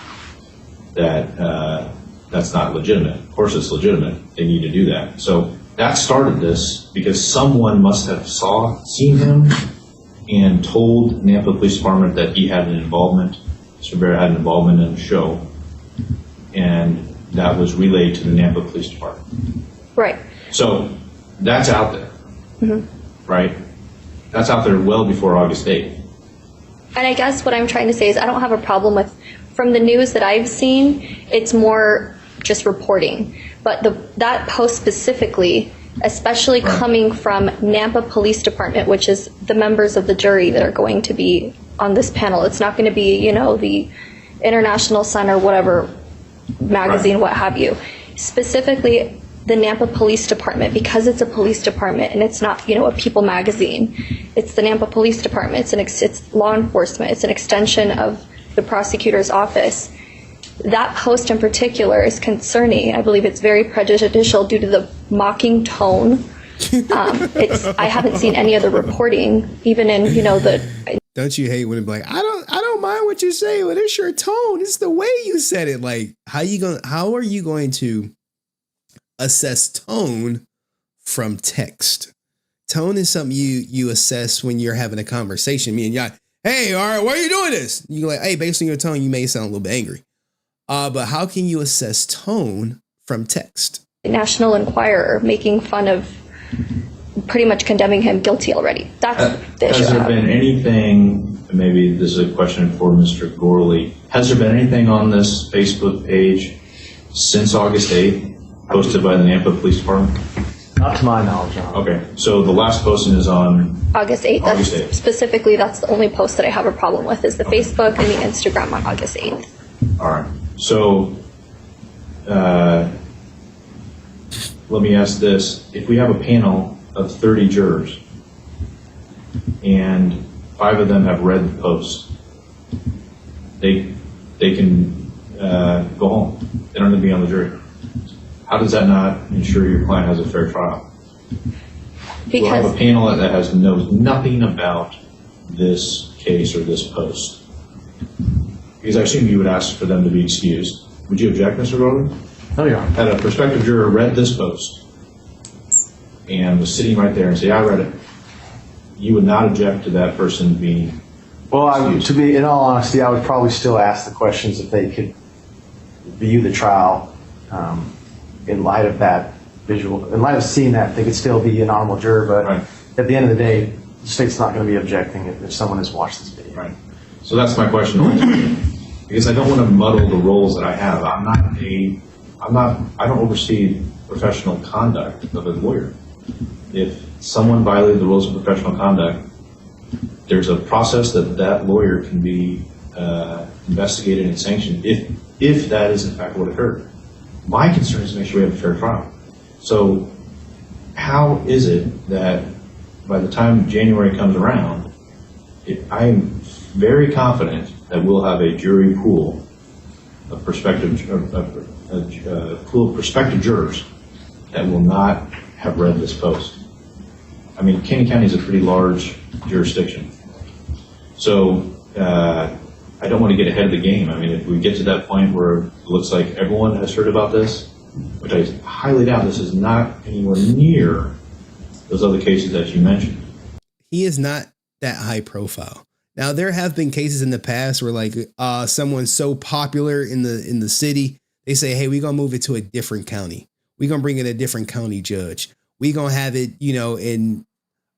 Q: that's not legitimate. Of course it's legitimate. They need to do that. So that started this because someone must have seen him and told Nampa Police Department that he had an involvement, Mr. Rivera had an involvement in the show, and that was relayed to the Nampa Police Department.
M: Right.
Q: So that's out there, right? That's out there well before August 8th.
M: And I guess what I'm trying to say is I don't have a problem with, from the news that I've seen, it's more just reporting. But that post specifically, especially coming from Nampa Police Department, which is the members of the jury that are going to be on this panel. It's not going to be, the International Sun or whatever magazine, what have you. Specifically, the Nampa Police Department, because it's a police department and it's not, a People magazine. It's the Nampa Police Department. It's law enforcement. It's an extension of the prosecutor's office. That post in particular is concerning. I believe it's very prejudicial due to the mocking tone. I haven't seen any other reporting, even in, the.
B: Don't you hate when it's like, I don't mind what you say, but it's your tone. It's the way you said it. Like, how are you going to assess tone from text? Tone is something you assess when you're having a conversation. Me and y'all, hey, all right, why are you doing this? You like, hey, based on your tone, you may sound a little bit angry. But how can you assess tone from text?
M: National Enquirer making fun of, pretty much condemning him guilty already. That's the issue.
Q: Has there been anything, maybe this is a question for Mr. Gorley, has there been anything on this Facebook page since August 8th posted by the Nampa Police Department?
W: Not to my knowledge, no.
Q: Okay, so the last posting is on
M: August 8th. Specifically, that's the only post that I have a problem with is the Facebook and the Instagram on August 8th.
Q: All right. So let me ask this. If we have a panel of 30 jurors and 5 of them have read the post, they can go home. They don't need to be on the jury. How does that not ensure your client has a fair trial? We'll have a panel that knows nothing about this case or this post. Because I assume you would ask for them to be excused. Would you object, Mr. Rowland?
W: No, Your Honor.
Q: Had a prospective juror read this post and was sitting right there and say, I read it, you would not object to that person being excused?
W: To be in all honesty, I would probably still ask the questions if they could view the trial in light of that visual, in light of seeing that, they could still be an honorable juror, but at the end of the day, the state's not going to be objecting if someone has watched this video.
Q: Right. So that's my question. Because I don't want to muddle the roles that I have. I don't oversee professional conduct of a lawyer. If someone violated the rules of professional conduct, there's a process that lawyer can be investigated and sanctioned if that is in fact what occurred. My concern is to make sure we have a fair trial. So how is it that by the time January comes around, I am very confident that we'll have a jury pool of prospective jurors that will not have read this post. I mean, Canyon County is a pretty large jurisdiction. So I don't want to get ahead of the game. I mean, if we get to that point where it looks like everyone has heard about this, which I highly doubt, this is not anywhere near those other cases that you mentioned.
B: He is not that high profile. Now, there have been cases in the past where like someone's so popular in the city, they say, hey, we're going to move it to a different county. We're going to bring in a different county judge. We're going to have it, in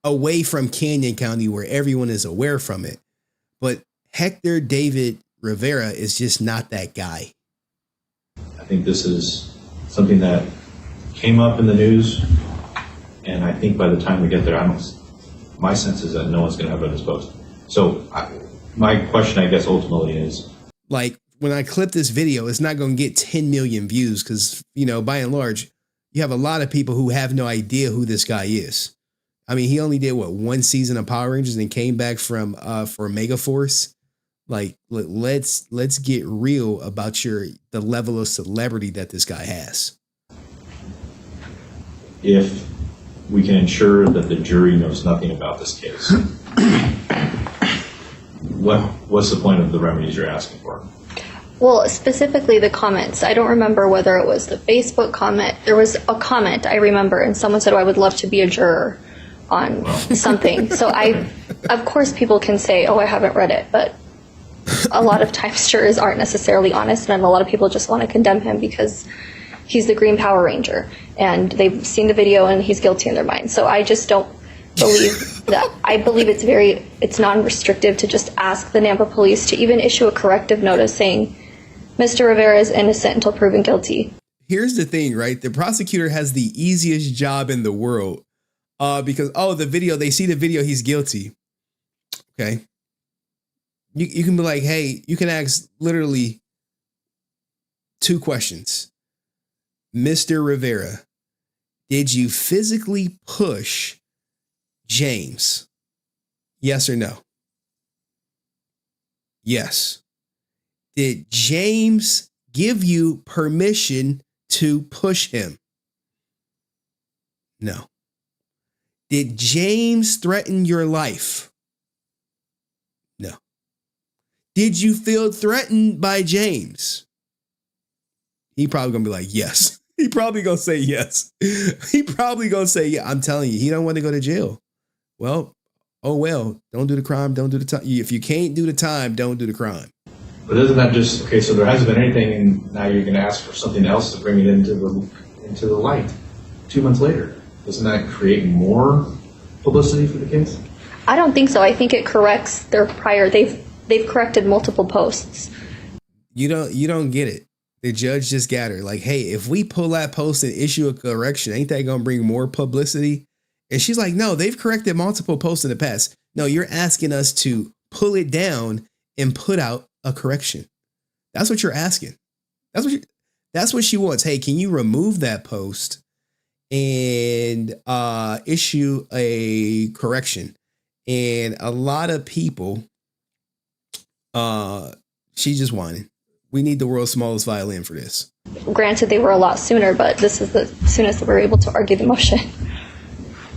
B: away from Canyon County where everyone is aware from it. But Hector David Rivera is just not that guy.
Q: I think this is something that came up in the news. And I think by the time we get there, my sense is that no one's going to have read this post. So my question, I guess, ultimately is,
B: like, when I clip this video, it's not going to get 10 million views because, by and large, you have a lot of people who have no idea who this guy is. I mean, he only did one season of Power Rangers and came back for Megaforce. Like, let's get real about the level of celebrity that this guy has.
Q: If we can ensure that the jury knows nothing about this case, what's the point of the remedies you're asking for?
M: Well, specifically the comments. I don't remember whether it was the Facebook comment. There was a comment I remember, and someone said, "Oh, I would love to be a juror on something." So of course, people can say, "Oh, I haven't read it," but a lot of times jurors aren't necessarily honest, and a lot of people just want to condemn him because he's the Green Power Ranger, and they've seen the video and he's guilty in their mind. So I just don't believe that. I believe it's non-restrictive to just ask the Nampa police to even issue a corrective notice saying, Mr. Rivera is innocent until proven guilty.
B: Here's the thing, right? The prosecutor has the easiest job in the world because, the video, they see the video, he's guilty. Okay. You can be like, hey, you can ask literally 2 questions. Mr. Rivera, did you physically push James? Yes or no? Yes. Did James give you permission to push him? No. Did James threaten your life? No. Did you feel threatened by James? He probably gonna be like, yes. He probably gonna say yes. He probably gonna say, yeah, I'm telling you, he don't want to go to jail. Well, don't do the crime, don't do the time. If you can't do the time, don't do the crime.
Q: But isn't that just, okay, so there hasn't been anything, and now you're going to ask for something else to bring it into the light 2 months later. Doesn't that create more publicity for the case?
M: I don't think so. I think it corrects their prior, they've corrected multiple posts.
B: You don't get it. The judge just got her. Like, hey, if we pull that post and issue a correction, ain't that going to bring more publicity? And she's like, no, they've corrected multiple posts in the past. No, you're asking us to pull it down and put out a correction. That's what you're asking. That's what she wants. Hey, can you remove that post and issue a correction? And a lot of people, she's just whining. We need the world's smallest violin for this.
M: Granted, they were a lot sooner, but this is the soonest that we're able to argue the motion.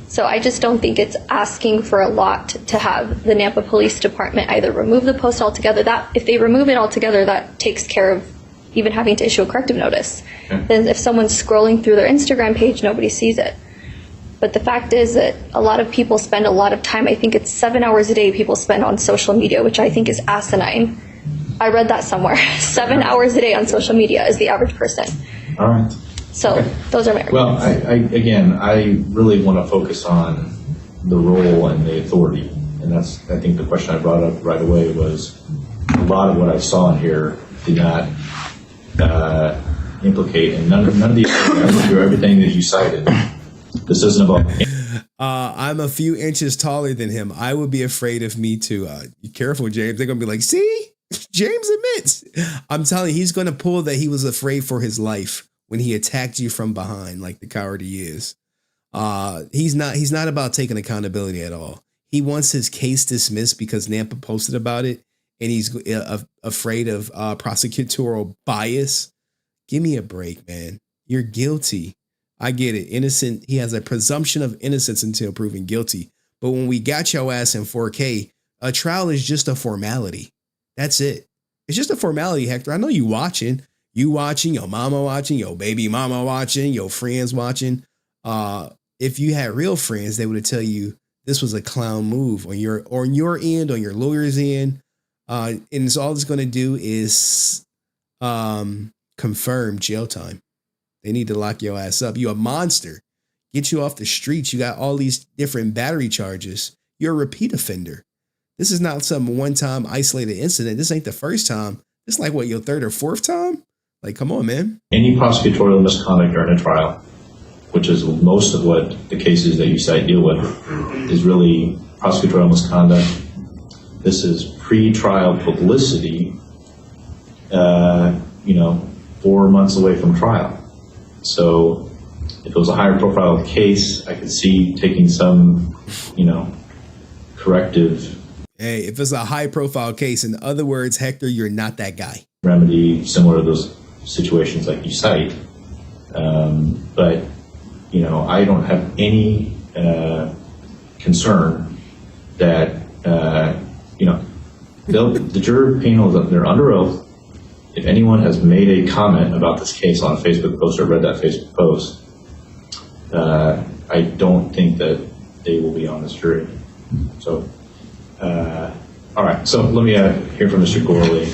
M: So I just don't think it's asking for a lot to have the Nampa Police Department either remove the post altogether. That if they remove it altogether, that takes care of even having to issue a corrective notice. Okay. Then if someone's scrolling through their Instagram page, nobody sees it. But the fact is that a lot of people spend a lot of time, I think it's 7 hours a day people spend on social media, which I think is asinine. I read that somewhere. 7 hours a day on social media is the average person.
Q: All right.
M: So those are my arguments.
Q: Well, I really want to focus on the role and the authority. And that's, I think the question I brought up right away was a lot of what I saw in here did not implicate, and none of these, I went through everything that you cited. This isn't about...
B: I'm a few inches taller than him. I would be afraid of me too. Be careful, James. They're going to be like, see? James admits. I'm telling you, he's going to pull that he was afraid for his life when he attacked you from behind like the coward he is. He's not about taking accountability at all. He wants his case dismissed because Nampa posted about it, and he's afraid of prosecutorial bias. Give me a break, man. You're guilty. I get it. Innocent. He has a presumption of innocence until proven guilty. But when we got your ass in 4K, a trial is just a formality. That's it. It's just a formality, Hector. I know you watching. You watching, your mama watching, your baby mama watching, your friends watching. If you had real friends, they would tell you this was a clown move on your end, on your lawyer's end. And it's all it's going to do is confirm jail time. They need to lock your ass up. You a monster. Get you off the streets. You got all these different battery charges. You're a repeat offender. This is not some one-time isolated incident. This ain't the first time. It's like, what, your third or fourth time? Like, come on, man.
Q: Any prosecutorial misconduct during a trial, which is most of what the cases that you cite deal with, is really prosecutorial misconduct. This is pre-trial publicity, 4 months away from trial. So if it was a higher profile case, I could see taking some, corrective.
B: Hey, if it's a high profile case, in other words, Hector, you're not that guy.
Q: Remedy similar to those situations like you cite. But, I don't have any concern that, The juror panel, they're under oath. If anyone has made a comment about this case on a Facebook post or read that Facebook post, I don't think that they will be on this jury. So, all right. So let me hear from Mr. Gorley.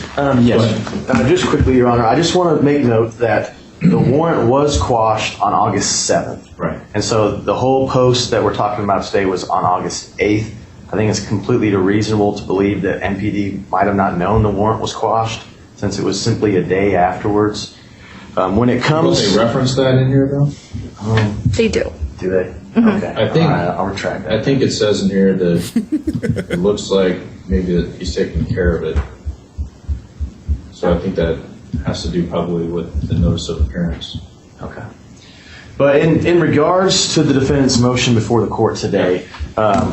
W: Yes. Just quickly, Your Honor, I just want to make note that the warrant was quashed on August 7th.
Q: Right.
W: And so the whole post that we're talking about today was on August 8th. I think it's completely reasonable to believe that MPD might have not known the warrant was quashed since it was simply a day afterwards. When it comes...
Q: Will they reference that in here, though?
M: They do.
W: Do they?
M: Mm-hmm.
W: Okay.
Q: I think
W: I'll retract that.
Q: I think it says in here that it looks like maybe that he's taking care of it. So I think that has to do probably with the notice of appearance.
W: Okay. But in regards to the defendant's motion before the court today,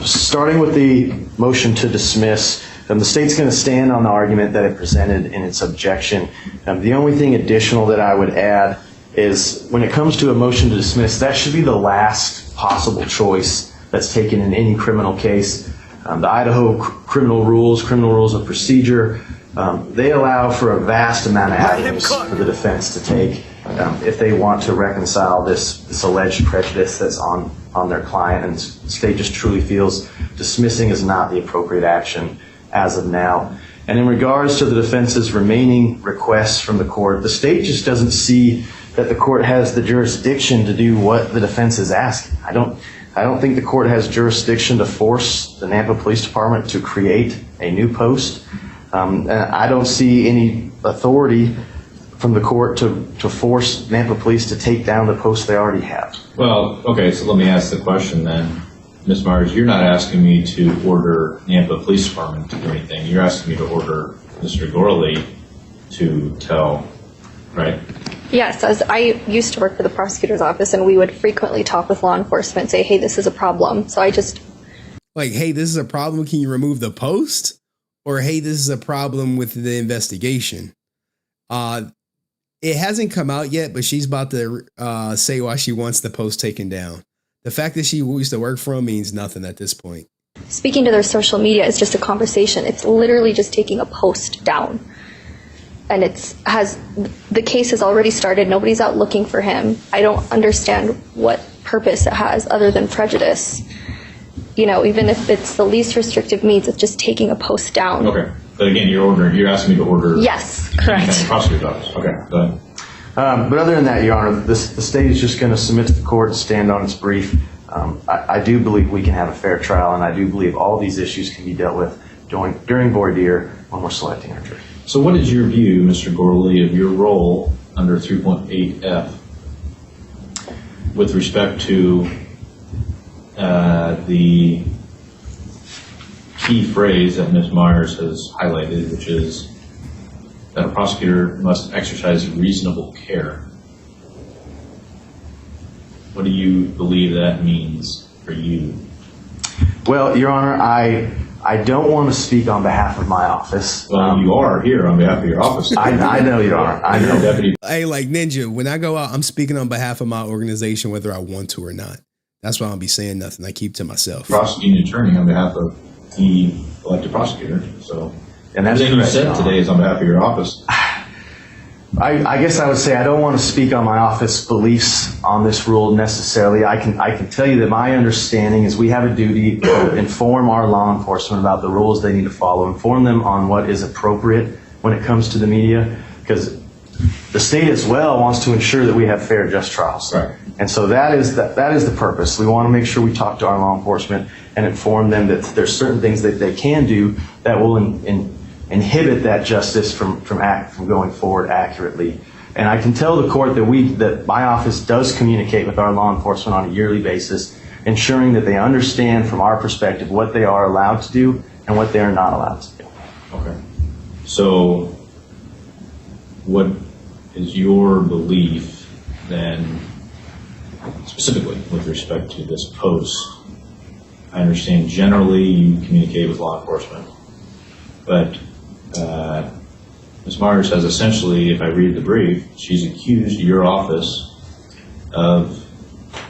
W: starting with the motion to dismiss, the state's going to stand on the argument that it presented in its objection. The only thing additional that I would add is when it comes to a motion to dismiss, that should be the last possible choice that's taken in any criminal case. The Idaho criminal rules of procedure, they allow for a vast amount of avenues for the defense to take if they want to reconcile this alleged prejudice that's on their client, and the state just truly feels dismissing is not the appropriate action as of now. And in regards to the defense's remaining requests from the court, the state just doesn't see that the court has the jurisdiction to do what the defense is asking. I don't think the court has jurisdiction to force the Nampa Police Department to create a new post. And I don't see any authority from the court to force Nampa Police to take down the post they already have.
Q: Well, okay, so let me ask the question then. Ms. Myers, you're not asking me to order Nampa Police Department to do anything. You're asking me to order Mr. Gorley to tell, right?
M: Yes, as I used to work for the prosecutor's office, and we would frequently talk with law enforcement, say, hey, this is a problem. So I just...
B: Like, hey, this is a problem. Can you remove the post? Or, hey, this is a problem with the investigation. It hasn't come out yet, but she's about to say why she wants the post taken down. The fact that she used to work for him means nothing at this point.
M: Speaking to their social media is just a conversation. It's literally just taking a post down. And the case has already started. Nobody's out looking for him. I don't understand what purpose it has other than prejudice. You know, even if it's the least restrictive means of just taking a post down.
Q: Okay. But again, you're asking me to order.
M: Yes, correct.
Q: Prosecutor's office. Okay, go ahead.
W: But other than that, Your Honor, the state is just going to submit to the court and stand on its brief. I do believe we can have a fair trial, and I do believe all these issues can be dealt with during voir dire when we're selecting our jury.
Q: So what is your view, Mr. Gorley, of your role under 3.8F with respect to the key phrase that Ms. Myers has highlighted, which is that a prosecutor must exercise reasonable care? What do you believe that means for you?
W: Well, Your Honor, I don't want to speak on behalf of my office.
Q: Well, you are here on behalf of your office.
W: I know, Your Honor. I know.
Q: Deputy.
B: Hey, like Ninja, when I go out, I'm speaking on behalf of my organization, whether I want to or not. That's why I don't be saying nothing. I keep to myself.
Q: Prosecuting attorney on behalf of the elected prosecutor. So,
W: and that's
Q: everything you said today is on behalf of your office.
W: I guess I would say I don't want to speak on my office beliefs on this rule necessarily. I can tell you that my understanding is we have a duty to inform our law enforcement about the rules they need to follow, inform them on what is appropriate when it comes to the media, because the state as well wants to ensure that we have fair, just trials.
Q: Right.
W: And so that is the purpose. We want to make sure we talk to our law enforcement and inform them that there's certain things that they can do that will inhibit that justice from going forward accurately. And I can tell the court that my office does communicate with our law enforcement on a yearly basis, ensuring that they understand from our perspective what they are allowed to do and what they are not allowed to do.
Q: Okay. So what is your belief then, specifically with respect to this post? I understand generally you communicate with law enforcement, but Ms. Myers has essentially, if I read the brief, she's accused your office of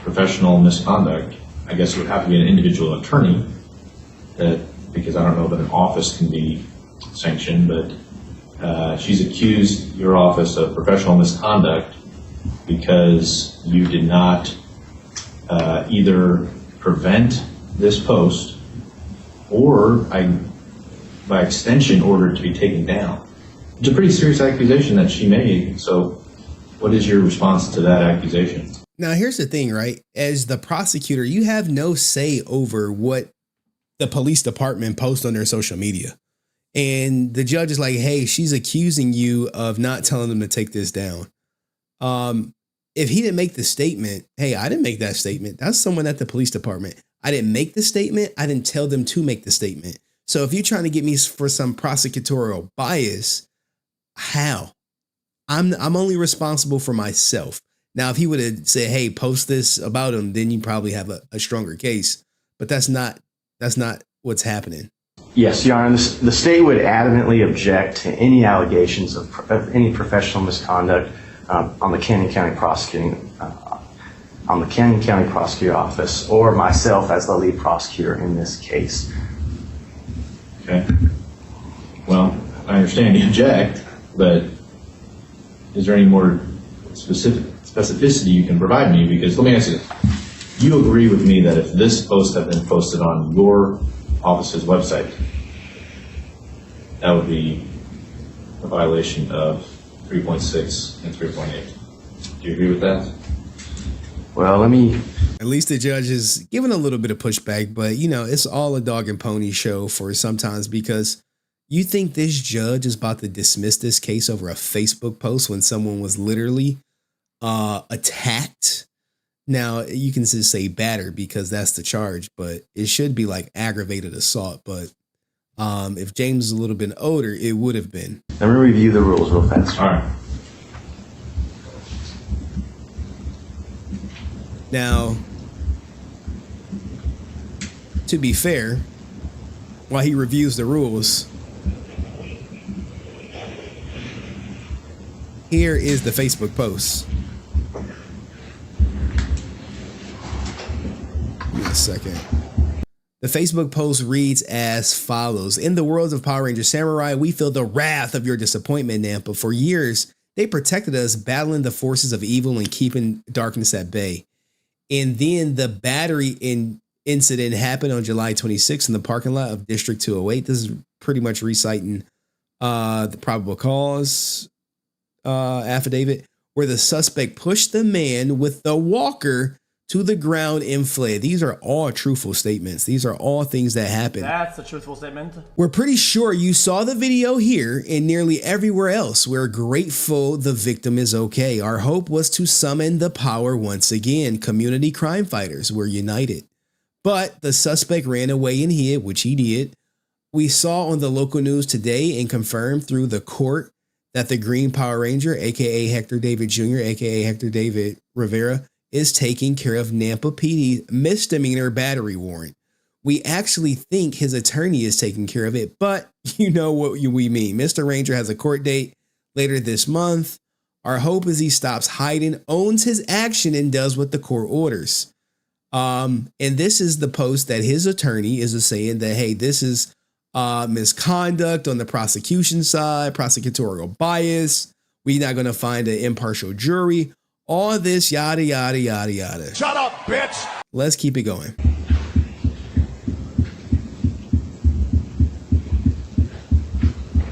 Q: professional misconduct. I guess it would have to be an individual attorney, because I don't know that an office can be sanction, but she's accused your office of professional misconduct because you did not either prevent this post or, by extension, order it to be taken down. It's a pretty serious accusation that she made. So what is your response to that accusation?
B: Now, here's the thing, right? As the prosecutor, you have no say over what the police department posts on their social media. And the judge is like, hey, she's accusing you of not telling them to take this down. If he didn't make the statement, hey, I didn't make that statement. That's someone at the police department. I didn't make the statement. I didn't tell them to make the statement. So if you're trying to get me for some prosecutorial bias, how? I'm only responsible for myself. Now, if he would have said, hey, post this about him, then you probably have a stronger case. But that's not what's happening.
W: Yes, Your Honor, the state would adamantly object to any allegations of any professional misconduct on the Canyon County Prosecutor Office or myself as the lead prosecutor in this case.
Q: Okay. Well, I understand you object, but is there any more specificity you can provide me? Because let me ask you this. You agree with me that if this post had been posted on your office's website, that would be a violation of 3.6 and 3.8. Do you agree with that?
W: Well,
B: At least the judge is giving a little bit of pushback, but it's all a dog and pony show for sometimes, because you think this judge is about to dismiss this case over a Facebook post when someone was literally attacked. Now, you can just say battered because that's the charge, but it should be like aggravated assault. But if James is a little bit older, it would have been.
W: Let me review the rules real fast.
Q: All right.
B: Now, to be fair, while he reviews the rules, here is the Facebook post. Give me a second. The Facebook post reads as follows. In the world of Power Ranger Samurai, we feel the wrath of your disappointment, Nampa. For years, they protected us, battling the forces of evil and keeping darkness at bay. And then the battery incident happened on July 26th in the parking lot of District 208. This is pretty much reciting the probable cause affidavit, where the suspect pushed the man with the walker to the ground and fled. These are all truthful statements. These are all things that happened.
H: That's a truthful statement.
B: We're pretty sure you saw the video here and nearly everywhere else. We're grateful the victim is okay. Our hope was to summon the power once again. Community crime fighters were united. But the suspect ran away and hid, which he did. We saw on the local news today and confirmed through the court that the Green Power Ranger, aka Hector David Jr., aka Hector David Rivera, is taking care of Nampa PD misdemeanor battery warrant. We actually think his attorney is taking care of it, but you know what we mean. Mr. Ranger has a court date later this month. Our hope is he stops hiding, owns his action, and does what the court orders. And this is the post that his attorney is saying that, hey, this is misconduct on the prosecution side, prosecutorial bias. We're not going to find an impartial jury. All this yada, yada, yada, yada.
N: Shut up, bitch!
B: Let's keep it going.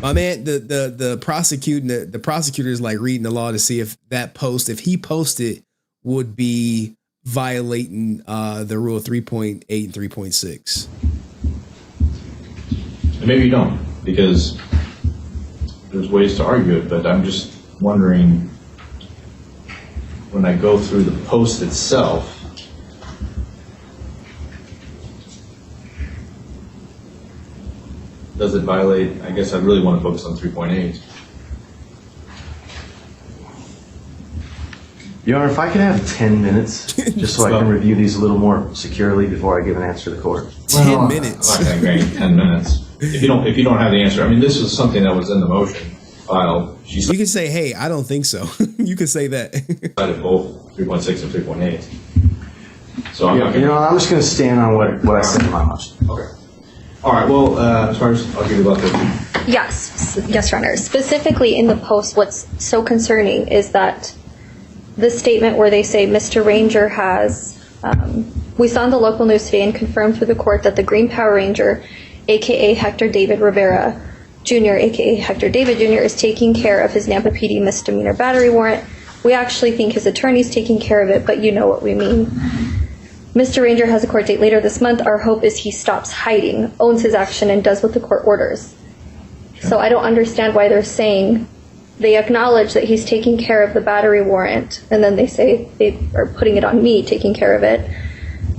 B: My man, the prosecutor is like reading the law to see if that post, if he posted, would be violating the rule 3.8 and 3.6.
Q: Maybe you don't, because there's ways to argue it, but I'm just wondering, when I go through the post itself, does it violate? I guess I really want to focus on 3.8.
W: Your Honor, if I could have 10 minutes, just so I can review these a little more securely before I give an answer to the court.
B: 10 minutes.
Q: I'm not going to grant you 10 minutes. If you don't have the answer, I mean, this was something that was in the motion filed.
B: You can say, hey, I don't think so. You can say that.
Q: Cited both 3.6 and 3.8. So I'm
W: I'm just going to stand on what I said in my motion.
Q: Okay. All right. Well, as far as I'll give you about 30.
M: Yes, Your Honor. Specifically in the post, what's so concerning is that the statement where they say Mr. Ranger has, we saw in the local news today and confirmed through the court that the Green Power Ranger, aka Hector David Rivera Jr., aka Hector David Jr., is taking care of his Nampa PD misdemeanor battery warrant. We actually think his attorney's taking care of it, but you know what we mean. Mr. Ranger has a court date later this month. Our hope is he stops hiding, owns his action, and does what the court orders. So I don't understand why they're saying they acknowledge that he's taking care of the battery warrant, and then they say they are putting it on me taking care of it.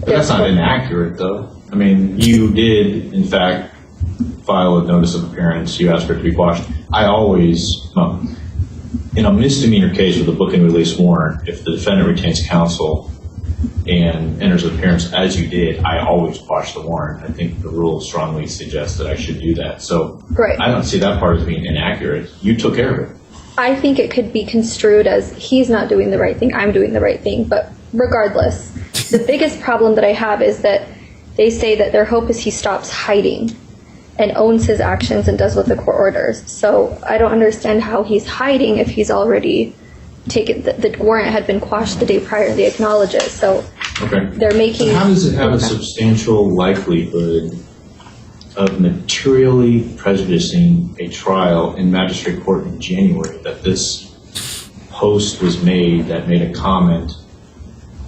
Q: But that's not inaccurate, though. I mean, you did, in fact, file a notice of appearance. You asked for it to be quashed. I always, in a misdemeanor case with a book and release warrant, if the defendant retains counsel and enters an appearance as you did, I always quash the warrant. I think the rule strongly suggests that I should do that. So I don't see that part as being inaccurate. You took care of it.
M: I think it could be construed as he's not doing the right thing, I'm doing the right thing. But regardless, the biggest problem that I have is that they say that their hope is he stops hiding and owns his actions and does what the court orders. So I don't understand how he's hiding if he's already taken, the warrant had been quashed the day prior, they acknowledge it. So they're making...
Q: But how does it have a substantial likelihood of materially prejudicing a trial in magistrate court in January that this post was made that made a comment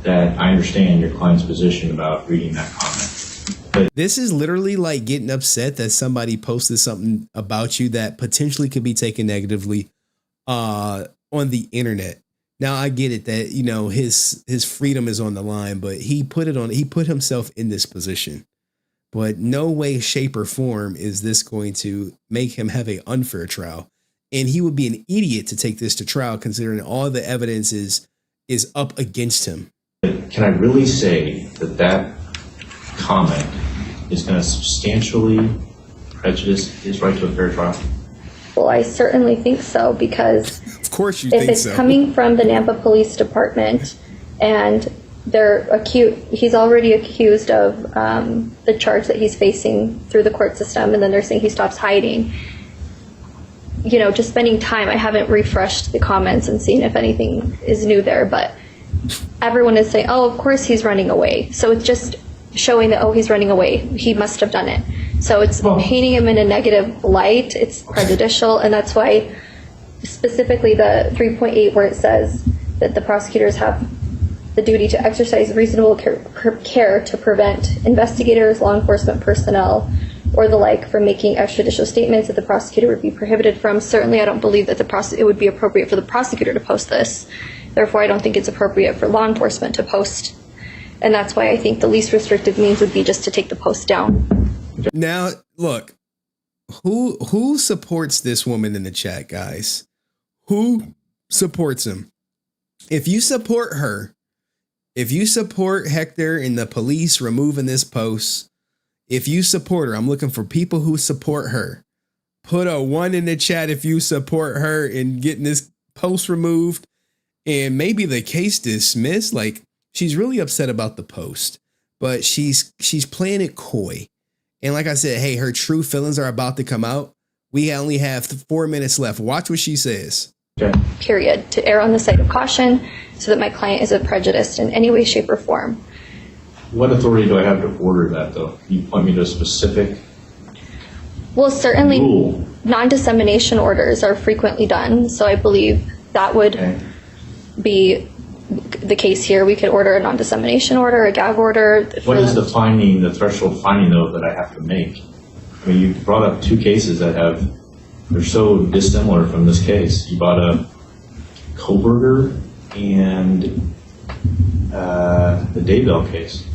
Q: that I understand your client's position about reading that comment? But
B: this is literally like getting upset that somebody posted something about you that potentially could be taken negatively on the internet. Now I get it that, you know, his freedom is on the line, but he put himself in this position. But no way, shape, or form is this going to make him have an unfair trial. And he would be an idiot to take this to trial, considering all the evidence is up against him.
Q: can I really say that that comment is going to substantially prejudice his right to a fair trial?
M: Well, I certainly think so, because
B: of course you
M: if
B: think
M: it's
B: so.
M: coming from the Nampa Police Department and he's already accused of the charge that he's facing through the court system, and then they're saying he stops hiding. You know, just spending time, I haven't refreshed the comments and seen if anything is new there, but everyone is saying, oh, of course he's running away. So it's just showing that, oh, he's running away. He must have done it. So it's painting him in a negative light. It's prejudicial, and that's why specifically the 3.8 where it says that the prosecutors have the duty to exercise reasonable care to prevent investigators, law enforcement personnel, or the like from making extrajudicial statements that the prosecutor would be prohibited from. Certainly, I don't believe that it would be appropriate for the prosecutor to post this. Therefore, I don't think it's appropriate for law enforcement to post. And that's why I think the least restrictive means would be just to take the post down.
B: Now, look, who supports this woman in the chat, guys? Who supports him? If you support her, if you support Hector and the police removing this post, if you support her, I'm looking for people who support her. Put a 1 in the chat if you support her in getting this post removed and maybe the case dismissed. Like, she's really upset about the post, but she's playing it coy. And like I said, hey, her true feelings are about to come out. We only have 4 minutes left. Watch what she says.
M: Period. To err on the side of caution so that my client isn't prejudiced in any way, shape, or form.
Q: What authority do I have to order that, though? Can you point me to a specific
M: Well, certainly
Q: rule?
M: Non-dissemination orders are frequently done, so I believe that would be the case here. We could order a non-dissemination order, a gag order.
Q: What is the finding, the threshold finding, though, that I have to make? I mean, you brought up 2 cases that they're so dissimilar from this case. You brought up Koberger and the Daybell case.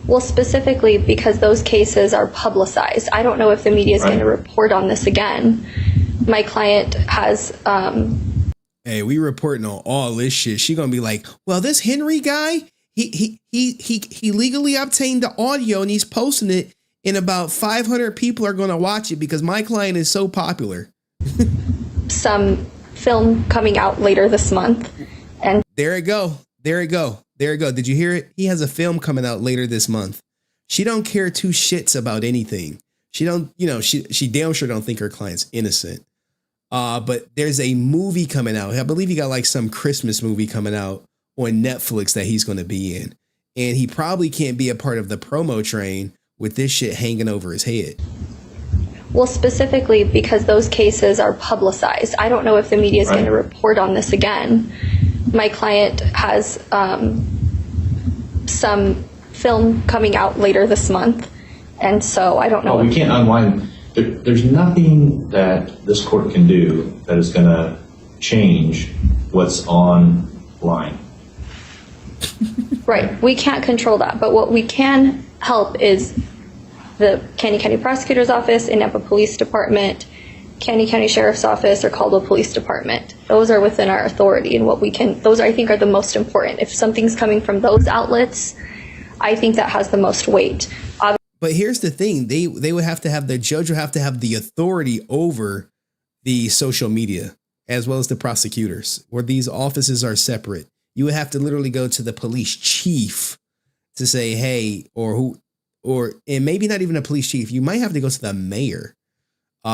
M: Well, specifically because those cases are publicized. I don't know if the media is going to report on this again. My client has...
B: Hey, we reporting on all this shit. She gonna be like, well, this Henry guy, he legally obtained the audio and he's posting it, and about 500 people are gonna watch it because my client is so popular.
M: Some film coming out later this month, and
B: there it go. Did you hear it? He has a film coming out later this month. She don't care 2 shits about anything. She don't, she damn sure don't think her client's innocent. But there's a movie coming out. I believe he got like some Christmas movie coming out on Netflix that he's going to be in. And he probably can't be a part of the promo train with this shit hanging over his head.
M: Well, specifically because those cases are publicized. I don't know if the media is going to report on this again. My client has some film coming out later this month. And so I don't know.
Q: We can't unwind. There's nothing that this court can do that is going to change what's online.
M: Right. We can't control that. But what we can help is the Canyon County Prosecutor's Office, Napa Police Department, Canyon County Sheriff's Office, or Caldwell Police Department. Those are within our authority, and what we can, those I think are the most important. If something's coming from those outlets, I think that has the most weight.
B: But here's the thing. They would have to have, the judge would have to have the authority over the social media as well as the prosecutors, where these offices are separate. You would have to literally go to the police chief to say, hey, and maybe not even a police chief. You might have to go to the mayor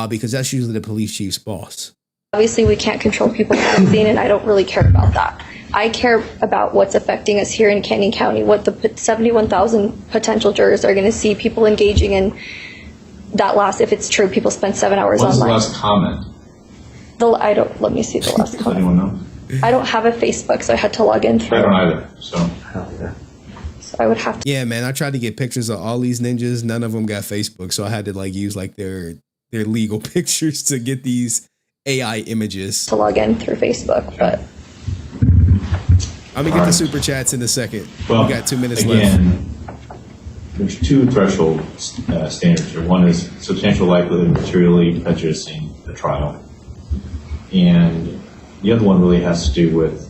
B: because that's usually the police chief's boss.
M: Obviously, we can't control people's scene, and I don't really care about that. I care about what's affecting us here in Canyon County, what the 71,000 potential jurors are going to see, people engaging in that last, if it's true, people spend 7 hours online.
Q: What's the last comment?
M: Let me see the last comment.
Q: Does anyone know?
M: I don't have a Facebook, so I had to log in through.
Q: I don't either, so.
M: So I would have to.
B: Yeah, man, I tried to get pictures of all these ninjas. None of them got Facebook, so I had to use their legal pictures to get these AI images.
M: To log in through Facebook, but.
B: I'm gonna get the super chats in a second.
Q: Well,
B: we got 2 minutes left.
Q: There's two threshold standards here. One is substantial likelihood of materially prejudicing the trial, and the other one really has to do with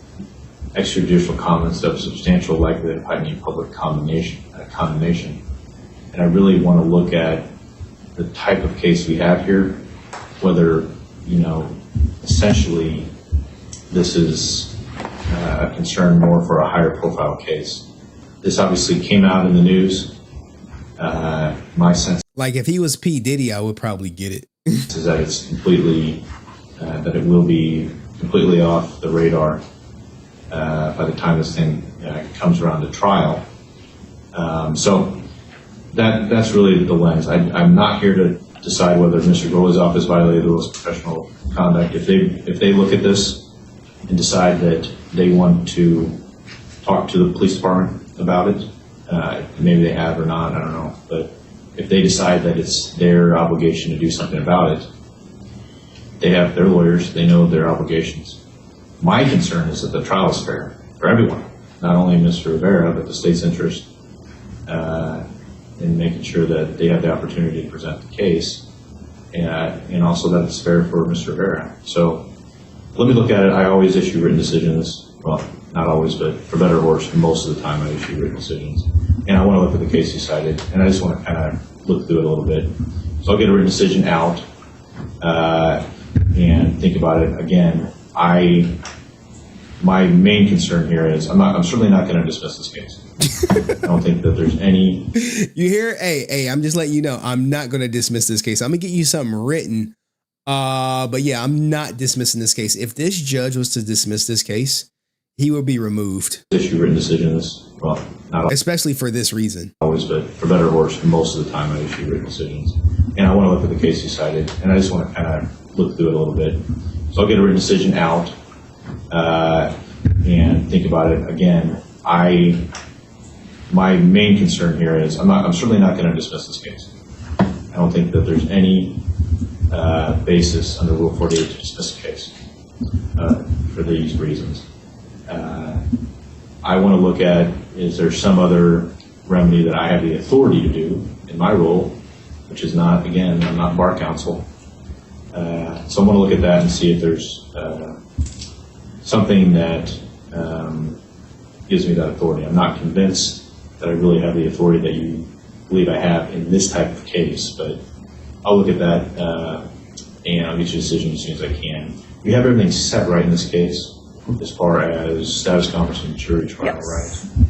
Q: extrajudicial comments of substantial likelihood of heightening public condemnation. And I really want to look at the type of case we have here, whether essentially this is a concern more for a higher profile case. This obviously came out in the news. My sense,
B: if he was P. Diddy, I would probably get it.
Q: is that it's completely, that it will be completely off the radar by the time this thing comes around to trial. So that's really the lens. I'm not here to decide whether Mr. Gola's office violated the rules of professional conduct. If they look at this and decide that they want to talk to the police department about it, maybe they have or not, I don't know. But if they decide that it's their obligation to do something about it, they have their lawyers, they know their obligations. My concern is that the trial is fair for everyone, not only Mr. Rivera, but the state's interest in making sure that they have the opportunity to present the case, and also that it's fair for Mr. Rivera. So let me look at it. I always issue written decisions. Well, not always, but for better or worse, most of the time I issue written decisions. And I want to look at the case you cited, and I just want to kind of look through it a little bit. So I'll get a written decision out and think about it. Again, my main concern here is I'm certainly not going to dismiss this case. I don't think that there's any.
B: You hear? Hey, I'm just letting you know I'm not going to dismiss this case. I'm going to get you something written. But yeah, I'm not dismissing this case. If this judge was to dismiss this case, he would be removed.
Q: Issue written decisions. Well, not
B: especially for this reason.
Q: Always, but for better or worse, most of the time I issue written decisions. And I want to look at the case you cited, and I just want to kind of look through it a little bit. So I'll get a written decision out and think about it. Again, my main concern here is I'm certainly not going to dismiss this case. I don't think that there's any basis under Rule 48 to dismiss a case for these reasons. I want to look at, is there some other remedy that I have the authority to do in my role, which is not, again, I'm not bar counsel. So I want to look at that and see if there's something that gives me that authority. I'm not convinced that I really have the authority that you believe I have in this type of case, but I'll look at that and I'll get you a decision as soon as I can. We have everything set right in this case as far as status conference and jury trial,
M: yes.
Q: Right?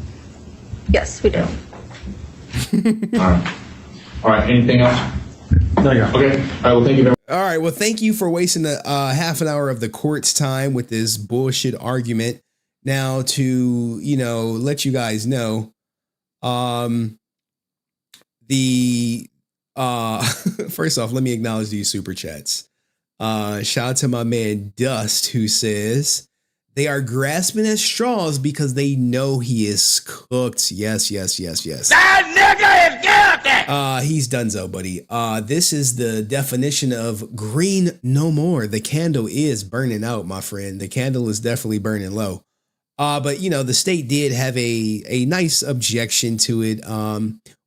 M: Yes, we do.
Q: All right. Anything else? No, yeah. Okay. All right. Well, thank you very much.
B: All right. Well, thank you for wasting the half an hour of the court's time with this bullshit argument. Now, to let you guys know, the first off, let me acknowledge these super chats. Shout out to my man Dust, who says they are grasping at straws because they know he is cooked. Yes.
K: That nigga is guilty!
B: He's donezo, buddy. This is the definition of green no more. The candle is burning out, my friend. The candle is definitely burning low. But the state did have a nice objection to it.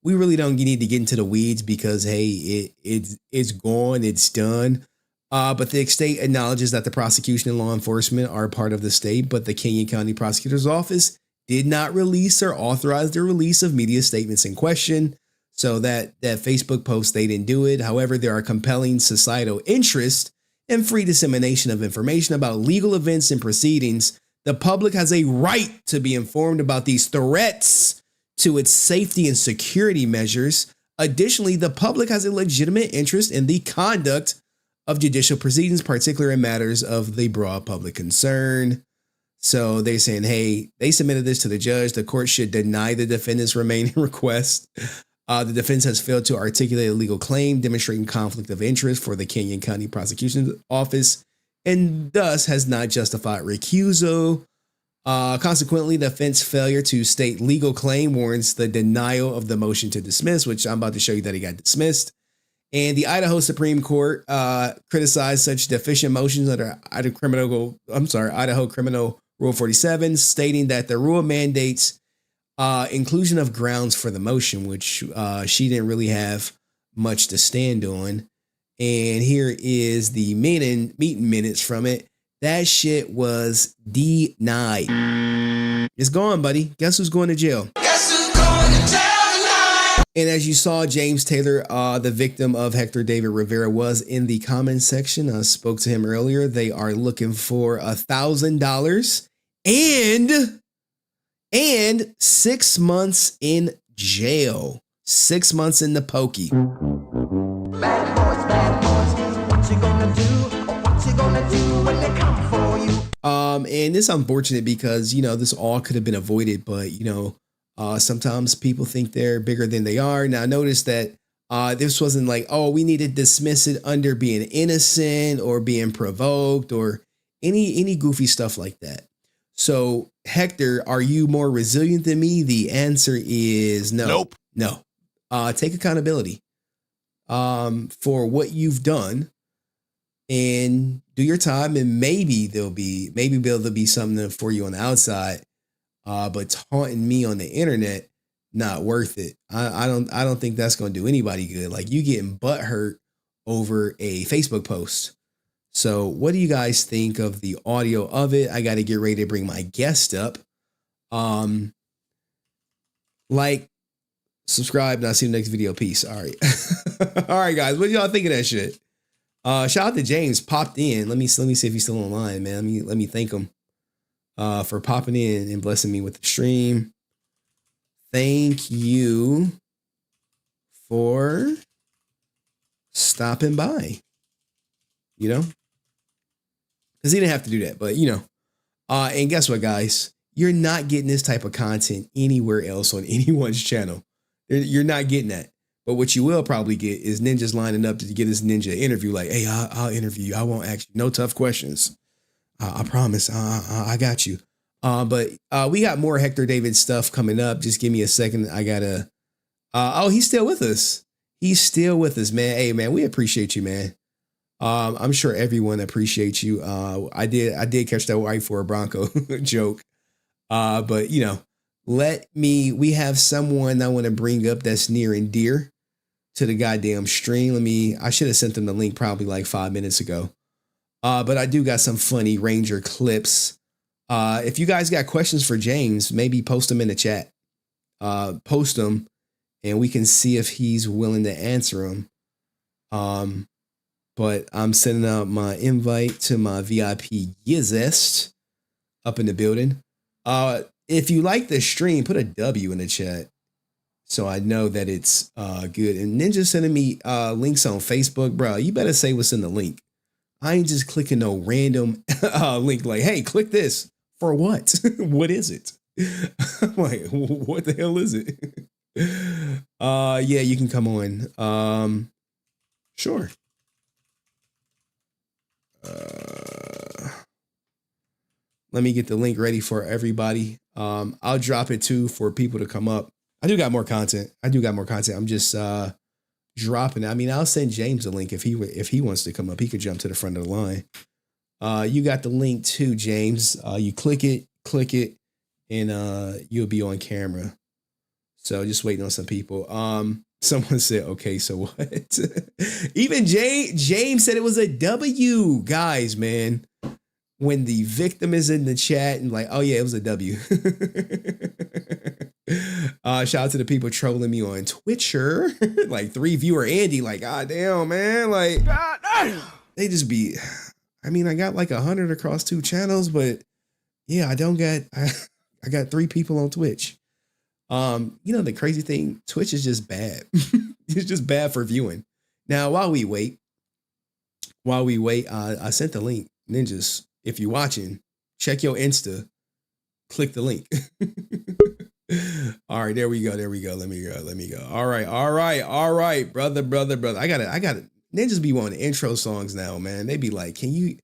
B: We really don't need to get into the weeds because hey, it's gone, it's done. But the state acknowledges that the prosecution and law enforcement are part of the state, but the Kenyon County Prosecutor's Office did not release or authorize the release of media statements in question. So that Facebook post, they didn't do it. However, there are compelling societal interest in free dissemination of information about legal events and proceedings. The public has a right to be informed about these threats to its safety and security measures. Additionally, the public has a legitimate interest in the conduct of judicial proceedings, particularly in matters of the broad public concern. So they're saying, hey, they submitted this to the judge. The court should deny the defendant's remaining request. The defense has failed to articulate a legal claim demonstrating conflict of interest for the Kenyon County Prosecution Office and thus has not justified recusal. Consequently, the defense failure to state legal claim warrants the denial of the motion to dismiss, which I'm about to show you that he got dismissed. And the Idaho Supreme Court criticized such deficient motions under Idaho Criminal Rule 47, stating that the rule mandates inclusion of grounds for the motion, which she didn't really have much to stand on. And here is the meeting minutes from it. That shit was denied. It's gone, buddy. Guess who's going to jail? And as you saw, James Taylor, the victim of Hector David Rivera, was in the comment section. I spoke to him earlier. They are looking for $1,000 and 6 months in jail. 6 months in the pokey.
K: Bad boys, what you gonna do? What you gonna do when they come for you?
B: And it's unfortunate because, this all could have been avoided, but, sometimes people think they're bigger than they are. Now, notice that this wasn't like, oh, we need to dismiss it under being innocent or being provoked or any goofy stuff like that. So, Hector, are you more resilient than me? The answer is no.
H: Nope.
B: No. Take accountability for what you've done and do your time, and maybe there'll be something for you on the outside. But taunting me on the internet, not worth it. I don't think that's going to do anybody good. Like, you getting butthurt over a Facebook post. So what do you guys think of the audio of it? I got to get ready to bring my guest up. Like, subscribe, and I'll see you in the next video. Peace. All right. All right, guys. What y'all think of that shit? Shout out to James, popped in. Let me see if he's still online, man. Let me thank him for popping in and blessing me with the stream. Thank you for stopping by. Because he didn't have to do that, but and guess what, guys? You're not getting this type of content anywhere else on anyone's channel. You're not getting that. But what you will probably get is ninjas lining up to get this ninja interview. Like, hey, I'll interview you. I won't ask you no tough questions. I promise. I got you. But we got more Hector David stuff coming up. Just give me a second. I gotta. He's still with us. He's still with us, man. Hey, man, we appreciate you, man. I'm sure everyone appreciates you. I did catch that white for a Bronco joke. But we have someone I want to bring up that's near and dear to the goddamn stream. I should have sent them the link probably like 5 minutes ago. But I do got some funny Ranger clips. If you guys got questions for James, maybe post them in the chat. Post them and we can see if he's willing to answer them. But I'm sending out my invite to my VIP Gizest up in the building. If you like the stream, put a W in the chat. So I know that it's good. And Ninja sending me links on Facebook, bro. You better say what's in the link. I ain't just clicking no random link like, hey, click this. For what? What is it? I'm like, what the hell is it? Yeah, you can come on. Sure. Let me get the link ready for everybody. I'll drop it too for people to come up. I do got more content. I'm just dropping it. I mean, I'll send James a link if he wants to come up. He could jump to the front of the line. You got the link too, James. You click it, and you'll be on camera. So just waiting on some people. Someone said, okay, so what? Even James said it was a W. Guys, man. When the victim is in the chat and like, oh yeah, it was a W. Shout out to the people trolling me on Twitcher. Like 3 viewer Andy, like, God damn, man. Like, God damn. They just be, I mean, I got like 100 across 2 channels, but yeah, I got 3 people on Twitch. You know, the crazy thing, Twitch is just bad. It's just bad for viewing. Now, while we wait, I sent the link. Ninjas, if you're watching, check your Insta, click the link. All right, there we go. Let me go. All right, brother. I got it. Ninjas be wanting intro songs now, man. They be like, can you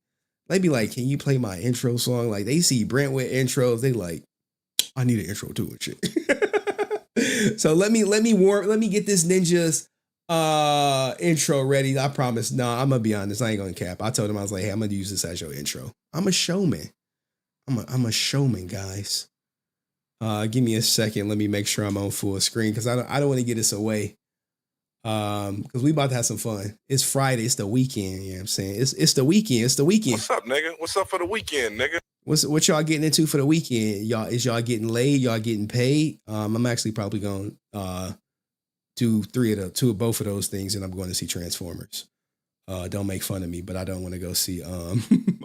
B: play my intro song? Like they see Brent with intros, they like, I need an intro too and shit. So let me get this Ninja's intro ready. I promise. No, I'm gonna be honest. I ain't gonna cap. I told him, I was like, hey, I'm gonna use this as your intro. I'm a showman. I'm a showman, guys. Give me a second. Let me make sure I'm on full screen because I don't want to get this away. Because we about to have some fun. It's Friday. It's the weekend. You know what I'm saying? It's the weekend.
H: What's up, nigga? What's up for the weekend, nigga?
B: What y'all getting into for the weekend? Y'all getting laid? Y'all getting paid? I'm actually probably going do both of those things, and I'm going to see Transformers. Don't make fun of me, but I don't want to go see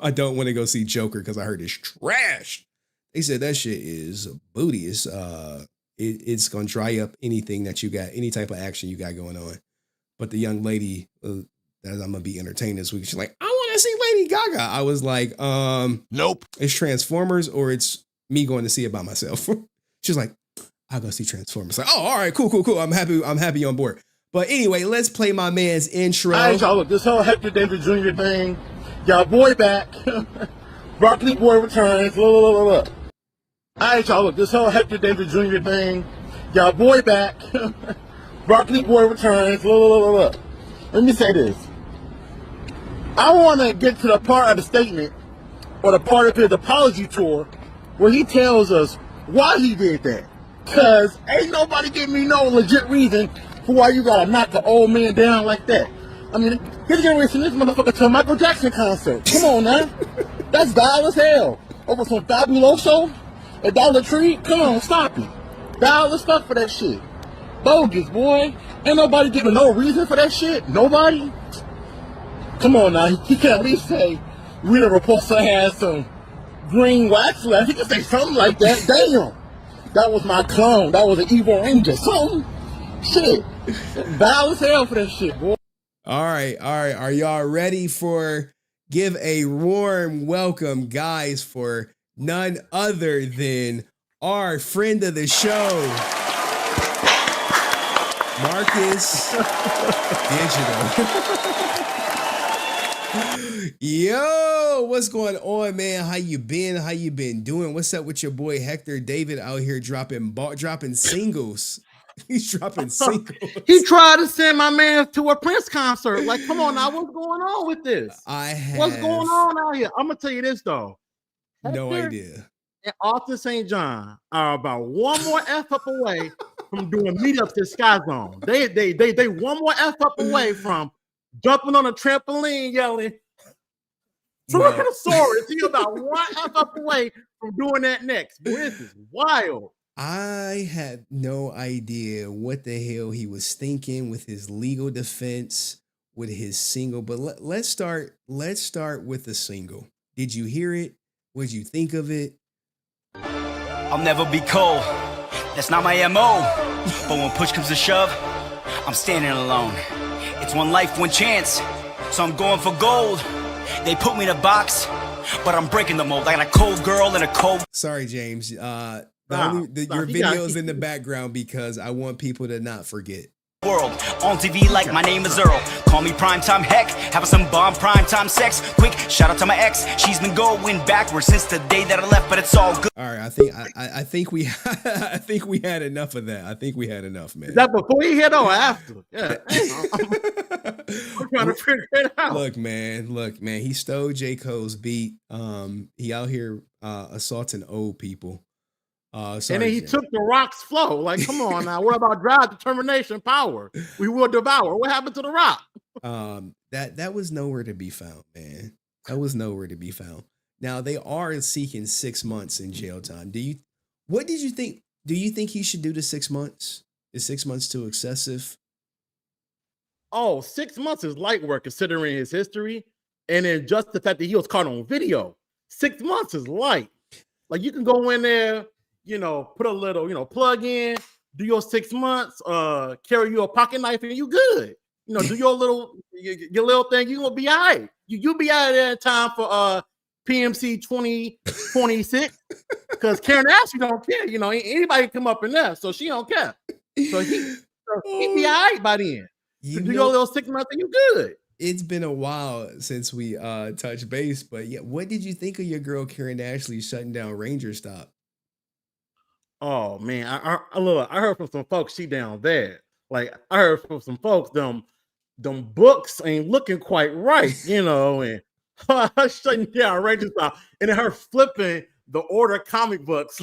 B: I don't want to go see Joker because I heard it's trash. They said that shit is booty. It's gonna dry up anything that you got, any type of action you got going on. But the young lady that I'm gonna be entertained this week, she's like, I want to see Lady Gaga. I was like, nope. It's Transformers or it's me going to see it by myself. She's like, I'll go see Transformers. Like, oh, all right, cool. I'm happy on board. But anyway, let's play my man's intro.
N: All right, y'all, look, this whole Hector David Jr. thing, y'all boy back. Broccoli boy returns. Look. All right, y'all, look, this whole Hector David Jr. thing, y'all boy back. Broccoli boy returns. Look. Let me say this. I want to get to the part of the statement or the part of his apology tour where he tells us why he did that. Because ain't nobody giving me no legit reason for why you got to knock the old man down like that. I mean, his generation, this motherfucker to a Michael Jackson concert. Come on now. That's dial as hell. Over some Fabuloso at Dollar Tree? Come on, stop it. Dial as fuck for that shit. Bogus, boy. Ain't nobody giving no reason for that shit. Nobody. Come on now. He can at least say, Rita Repulsa has some green wax left. He can say something like that. Damn. That was my clone. That was an evil ranger. Something. Shit. Dial as hell for that shit, boy.
B: All right. Are y'all ready for give a warm welcome, guys, for none other than our friend of the show, MarcusDigital. Yo, what's going on, man? How you been doing? What's up with your boy Hector David out here dropping singles? He's dropping singles.
N: He tried to send my man to a Prince concert. Like, come on now, what's going on with this? What's going on out here? I'm gonna tell you this though.
B: No
N: Hector
B: idea.
N: And Arthur St. John are about one more F up away from doing meetups at Sky Zone. They one more F up away from jumping on a trampoline yelling Tyrannosaurus. He about one F up away from doing that next. Boy, this is wild.
B: I had no idea what the hell he was thinking with his legal defense, with his single. But let's start with the single. Did you hear it? What'd you think of it?
L: I'll never be cold. That's not my MO. But when push comes to shove, I'm standing alone. It's one life, one chance, so I'm going for gold. They put me in a box, but I'm breaking the mold. I got a cold girl and a cold...
B: Sorry, James. Your
L: You
B: video is
L: got-
B: in the background because I want people to not forget.
L: world. On TV like my name is Earl. Call me primetime heck. Having some bomb primetime sex. Quick shout out to my ex. She's been going backwards since the day that I left, but it's all good.
B: All right, I think we I think we had enough of that. I think we had enough, man.
N: Is that before he hit or after? Yeah. I'm trying to figure it out.
B: Look, man. He stole J. Cole's beat. He out here assaulting old people.
N: And then he took the Rock's flow. Like, come on now. What about drive, determination, power? We will devour. What happened to the Rock?
B: That was nowhere to be found, man. That was nowhere to be found. Now they are seeking 6 months in jail time. What did you think? Do you think he should do the 6 months? Is 6 months too excessive?
N: Oh, 6 months is light work considering his history. And then just the fact that he was caught on video. 6 months is light. Like, you can go in there, put a little, plug in, do your 6 months, carry your pocket knife, and you good. Do your little thing, you gonna be all right. You'll be out of there in time for PMC 2026. Because Karen Ashley don't care. Anybody come up in there, so she don't care. So he be all right by then. You do your little 6 months and you good.
B: It's been a while since we touched base, but yeah, what did you think of your girl Karen Ashley shutting down Ranger Stop?
N: Oh man, I heard from some folks she down there. Like, I heard from some folks them books ain't looking quite right, and shutting down Ranger Stop, and then her flipping the order comic books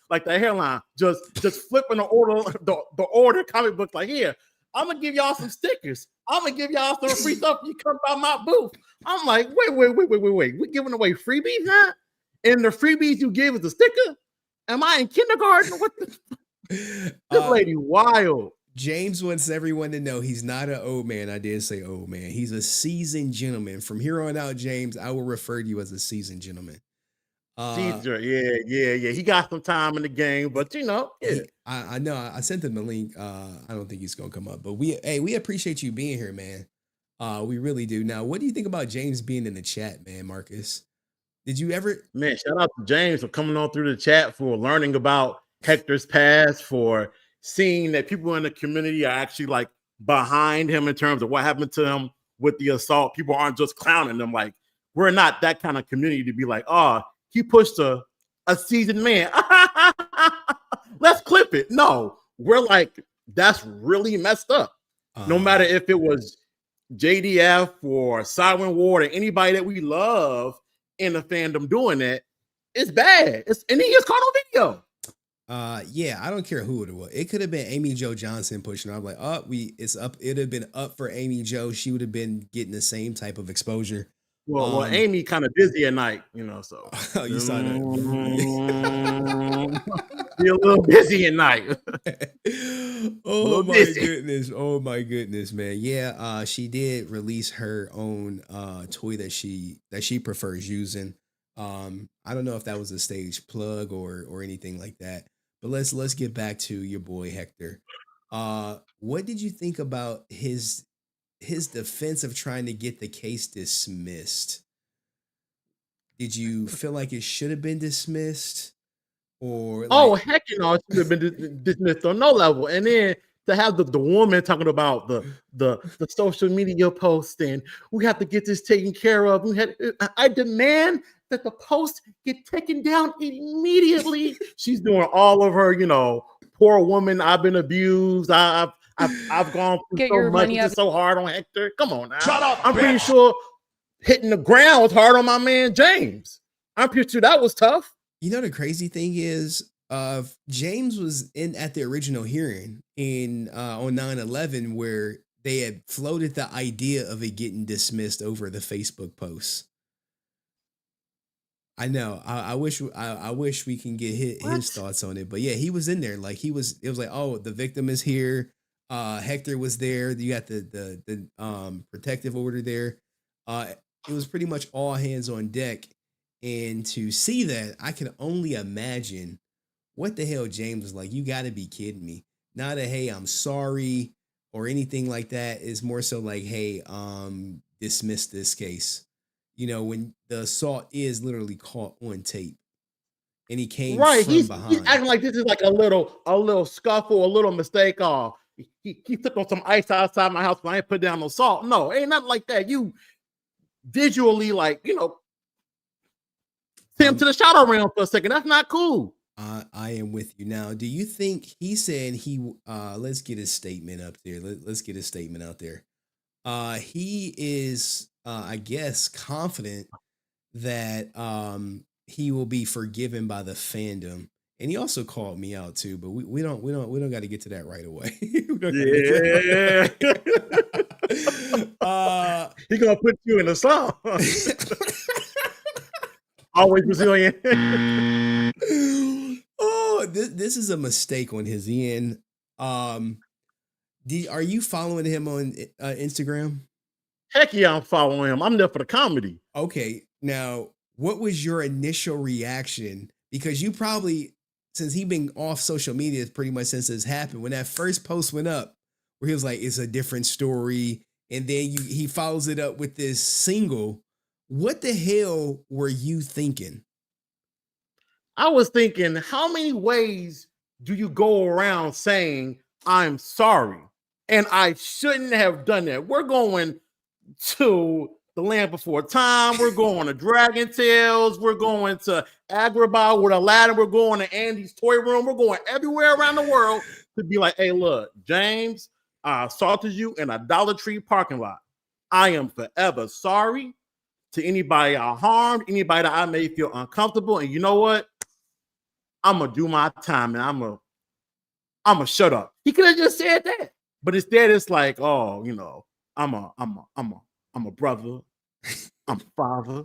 N: like the headline, just flipping the order comic books like, here, I'm gonna give y'all some stickers. I'm gonna give y'all some free stuff. You come by my booth. I'm like, wait. We're giving away freebies now? And the freebies you give is a sticker? Am I in kindergarten? What the? This lady wild.
B: James wants everyone to know he's not an old man. I did say old man. He's a seasoned gentleman. From here on out, James, I will refer to you as a seasoned gentleman.
N: Caesar, yeah. He got some time in the game, but yeah.
B: I know. I sent him the link. I don't think he's gonna come up, but we appreciate you being here, man. We really do. Now, what do you think about James being in the chat, man, Marcus? Did you ever?
N: Man, shout out to James for coming on through the chat, for learning about Hector's past, for seeing that people in the community are actually like behind him in terms of what happened to him with the assault. People aren't just clowning them. Like, we're not that kind of community to be like, oh, he pushed a seasoned man. Let's clip it. No, we're like, that's really messed up. No matter if it was JDF or Siren Ward or anybody that we love in the fandom doing that, it's bad. And he gets caught on video.
B: Yeah, I don't care who it was. It could have been Amy Jo Johnson pushing her. I'm like, it's up. It'd have been up for Amy Jo. She would have been getting the same type of exposure.
N: Well, Amy kind of busy at night, so
B: you saw that.
N: Be a little busy at night.
B: Oh my goodness, man. Yeah, she did release her own toy that she prefers using. I don't know if that was a stage plug or anything like that. But let's get back to your boy Hector. What did you think about his defense of trying to get the case dismissed? Did you feel like it should have been dismissed? Or
N: heck, it should have been dismissed on no level. And then to have the woman talking about the social media post, and we have to get this taken care of. I demand that the post get taken down immediately. She's doing all of her, poor woman, I've been abused. I've gone through so much. It's so hard on Hector. Come on now.
K: Shut up,
N: I'm pretty sure hitting the ground was hard on my man James. I'm pretty sure that was tough.
B: The crazy thing is, James was at the original hearing on 9/11 where they had floated the idea of it getting dismissed over the Facebook posts. I know. I wish we can get his thoughts on it, but yeah, he was in there. Like it was like, oh, the victim is here. Hector was there. You got the protective order there. It was pretty much all hands on deck. And to see that, I can only imagine what the hell James was like. You got to be kidding me. Not a hey, I'm sorry or anything like that. It's more so like, hey, dismiss this case. You know, when the assault is literally caught on tape. And he came
N: Right.
B: from
N: He's
B: behind.
N: acting like this is like a little scuffle, a little mistake. He took on some ice outside my house when I ain't put down no salt. No, ain't nothing like that. You visually, like, you know, send him to the shadow realm for a second. That's not cool.
B: I am with you. Now, do you think he said let's get his statement up there. Let's get his statement out there. He is I guess confident that he will be forgiven by the fandom. And he also called me out too, but we don't got to get to that right away.
N: He gonna put you in a song. Always resilient.
B: Oh, this is a mistake on his end. Are you following him on Instagram?
N: Heck yeah, I'm following him. I'm there for the comedy.
B: Okay, now what was your initial reaction? Because you probably, since he been off social media pretty much since this happened, when that first post went up, where he was like, "It's a different story," and then he follows it up with this single. What the hell were you thinking?
N: I was thinking, how many ways do you go around saying I'm sorry and I shouldn't have done that? We're going to the Land Before Time. We're going to Dragon Tales. We're going to Agrabah with Aladdin. We're going to Andy's Toy Room. We're going everywhere around the world to be like, hey, look, James, I assaulted you in a Dollar Tree parking lot. I am forever sorry to anybody I harmed, anybody that I made feel uncomfortable. And you know what? I'm gonna do my time and I'm gonna shut up. He could have just said that, but instead it's like, oh, you know, I'm a brother, I'm a father.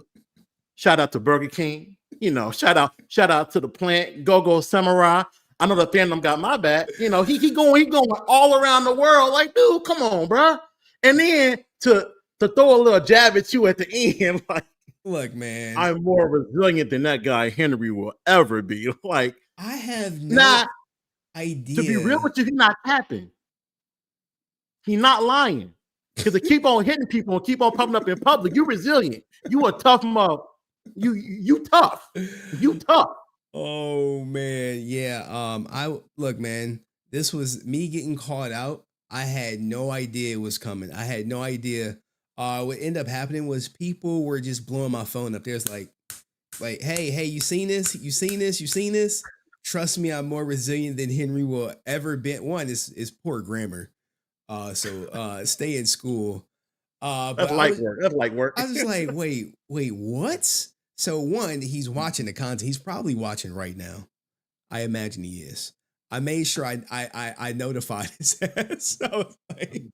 N: Shout out to Burger King, you know, shout out to the plant, Go Samurai. I know the fandom got my back. You know, he going all around the world. Like, dude, come on, bro. And then to throw a little jab at you at the end, like,
B: look, man,
N: I'm more resilient than that guy Henry will ever be. Like,
B: I have no idea.
N: To be real with you, he's not tapping. He's not lying. Because to keep on hitting people and keep on popping up in public, you're resilient. You a tough mother. You tough. You tough.
B: Oh man, yeah. Look, man. This was me getting caught out. I had no idea it was coming. I had no idea. What ended up happening was people were just blowing my phone up. There's like, hey, you seen this? You seen this? You seen this? Trust me, I'm more resilient than Henry will ever be. One is poor grammar. So stay in school.
N: That's light work. That's light work.
B: I was just like, wait, what? So one, he's watching the content. He's probably watching right now. I imagine he is. I made sure I notified his ass. I was like,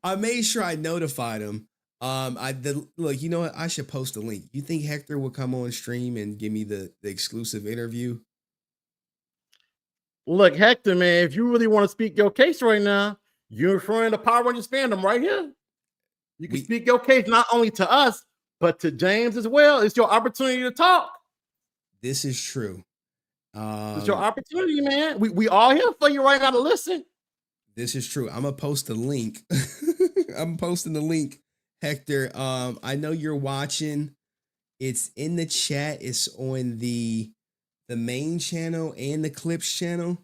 B: I made sure I notified him. Look, you know what? I should post a link. You think Hector will come on stream and give me the exclusive interview?
N: Look, Hector, man, if you really want to speak your case right now, you're referring to Power Rangers fandom right here. You can speak your case not only to us, but to James as well. It's your opportunity to talk. This is true. It's your opportunity, man. We all here for you right now to listen.
B: This is true. I'm gonna post a link. I'm posting the link, Hector. I know you're watching. It's in the chat. It's on the main channel and the clips channel.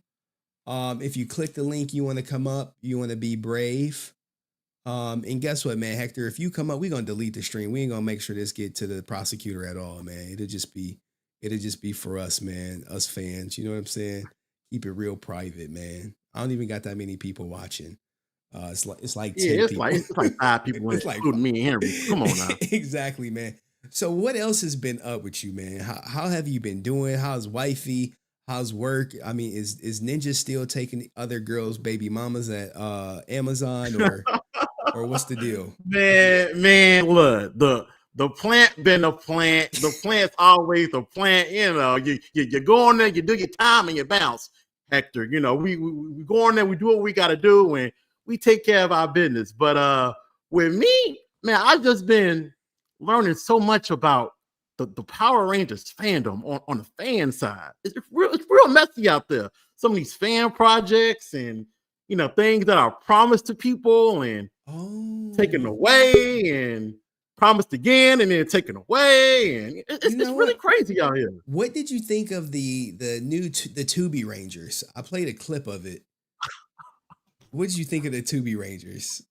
B: If you click the link, you want to come up. You want to be brave. And guess what, man, Hector? If you come up, we're gonna delete the stream. We ain't gonna make sure this get to the prosecutor at all, man. It'll just be for us, man, us fans. You know what I'm saying? Keep it real private, man. I don't even got that many people watching. It's like 10 people.
N: It's like 5 people. It's like me and Henry. Come on now.
B: Exactly, man. So what else has been up with you, man? How have you been doing? How's wifey? How's work? I mean, is Ninja still taking other girls' baby mamas at Amazon or what's the deal?
N: Man, look, the plant been a plant. The plant's always the plant. You know, you go in there, you do your time and you bounce, Hector. You know, we go in there, we do what we got to do, and we take care of our business. But with me, man, I've just been learning so much about the the Power Rangers fandom on the fan side. It's real messy out there. Some of these fan projects and things that are promised to people and taken away and promised again and then taken away, and it's really crazy out here.
B: What did you think of the Tubi Rangers? I played a clip of it. What did you think of the Tubi Rangers?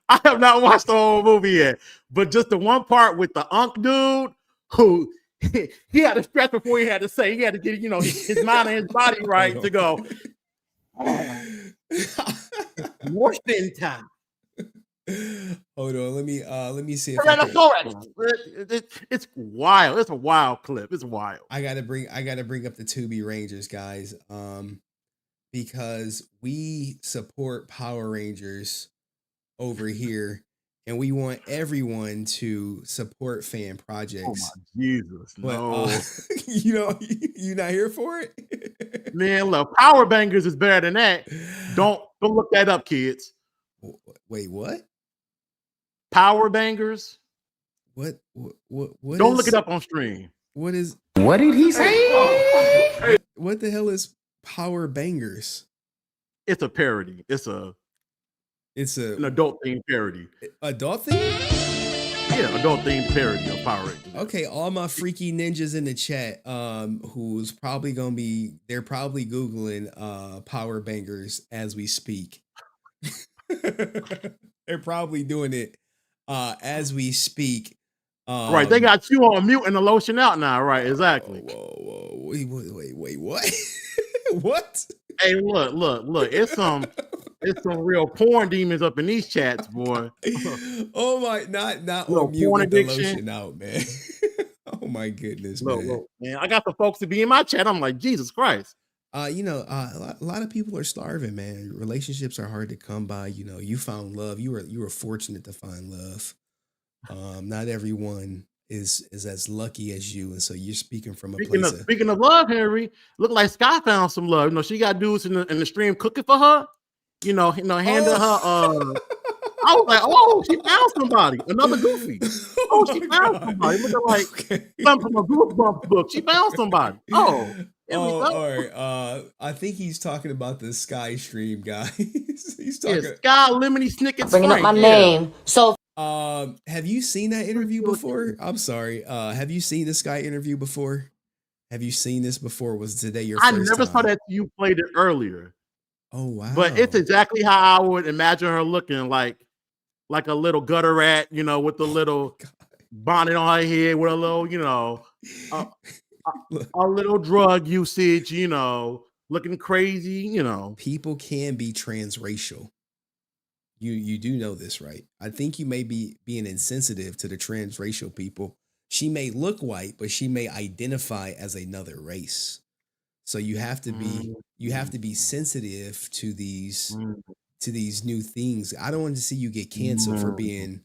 N: I have not watched the whole movie yet, but just the one part with the Unk dude who he had to stretch before he had to say. He had to get his mind and his body right to go. More spin time.
B: Hold on, let me see if
N: it's wild. It's a wild clip. It's wild.
B: I gotta bring up the Tubi Rangers, guys, because we support Power Rangers over here, and we want everyone to support fan projects.
N: Oh my Jesus, no!
B: You not here for it,
N: man. Look, Power Bangers is better than that. Don't look that up, kids.
B: Wait, what?
N: Power Bangers?
B: What
N: Don't look it up on stream.
B: What
N: did he say?
B: What the hell is Power Bangers?
N: It's a parody. It's an adult themed parody.
B: Adult theme?
N: Yeah, adult themed parody of Power Rangers.
B: Okay, all my freaky ninjas in the chat, who's probably they're probably Googling Power Bangers as we speak. They're probably doing it as we speak.
N: Right, they got you on mute and the lotion out now. Right, exactly.
B: Whoa. Wait, what? What?
N: Hey, look. It's some real porn demons up in these chats, boy.
B: Oh my, not on mute with the lotion out, man. Oh my goodness, man.
N: Man, I got the folks to be in my chat. I'm like, Jesus Christ.
B: A lot of people are starving, man. Relationships are hard to come by. You found love. You were fortunate to find love. Not everyone is as lucky as you, and so you're speaking from a place.
N: Speaking of love, Henry, look like Scott found some love. She got dudes in the stream cooking for her. Handing her. I was like, oh, she found somebody. Another Goofy. Oh, she found somebody. Looking like something from a Goosebumps book. She found somebody. Oh.
B: All right. I think he's talking about the Sky stream, guys. He's talking
N: Sky Lemony Snicket's
A: bringing up my name. So,
B: have you seen that interview before? I'm sorry. Have you seen the Sky interview before? Have you seen this before? Was today your first
N: I never
B: time?
N: saw that you played it earlier.
B: Oh wow!
N: But it's exactly how I would imagine her looking, like a little gutter rat, with the little bonnet on her head, with a little, a little drug usage, looking crazy,
B: People can be transracial. You do know this, right? I think you may be being insensitive to the transracial people. She may look white, but she may identify as another race. So you have to be sensitive to these new things. I don't want to see you get canceled for being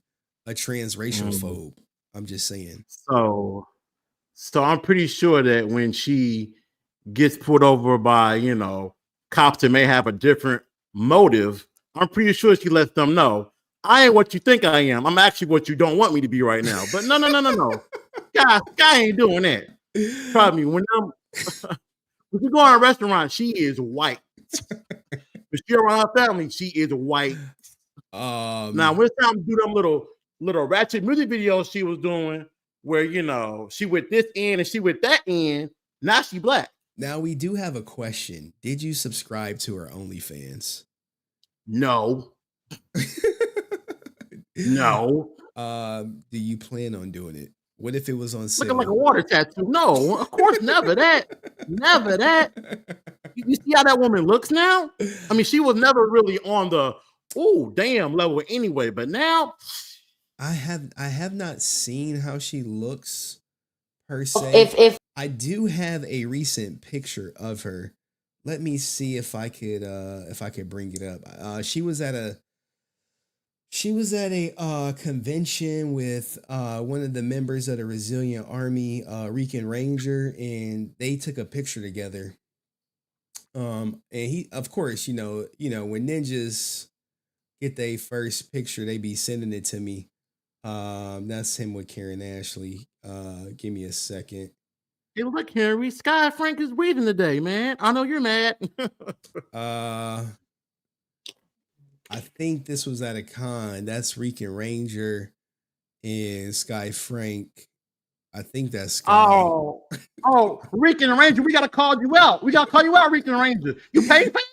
B: a transracial phobe. I'm just saying.
N: So I'm pretty sure that when she gets put over by, cops that may have a different motive, I'm pretty sure she lets them know, I ain't what you think I am. I'm actually what you don't want me to be right now. But no. Guy ain't doing that. Trust me, when you go in a restaurant, she is white. If she around her family, she is white. Now, when it's time to do them little ratchet music videos she was doing, where she with this end and she with that end, now she black.
B: Now we do have a question. Did you subscribe to her OnlyFans?
N: No. No.
B: Do you plan on doing it? What if it was on sale?
N: Looking like a water tattoo. No, of course, never that. Never that. You see how that woman looks now? I mean, she was never really on the damn level anyway, but now
B: I have not seen how she looks per se.
A: If
B: I do have a recent picture of her. Let me see if I could bring it up. She was at a convention with one of the members of the Resilient Army, Rican Ranger, and they took a picture together. And he, of course, when ninjas get their first picture, they be sending it to me. That's him with Karen Ashley. Give me a second.
N: Hey, look, Henry, Sky Frank is breathing today, man. I know you're mad.
B: I think this was at a con. That's Rican Ranger and Sky Frank. I think that's Sky.
N: Oh, Rican Ranger, we gotta call you out. We gotta call you out, Rican Ranger. You paid for it?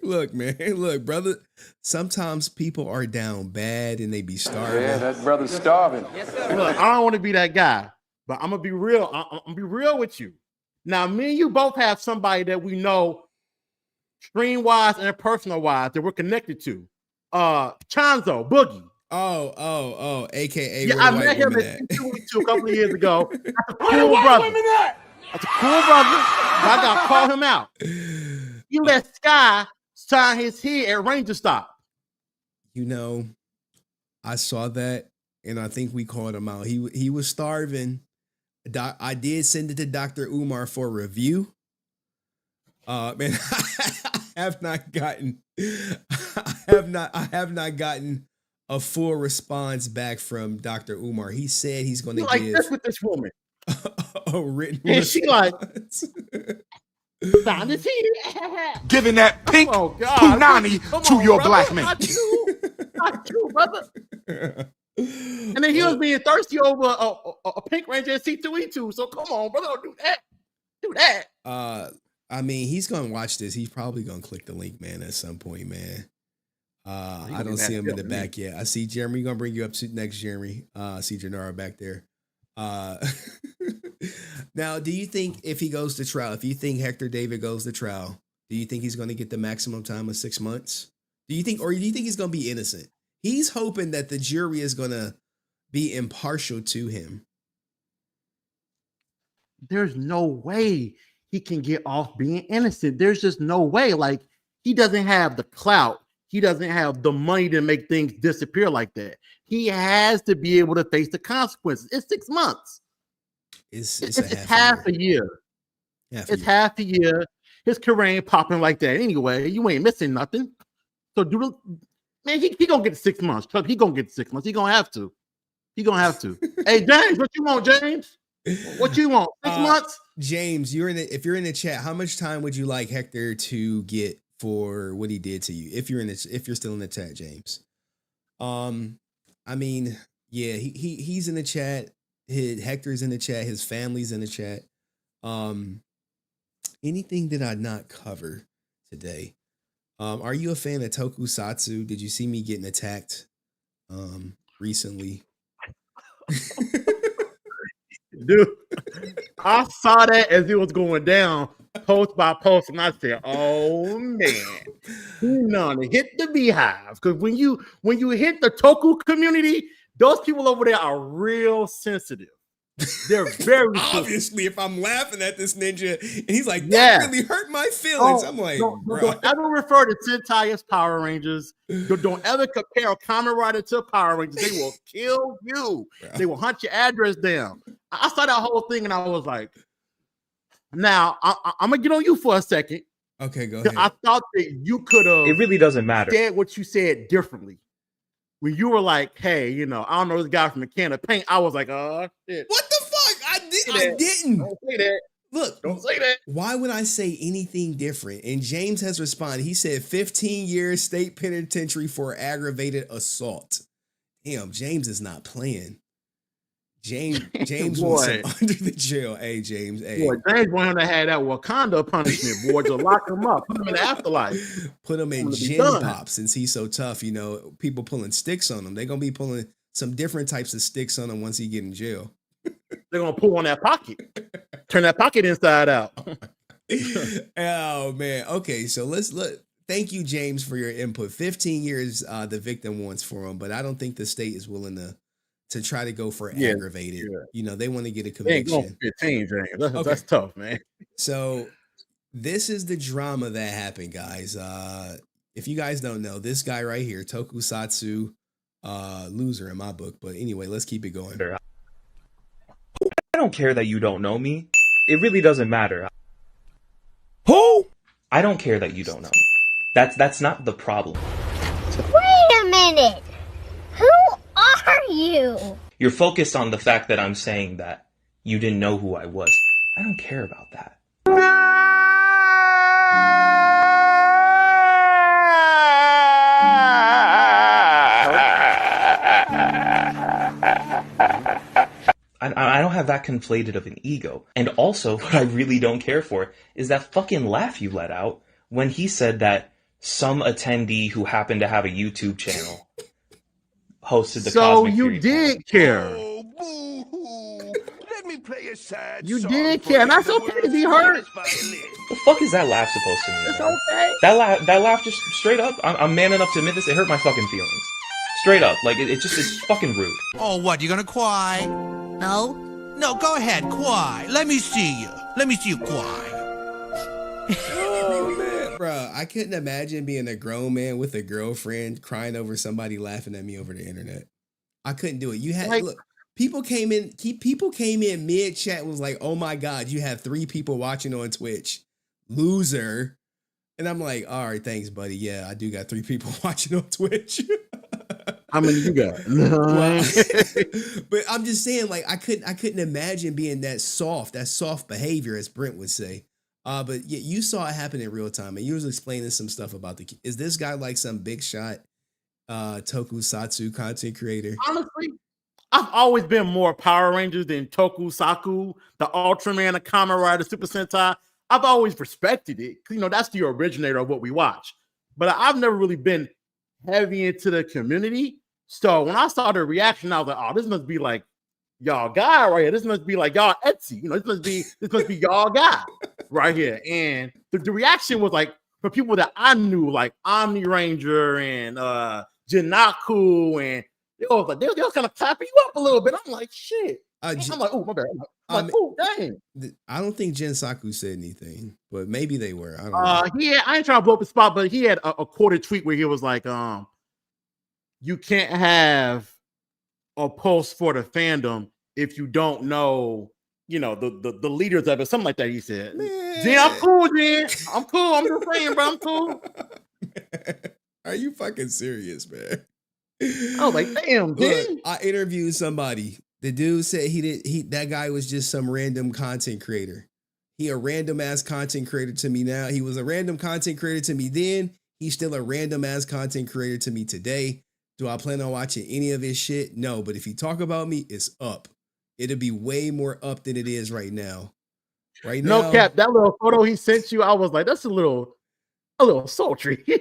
B: Look, man. Look, brother. Sometimes people are down bad and they be starving.
A: Yeah, that brother's starving.
N: Look, I don't want to be that guy, but I'm gonna be real. I'm gonna be real with you. Now, me and you both have somebody that we know, stream wise and personal wise, that we're connected to. Chanzo Boogie.
B: Oh, aka
N: yeah, I met him at C2E2 a couple of years ago. That's a cool brother. That's a cool brother. I gotta call him out. He let Sky sign his head at Ranger Stop.
B: You know, I saw that, and I think we called him out. He was starving. I did send it to Dr. Umar for review. Man, I have not gotten a full response back from Dr. Umar. He said he's going to give
N: this with this woman.
B: a written
N: and
B: response.
N: She like found his head.
A: Giving that pink punani to your black man.
N: Not you, brother. And then he was being thirsty over a pink Ranger at C2E2. So come on, brother, don't do that. Do that.
B: I mean, he's gonna watch this. He's probably gonna click the link, man, at some point, man. I don't see him in the back yet. I see Jeremy. Gonna bring you up to next, Jeremy. See Janara back there. Now, do you think if he goes to trial, if you think Hector David goes to trial, do you think he's gonna get the maximum time of 6 months? Do you think he's gonna be innocent? He's hoping that the jury is gonna be impartial to him.
N: There's no way he can get off being innocent. There's just no way. Like, he doesn't have the clout. He doesn't have the money to make things disappear like that. He has to be able to face the consequences. It's 6 months. It's half a year. Half a year. His career ain't popping like that anyway. You ain't missing nothing. So man, he gonna get 6 months. He gonna get 6 months. He gonna have to. Hey, James, what you want, James? What you want? 6 months?
B: James, if you're in the chat, how much time would you like Hector to get for what he did to you? If you're still in the chat, James. I mean, yeah, he's in the chat. Hector's in the chat. His family's in the chat. Anything did I not cover today? Are you a fan of tokusatsu? Did you see me getting attacked recently?
N: Dude, I saw that as it was going down, post by post, and I said, "Oh man, he hit the beehive." Because when you hit the Toku community, those people over there are real sensitive. They're very
B: obviously. If I'm laughing at this ninja, and he's like, "That really hurt my feelings," I'm like,
N: don't ever refer to Sentai as Power Rangers. Don't ever compare a Kamen Rider to Power Rangers. They will kill you. They will hunt your address down. I saw that whole thing and I was like, now I'm gonna get on you for a second.
B: Okay, go ahead.
N: I thought that you could have.
D: It really doesn't matter.
N: Said what you said differently. When you were like, hey, I don't know this guy from a can of paint. I was like, oh shit.
B: What the fuck? I didn't.
N: Don't say that.
B: Look,
N: don't say that.
B: Why would I say anything different? And James has responded. He said 15 years state penitentiary for aggravated assault. Damn, James is not playing. James wants him under the jail. Hey, James. Hey.
N: Boy, James want him to have that Wakanda punishment, boy, to lock him up, put him in the afterlife.
B: Put him in gin pop since he's so tough. People pulling sticks on him. They're going to be pulling some different types of sticks on him once he get in jail.
N: They're going to pull on that pocket. Turn that pocket inside out.
B: Oh, man. Okay, so thank you, James, for your input. 15 years the victim wants for him, but I don't think the state is willing to try to go for aggravated. Yeah. They want to get a conviction.
N: 15, James. That's tough, man.
B: So this is the drama that happened, guys. If you guys don't know, this guy right here, tokusatsu loser in my book. But anyway, let's keep it going.
S: I don't care that you don't know me. It really doesn't matter. Who? I don't care that you don't know me. That's not the problem.
T: Wait a minute. Who are you?
C: you.
S: You're focused on the fact that I'm saying that you didn't know who I was. I don't care about that. I don't have that conflated of an ego. And also, what I really don't care for is that fucking laugh you let out when he said that some attendee who happened to have a YouTube channel hosted the
A: So
S: Cosmic
A: you
S: Fury
A: did care. You did care, and that's okay to be hurt.
S: The fuck is that laugh supposed to mean?
A: It's
S: man?
A: okay.
S: That laugh just straight up. I'm man enough to admit this. It hurt my fucking feelings. Straight up, like it's fucking rude.
T: Oh, what? You gonna cry? No? No, go ahead, cry. Let me see you. Let me see you cry.
B: Oh man, bro, I couldn't imagine being a grown man with a girlfriend crying over somebody laughing at me over the internet. I couldn't do it. You had look. People came in mid chat and was like, "Oh my god, you have 3 people watching on Twitch, loser." And I'm like, "All right, thanks, buddy. Yeah, I do got 3 people watching on Twitch."
A: How many you got?
B: Well, but I'm just saying, like, I couldn't imagine being that soft behavior, as Brent would say. But yeah, you saw it happen in real time, and you was explaining some stuff about is this guy like some big shot tokusatsu content creator?
A: Honestly, I've always been more Power Rangers than Tokusatsu, the Ultraman, the Kamen Rider, Super Sentai. I've always respected it. You know, that's the originator of what we watch. But I've never really been heavy into the community. So when I saw the reaction, I was like, oh, this must be like y'all guy right here. This must be like y'all Etsy. You know, this must be y'all guy right here. And the reaction was like for people that I knew, like Omni Ranger and Jinaku, and they was kind of clapping you up a little bit. I'm like, shit. I'm like, oh, my bad. I'm like, oh, dang.
B: I don't think Jinsaku said anything, but maybe they were. I don't know.
A: Yeah, I ain't trying to blow up the spot, but he had a quoted tweet where he was like, you can't have a pulse for the fandom if you don't know, you know, the leaders of it, something like that. He said, Jen, I'm cool, Jen. I'm cool. I'm just saying, bro, I'm cool.
B: Are you fucking serious, man?
A: I was like, damn, Jen.
B: I interviewed somebody. The dude said that guy was just some random content creator. He a random ass content creator to me now. He was a random content creator to me then. He's still a random ass content creator to me today. Do I plan on watching any of his shit? No, but if he talk about me, it's up. It'll be way more up than it is right now. Right now.
A: No cap, that little photo he sent you, I was like, that's a little sultry.
B: A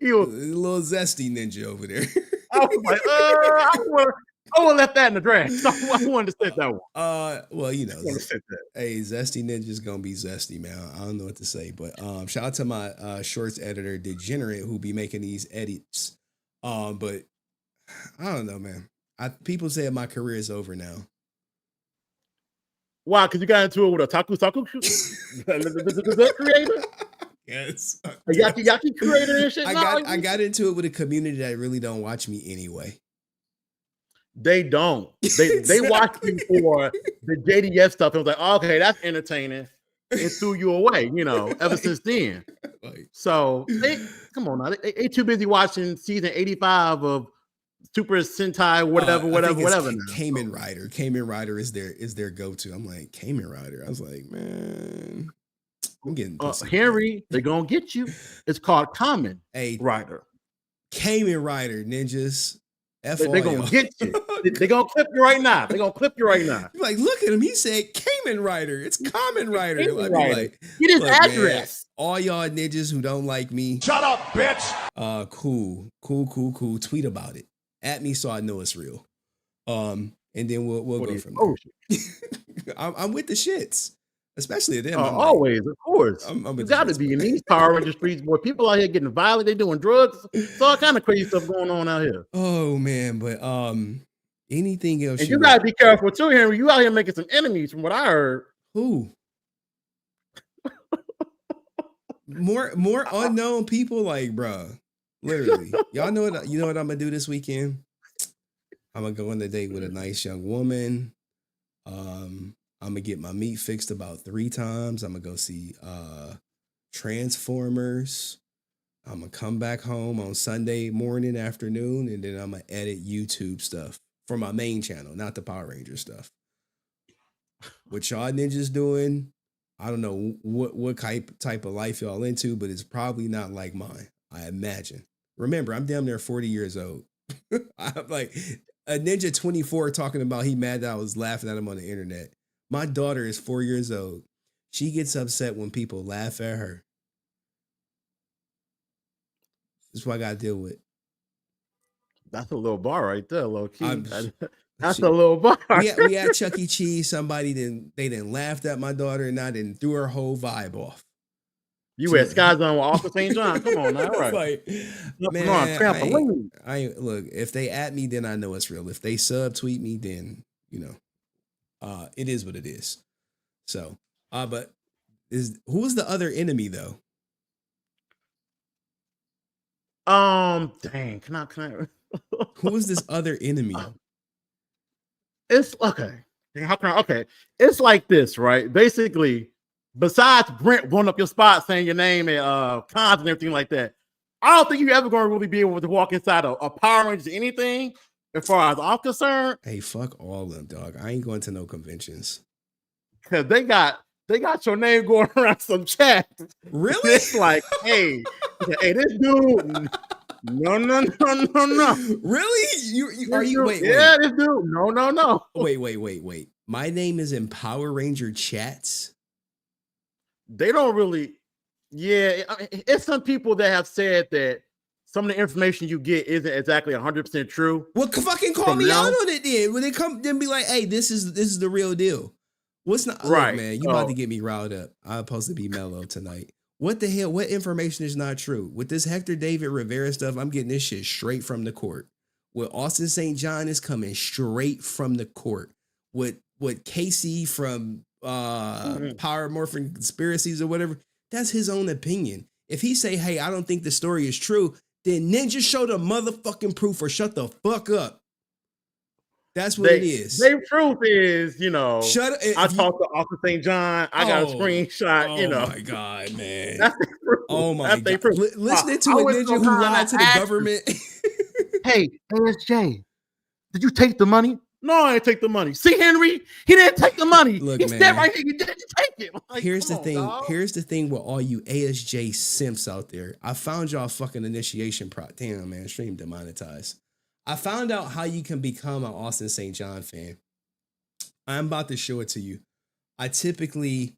B: little zesty ninja over there.
A: I was like, I would have left that in the draft. So I wanted to set that one.
B: Well, you know, hey, Zesty Ninja's gonna be zesty, man. I don't know what to say, but shout out to my shorts editor, Degenerate, who be making these edits. But I don't know, man. People say my career is over now.
A: Why? Because you got into it with a Taku creator?
B: Yes.
A: A Yaki creator and shit?
B: I got into it with a community that really don't watch me anyway.
A: They don't. They watch you for the JDS stuff and was like, oh, okay, that's entertaining. It threw you away, you know, ever since then. So come on now. They too busy watching season 85 of Super Sentai, whatever.
B: Kamen Rider. Kamen Rider is their go-to. I'm like, Kamen Rider. I was like, man, I'm getting
A: Henry, they're gonna get you. It's called Kamen Rider.
B: Kamen Rider, ninjas.
A: They're gonna get you. They're gonna clip you right now.
B: You're like, look at him. He said Kamen Rider. It's Kamen Rider. Like,
A: get his address.
B: Man, all y'all ninjas who don't like me.
N: Shut up, bitch.
B: Cool. Tweet about it. At me so I know it's real. And then we'll go from there. I'm with the shits. Especially them.
A: Always, of course. You got to be in these Power Ranger streets, boy. People out here getting violent. They doing drugs. It's all kind of crazy stuff going on out here.
B: Oh man, but anything else?
A: And you gotta be careful too, Henry. You out here making some enemies, from what I heard.
B: Who? more unknown people, like, bro. Literally, y'all know what? You know what I'm gonna do this weekend? I'm gonna go on a date with a nice young woman. I'm gonna get my meat fixed about 3 times. I'm gonna go see Transformers. I'm gonna come back home on Sunday morning, afternoon, and then I'm gonna edit YouTube stuff for my main channel, not the Power Ranger stuff. What y'all ninjas doing? I don't know what type of life y'all into, but it's probably not like mine, I imagine. Remember, I'm damn near 40 years old. I'm like a ninja 24 talking about he mad that I was laughing at him on the internet. My daughter is 4 years old. She gets upset when people laugh at her. That's what I got to deal with.
A: That's a little bar right there, low key. That's
B: She-
A: a little bar.
B: we had Chuck E. Cheese. Somebody didn't laughed at my daughter, and I didn't threw her whole vibe off.
A: You at Sky Zone with Arthur St. John. Come on now. All right.
B: Like, man, I ain't- look, if they at me, then I know it's real. If they subtweet me, then it is what it is. So, but who's the other enemy though?
A: Dang, can I
B: Who is this other enemy?
A: It's okay. How can I? Okay, it's like this, right? Basically, besides Brent blowing up your spot, saying your name and cons and everything like that, I don't think you're ever going to really be able to walk inside a Power Rangers or anything, as far as I'm concerned.
B: Hey, fuck all of them, dog. I ain't going to no conventions
A: because they got your name going around some chat.
B: Really?
A: It's like, hey, this dude. No.
B: Really? You are you? Wait,
A: yeah, this dude. No.
B: Wait. My name is in Power Ranger chats.
A: They don't really. Yeah, it's some people that have said that some of the information you get isn't exactly 100% true.
B: Well, fucking call me out on it then. When they come, then be like, "Hey, this is the real deal." What's not right, look, man? You about to get me riled up. I'm supposed to be mellow tonight. What the hell? What information is not true? With this Hector David Rivera stuff, I'm getting this shit straight from the court. With Austin St. John is coming straight from the court. What Casey from Power Morphin Conspiracies or whatever, that's his own opinion. If he say, hey, I don't think the story is true, then Ninja show the motherfucking proof or shut the fuck up. That's what it is.
A: The truth is,
B: shut up.
A: I talked to Austin St. John. I got a screenshot.
B: Oh my God, man.
A: That's the truth.
B: Oh my
A: That's
B: God.
A: Proof.
B: Listening to a ninja who lied to the government.
A: Hey, ASJ, did you take the money? No, I didn't take the money. See, Henry, he didn't take the money.
B: Look,
A: he said right here, you didn't take it. Like,
B: here's the thing. Dog. Here's the thing with all you ASJ simps out there. I found y'all fucking initiation Damn, man, stream demonetized. I found out how you can become an Austin St. John fan. I'm about to show it to you. I typically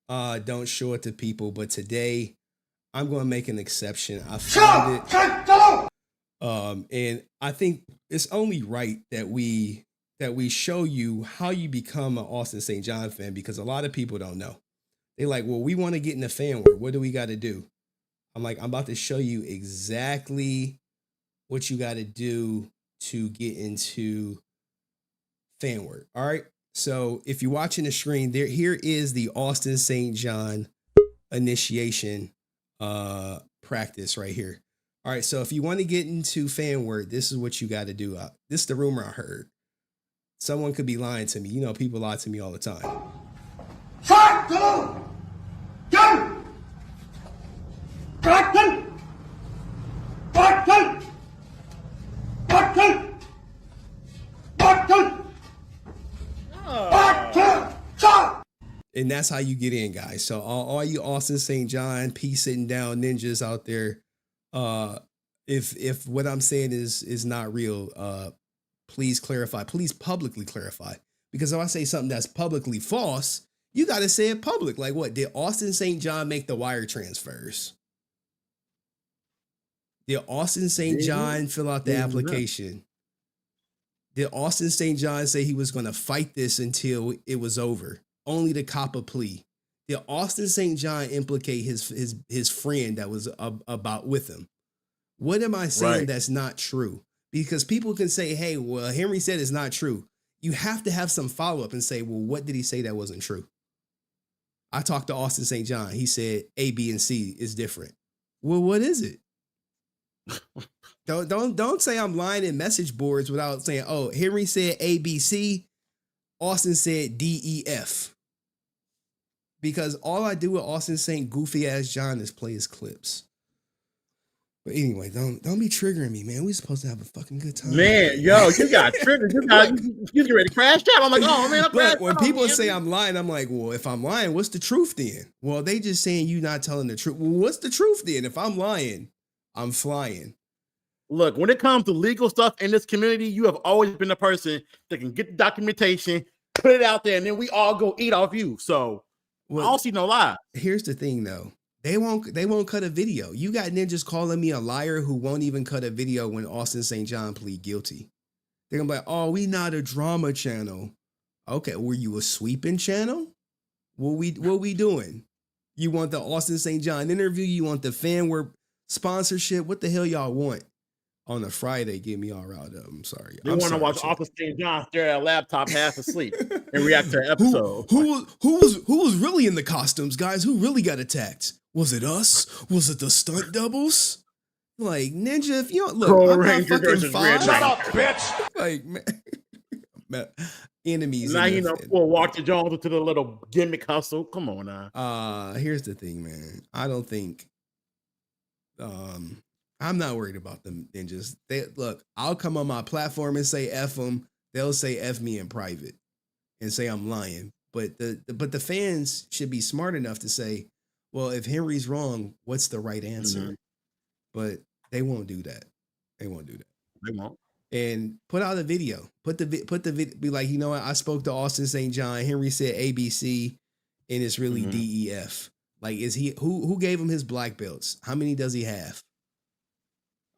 B: don't show it to people, but today I'm going to make an exception. I found it. And I think it's only right that we show you how you become an Austin St. John fan, because a lot of people don't know. They're like, well, we want to get in the fan world. What do we got to do? I'm like, I'm about to show you exactly what you got to do to get into fan work. All right. So if you're watching the screen here is the Austin St. John initiation practice right here. All right. So if you want to get into fan work, this is what you got to do. This is the rumor I heard. Someone could be lying to me. People lie to me all the time. And that's how you get in, guys. So all you Austin St. John, peace sitting down ninjas out there, if what I'm saying is not real, please clarify. Please publicly clarify. Because if I say something that's publicly false, you got to say it public. Like what? Did Austin St. John make the wire transfers? Did Austin St. John fill out the application? Did Austin St. John say he was going to fight this until it was over, only to cop a plea? Did Austin St. John implicate his friend that was about with him? What am I saying that's not true? Because people can say, hey, well, Henry said it's not true. You have to have some follow-up and say, well, what did he say that wasn't true? I talked to Austin St. John. He said A, B, and C is different. Well, what is it? Don't say I'm lying in message boards without saying, oh, Henry said A, B, C. Austin said D, E, F. Because all I do with Austin St. Goofy ass John is play his clips. But anyway, don't be triggering me, man. We supposed to have a fucking good time.
A: Man, yo, you got triggered. You get ready to crash out. I'm like, oh man,
B: look, when people say I'm lying, I'm like, well, if I'm lying, what's the truth then? Well, they just saying you not telling the truth. Well, what's the truth then? If I'm lying, I'm flying.
A: Look, when it comes to legal stuff in this community, you have always been the person that can get the documentation, put it out there, and then we all go eat off you. So I don't see no lie.
B: Here's the thing, though. They won't cut a video. You got ninjas calling me a liar who won't even cut a video when Austin St. John plead guilty. They're gonna be like, oh, we not a drama channel. Okay, were you a sweeping channel? What we doing? You want the Austin St. John interview? You want the fanware sponsorship? What the hell y'all want? On a Friday, get me all riled up. I'm sorry.
A: They want to watch Austin St. John stare at a laptop half asleep and react to an episode.
B: Who was really in the costumes, guys? Who really got attacked? Was it us? Was it the stunt doubles? Like, Ninja, if you don't look, I'm not fucking fine.
K: Shut up, bitch!
B: Like, man, enemies.
A: Now you know, poor Walter Jones into the little gimmick hustle. Come on now.
B: Here's the thing, man. I don't think. I'm not worried about them ninjas. Look, I'll come on my platform and say F them. They'll say F me in private and say I'm lying. But the fans should be smart enough to say, well, if Henry's wrong, what's the right answer? Mm-hmm. But they won't do that. They won't do that.
A: They won't.
B: And put out a video. Put the video. Be like, you know what? I spoke to Austin St. John. Henry said ABC, and it's really DEF. Like, is he who gave him his black belts? How many does he have?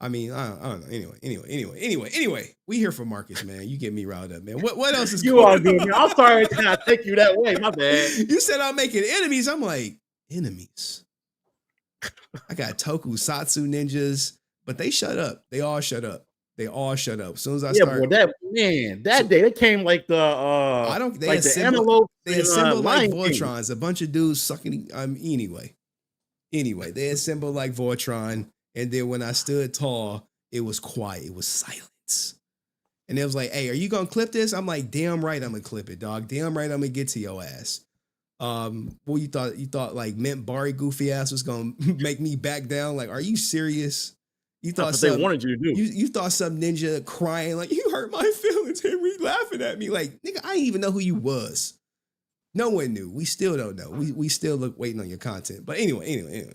B: I mean, I don't know. Anyway, we here for Marcus, man. You get me riled up, man. What else is
A: you all good? I'm sorry to not take you that way. My bad.
B: You said I'm making enemies. I'm like, enemies. I got tokusatsu ninjas, but they shut up. They all shut up. As soon as I start,
A: that day they came like the
B: they assembled like Voltrons. A bunch of dudes sucking. Anyway, they assembled like Voltron. And then when I stood tall, it was quiet. It was silence. And it was like, hey, are you going to clip this? I'm like, damn right I'm going to clip it, dog. Damn right I'm going to get to your ass. Well, you thought like Mint Barry goofy ass was going to make me back down? Like, are you serious? You thought
A: that's what they wanted you to do.
B: You thought some ninja crying like, you hurt my feelings, Henry, laughing at me. Like, nigga, I didn't even know who you was. No one knew. We still don't know. We still waiting on your content. But anyway.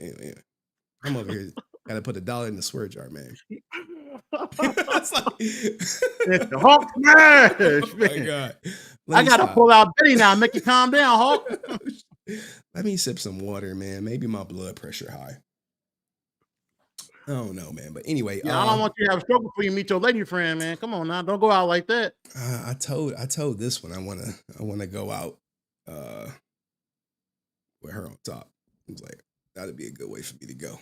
B: I'm over here. Got to put $1 in the swear jar, man.
A: It's the Hulk smash, man.
B: Oh my God.
A: I got to pull out Betty now. Make you calm down, Hulk.
B: Let me sip some water, man. Maybe my blood pressure high. I don't know, man. But anyway,
A: I don't want you to have a stroke before you meet your lady friend, man. Come on now, don't go out like that.
B: I told this one I wanna go out with her on top. I was like, that'd be a good way for me to go.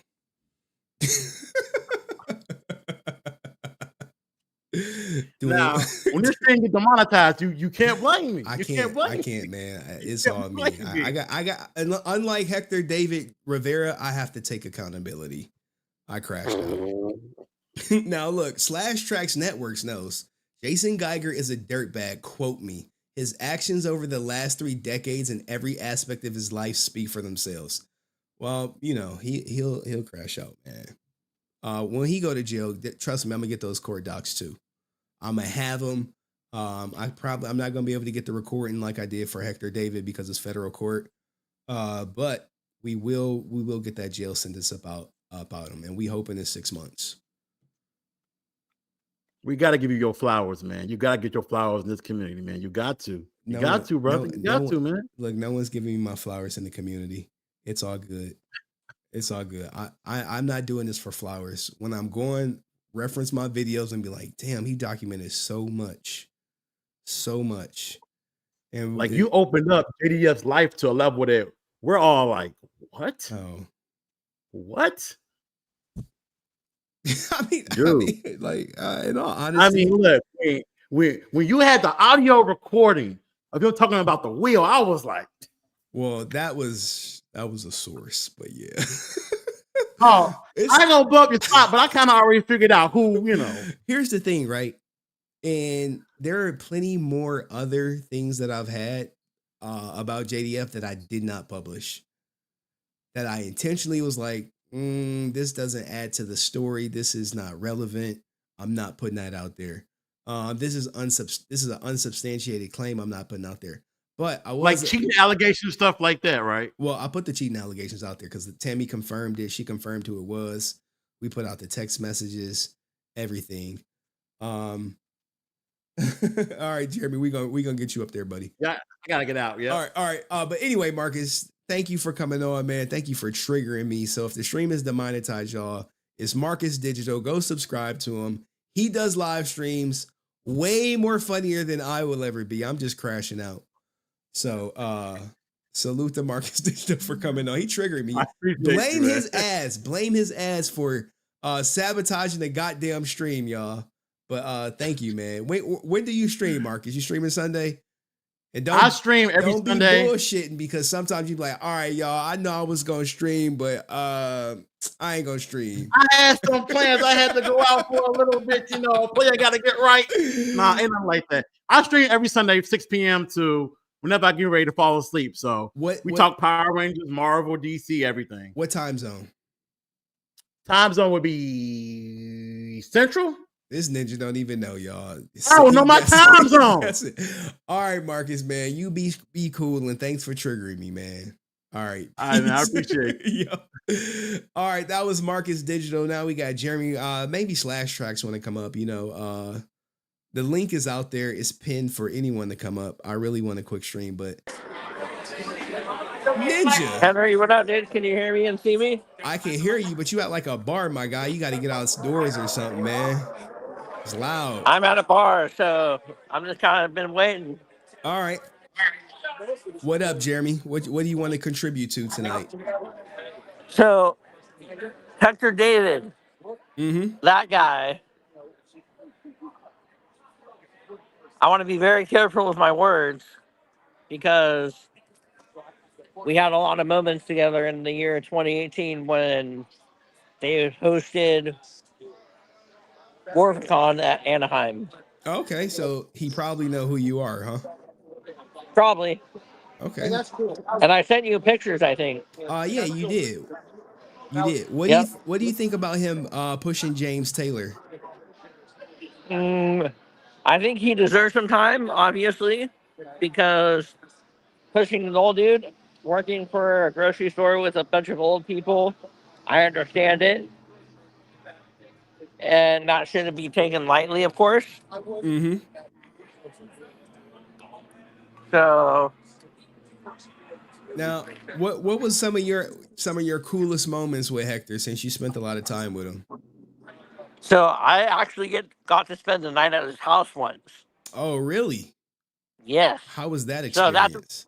A: Now, when this thing get demonetized, you can't blame me.
B: I can't, man. It's all me. I got. Unlike Hector David Rivera, I have to take accountability. I crashed out. Now look, Slash Tracks Networks knows Jason Geiger is a dirtbag. Quote me. His actions over the last 3 decades and every aspect of his life speak for themselves. Well, you know, he'll crash out, man. When he go to jail, trust me, I'm gonna get those court docs too. I'm gonna have them. I'm not gonna be able to get the recording like I did for Hector David because it's federal court. But we will get that jail sentence about him, and we hoping it's 6 months.
A: We got to give you your flowers, man. You got to get your flowers in this community, man. You got to. You got to, brother. You got to, man.
B: Look, no one's giving me my flowers in the community. It's all good. It's all good. I'm not doing this for flowers. When I'm going, reference my videos and be like, damn, he documented so much. And
A: like you opened up JDF's life to a level that we're all like, what?
B: Oh.
A: What?
B: I mean, in all honesty.
A: I mean, look, when you had the audio recording of him talking about the wheel, I was like,
B: well, that was a source, but yeah.
A: I ain't gonna blow up your spot, but I kind of already figured out who, you know.
B: Here's the thing, right? And there are plenty more other things that I've had about JDF that I did not publish. That I intentionally was like, This doesn't add to the story. This is not relevant. I'm not putting that out there. This is an unsubstantiated claim. I'm not putting out there. But I was
A: like cheating allegations, stuff like that, right?
B: Well, I put the cheating allegations out there because Tammy confirmed it. She confirmed who it was. We put out the text messages, everything. All right, Jeremy, we gonna get you up there, buddy.
A: Yeah, I gotta get out. Yeah.
B: All right. But anyway, Marcus, thank you for coming on, man. Thank you for triggering me. So if the stream is demonetized, y'all, it's MarcusDigital. Go subscribe to him. He does live streams way more funnier than I will ever be. I'm just crashing out. So salute to MarcusDigital for coming on. He triggered me. Blame his ass for sabotaging the goddamn stream, y'all. But thank you, man. Wait, when do you stream, Marcus? You streaming Sunday? And
A: I stream every Sunday.
B: Don't be bullshitting because sometimes you be like, all right, y'all, I know I was gonna stream, but I ain't gonna stream.
A: I had some plans. I had to go out for a little bit, play I gotta get right. Nah, ain't nothing like that. I stream every Sunday, 6 p.m. to whenever I get ready to fall asleep. So we talk Power Rangers, Marvel, DC, everything.
B: What time zone?
A: Time zone would be Central.
B: This ninja don't even know, y'all.
A: I don't know my time zone.
B: All right, Marcus, man. You be cool, and thanks for triggering me, man. All right.
A: I appreciate
B: it. All right, that was MarcusDigital. Now we got Jeremy. Maybe Slash Tracks want to come up. The link is out there. It's pinned for anyone to come up. I really want a quick stream, but Ninja.
C: Henry, what up, dude? Can you hear me and see me?
B: I can hear you, but you at like a bar, my guy. You got to get outdoors or something, man. It's loud.
C: I'm at a bar, so I'm just kind of been waiting.
B: All right. What up, Jeremy? What do you want to contribute to tonight?
C: So, Hector David, that guy. I want to be very careful with my words because we had a lot of moments together in the year 2018 when they hosted WorldCon at Anaheim.
B: Okay, so he probably know who you are, huh?
C: Probably.
B: Okay.
C: And I sent you pictures, I think.
B: Yeah, you did. You did. What do you think about him pushing James Taylor?
C: I think he deserves some time, obviously, because pushing an old dude, working for a grocery store with a bunch of old people, I understand it. And that shouldn't be taken lightly, of course. So
B: now, what was some of your coolest moments with Hector since you spent a lot of time with him?
C: So I actually got to spend the night at his house once.
B: Oh, really?
C: Yes.
B: How was that experience?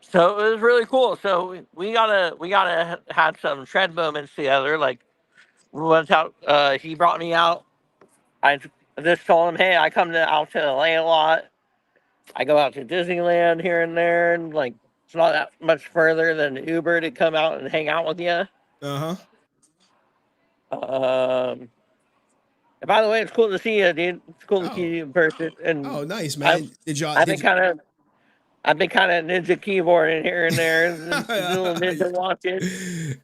C: So it was really cool. So we gotta have some tread moments together. Like we went out. He brought me out. I just told him, hey, I come out to LA a lot. I go out to Disneyland here and there, and like it's not that much further than Uber to come out and hang out with you. And by the way, it's cool to see you, dude. It's cool to see you in person. And
B: oh, nice, man.
C: I've been kind of ninja keyboarding here and there, little ninja watching.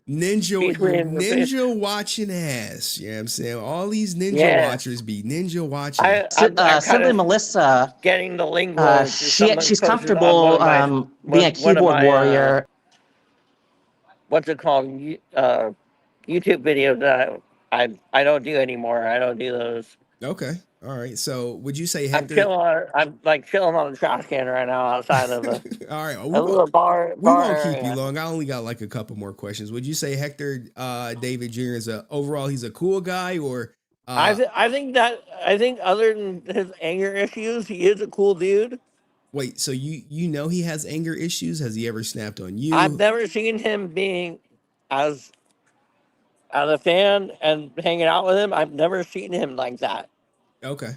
B: Ninja watching ass. You know what I'm saying? All these ninja watchers be ninja watching.
R: Simply Melissa,
C: getting the lingo.
R: She's comfortable being a keyboard warrior.
C: What's it called? YouTube videos that I don't do anymore. I don't do those.
B: Okay. All right. So would you say
C: Hector? I'm chilling on the trash can right now outside of a,
B: all right.
C: a little bar.
B: We won't keep you long. I only got like a couple more questions. Would you say Hector David Jr. is overall he's a cool guy or?
C: I think other than his anger issues, he is a cool dude.
B: Wait, so you know he has anger issues? Has he ever snapped on you?
C: I've never seen him being as a fan and hanging out with him. I've never seen him like that.
B: Okay.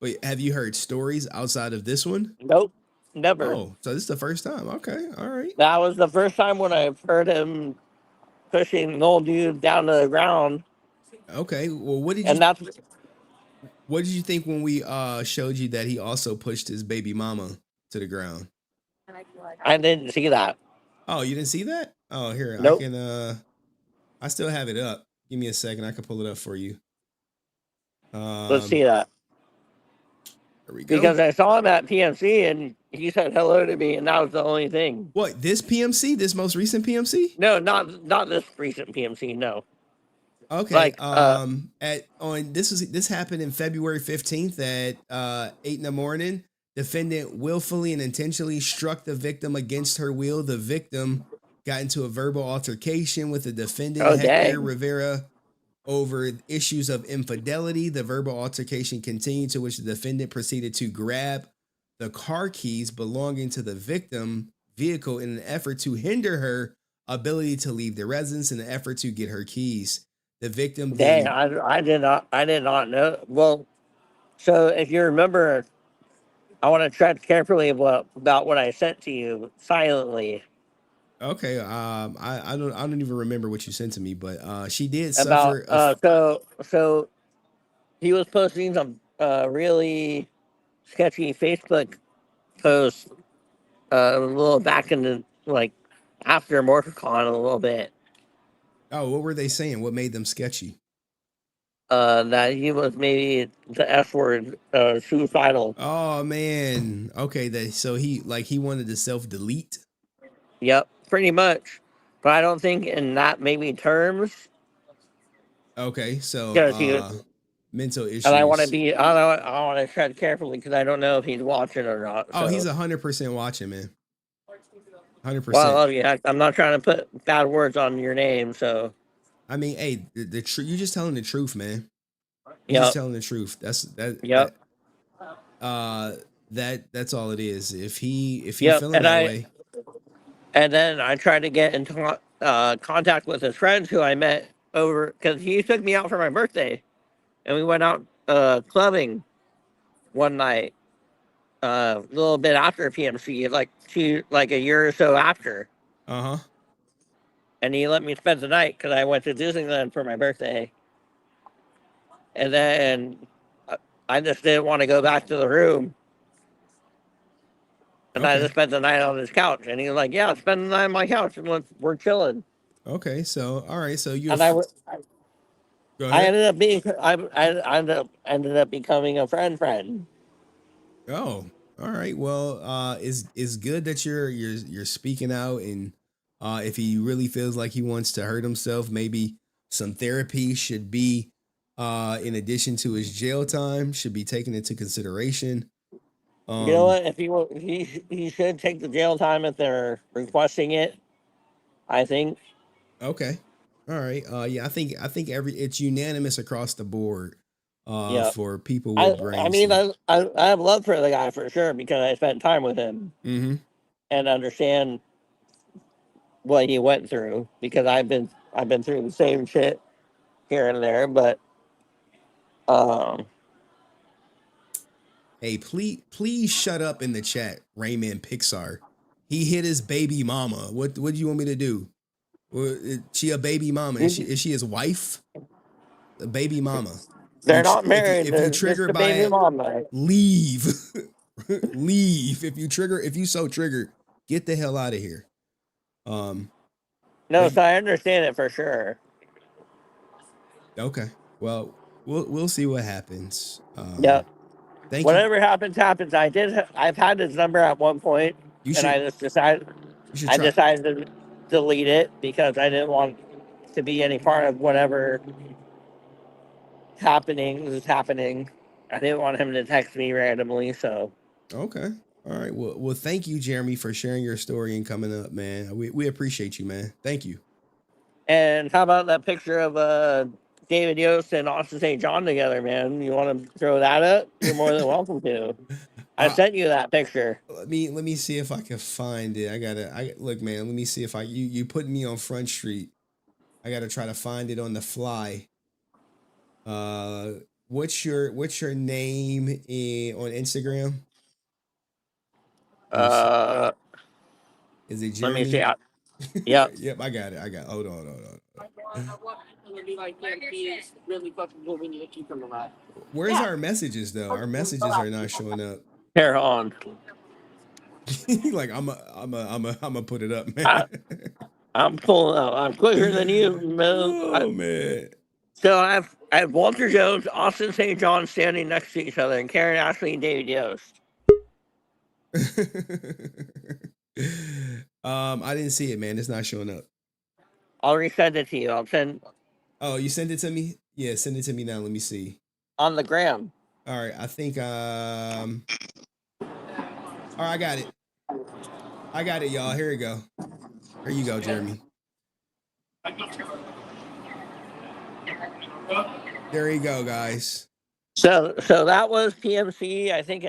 B: Wait, have you heard stories outside of this one?
C: Nope, never.
B: Oh, so this is the first time. Okay, all right.
C: That was the first time when I've heard him pushing an old dude down to the ground.
B: Okay, well, what did you think when we showed you that he also pushed his baby mama to the ground?
C: I didn't see that.
B: Oh, you didn't see that? Oh, here,
C: nope.
B: I can I still have it up. Give me a second. I can pull it up for you.
C: Let's see that.
B: There we go.
C: Because I saw him at PMC and he said hello to me, and that was the only thing.
B: What, this PMC? This most recent PMC?
C: No, not this recent PMC. No.
B: Okay. This happened in February 15th at 8 in the morning. Defendant willfully and intentionally struck the victim against her will. The victim got into a verbal altercation with the defendant, Hector Rivera, over issues of infidelity. The verbal altercation continued, to which the defendant proceeded to grab the car keys belonging to the victim vehicle in an effort to hinder her ability to leave the residence, in an effort to get her keys. The victim
C: Dang, I did not know. Well, so if you remember, I want to tread carefully about what I sent to you silently.
B: Okay. I don't even remember what you sent to me, but she did
C: About
B: suffer.
C: So he was posting some really sketchy Facebook posts a little back in the after MorphCon a little bit.
B: Oh, what were they saying? What made them sketchy?
C: That he was maybe the F word, suicidal.
B: Oh man. Okay, so he wanted to self-delete.
C: Yep, pretty much. But I don't think in that maybe terms.
B: Okay, so mental issues.
C: And I want to tread carefully because I don't know if he's watching or not.
B: Oh, he's 100% watching, man. 100%.
C: Well, I love you. I'm not trying to put bad words on your name, so.
B: I mean, hey, the you just telling the truth, man. You're just telling the truth. That's that.
C: Yep.
B: That's all it is. If he's feeling that way.
C: And then I tried to get into contact with his friends who I met over, because he took me out for my birthday, and we went out clubbing one night, a little bit after PMC, like a year or so after. And he let me spend the night because I went to Disneyland for my birthday. And then I just didn't want to go back to the room. And I just spent the night on his couch. And he was like, yeah, spend the night on my couch and we're chilling.
B: Okay, so all right, so you.
C: And I ended up being I ended up becoming a friend.
B: Oh, all right. Well, it's good that you're speaking out, and if he really feels like he wants to hurt himself, maybe some therapy should be, in addition to his jail time, should be taken into consideration.
C: You know what? If he should take the jail time if they're requesting it, I think.
B: Okay. All right. Yeah, I think it's unanimous across the board. For people with brains.
C: I mean, I have love for the guy for sure because I spent time with him and understand what he went through, because I've been through the same shit here and there, but
B: hey, please shut up in the chat, Raymond Pixar. He hit his baby mama. What do you want me to do? Is she a baby mama? Is she his wife? A baby mama.
C: They're not married.
B: If you trigger by it, leave. Leave. If you so triggered, get the hell out of here.
C: No, so I understand it for sure.
B: Okay. Well, we'll see what happens.
C: Yep.
B: Thank
C: Whatever happens. I've had his number at one point, and I just decided to delete it because I didn't want to be any part of whatever was happening. I didn't want him to text me randomly, so.
B: Okay. All right. Well, thank you, Jeremy, for sharing your story and coming up, man. We appreciate you, man. Thank you.
C: And how about that picture of David Yost and Austin St. John together, man? You want to throw that up? You're more than welcome to. I sent you that picture.
B: Let me see if I can find it. Look, man. Let me see if you put me on Front Street. I gotta try to find it on the fly. What's your name on Instagram? Is it Jeremy?
C: Let me see. Yep.
B: Yep, I got it. Hold on. Where's our messages though? Our messages are not showing up.
C: Here on.
B: Like I'm a put it up, man.
C: I'm pulling up. I'm quicker than you, man.
B: Oh man.
C: So I have Walter Jones, Austin St. John standing next to each other, and Karen Ashley and David Yost.
B: I didn't see it, man. It's not showing up.
C: I'll resend it to you. I'll send.
B: Oh, you sent it to me? Yeah, send it to me now. Let me see.
C: On the gram.
B: All right, I think all right, I got it. I got it, y'all. Here we go. Here you go, Jeremy. There you go, guys.
C: So that was PMC. I think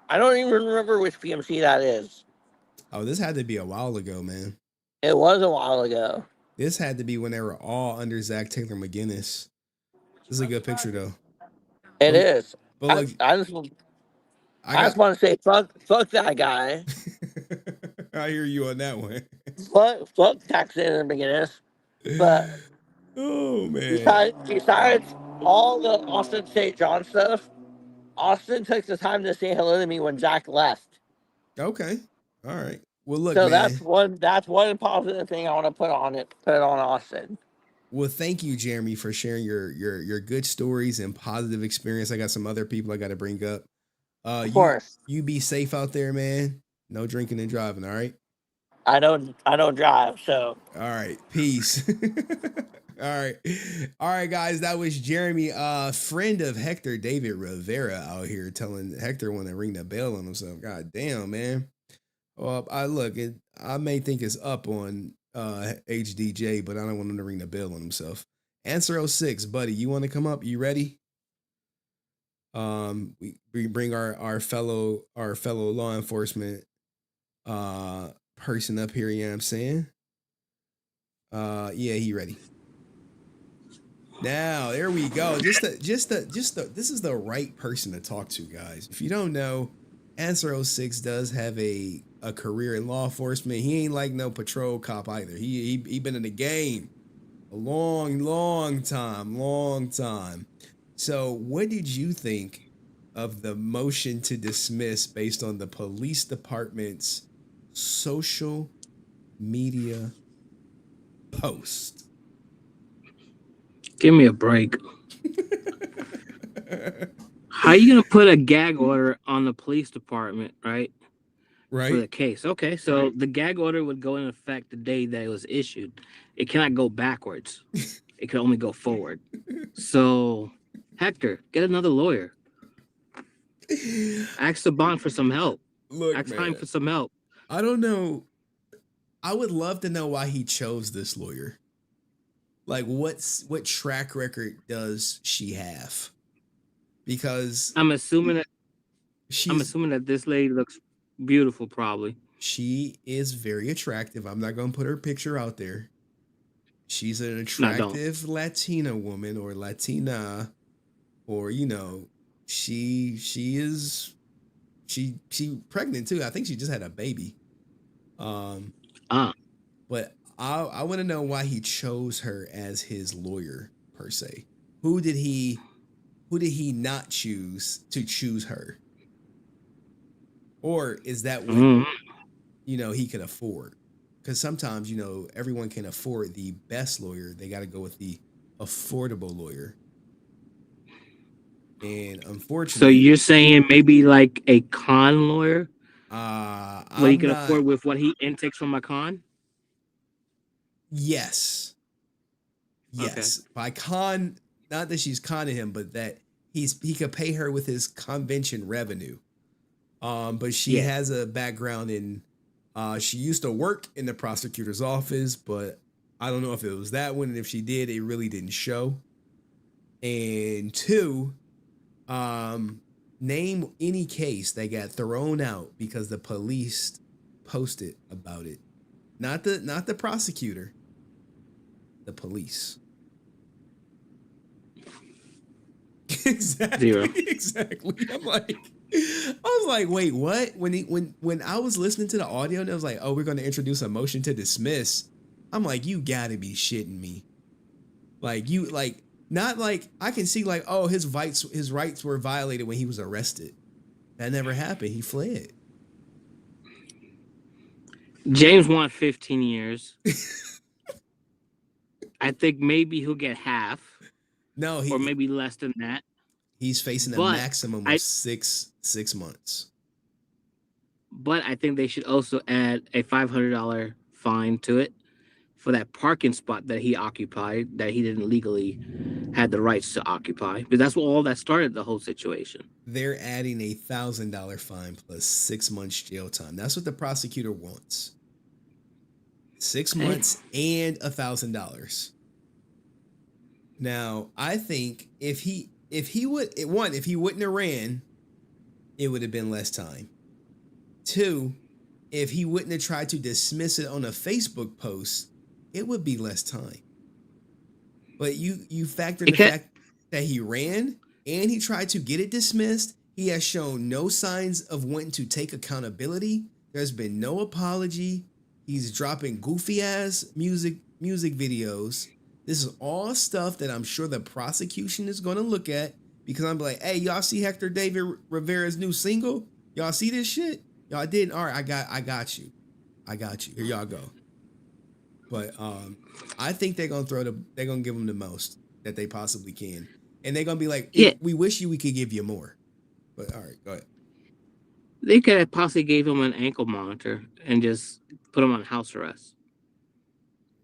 C: I don't even remember which PMC that is.
B: Oh, this had to be a while ago, man.
C: It was a while ago.
B: This had to be when they were all under Zach Taylor McGinnis. This is a good picture, though.
C: It is.
B: But look,
C: I just want to say fuck that guy.
B: I hear you on that one.
C: fuck Taylor McGinnis. But
B: oh man.
C: Besides all the Austin St. John stuff, Austin took the time to say hello to me when Jack left.
B: Okay. All right. Well, look,
C: so
B: man.
C: that's one positive thing I want to put it on Austin.
B: Well, thank you, Jeremy, for sharing your good stories and positive experience. I got some other people I got to bring up.
C: Of course.
B: You be safe out there, man. No drinking and driving. All right.
C: I don't drive, so.
B: All right. Peace. All right, guys. That was Jeremy, friend of Hector, David Rivera, out here telling Hector want to ring the bell on himself. God damn, man. Well, I may think it's up on HDJ, but I don't want him to ring the bell on himself. Answer 06, buddy. You want to come up? You ready? We bring our fellow law enforcement person up here. You know what I'm saying? Yeah, he ready. Now there we go. This is the right person to talk to, guys. If you don't know, Answer 06 does have a career in law enforcement. He ain't like no patrol cop either. He been in the game a long time. So what did you think of the motion to dismiss based on the police department's social media post?
F: Give me a break. How you gonna put a gag order on the police department, right?
B: Right.
F: For the case. Okay, so the gag order would go in effect the day that it was issued. It cannot go backwards. It can only go forward. So, Hector, get another lawyer. Ask the bond for some help. Ask time for some help.
B: I don't know. I would love to know why he chose this lawyer. Like, what track record does she have? Because
F: I'm assuming that this lady looks beautiful, probably.
B: She is very attractive. I'm not going to put her picture out there. She's an attractive Latina woman or Latina, or she pregnant too. I think she just had a baby. But I want to know why he chose her as his lawyer per se. Who did he not choose to choose her? Or is that what he could afford? Because sometimes everyone can afford the best lawyer. They got to go with the affordable lawyer. And unfortunately,
F: so you're saying maybe like a con lawyer? What he can afford with what he intakes from a con?
B: Yes. Okay. By con, not that she's conning him, but that he could pay her with his convention revenue. But she has a background in she used to work in the prosecutor's office, but I don't know if it was that one, and if she did, it really didn't show. And two, name any case that got thrown out because the police posted about it. Not the prosecutor. The police. Exactly.
F: Zero.
B: Exactly. I was like, wait, what? When I was listening to the audio and it was like, oh, we're going to introduce a motion to dismiss. I'm like, you gotta be shitting me. Not like I can see like, oh, his rights were violated when he was arrested. That never happened. He fled.
F: James wants 15 years. I think maybe he'll get half.
B: No,
F: or maybe less than that.
B: He's facing a
F: But
B: maximum of 6 months.
F: But I think they should also add a $500 fine to it for that parking spot that he occupied that he didn't legally had the rights to occupy. But that's what all that started the whole situation.
B: They're adding a $1,000 fine plus 6 months jail time. That's what the prosecutor wants. 6 months and $1,000. Now, I think if he wouldn't have ran, it would have been less time. 2, if he wouldn't have tried to dismiss it on a Facebook post, it would be less time. But you factor the fact that he ran and he tried to get it dismissed. He has shown no signs of wanting to take accountability. There's been no apology. He's dropping goofy ass music videos. This is all stuff that I'm sure the prosecution is going to look at, because I'm like, hey, y'all see Hector David Rivera's new single? Y'all see this shit? Y'all didn't? All right, I got you. Here y'all go. But I think they're gonna give him the most that they possibly can, and they're gonna be like, we wish we could give you more. But all right, go ahead.
F: They could have possibly gave him an ankle monitor and just put him on house arrest.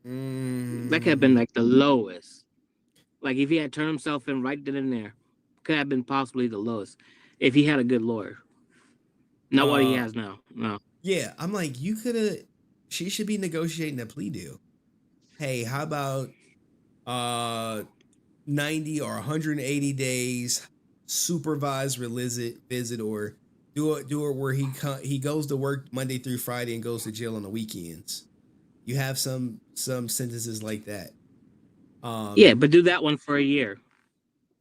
F: That could have been like the lowest. Like if he had turned himself in right then and there, could have been possibly the lowest if he had a good lawyer. Not what he has now. No.
B: Yeah, I'm like, you could have. She should be negotiating a plea deal. Hey, how about 90 or 180 days supervised visit, or do it where he goes to work Monday through Friday and goes to jail on the weekends. You have some sentences like that.
F: Yeah, but do that one for a year.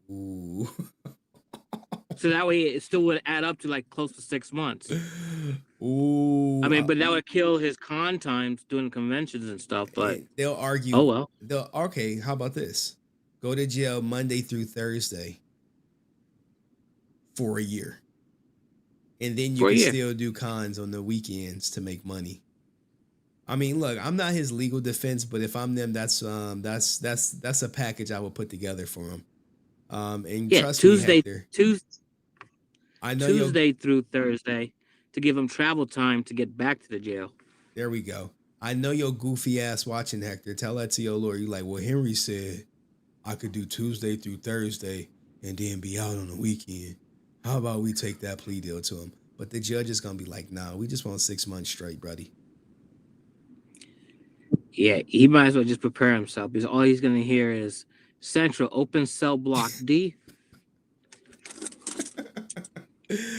B: Ooh.
F: So that way it still would add up to like close to 6 months.
B: Ooh.
F: I mean, but that would kill his con times doing conventions and stuff. But
B: they'll argue.
F: Oh well.
B: Okay, how about this? Go to jail Monday through Thursday for a year, and then you can still do cons on the weekends to make money. I mean, look, I'm not his legal defense, but if I'm them, that's a package I would put together for him. And trust me, Hector,
F: Tuesday through Thursday to give him travel time to get back to the jail.
B: There we go. I know your goofy ass watching, Hector. Tell that to your lawyer. You like, well, Henry said I could do Tuesday through Thursday and then be out on the weekend. How about we take that plea deal to him? But the judge is gonna be like, nah, we just want 6 months straight, buddy.
F: Yeah, he might as well just prepare himself, because all he's gonna hear is Central Open Cell Block D.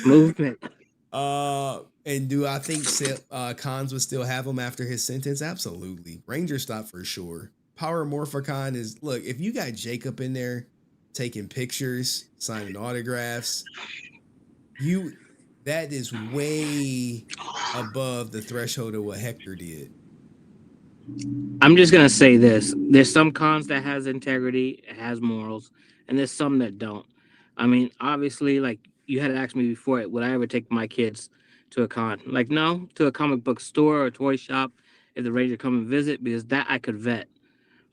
F: Movement.
B: And do I think Cons would still have him after his sentence? Absolutely. Ranger stop for sure. Power Morphicon is, look, if you got Jacob in there taking pictures, signing autographs, that is way above the threshold of what Hector did.
F: I'm just gonna say this: there's some cons that has integrity, it has morals, and there's some that don't. I mean, obviously, like you had asked me before, would I ever take my kids to a con? Like, no, to a comic book store or a toy shop if the Ranger come and visit, because that I could vet.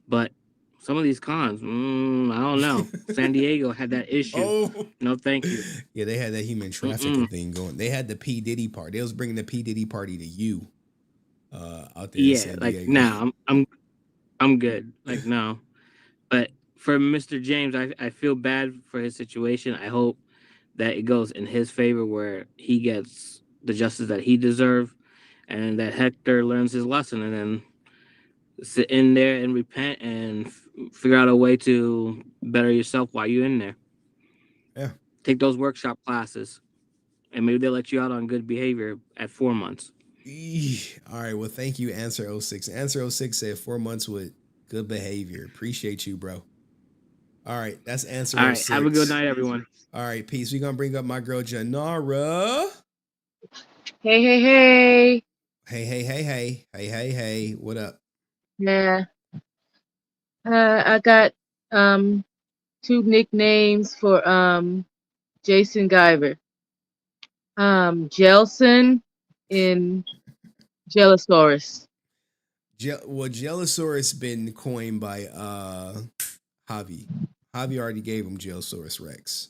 F: But some of these cons, I don't know. San Diego had that issue.
B: Oh.
F: No, thank you.
B: Yeah, they had that human trafficking thing going. They had the P. Diddy party. They was bringing the P. Diddy party to you. Out there in San Diego.
F: Like no, I'm good. Like no, but for Mr. James, I feel bad for his situation. I hope that it goes in his favor, where he gets the justice that he deserves, and that Hector learns his lesson, and then sit in there and repent and figure out a way to better yourself while you're in there.
B: Yeah,
F: take those workshop classes, and maybe they'll let you out on good behavior at 4 months.
B: All right, well, thank you, Answer 06. Answer 06 said 4 months with good behavior. Appreciate you, bro. All right, that's Answer 06.
F: All right, have a good night, everyone.
B: All right, peace. We're going to bring up my girl, Janara.
G: Hey, hey, hey.
B: Hey, hey, hey, hey. Hey, hey, hey. What up?
G: Yeah. I got 2 nicknames for Jason Guyver. Jelson in Jellosaurus.
B: Jellosaurus been coined by Javi. Javi already gave him Jellosaurus Rex.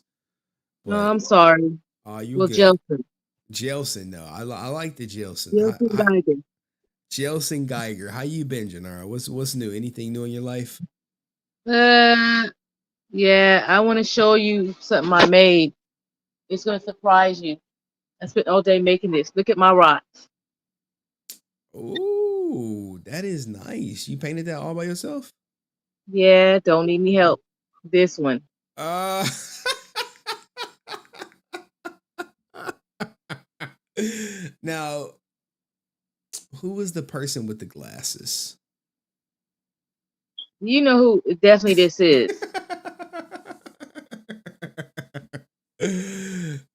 G: No, I'm sorry.
B: You
G: Well,
B: good.
G: Jelson.
B: Jelson, no. I like the Jelson.
G: Jelson Geiger.
B: Jelson Geiger. How you been, Janara? What's new? Anything new in your life?
G: Yeah, I want to show you something I made. It's gonna surprise you. I spent all day making this. Look at my rocks.
B: Ooh, that is nice. You painted that all by yourself?
G: Yeah, don't need any help. This one.
B: Now, who was the person with the glasses?
G: You know who definitely this is.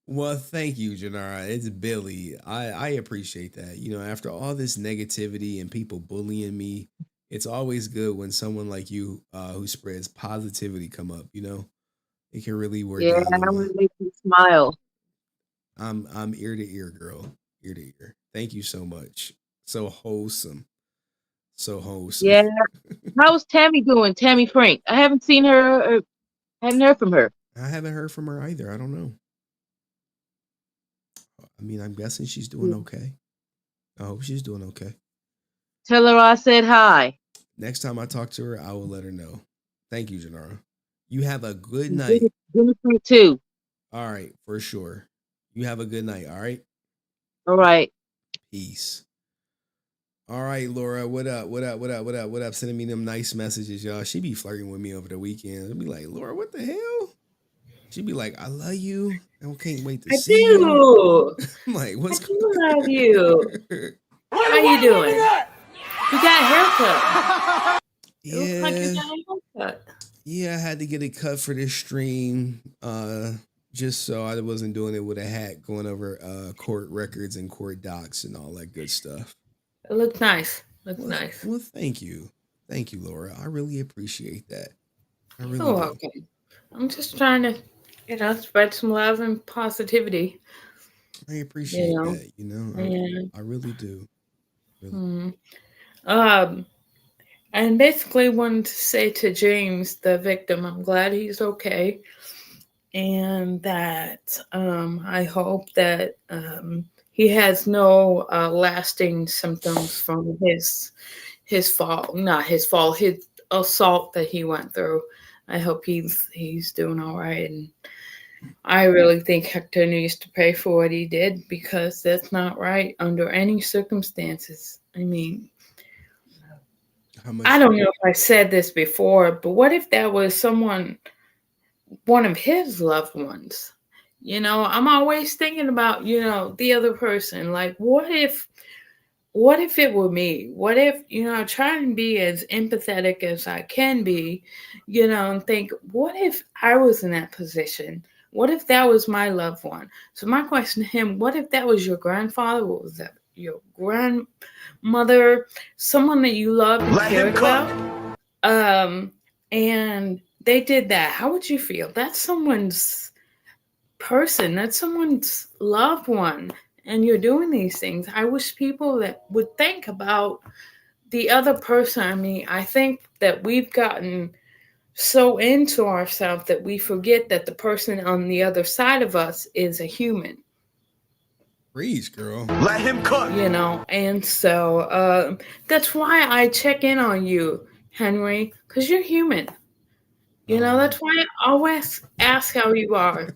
B: Well, thank you, Janara. It's Billy. I appreciate that. You know, after all this negativity and people bullying me, it's always good when someone like you who spreads positivity come up, you know. It can really work.
G: Yeah, I want to make you smile.
B: I'm ear to ear, girl. Ear to ear. Thank you so much. So wholesome. So wholesome.
G: Yeah. How's Tammy doing? Tammy Frank. I haven't seen her or hadn't heard from her.
B: I haven't heard from her either. I don't know. I mean, I'm guessing she's doing okay. I hope she's doing okay.
G: Tell her I said hi.
B: Next time I talk to her, I will let her know. Thank you, Janara. You have a good night.
G: Good night too.
B: All right, for sure. You have a good night. All right.
G: All right.
B: Peace. All right, Laura. What up? What up? What up? What up? What up? Sending me them nice messages, y'all. She be flirting with me over the weekend. I'll be like, Laura, what the hell? She'd be like, I love you. I can't wait to see you. I'm like, what's going on?
J: I love you. How you doing? You got a haircut.
B: Yeah.
J: It looks like you got a haircut.
B: Yeah, I had to get it cut for this stream. Just so I wasn't doing it with a hat, going over court records and court docs and all that good stuff.
J: It looks nice. Nice.
B: Well, thank you. Thank you, Laura. I really appreciate that. I really
J: You're
B: do.
J: welcome. I'm just trying to, spread some love and positivity.
B: I appreciate that. You know, I really do. Really.
J: And basically wanted to say to James, the victim, I'm glad he's okay. And that I hope that he has no lasting symptoms from his fault, not his fault, his assault that he went through. I hope he's doing all right. And I really think Hector needs to pay for what he did, because that's not right under any circumstances. I mean, I don't know if I said this before, but what if that was one of his loved ones? You know, I'm always thinking about, the other person. Like, what if it were me? What if, I try and be as empathetic as I can be, and think, what if I was in that position? What if that was my loved one? So my question to him, what if that was your grandfather? What was that? Your grandmother, someone that you loved and cared about? And they did that. How would you feel? That's someone's person. That's someone's loved one. And you're doing these things. I wish people that would think about the other person. I mean, I think that we've gotten so into ourselves that we forget that the person on the other side of us is a human.
B: Preach, girl.
J: Let him cook. And so that's why I check in on you, Henry, because you're human. That's why I always ask how you are.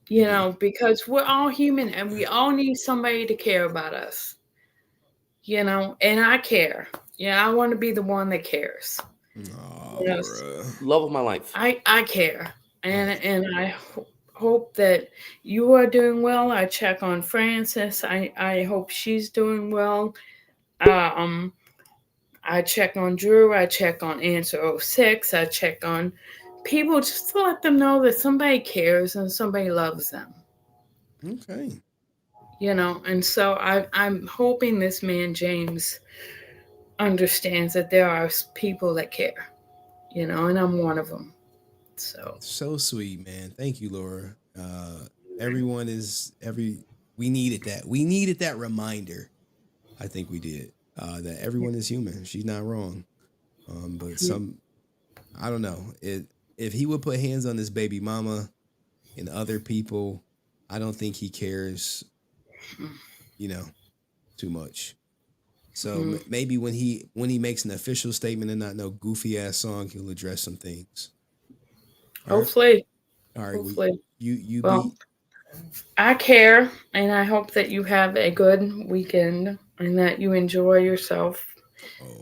J: Because we're all human and we all need somebody to care about us. And I care. I want to be the one that cares.
E: Love of my life.
J: I care. And I hope that you are doing well. I check on Frances. I hope she's doing well. I check on Drew. I check on Answer 06. I check on people just to let them know that somebody cares and somebody loves them.
B: Okay.
J: And so I'm hoping this man, James, understands that there are people that care, and I'm one of them.
B: So sweet, man. Thank you, Laura. We needed that. We needed that reminder. I think we did. That everyone is human. She's not wrong. But I don't know. If he would put hands on his baby mama and other people, I don't think he cares, too much. So maybe when he makes an official statement and not no goofy ass song, he'll address some things.
J: Hopefully.
B: All right.
J: Hopefully.
B: You
J: well, I care, and I hope that you have a good weekend and that you enjoy yourself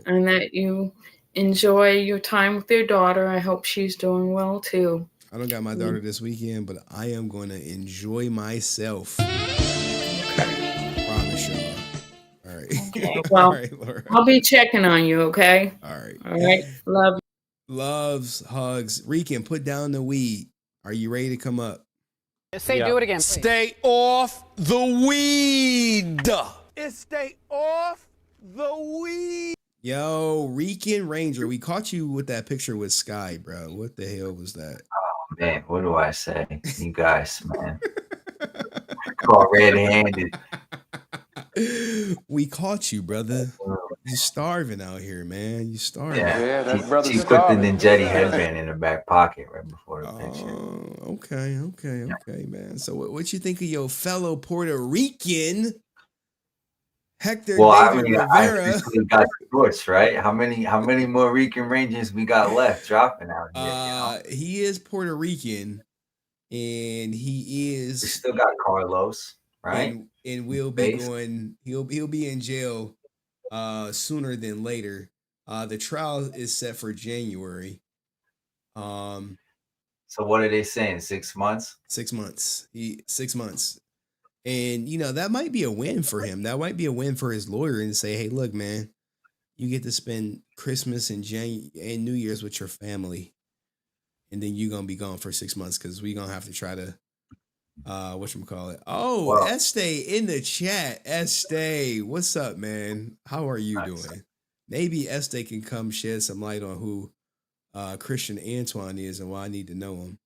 J: and that you enjoy your time with your daughter. I hope she's doing well too.
B: I don't got my daughter this weekend, but I am going to enjoy myself. Promise y'all. All right.
J: Okay, well,
B: all right, Laura.
J: I'll be checking on you, okay?
B: All right.
J: All right. Love you.
B: Loves, hugs. Rican, put down the weed. Are you ready to come up?
O: Do it again, please.
B: Stay off the weed.
O: Stay off the weed.
B: Yo, Rican Ranger, we caught you with that picture with Sky, bro. What the hell was that?
U: Oh, man, what do I say? You guys, man. Caught red-handed.
B: We caught you, brother. You're starving out here, man. You're starving.
U: Yeah, that brother's she put the Ninjetti headband in her back pocket right before the picture.
B: Okay, man. So what you think of your fellow Puerto Rican, Hector David Rivera?
U: We got sports, right? How many more Rican Rangers we got left dropping out here?
B: He is Puerto Rican, and he is.
U: We still got Carlos, right?
B: And we'll be going. He'll be in jail sooner than later. The trial is set for January.
U: So what are they saying? 6 months?
B: 6 months. 6 months. And that might be a win for him. That might be a win for his lawyer and say, hey, look, man, you get to spend Christmas and New Year's with your family. And then you're gonna be gone for 6 months because we're gonna have to try to whatchamacallit. Oh, wow. Estee in the chat. Estee, what's up, man? How are you doing? Maybe Estee can come shed some light on who Christian Antoine is and why I need to know him.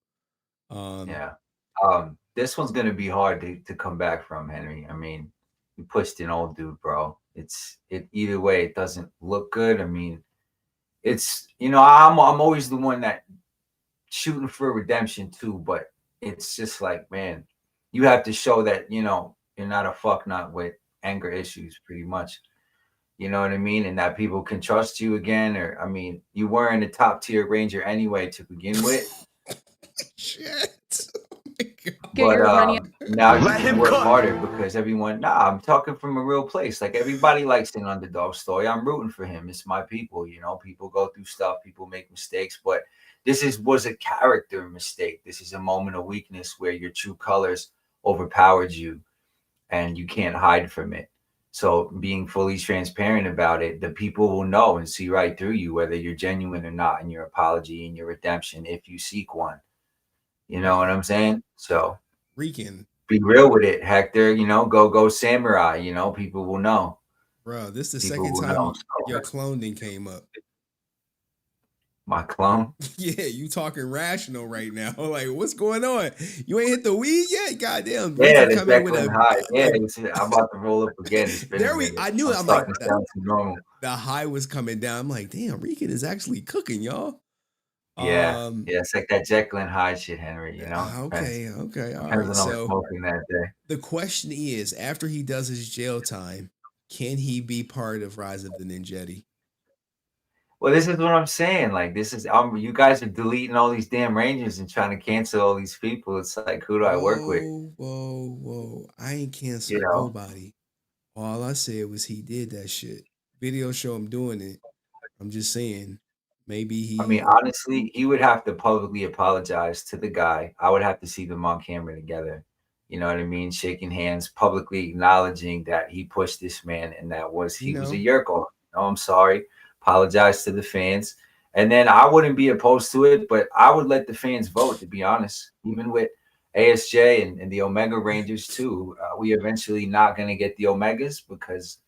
U: This one's gonna be hard to come back from, Henry. I mean, you pushed an old dude, bro. Either way, it doesn't look good. I mean, I'm always the one that shooting for redemption too, but it's just like, man, you have to show that, you're not a fucknut with anger issues pretty much. You know what I mean? And that people can trust you again. Or, I mean, you weren't a top tier Ranger anyway to begin with.
B: Shit.
U: But now you can work harder because I'm talking from a real place. Like everybody likes an underdog story. I'm rooting for him. It's my people, people go through stuff, people make mistakes, but this was a character mistake. This is a moment of weakness where your true colors overpowered you and you can't hide from it. So being fully transparent about it, the people will know and see right through you, whether you're genuine or not in your apology and your redemption, if you seek one. You know what I'm saying? So
B: Rican,
U: be real with it, Hector. Go samurai. People will know.
B: Bro, this is the second time your cloning came up.
U: My clone?
B: Yeah, you talking rational right now. Like, what's going on? You ain't hit the weed yet? Goddamn.
U: Yeah, the Declan high. Yeah, I'm about to roll up again.
B: I knew it. I'm like, the high was coming down. I'm like, damn, Rican is actually cooking, y'all.
U: Yeah, it's like that Jekyll and Hyde shit, Henry.
B: Okay, all right. So
U: smoking that day.
B: The question is, after he does his jail time, can he be part of Rise of the Ninjetti?
U: Well, this is what I'm saying. Like, this is you guys are deleting all these damn Rangers and trying to cancel all these people. It's like, who do I work with?
B: Whoa! I ain't canceling nobody. All I said was he did that shit. Video show him doing it. I'm just saying. Maybe
U: I mean, honestly, he would have to publicly apologize to the guy. I would have to see them on camera together. You know what I mean? Shaking hands, publicly acknowledging that he pushed this man and that he was a yerko. No, I'm sorry. Apologize to the fans. And then I wouldn't be opposed to it, but I would let the fans vote, to be honest. Even with ASJ and the Omega Rangers too. We eventually not going to get the Omegas because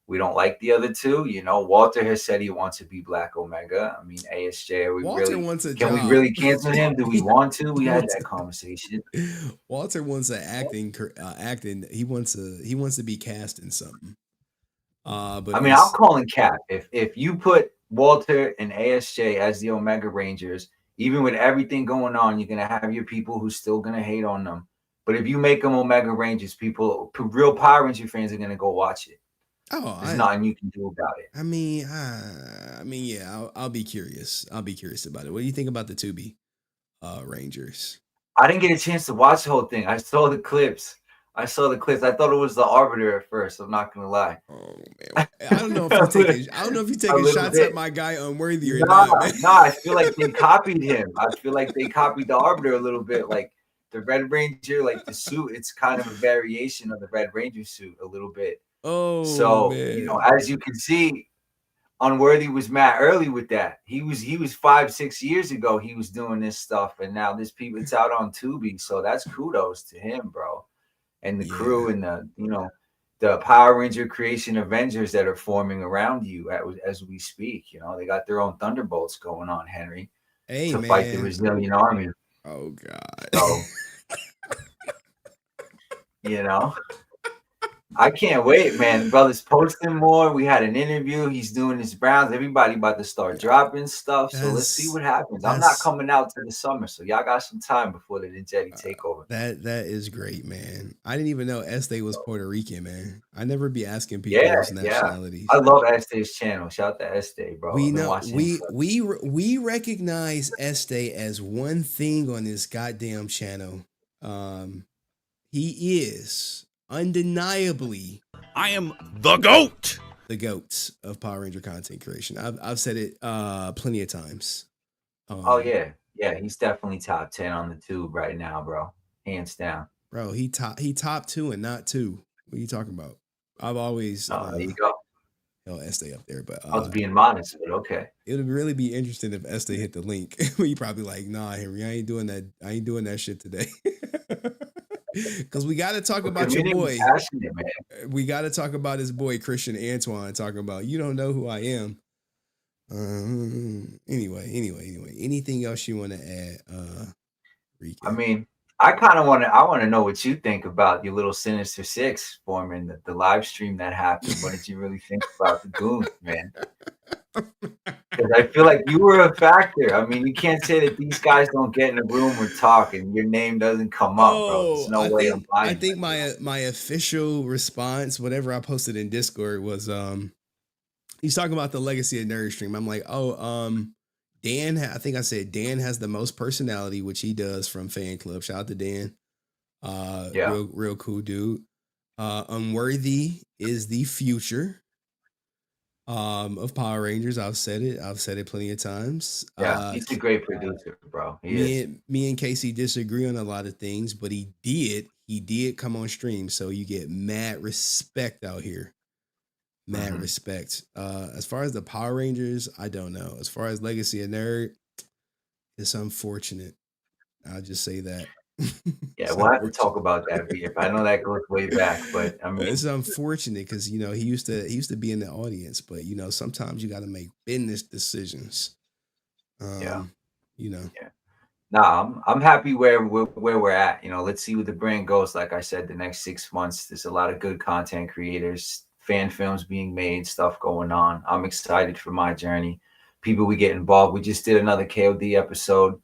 U: we don't like the other two. Walter has said he wants to be Black Omega. I mean, ASJ, we really cancel him? Do we want to? We had that conversation.
B: Walter wants an acting. He wants to be cast in something. But
U: I mean, I'm calling cap. If you put Walter and ASJ as the Omega Rangers, even with everything going on, you're gonna have your people who's still gonna hate on them. But if you make them Omega Rangers, real Power Ranger fans are gonna go watch it. There's nothing you can do about it.
B: I mean, yeah, I'll be curious. I'll be curious about it. What do you think about the Tubi Rangers?
U: I didn't get a chance to watch the whole thing. I saw the clips. I thought it was the Arbiter at first. I'm not gonna lie.
B: Oh man, I don't know if you're taking shots at my guy Unworthy or not. Man.
U: Nah, I feel like they copied him. I feel like they copied the Arbiter a little bit. Like the Red Ranger, like the suit, it's kind of a variation of the Red Ranger suit a little bit.
B: Oh,
U: so
B: man.
U: as you can see, Unworthy was mad early with that. He was 5-6 years ago. He was doing this stuff, and now it's out on Tubi. So that's kudos to him, bro. And the crew and the Power Ranger Creation Avengers that are forming around you as we speak. They got their own Thunderbolts going on, Henry, to fight the Resilient Army.
B: Oh God!
U: So, I can't wait, man. The brother's posting more. We had an interview. He's doing his rounds. Everybody about to start dropping stuff. So let's see what happens. I'm not coming out to the summer, so y'all got some time before the Ninjetti takeover.
B: That is great, man. I didn't even know Este was Puerto Rican, man. I never be asking people those nationalities.
U: I love Este's channel. Shout out to Este, bro.
B: We know we recognize Este as one thing on this goddamn channel. He is undeniably,
T: I am the GOAT.
B: The GOAT of Power Ranger content creation. I've said it plenty of times.
U: Oh yeah, he's definitely top 10 on the tube right now, bro. Hands down,
B: bro. He top 2 and not 2. What are you talking about? I've always
U: there you go.
B: Held Este up there, but
U: I was being modest, but okay.
B: It would really be interesting if Este hit the link. You probably like, nah, Henry, I ain't doing that shit today. Because we got to talk about your boy. We got to talk about his boy Christian Antoine. Talking about you don't know who I am. Anyway. Anything else you want to add? Rico?
U: I mean, I want to know what you think about your little Sinister Six forming the live stream that happened. What did you really think about the goons, man? Because I feel like you were a factor. I mean, you can't say that these guys don't get in a room or talk and your name doesn't come up, bro. There's no way I'm buying.
B: I think my official response, whatever I posted in Discord, was he's talking about the Legacy of Nerd stream. I'm like, Dan. I think I said Dan has the most personality, which he does from Fan Club. Shout out to Dan. Real cool dude. Unworthy is the future of Power Rangers. I've said it plenty of times.
U: He's a great producer, bro.
B: Me and Casey disagree on a lot of things, but he did come on stream, so you get mad respect out here. Mad respect. As far as the Power Rangers, I don't know. As far as Legacy of Nerd, it's unfortunate. I'll just say that.
U: We'll have to talk about that. I know that goes way back, but I mean,
B: it's unfortunate because he used to be in the audience, but sometimes you got to make business decisions.
U: Nah, I'm happy where we're at. Let's see where the brand goes. Like I said, the next 6 months, there's a lot of good content creators, fan films being made, stuff going on. I'm excited for my journey. People we get involved. We just did another KOD episode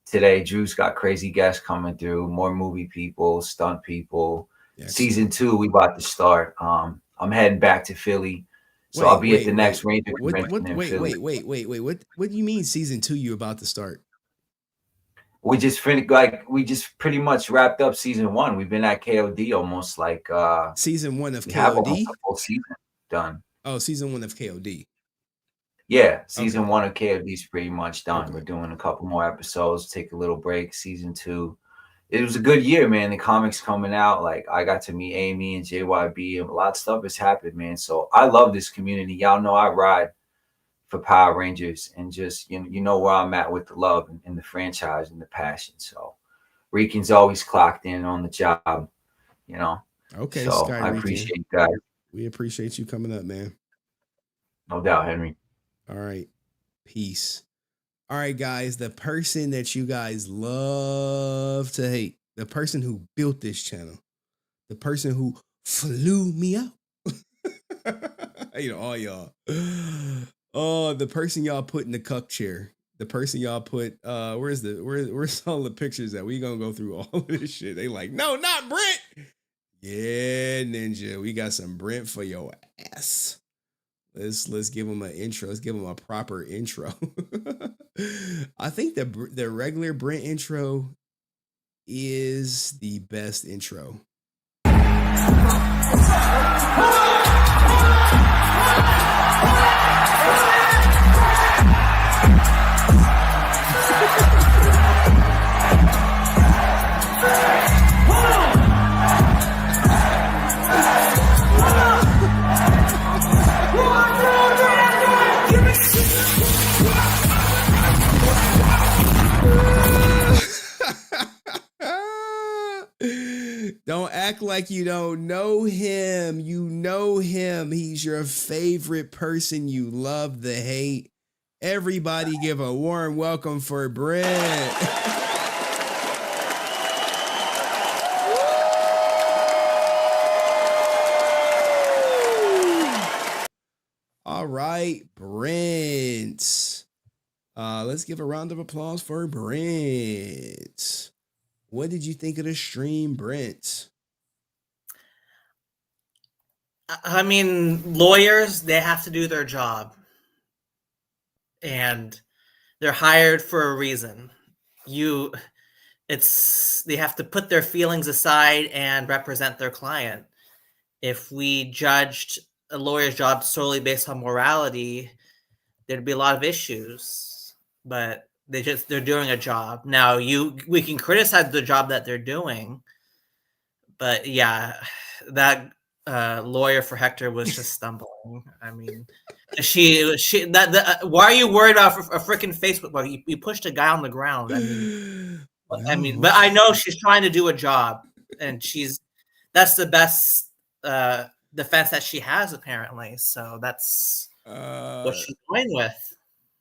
U: today. Drew's got crazy guests coming through, more movie people, stunt people. Season 2, we about to start. I'm heading back to Philly. So I'll be at the next Ranger convention in Philly.
B: Wait. What do you mean season 2 you about to start?
U: We just pretty much wrapped up season 1. We've been at KOD almost like
B: season 1 of KOD.
U: Full season done.
B: Oh, season 1 of KOD.
U: Yeah, season 1 of KOD is pretty much done. Okay. We're doing a couple more episodes, take a little break. Season 2. It was a good year, man. The comics coming out. Like I got to meet Amy and JYB, and a lot of stuff has happened, man. So I love this community. Y'all know I ride for Power Rangers, and just you know where I'm at with the love and the franchise and the passion. So Rican's always clocked in on the job,
B: Okay,
U: so
B: Sky
U: I
B: Rican.
U: appreciate that.
B: We appreciate you coming up, man.
U: No doubt, Henry.
B: All right, peace. All right, guys, the person that you guys love to hate, the person who built this channel, the person who flew me out. You know, all y'all. Oh, the person y'all put in the cup chair. The person y'all put, where's all the pictures that we gonna go through all of this shit? They like, no, not Brent. Yeah, Ninja, we got some Brent for your ass. Let's give him an intro. Let's give him a proper intro. I think the regular Brent intro is the best intro. Don't act like you don't know him. You know him. He's your favorite person. You love the hate. Everybody give a warm welcome for Brent. All right, Brent. Let's give a round of applause for Brent. What did you think of the stream, Brent?
I: I mean, lawyers, they have to do their job. And they're hired for a reason. They have to put their feelings aside and represent their client. If we judged a lawyer's job solely based on morality, there'd be a lot of issues. But they're doing a job. Now we can criticize the job that they're doing, but yeah, that lawyer for Hector was just stumbling. I mean, why are you worried about a freaking Facebook bug? You pushed a guy on the ground. I mean, but I know she's trying to do a job, and that's the best defense that she has apparently. So that's what she's going with.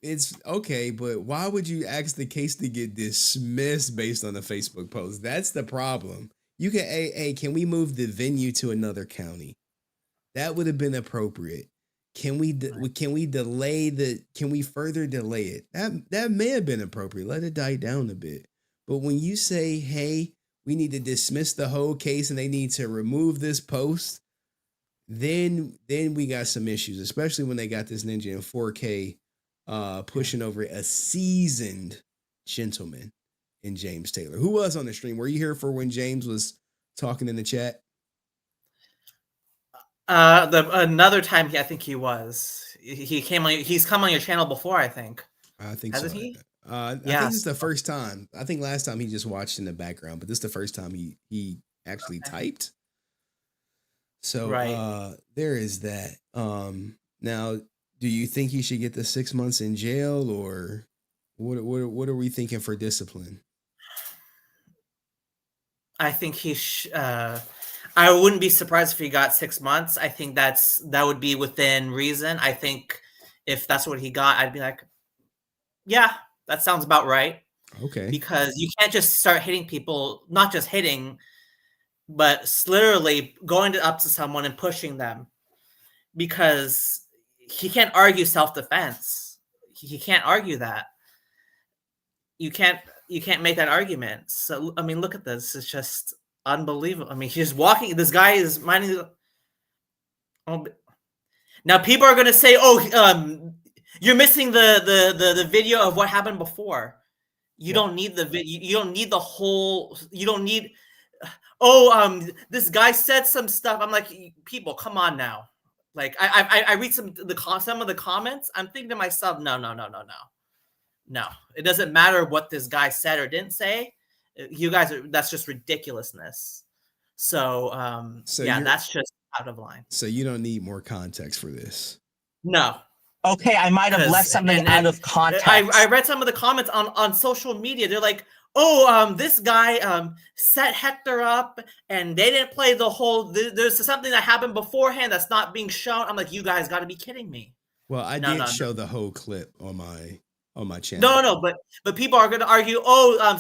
B: It's okay, but why would you ask the case to get dismissed based on a Facebook post? That's the problem. You can, hey, can we move the venue to another county? That would have been appropriate. Can we further delay it? That may have been appropriate. Let it die down a bit. But when you say, hey, we need to dismiss the whole case and they need to remove this post, then we got some issues, especially when they got this ninja in 4K pushing over a seasoned gentleman in James Taylor. Who was on the stream? Were you here for when James was talking in the chat?
I: Another time, I think he was. He's come on your channel before, I think.
B: I think
I: Hasn't
B: so.
I: he?
B: I think this is the first time. I think last time he just watched in the background, but this is the first time he actually typed. So
I: right.
B: There is that. Now, do you think he should get the 6 months in jail, or what are we thinking for discipline?
I: I think I wouldn't be surprised if he got 6 months. I think that would be within reason. I think if that's what he got, I'd be like, yeah, that sounds about right.
B: Okay.
I: Because you can't just start hitting people, not just hitting, but literally going up to someone and pushing them, because he can't argue self-defense. He can't argue that. You can't make that argument. So, I mean, look at this. It's just unbelievable. I mean, he's walking. This guy is minding. Now people are going to say, oh, you're missing the video of what happened before. You don't need the video. You don't need the whole. You don't need. This guy said some stuff. I'm like, people, come on now. Like I read some of the comments. I'm thinking to myself, no. It doesn't matter what this guy said or didn't say. You guys that's just ridiculousness. So yeah, that's just out of line.
B: So you don't need more context for this.
I: No.
R: Okay, I might have left something out of context.
I: I read some of the comments on social media. They're like, oh, this guy set Hector up and they didn't play the whole, there's something that happened beforehand that's not being shown. I'm like, you guys got to be kidding me.
B: Well, I did show the whole clip on my channel.
I: No, but people are going to argue,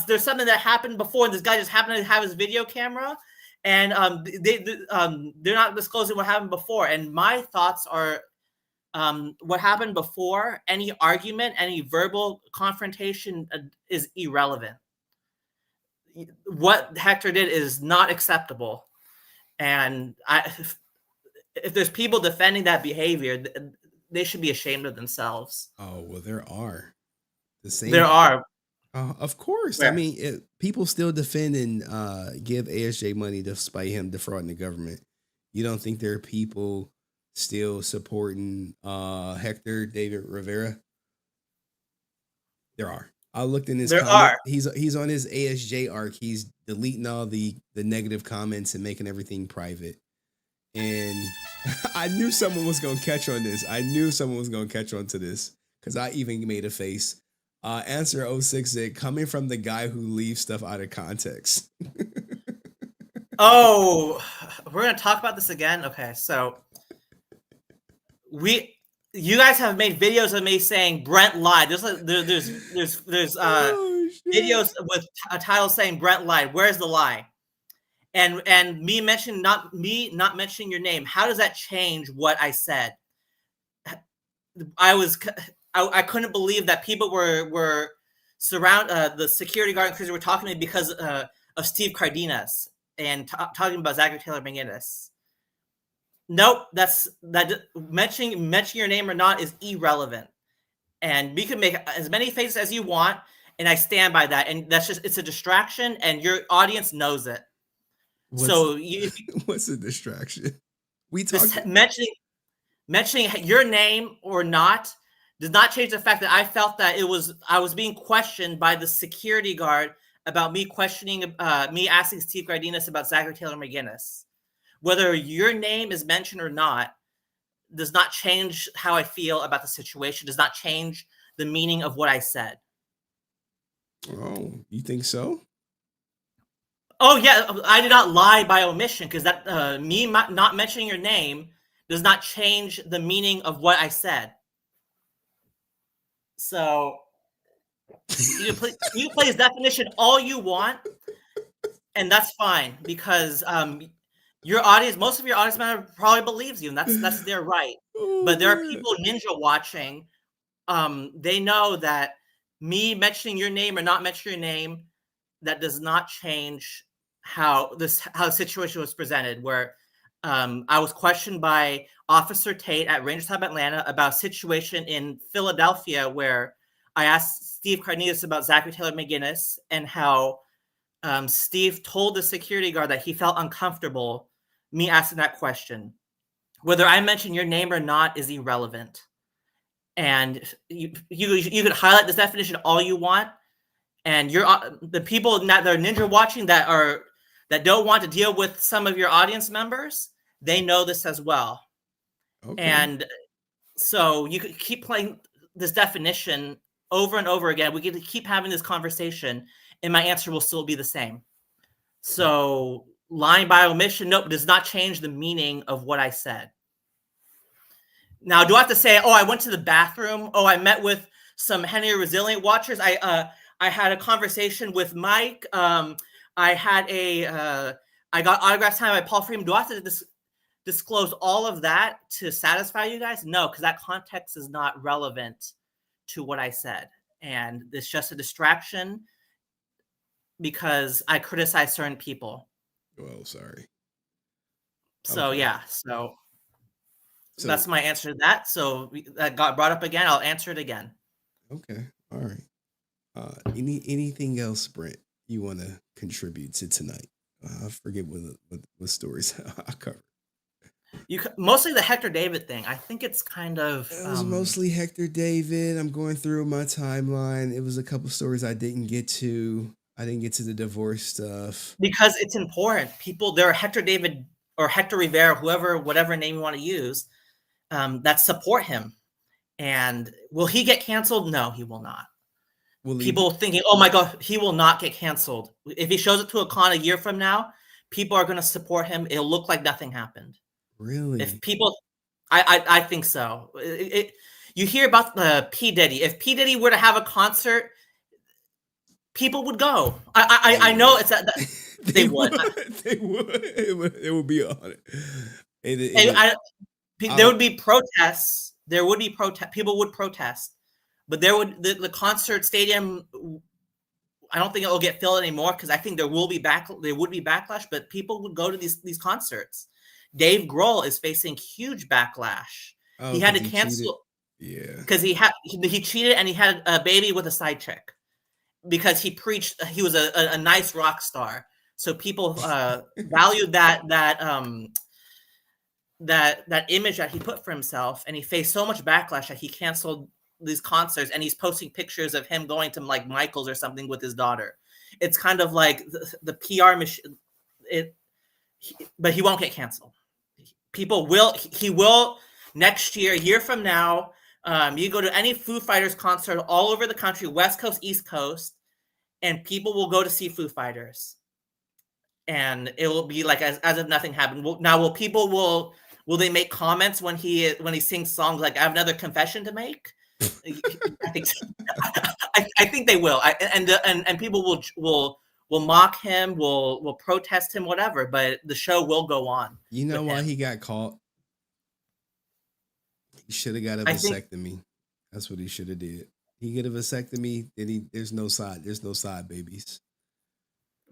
I: there's something that happened before and this guy just happened to have his video camera and they're not disclosing what happened before. And my thoughts are, what happened before, any argument, any verbal confrontation is irrelevant. What Hector did is not acceptable. And if there's people defending that behavior, they should be ashamed of themselves.
B: Oh, well, there are. The same.
I: There are.
B: Of course.
I: Where?
B: I mean, people still defend and give ASJ money despite him defrauding the government. You don't think there are people still supporting Hector David Rivera? There are. I looked in his comment. He's on his ASJ arc. He's deleting all the negative comments and making everything private. And I knew someone was going to catch on this. I knew someone was going to catch on to this because I even made a face. Answer 06 said, coming from the guy who leaves stuff out of context.
I: Oh, we're going to talk about this again? Okay, so you guys have made videos of me saying Brent lied. There's videos with a title saying Brent lied. Where's the lie? And me not mentioning your name. How does that change what I said? I couldn't believe that people were the security guard and cruiser were talking to me because of Steve Cardenas and talking about Zachary Taylor McGinnis. Nope, mentioning your name or not is irrelevant. And we can make as many faces as you want, and I stand by that. And it's a distraction, and your audience knows it.
B: What's a distraction?
I: Mentioning your name or not does not change the fact that I felt that I was being questioned by the security guard about me asking Steve Cardenas about Zachary Taylor McGinnis. Whether your name is mentioned or not does not change how I feel about the situation, does not change the meaning of what I said.
B: Oh, you think so?
I: Oh, yeah. I did not lie by omission because that me not mentioning your name does not change the meaning of what I said. So you can play his definition all you want, and that's fine because your audience, most of your audience member probably believes you, and that's their right. But there are people ninja watching. They know that me mentioning your name or not mentioning your name, that does not change how the situation was presented. Where I was questioned by Officer Tate at Rangers Hub Atlanta about a situation in Philadelphia where I asked Steve Cardenas about Zachary Taylor McGinnis and how Steve told the security guard that he felt uncomfortable me asking that question. Whether I mention your name or not is irrelevant. And you could highlight this definition all you want. And the people that are ninja watching that don't want to deal with some of your audience members, they know this as well. Okay. And so you could keep playing this definition over and over again. We get to keep having this conversation, and my answer will still be the same. So lying by omission, nope, does not change the meaning of what I said. Now, do I have to say, I went to the bathroom? Oh, I met with some HenryResilient watchers. I had a conversation with Mike. I got autograph signed by Paul Freeman. Do I have to disclose all of that to satisfy you guys? No, because that context is not relevant to what I said. And it's just a distraction because I criticize certain people.
B: Well, sorry.
I: So, okay. Yeah. So that's my answer to that. So that got brought up again. I'll answer it again.
B: Okay. All right. Anything else, Brent, you want to contribute to tonight? I forget what stories I covered.
I: Mostly the Hector David thing. I think it's kind of
B: it was mostly Hector David. I'm going through my timeline. It was a couple stories I didn't get to. I didn't get to the divorce stuff
I: because it's important. People, there are Hector David or Hector Rivera, whatever name you want to use, that support him. And will he get canceled? No, he will not. People thinking, oh my God, he will not get canceled. If he shows up to a con a year from now, people are going to support him. It'll look like nothing happened.
B: Really?
I: If people, I think so. You hear about P. Diddy. If P. Diddy were to have a concert, people would go. I know it's that they would.
B: They would. It would be on it.
I: There would be protests there would be protest. People would protest, but the concert stadium. I don't think it will get filled anymore because I think there would be backlash, but people would go to these concerts. Dave Grohl is facing huge backlash. He had to cancel.
B: Yeah,
I: because he cheated and he had a baby with a side chick because he preached he was a nice rock star. So people valued that image that he put for himself, and he faced so much backlash that he canceled these concerts, and he's posting pictures of him going to like Michael's or something with his daughter. It's kind of like the PR machine. But he won't get canceled. He will next year, a year from now. You go to any Foo Fighters concert all over the country, West Coast, East Coast, and people will go to see Foo Fighters, and it will be like as if nothing happened. Now, will they make comments when he sings songs like "I have another confession to make"? I think so. I think they will. And people will mock him, will protest him, whatever. But the show will go on.
B: You know why he got caught? He should have got a vasectomy. That's what he should have did. He get a vasectomy, then there's no side babies.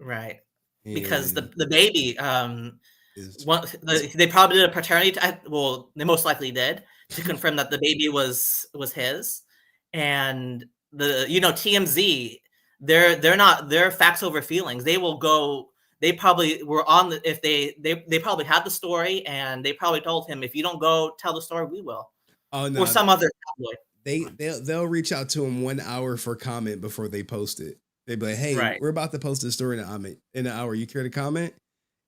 I: Right. And because the baby, they probably did a paternity well, they most likely did to confirm that the baby was his. And TMZ, they're facts over feelings. They will go. They probably were on they probably had the story, and they probably told him, if you don't go tell the story, we will.
B: Oh no!
I: Or some other tabloid.
B: They'll reach out to him 1 hour for comment before they post it. They'd be like, "Hey, we're about to post this story in an hour. You care to comment?"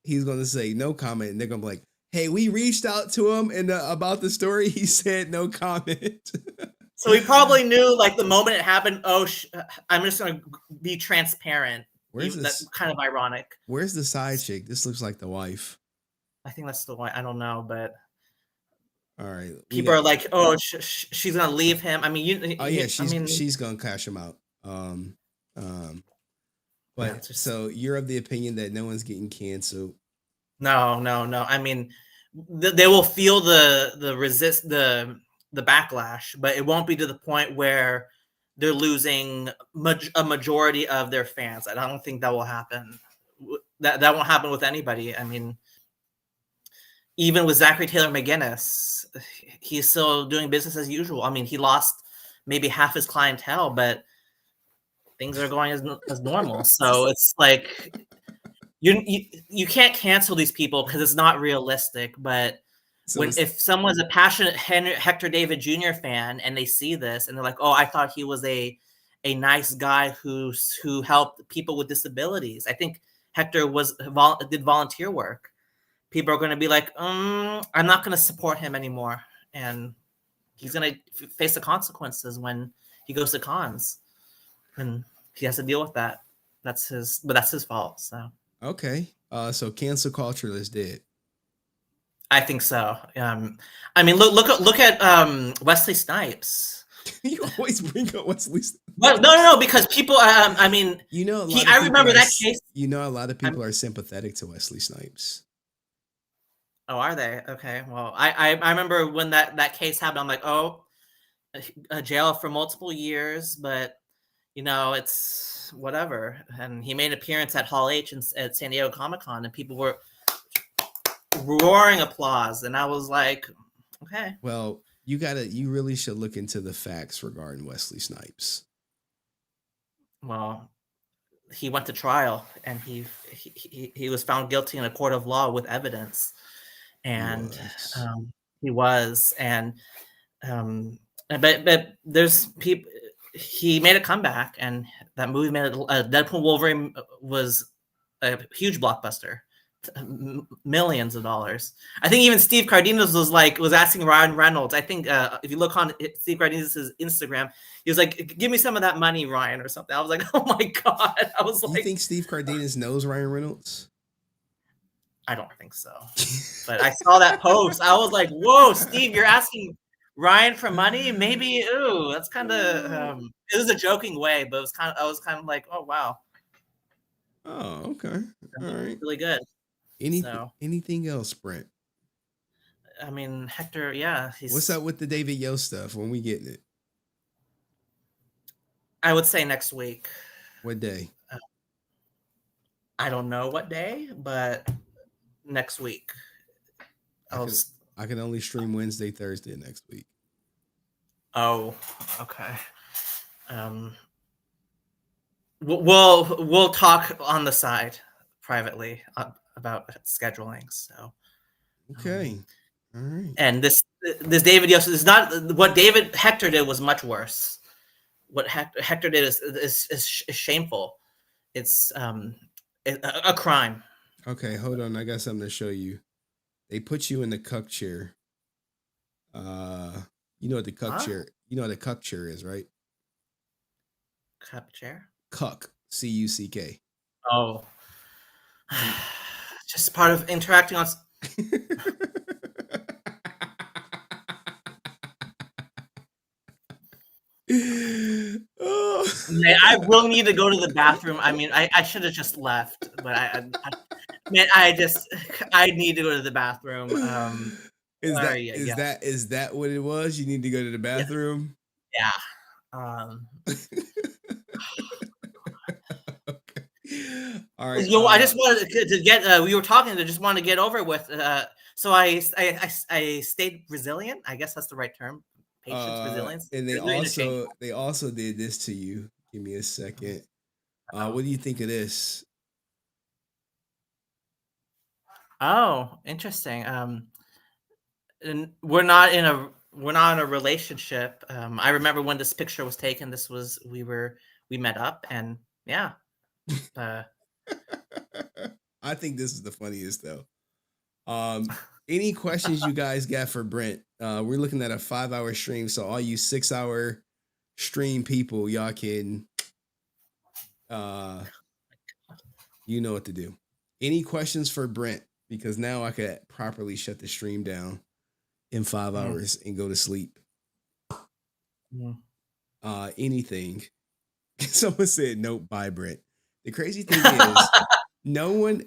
B: He's going to say no comment, and they're going to be like, "Hey, we reached out to him and about the story. He said no comment."
I: So he probably knew, like, the moment it happened. Oh, I'm just going to be transparent. That's kind of ironic.
B: Where's the side chick? This looks like the wife.
I: I think that's the wife. I don't know, but.
B: All right.
I: People are like, "Oh, she's gonna leave him." I mean,
B: she's gonna cash him out. But so you're of the opinion that no one's getting canceled?
I: No. I mean, they will feel the backlash, but it won't be to the point where they're losing a majority of their fans. I don't think that will happen. That won't happen with anybody. I mean. Even with Zachary Taylor McGinnis, he's still doing business as usual. I mean, he lost maybe half his clientele, but things are going as normal. So it's like you can't cancel these people because it's not realistic. But if someone's a passionate Hector David Jr. fan and they see this and they're like, "Oh, I thought he was a nice guy who helped people with disabilities." I think Hector did volunteer work. People are going to be like, I'm not going to support him anymore. And he's going to face the consequences when he goes to cons. And he has to deal with that. That's his fault. So.
B: Okay. So cancel culture is dead.
I: I think so. I mean, look at Wesley Snipes.
B: You always bring up Wesley Snipes.
I: Well, no, because people, I mean, I remember that case.
B: A lot of people are sympathetic to Wesley Snipes.
I: Oh, are they? Okay. Well, I remember when that case happened. I'm like, oh, jail for multiple years, but it's whatever. And he made an appearance at Hall H at San Diego Comic-Con, and people were roaring applause, and I was like, okay.
B: Well, you really should look into the facts regarding Wesley Snipes.
I: Well, he went to trial, and he was found guilty in a court of law with evidence. And he was, but there's people. He made a comeback, and that movie made Deadpool Wolverine was a huge blockbuster, millions of dollars. I think even Steve Cardenas was asking Ryan Reynolds. I think if you look on Steve Cardenas' Instagram, he was like, "Give me some of that money, Ryan," or something. I was like, "Oh my god!" I was like,
B: "You think Steve Cardenas knows Ryan Reynolds?"
I: I don't think so, but I saw that post. I was like, "Whoa, Steve, you're asking Ryan for money? Maybe, ooh, that's kind of." It was a joking way, but I was kind of like, "Oh wow."
B: Oh, okay, all right,
I: really good.
B: Anything else, Brent?
I: I mean, Hector, yeah.
B: What's up with the David Yo stuff? When we getting it?
I: I would say next week.
B: What day?
I: I don't know what day, but next week.
B: I can only stream Wednesday, Thursday next week.
I: Oh, okay. We'll talk on the side privately about scheduling. So
B: okay, all right.
I: And this David Yost is not what Hector did was much worse. What Hector did is shameful. It's a crime.
B: Okay, hold on. I got something to show you. They put you in the cuck chair. You know what the cuck chair? You know what a cuck chair is, right?
I: Cup chair.
B: Cuck, C-U-C-K.
I: Oh, just part of interacting on.
B: Oh.
I: I will need to go to the bathroom. I mean, I should have just left, but I need to go to the bathroom.
B: Is that what it was? You need to go to the bathroom?
I: Yeah.
B: Okay. All right.
I: I just wanted to get. We were talking. I just wanted to get over with. So I stayed resilient. I guess that's the right term. Patience, resilience.
B: And they also did this to you. Give me a second. What do you think of this?
I: Oh, interesting. And we're not in a relationship. I remember when this picture was taken. We met up, and yeah.
B: I think this is the funniest though. Any questions you guys got for Brent? We're looking at a 5-hour stream, so all you 6-hour stream people, y'all can you know what to do. Any questions for Brent? Because now I could properly shut the stream down in 5 hours and go to sleep. Anything. Someone said nope, bye Brent. The crazy thing is no one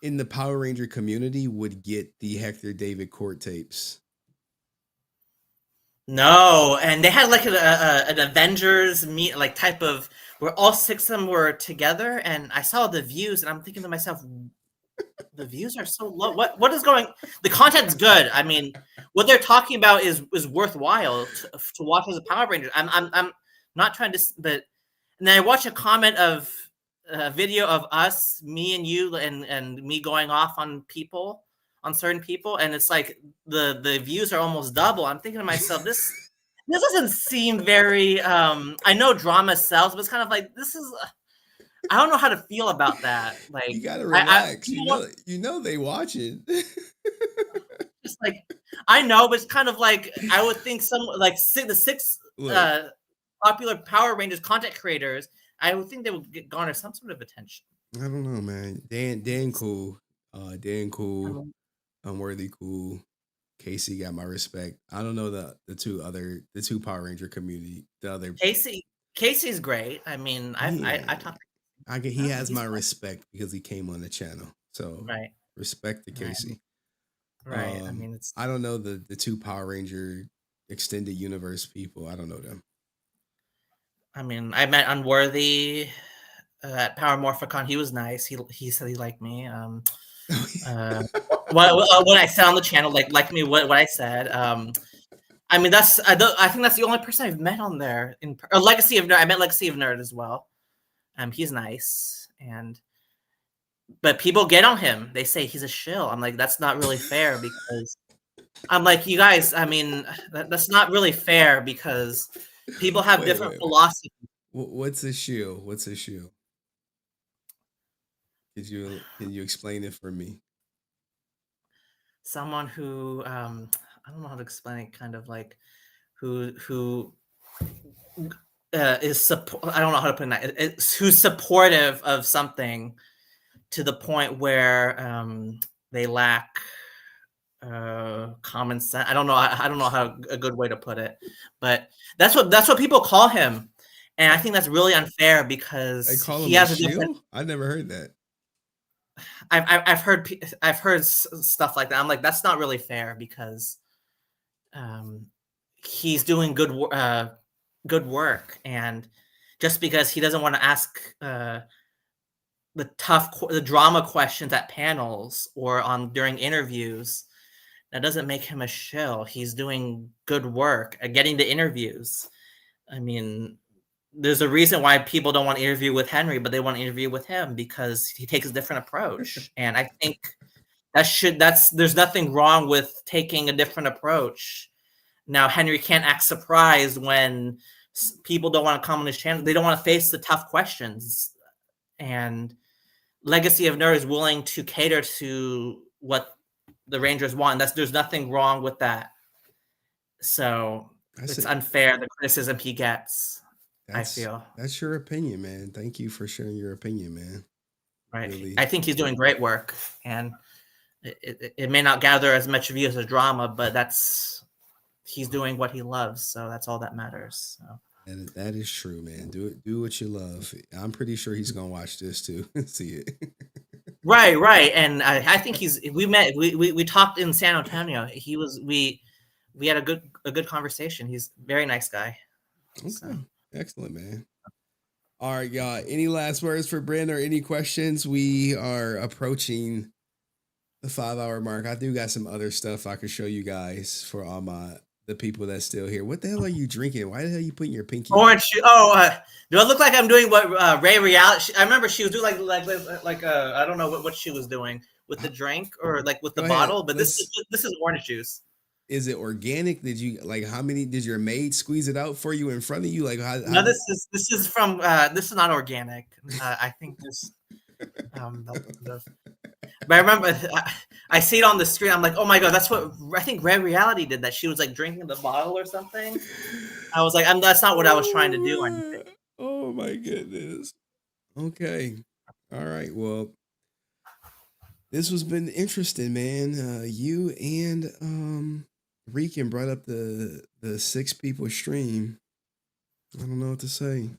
B: in the Power Ranger community would get the Hector David court tapes.
I: No, and they had like an Avengers meet like type of where all 6 of them were together, and I saw the views, and I'm thinking to myself, the views are so low. What is going? The content's good. I mean, what they're talking about is worthwhile to watch as a Power Ranger. I'm not trying to, but and then I watch a comment of a video of us, me and you, and me going off on certain people, and it's like the views are almost double. I'm thinking to myself, this doesn't seem very. I know drama sells, but it's kind of like this is. I don't know how to feel about that. Like
B: you gotta relax. You know they watching.
I: Just like I know, but it's kind of like I would think the 6 popular Power Rangers content creators. I would think they would garner some sort of attention.
B: I don't know, man. Dan cool. Dan cool. Unworthy cool. Casey got my respect. I don't know the two Power Ranger community. The other
I: Casey's great. I mean, I talk.
B: He has my respect because he came on the channel. So
I: right.
B: Respect to Casey.
I: Right. I mean,
B: I don't know the two Power Ranger extended universe people. I don't know them.
I: I mean, I met Unworthy at Power Morphicon. He was nice. He said he liked me. What I said on the channel, liked me what I said. I mean, I think that's the only person I've met on there. Legacy of Nerd. I met Legacy of Nerd as well. He's nice, but people get on him. They say he's a shill. I'm like, that's not really fair because I'm like, you guys. I mean, that's not really fair because people have different philosophies.
B: What's a shill? What's a shill? Can you explain it for me?
I: Someone who I don't know how to explain it. Kind of like who. Is support. I don't know how to put that. Who's supportive of something to the point where they lack common sense. I don't know how a good way to put it, but that's what people call him, and I think that's really unfair because
B: they call him
I: he has
B: a
I: different.
B: I never heard that.
I: I've heard stuff like that. I'm like, that's not really fair because he's doing good work, and just because he doesn't want to ask the drama questions at panels or during interviews, that doesn't make him a shill. He's doing good work at getting the interviews. I mean, there's a reason why people don't want to interview with Henry, but they want to interview with him because he takes a different approach. And I think there's nothing wrong with taking a different approach. Now, Henry can't act surprised when people don't want to come on his channel. They don't want to face the tough questions. And Legacy of Nerd is willing to cater to what the Rangers want. There's nothing wrong with that. So it's unfair, the criticism he gets, I feel.
B: That's your opinion, man. Thank you for sharing your opinion, man.
I: Right.
B: Really.
I: I think he's doing great work, and it may not gather as much views as drama, but he's doing what he loves, so that's all that matters. So.
B: And that is true, man. Do what you love. I'm pretty sure he's gonna watch this too. See it.
I: Right. And I think we talked in San Antonio. We had a good conversation. He's a very nice guy.
B: Okay. So. Excellent, man. All right, y'all. Any last words for Brent or any questions? We are approaching the 5-hour mark. I do got some other stuff I could show you guys for all the people that's still here. What the hell are you drinking? Why the hell are you putting your pinky?
I: Orange. Do I look like I'm doing what Ray Reality? I remember she was doing like I don't know what she was doing with the drink or like with the bottle, but this is orange juice.
B: Is it organic? Did you how many did your maid squeeze it out for you in front of you?
I: No, this is from this is not organic. I think this but I remember I see it on the screen. I'm like, oh my god, that's what I think Red Reality did. That she was like drinking the bottle or something. I was like, that's not what I was trying to do. Or anything.
B: Oh my goodness. Okay. All right. Well, this has been interesting, man. You and Rican brought up the 6 people stream. I don't know what to say.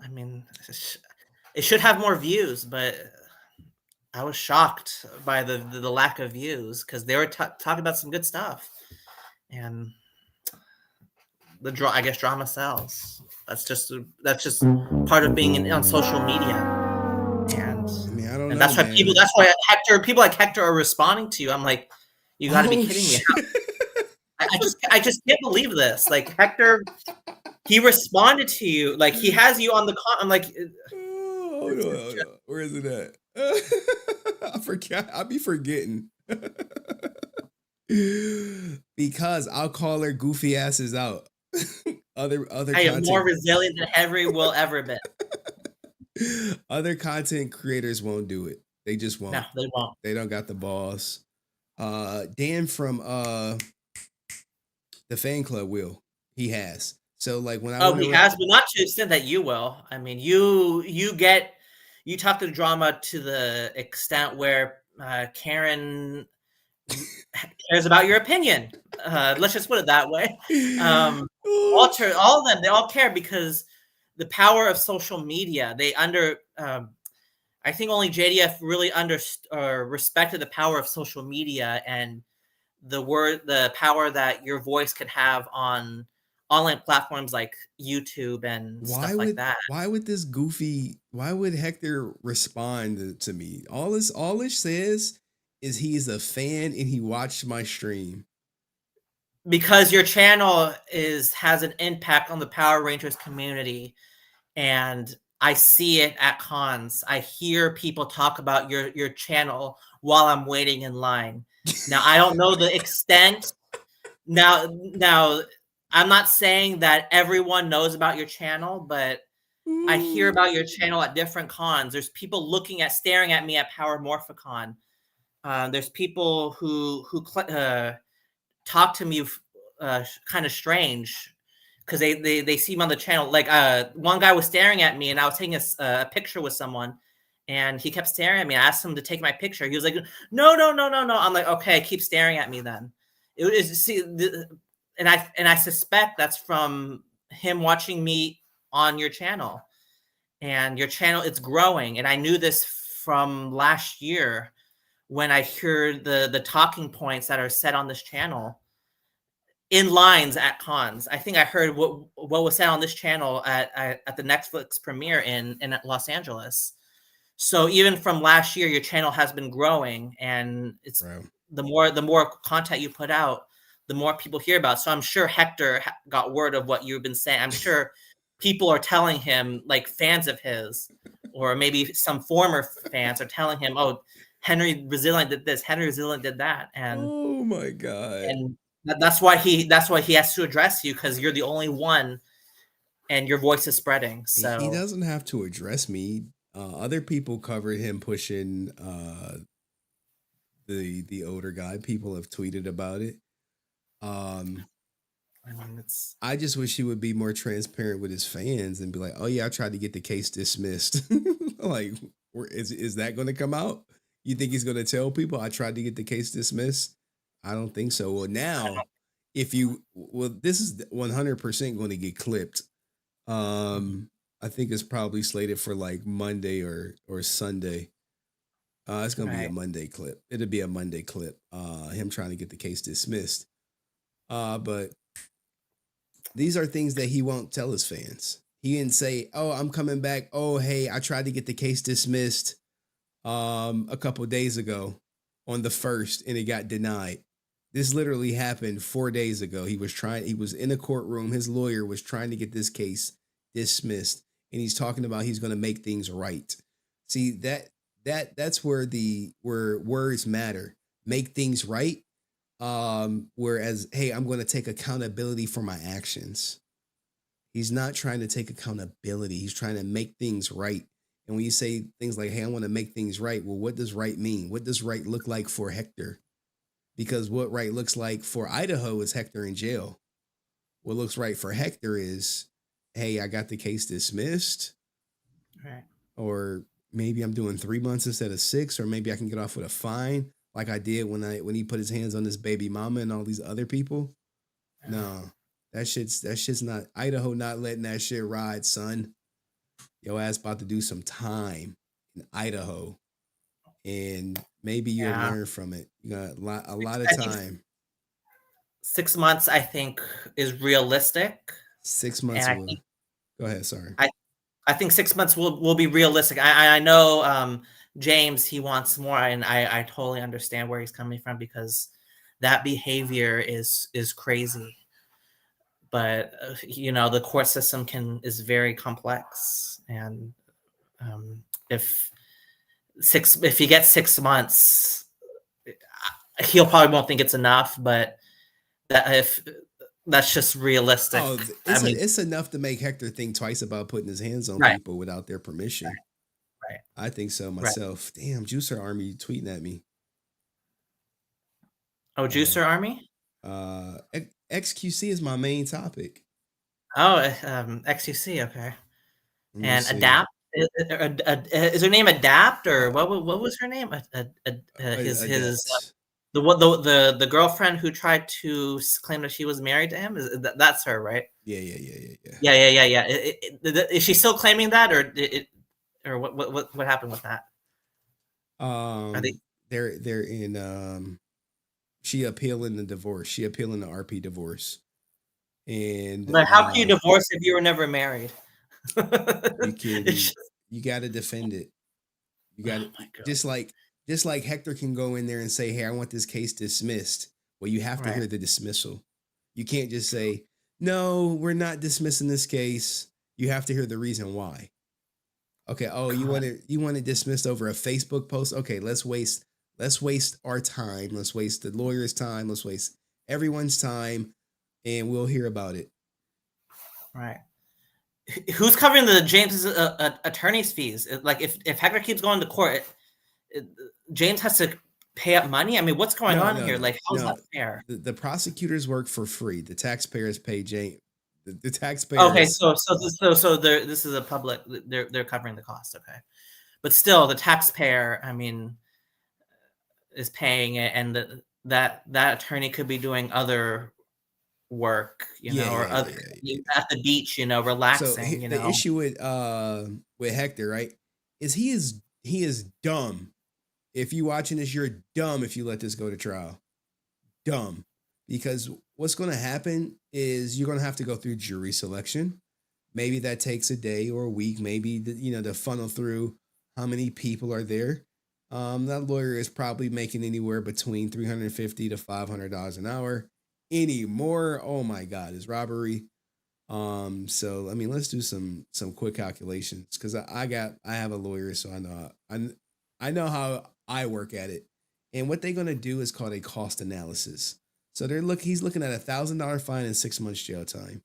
I: I mean, it should have more views, but I was shocked by the lack of views because they were talking about some good stuff, and I guess drama sells. That's just part of being on social media, and I mean, I don't know. That's why people like Hector are responding to you. I'm like, you got to be kidding me. I just can't believe this. Like Hector, he responded to you. Like he has you on the I'm like,
B: hold on. Where is it at? I forget. I'll be forgetting. Because I'll call their goofy asses out. other
I: I am more resilient than Henry will ever be.
B: Other content creators won't do it. They just won't.
I: No, they won't.
B: They don't got the balls. Dan from the fan club will. He has. So like when
I: he has, but not to the extent that you will. I mean, you talk to the drama to the extent where Karen cares about your opinion. Let's just put it that way. Walter, all of them, they all care because the power of social media. I think only JDF really respected the power of social media and the power that your voice could have on online platforms like YouTube and stuff like that.
B: Why would Hector respond to me? All it says is he's a fan and he watched my stream.
I: Because your channel has an impact on the Power Rangers community, and I see it at cons. I hear people talk about your channel while I'm waiting in line. Now I don't know the extent. Now I'm not saying that everyone knows about your channel, but I hear about your channel at different cons. There's people staring at me at Power Morphicon. There's people who talk to me kind of strange because they see me on the channel. Like one guy was staring at me and I was taking a picture with someone and he kept staring at me. I asked him to take my picture. He was like, no. I'm like, okay, keep staring at me then. And I suspect that's from him watching me on your channel, and your channel, it's growing. And I knew this from last year when I heard the talking points that are said on this channel in lines at cons. I think I heard what was said on this channel at the Netflix premiere in Los Angeles. So even from last year, your channel has been growing, and it's the more content you put out, the more people hear about. So I'm sure Hector got word of what you've been saying. I'm sure people are telling him, like fans of his, or maybe some former fans are telling him, "Oh, HenryResilient did this. HenryResilient did that." And
B: oh my god!
I: And that's why he has to address you, because you're the only one, and your voice is spreading. So
B: he doesn't have to address me. Other people covered him pushing the older guy. People have tweeted about it.
I: I mean, it's.
B: I just wish he would be more transparent with his fans and be like, "Oh yeah, I tried to get the case dismissed." Like, is that going to come out? You think he's going to tell people I tried to get the case dismissed? I don't think so. Well, now, this is 100% going to get clipped. I think it's probably slated for like Monday or Sunday. It's going to be a Monday clip. It'll be a Monday clip. Him trying to get the case dismissed. But these are things that he won't tell his fans. He didn't say, "Oh, I'm coming back. Oh, hey, I tried to get the case dismissed a couple days ago on the 1st and it got denied." This literally happened 4 days ago. He was in a courtroom. His lawyer was trying to get this case dismissed, and he's talking about he's going to make things right. See, that's where words matter. Make things right. Whereas, hey, I'm going to take accountability for my actions. He's not trying to take accountability. He's trying to make things right. And when you say things like, "Hey, I want to make things right," well, what does right mean? What does right look like for Hector? Because what right looks like for Idaho is Hector in jail. What looks right for Hector is, "Hey, I got the case dismissed."
I: Right.
B: Or maybe I'm doing 3 months instead of 6, or maybe I can get off with a fine like I did when he put his hands on this baby mama and all these other people. No, that shit's not, Idaho not letting that shit ride, son. Your ass about to do some time in Idaho, and maybe you'll learn from it. You got a lot of time.
I: 6 months, I think, is realistic.
B: 6 months. Go ahead. Sorry.
I: I think 6 months will be realistic. I know James, he wants more, and I totally understand where he's coming from, because that behavior is crazy. But the court system is very complex, and if he gets 6 months, he'll probably won't think it's enough. But that's just realistic.
B: Oh, it's enough to make Hector think twice about putting his hands on people without their permission.
I: Right.
B: I think so myself. Right. Damn, Juicer Army tweeting at me.
I: Oh, Juicer Army?
B: XQC is my main topic.
I: Oh, XQC, okay. And Adapt? Is her name Adapt, or what was her name? The girlfriend who tried to claim that she was married to him, that's her, right?
B: Yeah.
I: Is she still claiming that, or what happened with that?
B: They're in she appealing the divorce. She appealing the RP divorce. And
I: but how can you divorce if you were never married?
B: You got to defend it. You got just like Hector can go in there and say, "Hey, I want this case dismissed." Well, you have to hear the dismissal. You can't just say, "No, we're not dismissing this case." You have to hear the reason why. Okay. Oh, you want it dismissed over a Facebook post? Okay, let's waste our time. Let's waste the lawyer's time. Let's waste everyone's time, and we'll hear about it.
I: Right. Who's covering the James's attorney's fees? Like, if Hector keeps going to court, James has to pay up money. I mean, what's going on here? Like, how's that fair?
B: The prosecutors work for free. The taxpayers pay James. The taxpayers.
I: Okay, so this is a public. They're covering the cost. Okay, but still, the taxpayer, I mean, is paying it, and that attorney could be doing other work, at the beach, relaxing.
B: So the issue with Hector, right, is he he is dumb. If you watching this, you're dumb if you let this go to trial. Dumb. Because what's going to happen is you're going to have to go through jury selection. Maybe that takes a day or a week. Maybe to funnel through how many people are there. That lawyer is probably making anywhere between $350 to $500 an hour. Any more, oh my God, is robbery. So I mean, let's do some quick calculations because I have a lawyer, so I know how I work at it. And what they're gonna do is called a cost analysis. So he's looking at $1,000 fine and 6 months jail time.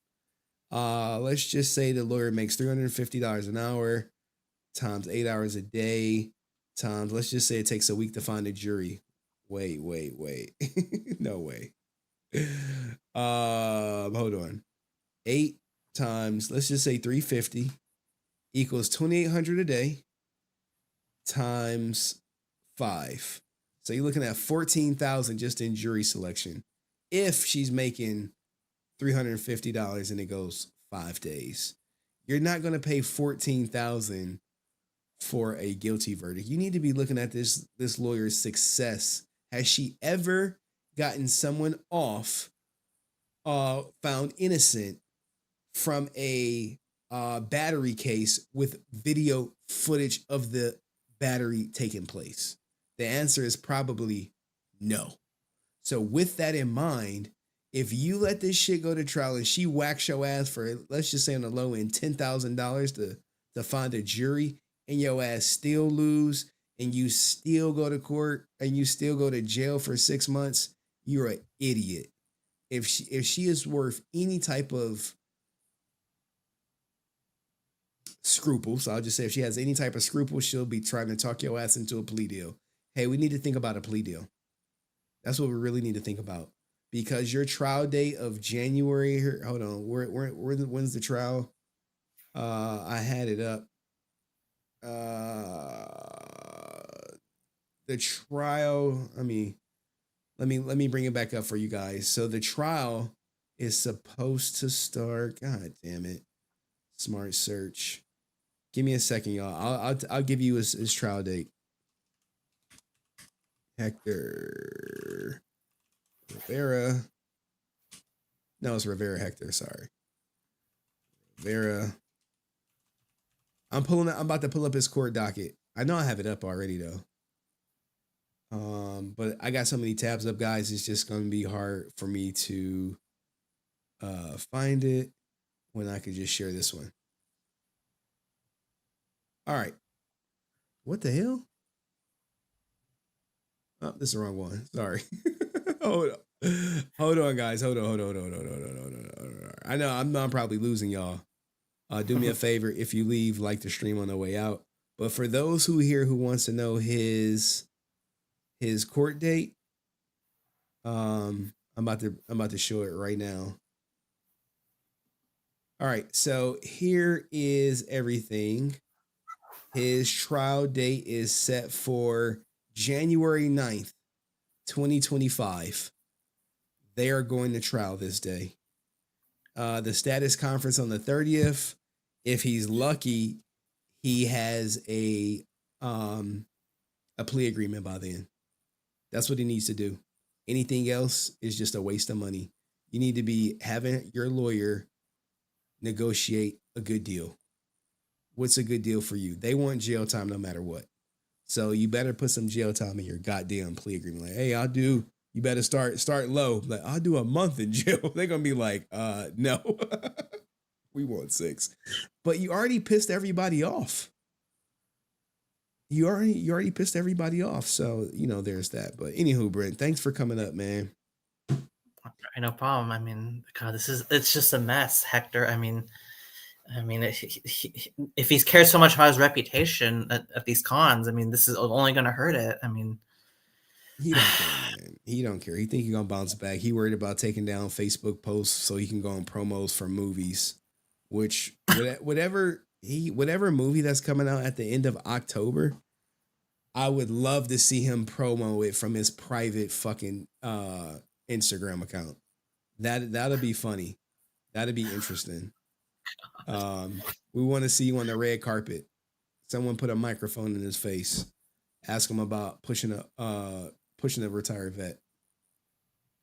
B: Let's just say the lawyer makes $350 an hour times 8 hours a day times, let's just say it takes a week to find a jury. Wait. No way. Hold on. 8 times, let's just say 350 equals 2,800 a day times 5. So you're looking at 14,000 just in jury selection. If she's making $350 and it goes 5 days, you're not going to pay 14,000 for a guilty verdict. You need to be looking at this lawyer's success. Has she ever gotten someone off, found innocent from a battery case with video footage of the battery taking place? The answer is probably no. So with that in mind, if you let this shit go to trial and she whacks your ass for, let's just say on the low end, $10,000 to find a jury, and your ass still lose, and you still go to court, and you still go to jail for 6 months, you're an idiot. If she is worth any type of scruples, I'll just say if she has any type of scruples, she'll be trying to talk your ass into a plea deal. Hey, we need to think about a plea deal. That's what we really need to think about. Because your trial date of January, hold on, when's the trial? I had it up. The trial, let me bring it back up for you guys. So the trial is supposed to start, god damn it, smart search. Give me a second, y'all. I'll give you his trial date. Hector Rivera. No, it's Rivera Hector, sorry. Rivera. I'm about to pull up his court docket. I know I have it up already though. But I got so many tabs up, guys, it's just gonna be hard for me to find it when I could just share this one. All right. What the hell? Oh, this is the wrong one. Sorry. Hold on, guys. Hold on. I know I'm probably losing y'all. Do me a favor if you leave, like the stream on the way out. But for those who wants to know his court date, I'm about to show it right now. All right, so here is everything. His trial date is set for January 9th, 2025. They are going to trial this day. The status conference on the 30th. If he's lucky, he has a plea agreement by then. That's what he needs to do. Anything else is just a waste of money. You need to be having your lawyer negotiate a good deal. What's a good deal for you? They want jail time no matter what. So you better put some jail time in your goddamn plea agreement. Like, hey, you better start low. Like, I'll do a month in jail. They're going to be like, no, we want 6. But you already pissed everybody off. You already pissed everybody off. So, there's that. But anywho, Brent, thanks for coming up, man.
I: No problem. I mean, God, it's just a mess, Hector. I mean, if he cares so much about his reputation at these cons, I mean, this is only going to hurt it. I mean,
B: he don't care, man. He don't care. He think he's gonna bounce back. He worried about taking down Facebook posts so he can go on promos for movies. Which whatever movie that's coming out at the end of October, I would love to see him promo it from his private fucking Instagram account. That'll be funny. That'll be interesting. We want to see you on the red carpet. Someone put a microphone in his face. Ask him about pushing a retired vet.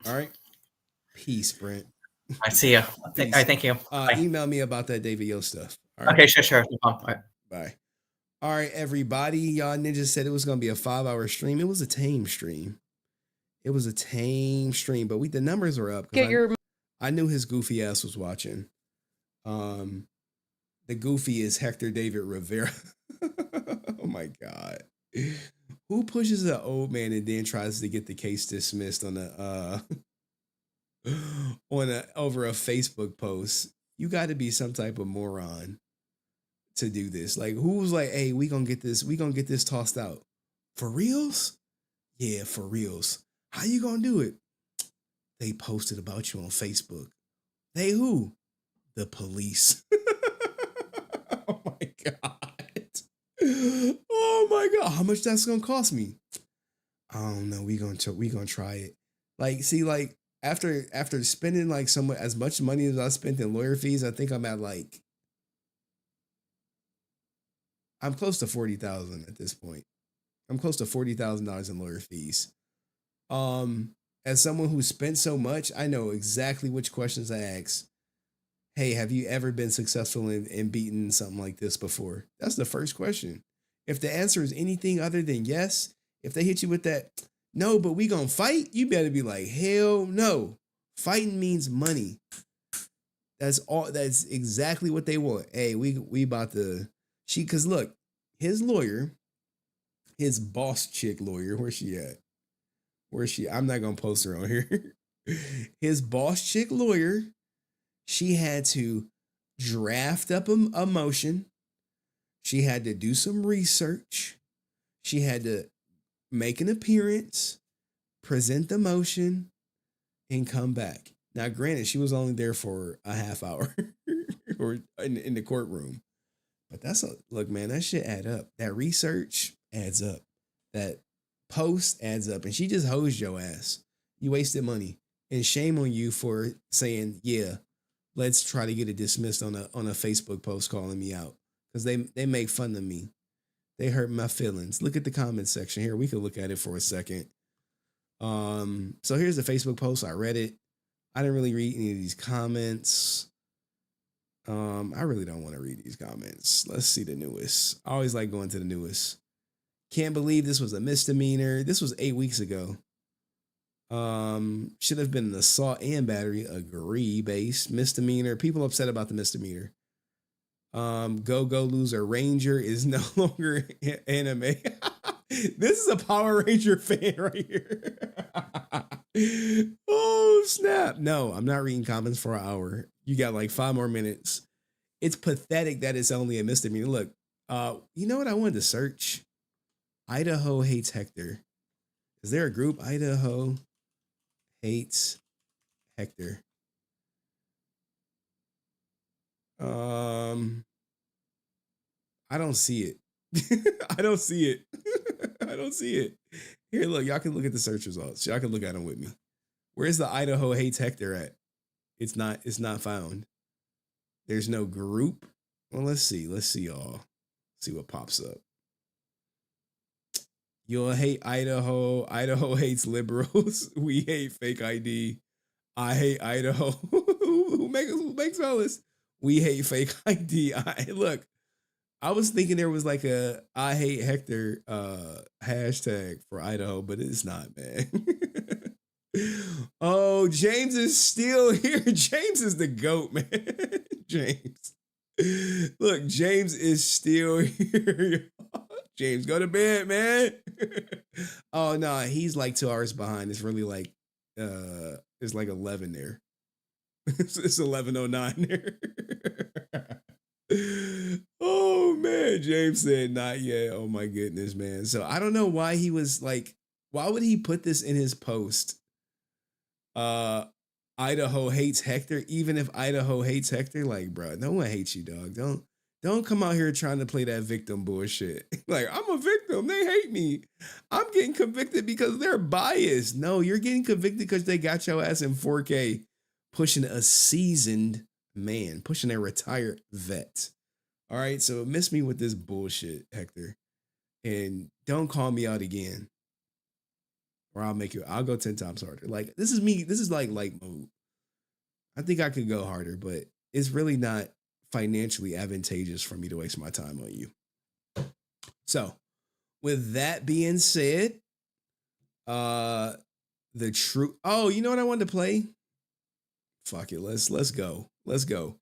B: All right. Peace, Brent.
I: I see you. Thank you.
B: Email me about that David Yo stuff. All right?
I: Okay, sure. No problem. All right.
B: Bye. All right, everybody. Y'all ninjas said it was going to be a 5-hour stream. It was a tame stream. But the numbers were up. I knew his goofy ass was watching. The goofy is Hector David Rivera. Oh my God. Who pushes an old man and then tries to get the case dismissed on over a Facebook post? You got to be some type of moron to do this. Like, who's like, hey, we gonna get this tossed out. For reals? Yeah, for reals. How you gonna do it? They posted about you on Facebook. They who? The police. Oh my God. Oh my God. How much that's gonna cost me? I don't know. We gonna try it. Like, see, like after spending like somewhat as much money as I spent in lawyer fees, I think I'm at like I'm close to $40,000 at this point. I'm close to $40,000 in lawyer fees. As someone who spent so much, I know exactly which questions I ask. Hey, have you ever been successful in beating something like this before? That's the first question. If the answer is anything other than yes, if they hit you with that, no, but we gonna fight, you better be like, hell no. Fighting means money. That's all. That's exactly what they want. Hey, we about to. Cause look, his lawyer, his boss chick lawyer, where's she at? I'm not gonna post her on here. His boss chick lawyer, she had to draft up a motion. She had to do some research. She had to make an appearance, present the motion, and come back. Now, granted, she was only there for a half hour or in the courtroom. But look, man, that shit add up. That research adds up. That post adds up. And she just hosed your ass. You wasted money. And shame on you for saying, yeah, let's try to get it dismissed on a Facebook post calling me out. Because they make fun of me. They hurt my feelings. Look at the comment section here. We could look at it for a second. So here's the Facebook post. I read it. I didn't really read any of these comments. I really don't want to read these comments. Let's see the newest. I always like going to the newest. Can't believe this was a misdemeanor. This was 8 weeks ago. Should have been an assault and battery. Agree based misdemeanor. People upset about the misdemeanor. Go loser Ranger is no longer anime. This is a Power Ranger fan right here. Oh snap. No, I'm not reading comments for an hour. You got like 5 more minutes. It's pathetic that it's only a misdemeanor. Look, you know what I wanted to search? Idaho hates Hector. Is there a group? Idaho hates Hector. I don't see it. I don't see it. I don't see it. Here, look, y'all can look at the search results. Y'all can look at them with me. Where's the Idaho hates Hector at? It's not found. There's no group. Well, let's see. Let's see, y'all. See what pops up. You'll hate Idaho. Idaho hates liberals. We hate fake ID. I hate Idaho. who makes all this? We hate fake ID. Look, I was thinking there was like a I hate Hector hashtag for Idaho, but it's not, man. Oh, James is still here. James is the GOAT, man. James. Look, James is still here. James, go to bed, man. Oh no, he's like 2 hours behind. It's really like it's like 11 there. It's 11:09 there. Oh man, James said not yet. Oh my goodness, man. So I don't know why he was like, why would he put this in his post? Idaho hates Hector. Even if Idaho hates Hector, like, bro, no one hates you, dog. Don't come out here trying to play that victim bullshit. Like, I'm a victim. They hate me. I'm getting convicted because they're biased. No, you're getting convicted because they got your ass in 4K pushing a seasoned man, pushing a retired vet. All right, so miss me with this bullshit, Hector, and don't call me out again, or I'll go 10 times harder. Like this is me. This is like light mode. I think I could go harder, but it's really not financially advantageous for me to waste my time on you. So, with that being said, the true. Oh, you know what I wanted to play? Fuck it. Let's go. Let's go.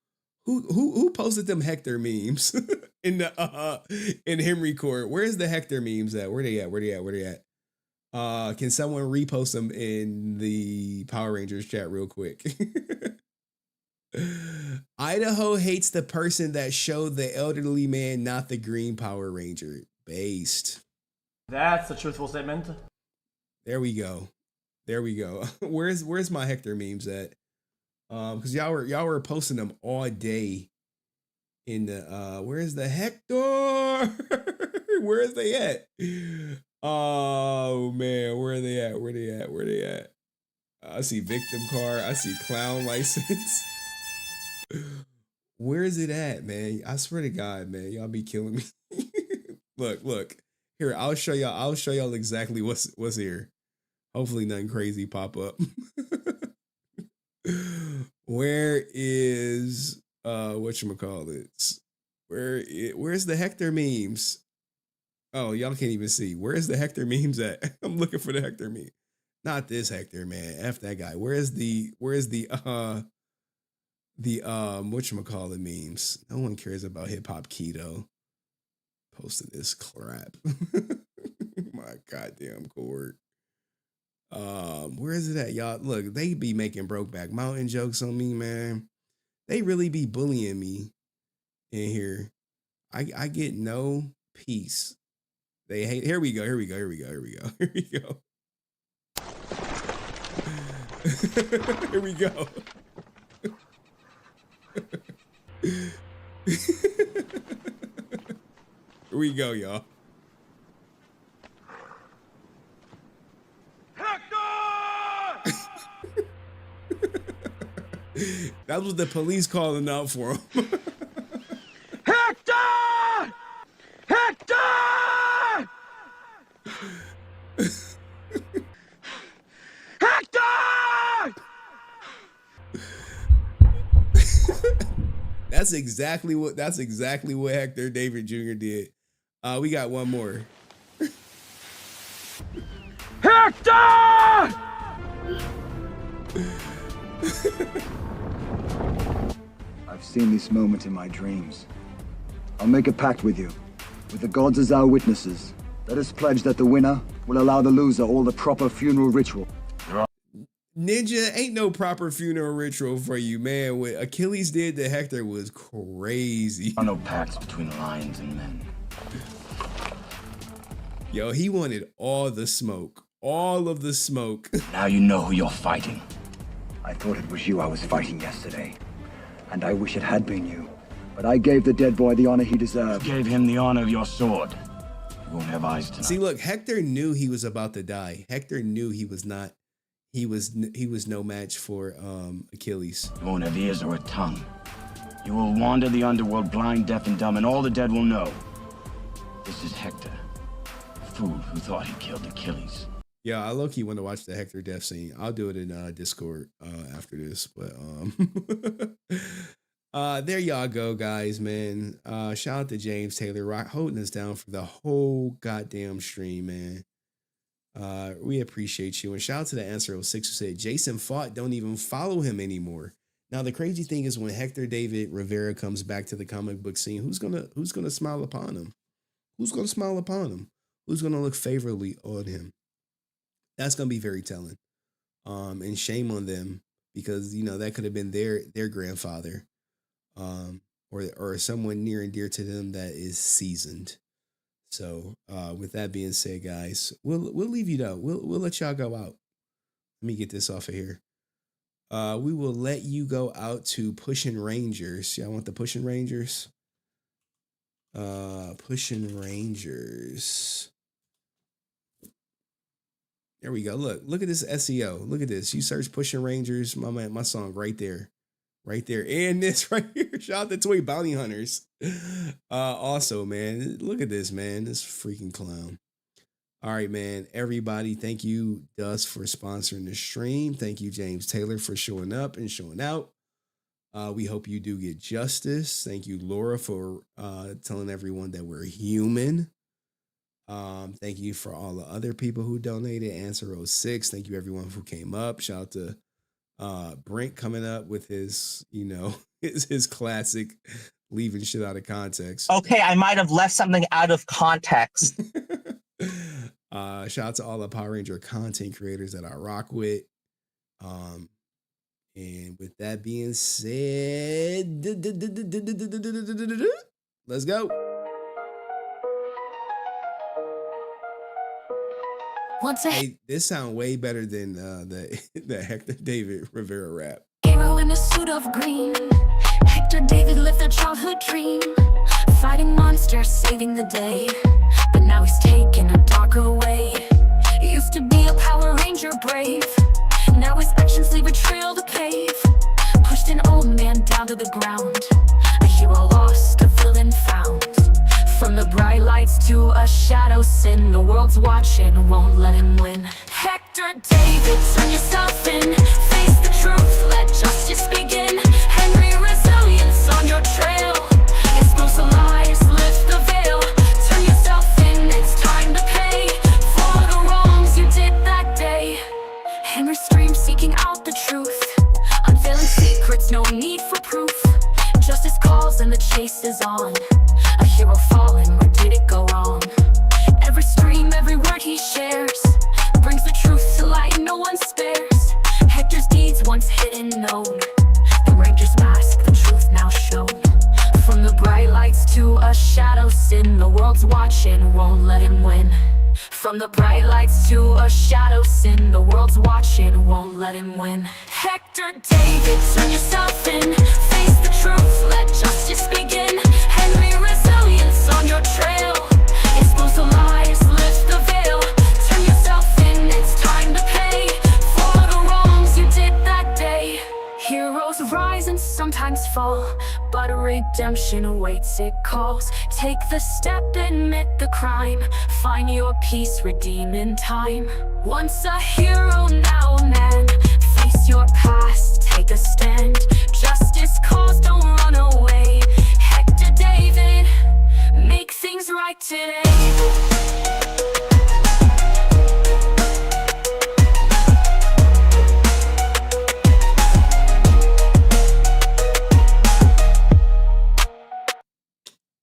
B: Who posted them Hector memes in the in Henry Court? Where's the Hector memes at? Where they at? Can someone repost them in the Power Rangers chat real quick? Idaho hates the person that showed the elderly man, not the green Power Ranger. Based.
P: That's a truthful statement.
B: There we go. Where's my Hector memes at? Because y'all were posting them all day in the where's the Hector? Where is they at? Oh man, where are they at? I see victim car, I see clown license. Where is it at, man? I swear to God, man, y'all be killing me. Look. Here, I'll show y'all exactly what's here. Hopefully nothing crazy pop up. Where is whatchamacallit? Where's the Hector memes? Oh, y'all can't even see. Where's the Hector memes at? I'm looking for the Hector meme. Not this Hector, man. F that guy. Where's the whatchamacallit memes? No one cares about hip hop keto. Posting this crap. My goddamn cord. Where is it at, y'all? Look, they be making Brokeback Mountain jokes on me, man. They really be bullying me in here. I get no peace. They hate. Here we go. Here we go. Here we go, y'all. That was the police calling out for him.
K: Hector! Hector! Hector!
B: That's exactly what Hector David Jr. did. We got one more.
K: Hector!
V: I've seen this moment in my dreams. I'll make a pact with you, with the gods as our witnesses. Let us pledge that the winner will allow the loser all the proper funeral ritual.
B: Ninja, ain't no proper funeral ritual for you, man. What Achilles did to Hector was crazy.
V: There are no pacts between lions and men.
B: Yo, he wanted all the smoke. All of the smoke.
V: Now you know who you're fighting. I thought it was you I was fighting yesterday. And I wish it had been you. But I gave the dead boy the honor he deserved. Gave him the honor of your sword. You won't have eyes tonight.
B: See, look, Hector knew he was about to die. Hector knew he was not. He was no match for Achilles.
V: You won't have ears or a tongue. You will wander the underworld blind, deaf, and dumb, and all the dead will know. This is Hector, the fool who thought he killed Achilles.
B: Yeah, I low-key want to watch the Hector death scene. I'll do it in Discord after this. But there y'all go, guys, man. Shout out to James Taylor Rock holding us down for the whole goddamn stream, man. We appreciate you. And shout out to the Answer 06 who said Jason fought, don't even follow him anymore. Now the crazy thing is when Hector David Rivera comes back to the comic book scene, who's gonna smile upon him? Who's gonna smile upon him? Who's gonna look favorably on him? That's gonna be very telling. And shame on them because that could have been their grandfather, or someone near and dear to them that is seasoned. So with that being said, guys, we'll leave you though. We'll let y'all go out. Let me get this off of here. We will let you go out to Pushing Rangers. Y'all want the Pushing Rangers? Pushing Rangers. There we go. Look at this SEO. Look at this. You search Pushing Rangers, my song right there. right there. And this right here. Shout out to Toy Bounty Hunters. Also, man, look at this, man. This freaking clown. All right, man. Everybody, thank you, Dust, for sponsoring the stream. Thank you, James Taylor, for showing up and showing out. We hope you do get justice. Thank you, Laura, for telling everyone that we're human. Thank you for all the other people who donated. Answer 06. Thank you, everyone who came up. Shout out to Brent coming up with his, you know, his classic leaving shit out of context.
R: Okay, I might have left something out of context.
B: Shout out to all the Power Ranger content creators that I rock with. And with that being said, let's go. Hey, this sound way better than the Hector David Rivera rap.
M: Hero in a suit of green. Hector David lived a childhood dream, fighting monsters, saving the day. But now he's taken a darker way. He used to be a Power Ranger brave. Now his actions leave a trail to pave. Pushed an old man down to the ground. A hero lost, a villain found. From the bright lights to a shadow sin, the world's watching, won't let him win. Hector David, turn yourself in. Face the truth, let justice begin. HenryResilient on your trail. Expose the lies, lift the veil. Turn yourself in, it's time to pay for the wrongs you did that day. Henry screams, seeking out the truth. Unveiling secrets, no need for proof. Justice calls and the chase is on. A hero fallen, where did it go wrong? Every stream, every word he shares brings the truth to light, no one spares. Hector's deeds once hidden, known. The Ranger's mask, the truth now shown. From the bright lights to a shadow sin, the world's watching, won't let him win. From the bright lights to a shadow sin, the world's watching, won't let him win. Hector David, turn yourself in. Face the truth, let justice begin. HenryResilient on your trail. Expose the lies, lift the veil. Turn yourself in, it's time to pay for the wrongs you did that day. Heroes rise and sometimes fall, but redemption awaits, it calls. Take the step, admit the crime. Find your peace, redeem in time. Once a hero, now a man. Face your past, take a stand. Justice calls, don't run away. Hector David, make things right today.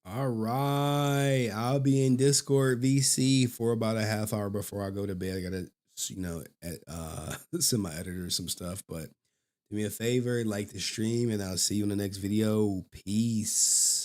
B: All right, I'll be in Discord VC for about a half hour before I go to bed. I gotta, you know, send my editor some stuff, but do me a favor, like the stream, and I'll see you in the next video. Peace.